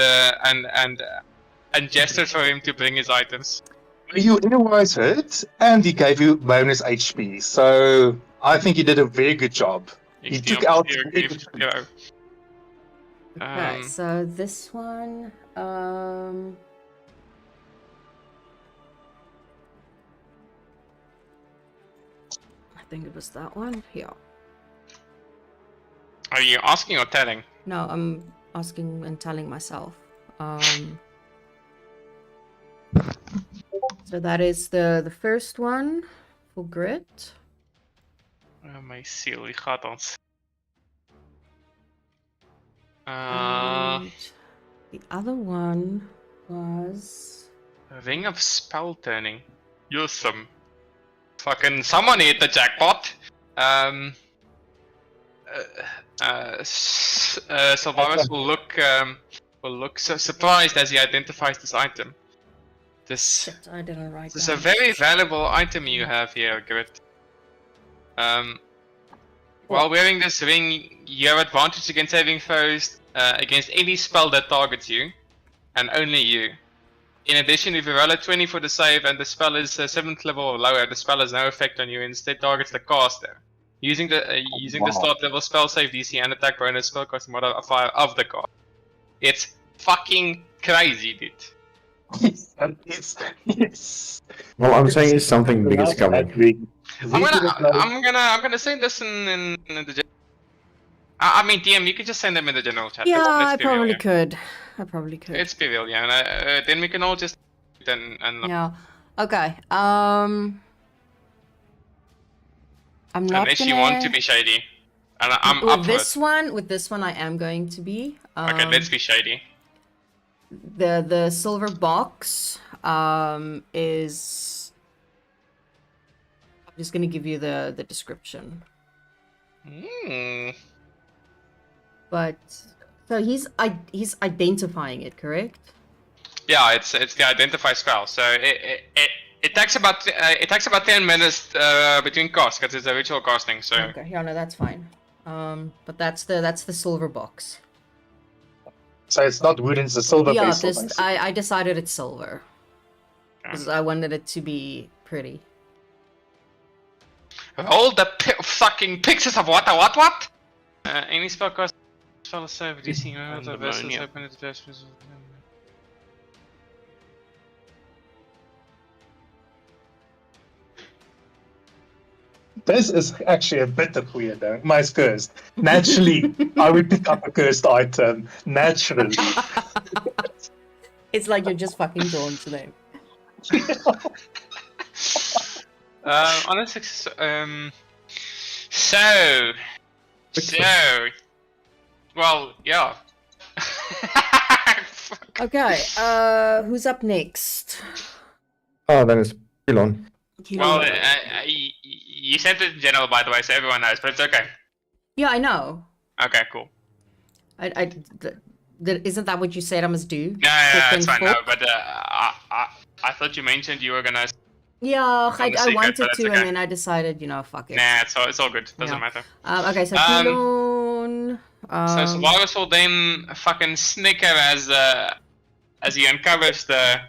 gestures for him to bring his items. You otherwise hurt, and he gave you bonus HP. So I think he did a very good job. He took out. Okay, so this one. I think it was that one. Yeah. Are you asking or telling? No, I'm asking and telling myself. So that is the first one for Grit. My ziel, wie gaat ons? And the other one was Ring of Spell Turning. Awesome. Fucking someone hit the jackpot. Sylvanas will look so surprised as he identifies this item. This I didn't write. is a very valuable item you have here, Grit. While wearing this ring, you have advantage against saving throws against any spell that targets you, and only you. In addition, if you roll a 20 for the save and the spell is 7th level or lower, the spell has no effect on you, instead targets the caster. Using the start level spell save DC and attack bonus spellcasting modifier of the card. It's fucking crazy, dude. Yes. Well, I'm saying it's something big is coming. I'm gonna send this in the general. I mean, DM, you can just send them in the general chat. Yeah, Let's I be real, probably yeah. could. I probably could. It's be real, yeah. And then we can all just and Yeah. Okay. I'm not unless gonna... you want to be shady, and I'm with up for this it. one. With this one, I am going to be. Okay, let's be shady. The silver box is. I'm just gonna give you the description. But so he's identifying it, correct? Yeah, it's the identify spell. So it takes about 10 minutes between casts because it's a ritual casting. So Okay, yeah, no, that's fine. But that's the silver box. So it's not wood, it's a silver Yeah, vessel. this I decided it's silver because I wanted it to be pretty. all the fucking pictures of what? Any spell cast spell save DC the vessels open it to This is actually a bit of weird, though. Mine's cursed. Naturally, I would pick up a cursed item. Naturally. It's like you're just fucking drawn to them. honestly, so well, yeah. Okay, who's up next? Oh, then it's Elon. Well, you sent it in general, by the way, so everyone knows, but it's okay. Yeah, I know. Okay, cool. Isn't that what you said I must do? Yeah, that's fine. No, but I thought you mentioned you were gonna. Yeah, I secret, wanted but that's to, okay. and then I decided, fuck it. Nah, it's all good. Doesn't Yeah. matter. Okay, so Keelon. So Sylvanas will then fucking snicker as as he uncovers the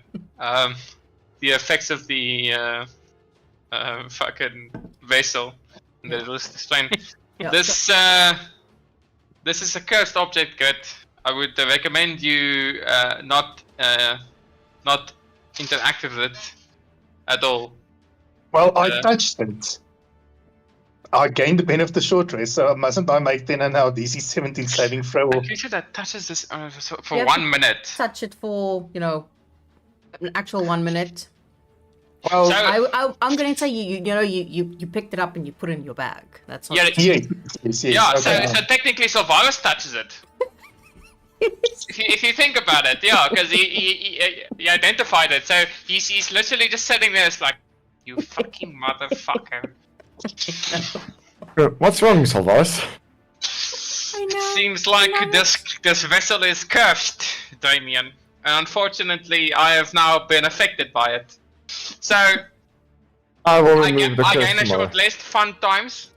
effects of the fucking vessel. And it'll just explain. Yeah, This this is a cursed object, good. I would recommend you not interact with it at all. Well, I touched it. I gained the benefit of the short rest, so mustn't I make then now DC 17 saving throw? A creature that touches this for You have 1 to minute. touch it for, you know, an actual 1 minute. Well, So, I'm gonna say you picked it up and you put it in your bag. That's not. yeah, yes. yeah. Okay. So technically, Sylvanas touches it. If you think about it, yeah, because he identified it. So he's literally just sitting there. It's like, you fucking motherfucker. What's wrong, Salvars? I know. Seems like this vessel is cursed, Damien. And unfortunately, I have now been affected by it. So I will I remove the gain curse a tomorrow. short list, fun times.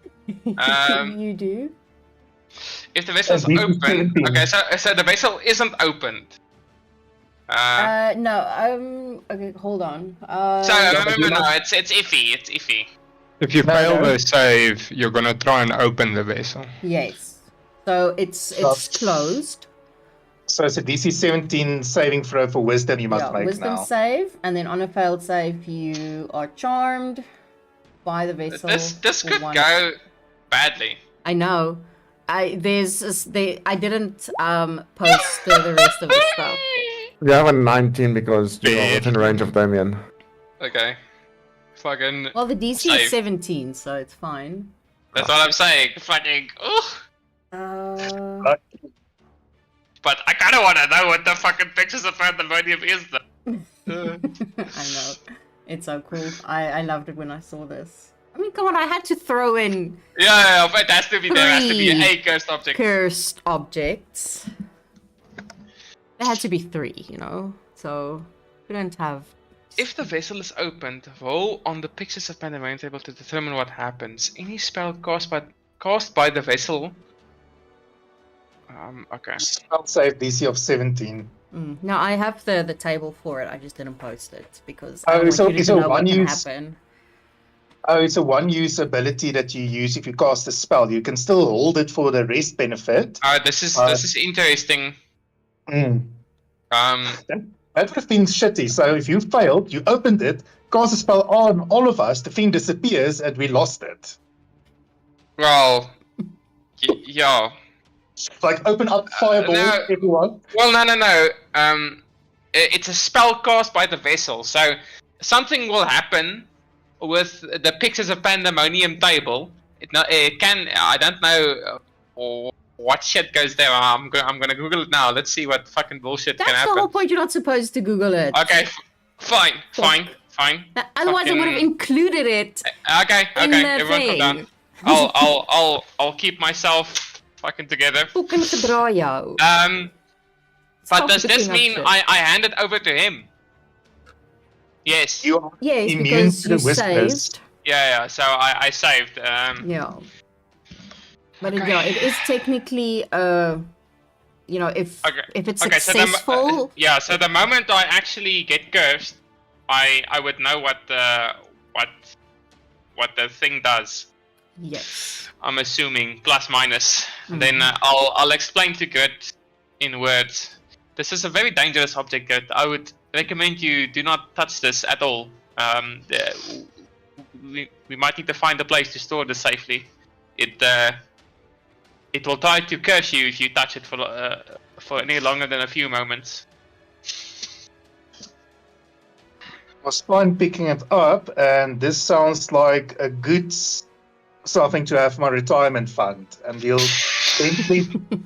You do. If the vessel's And open, 17. okay, so the vessel isn't opened. No. Okay, hold on. So remember now, it's iffy. It's iffy. If you No, fail no. the save, you're gonna try and open the vessel. Yes. So it's closed. So it's a DC 17 saving throw for wisdom you must Yeah, make wisdom now. save, and then on a failed save, you are charmed by the vessel. This for could 1 go badly. I know. I didn't post the rest of the stuff. You have a 19 because you are within range of Damien. Okay. Fucking. Well, the DC Save. is 17, so it's fine. That's what I'm saying. Fucking. Ugh. But I kinda wanna know what the fucking pictures of pandemonium is though. I know. It's so cool. I loved it when I saw this. I mean, come on, I had to throw in Yeah, but it has to be there. Has to be Three. a cursed object. cursed objects. There had to be 3, you know? So, we don't have... If the vessel is opened, roll on the pictures of pandemonium table to determine what happens. Any spell cast by the vessel. Okay. Spell save DC of 17. No, I have the table for it. I just didn't post it because I Oh, want so you it's to a know what can one-use- happen. Oh, it's a one-use ability that you use if you cast a spell. You can still hold it for the rest benefit. This is interesting. Mm. Um, That would have been shitty. So if you failed, you opened it, cast a spell on all of us, the thing disappears, and we lost it. well, yeah. Like, open up fireball, no. everyone. Well, no. It's a spell cast by the vessel, so something will happen with the pictures of pandemonium table. It can. I don't know what shit goes there. I'm gonna Google it now. Let's see what fucking bullshit That's can the whole happen. point. You're not supposed to Google it. Okay, fine. Otherwise, I would have fucking- included it. Okay, in the everyone calm thing. down. I'll keep myself fucking together. Fucking gedra jou. But Stop does this looking up mean shit. I hand it over to him? Yes. You are Yes, immune because to the you whispers. saved. Yeah. So I saved. Yeah. But Okay. it is technically you know, if it's Okay, successful. So the moment I actually get cursed, I would know what the thing does. Yes. I'm assuming plus minus. Mhm. Then I'll explain to Gert in words. This is a very dangerous object, Gert. I would recommend you do not touch this at all. We might need to find a place to store this safely. It will try to curse you if you touch it for any longer than a few moments. was fine picking it up, and this sounds like a good something to have for my retirement fund. And he'll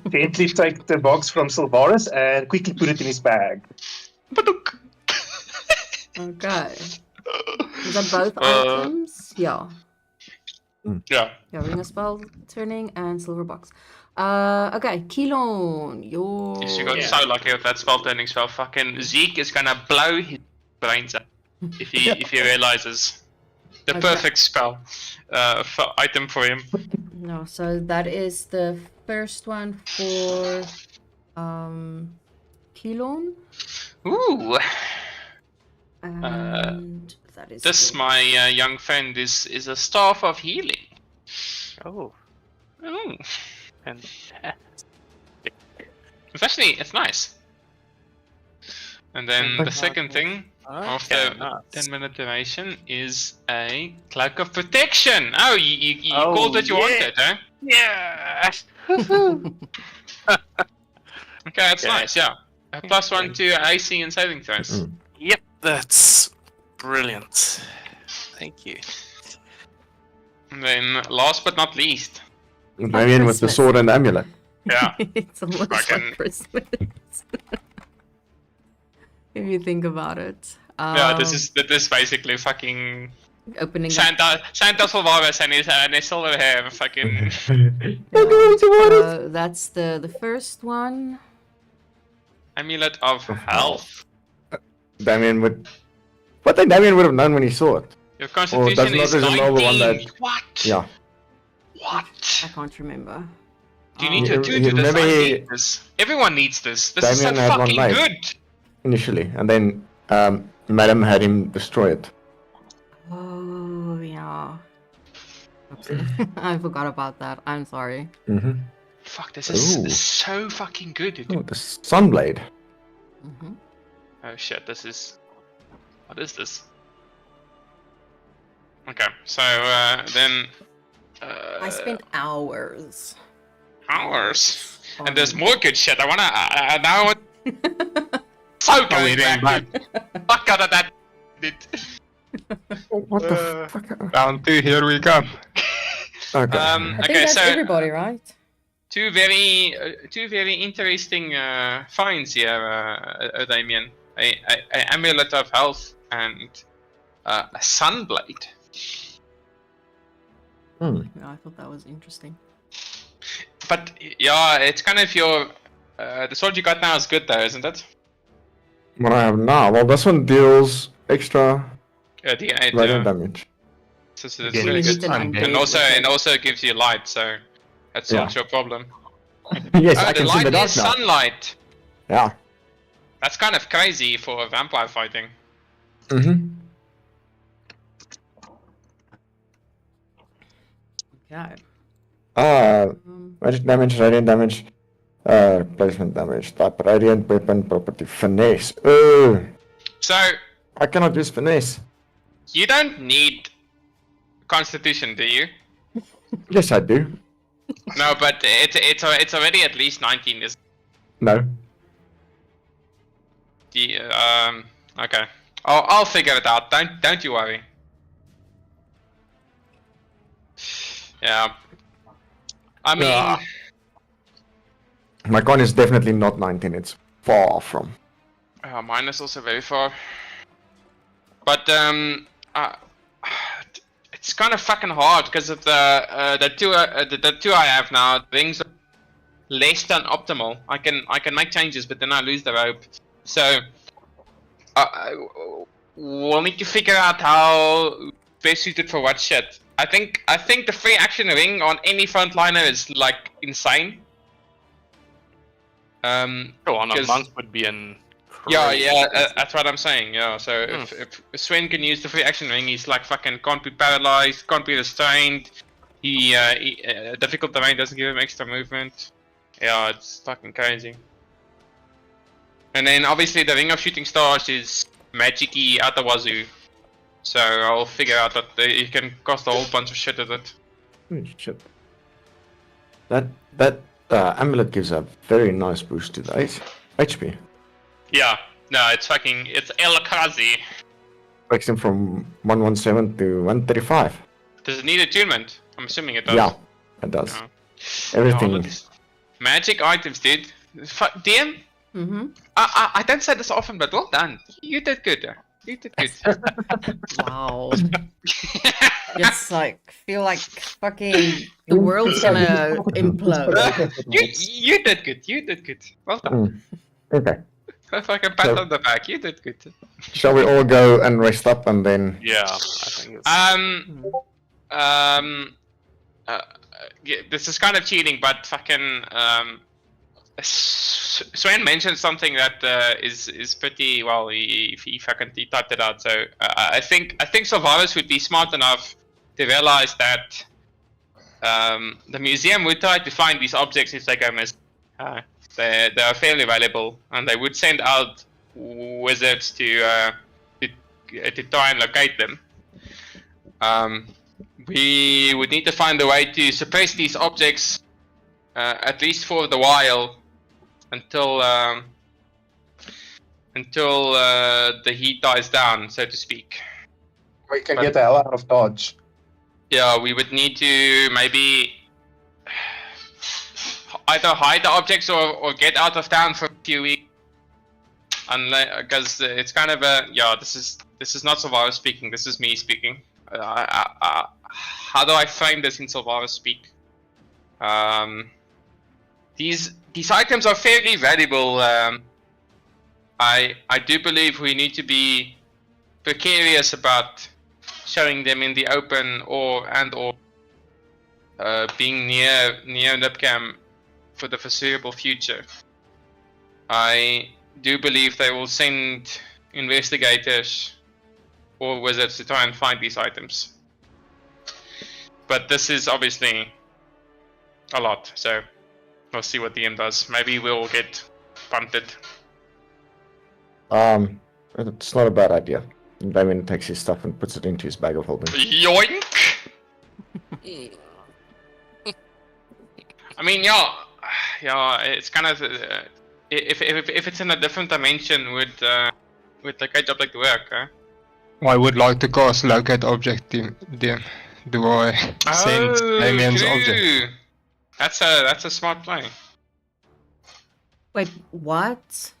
gently take the box from Sylvanas and quickly put it in his bag. Okay. Is that both items? Yeah. Yeah. Yeah, ring a spell, turning, and silver box. Okay, Kilon, your... Yes, you got so lucky with that spell turning spell. Fucking Zeke is gonna blow his brains out if he realizes the Okay. perfect spell item for him. No, so that is the first one for Kilon. Ooh. And that is This, it. my young friend, is a staff of healing. Oh, Ooh. and It's nice. And then the second thing after nice. 10-minute duration is a cloak of protection. Oh, you called what you wanted, eh? Yeah. Okay, that's nice. Yeah, a +1 to AC and saving throws. Yep, that's brilliant. Thank you. And then last but not least, Damien with the Christmas. sword and amulet. yeah, It's almost Fucking- like Christmas. If you think about it. yeah, this is basically fucking Opening up. Santa's Volvaris and his silver hair, fucking. That's the first one. Amulet of Health. Damien would. But then Damien would have known when he saw it. Your does constitution not is resemble the one 19. that- What? Yeah. What? I can't remember. Do you need to You do this? remember I he- need this. Everyone needs this. This is so Damien had one fucking made. good. Initially, and then Madam had him destroy it. Oh yeah. Oopsie. I forgot about that. I'm sorry. Mm-hmm. Fuck, this is Ooh. so fucking good. Oh, the Sunblade. Hmm. Oh shit, this is... What is this? Okay, so then... I spent hours. Hours. on And there's it. more good shit. I wanna... now I want... So going back. Fuck out of that. Dude. What the fuck? Round 2, here we come. Okay. I think Okay, that's so everybody, right? two very interesting finds here, Damien. A amulet of health and a sunblade. Hmm. Yeah, I thought that was interesting. But yeah, it's kind of your the sword you got now is good though, isn't it? What I have now? Well, this one deals extra D8, radiant damage. So it's Again, really Really good. hit an And undead And with also gives you light, so that solves your problem. Yes, Oh, I the can see light the dark is now. sunlight. Yeah. That's kind of crazy for vampire fighting. Mm-hmm. it. Okay. Magic damage, radiant damage, placement damage, type radiant weapon, property, finesse. So I cannot use finesse. you don't need Constitution, do you? Yes, I do. No, but it's already at least 19. Is No. the okay? I'll figure it out. Don't you worry. Yeah. I mean, Ah. My con is definitely not 19. It's far from. mine is also very far. But it's kind of fucking hard because of the two I have now. Things are less than optimal. I can make changes, but then I lose the rope. So we'll need to figure out how best suited for what shit. I think the free action ring on any frontliner is like insane. On a 'cause- monk would be an. Yeah, that's what I'm saying. Yeah, so if Sven can use the free action ring, he's like fucking can't be paralyzed, can't be restrained. He difficult terrain doesn't give him extra movement. Yeah, it's fucking crazy. And then obviously the ring of shooting stars is magic-y at the wazoo. So I'll figure out that you can cost a whole bunch of shit at it. Holy shit. That amulet gives a very nice boost to the HP. Yeah, no, it's El Kazi. Makes him from 117 to 135. Does it need attunement? I'm assuming it does. Yeah, it does. Yeah. Everything. Oh, magic items, dude. DM? Mm-hmm. I don't say this often, but well done. You did good. You did good. Wow. It's like feel like fucking the world's gonna implode. you did good. You did good. Well done. Okay. If I can pat So- on the back, you did good. Shall we all go and rest up and then? Yeah, I think it's. Yeah, this is kind of cheating, but fucking Sven mentioned something that is pretty well. If I can, he typed it out. So I think survivors would be smart enough to realize that the museum would try to find these objects if they go missing. They are fairly valuable, and they would send out wizards to try and locate them. We would need to find a way to suppress these objects, at least for the while, until the heat dies down, so to speak. We can get the hell out of Dodge. Yeah, we would need to maybe either hide the objects or get out of town for a few weeks. Because it's kind of a this is not survivor speaking. This is me speaking. How do I frame this in survivor speak? These items are fairly valuable. I do believe we need to be precarious about showing them in the open or being near Nipcam for the foreseeable future. I do believe they will send investigators or wizards to try and find these items. But this is obviously a lot, so we'll see what DM does. Maybe we'll get punted. It's not a bad idea. Damien takes his stuff and puts it into his bag of holding. Yoink! I mean, yeah, it's kind of if it's in a different dimension, would the locate object work? Huh? I would like to cast locate object. Do I send Damien's object? That's a smart play. Wait, what?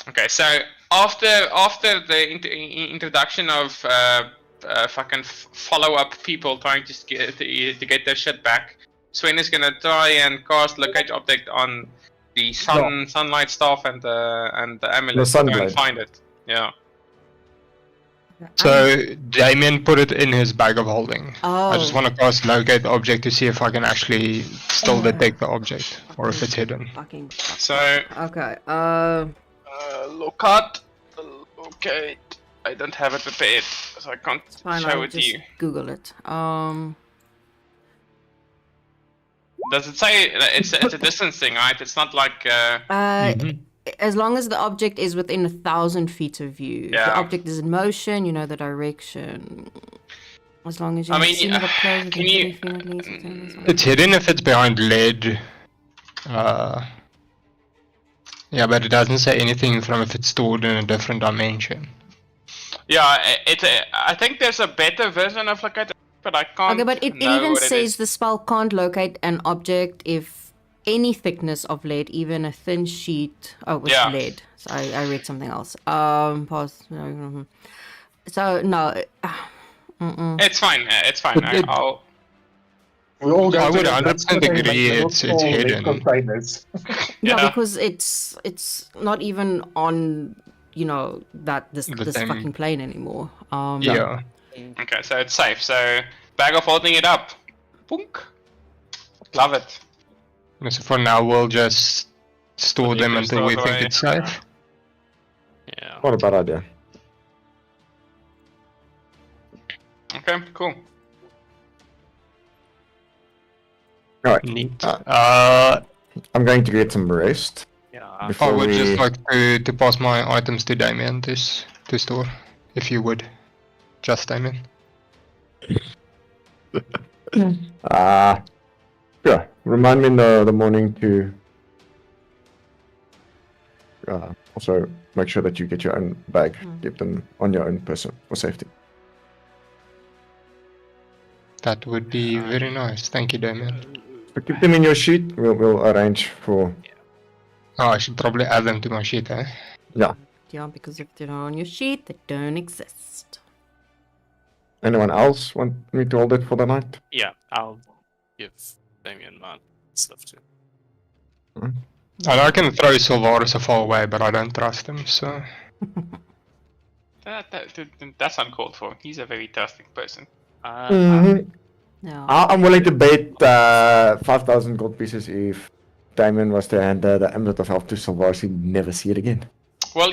Okay, so after the introduction of fucking follow-up people trying to get their shit back, Sven is gonna try and cast locate object on the sunlight staff and the amulet to try and find it. Yeah. So Damien put it in his bag of holding. Oh. I just want to cast locate object to see if I can actually still detect the object or if it's hidden. Fucking. So Okay. locate. I don't have it prepared, so I can't Fine, show I'll it to just you. Google it. Does it say it's a distance thing, right? It's not like As long as the object is within 1,000 feet of you. If the Yeah. object is in motion, you know the direction. As long as you I have mean, seen it close can you- It's hidden if it's behind lead. Yeah, but it doesn't say anything from if it's stored in a different dimension. Yeah, I think there's a better version of locate, but I can't. Okay, but it know even what it says is. the spell can't locate an object if any thickness of lead, even a thin sheet. Oh, with Yeah. lead. So I read something else. Pause. So no. It's fine. It's fine. I'll. We all I go would to 100% agree it's hidden. containers. Yeah, Yeah. because it's not even on this The same- fucking plane anymore. Yeah. Okay, so it's safe. So bag of holding it up. Boonk. Love it. So for now, we'll just store them can until store we it think away. it's safe. Yeah. Not a bad idea. Okay, cool. Alright, Neat. I'm going to get some rest. Yeah. I Before would we... just like to pass my items to Damien to store, if you would. Just Damien. Yeah, remind me in the morning to also make sure that you get your own bag. Keep them on your own person for safety. That would be very nice. Thank you, Damien. So keep them in your sheet. We'll arrange for... Oh, I should probably add them to my sheet, eh? Yeah. Yeah, because if they're not on your sheet, they don't exist. Anyone else want me to hold it for the night? Yeah, I'll give Damien my stuff too. And I can throw Silvarus far away, but I don't trust him, so... That's uncalled for. He's a very trusting person. No. I'm willing to bet 5,000 gold pieces if Diamond was to hand the Amulet of Health to Salvage, he'd never see it again. Well,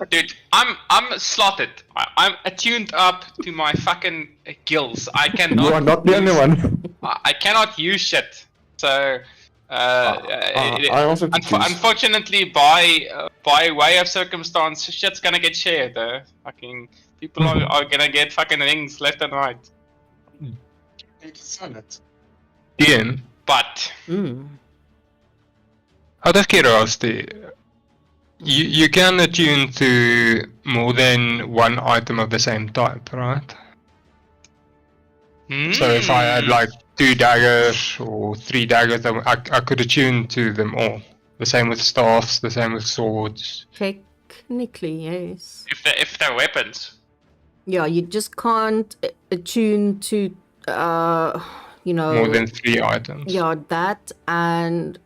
dude, I'm slotted. I'm attuned up to my fucking gills. I cannot. You are not the only one. I cannot use shit. So, I also could use- unfortunately, by way of circumstance, shit's gonna get shared. Fucking people are gonna get fucking rings left and right. Ian, But out of curiosity, you can attune to more than one item of the same type, right? So if I had like 2 daggers or 3 daggers, I could attune to them all. The same with staffs, the same with swords. Technically, yes. if they're weapons, Yeah, you just can't attune to, More than 3 items. Yeah, that and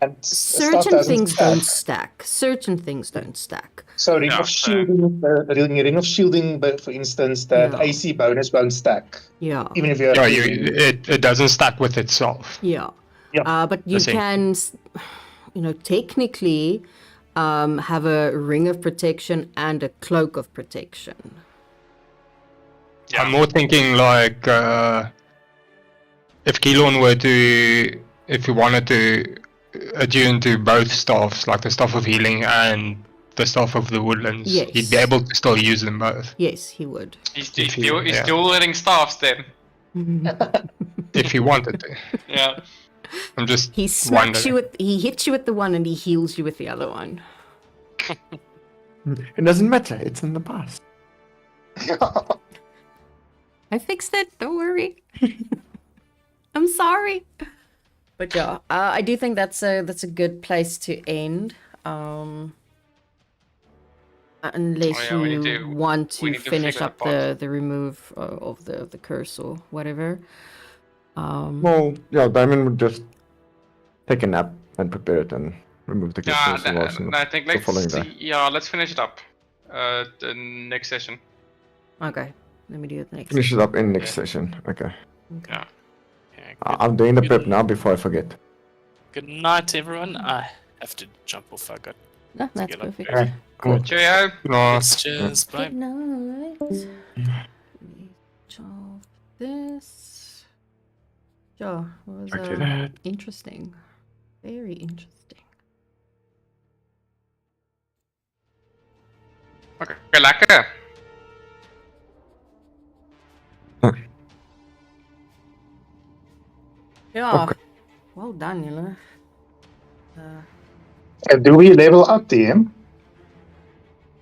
And stuff certain doesn't things stack. don't stack. Certain things don't stack. So ring Yeah, of shielding, ring of shielding, but for instance, that Yeah. AC bonus won't stack, Yeah. even if you're. Yeah, it doesn't stack with itself. Yeah. Yeah. But you same can, technically have a ring of protection and a cloak of protection. I'm more thinking like if Keelon were to, if he wanted to attune to both staffs, like the staff of healing and the staff of the woodlands, Yes. he'd be able to still use them both. Yes, he would. he's Yeah. still wearing staffs then. If he wanted to. Yeah. I'm just He smacks wondering. you with, he hits you with the one and he heals you with the other one. It doesn't matter, it's in the past. I fixed it, don't worry. I'm sorry. But yeah, I do think that's a good place to end. Unless Oh, yeah, we you need to- want we to need to finish figure up that the remove of the curse or whatever. Well, yeah, Diamond would just take a nap and prepare it and remove the Yeah, crystals. I think the following let's day. let's finish it up. The next session. Okay, let me do it next. Finish it up in next session. Okay. Yeah. Okay, I'm doing the prep now before I forget. good night, everyone. I have to jump off. I got No, that's get up. perfect. Alright, cool. Cheerio. No, Cheers. Bye. Good night. Let me solve this. Yeah, it was Okay, that. interesting. Very interesting. Okay, lekker. Yeah. Okay. Well done, you know. And do we level up, DM?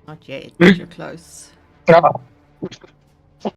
Not yet, but you're close. No.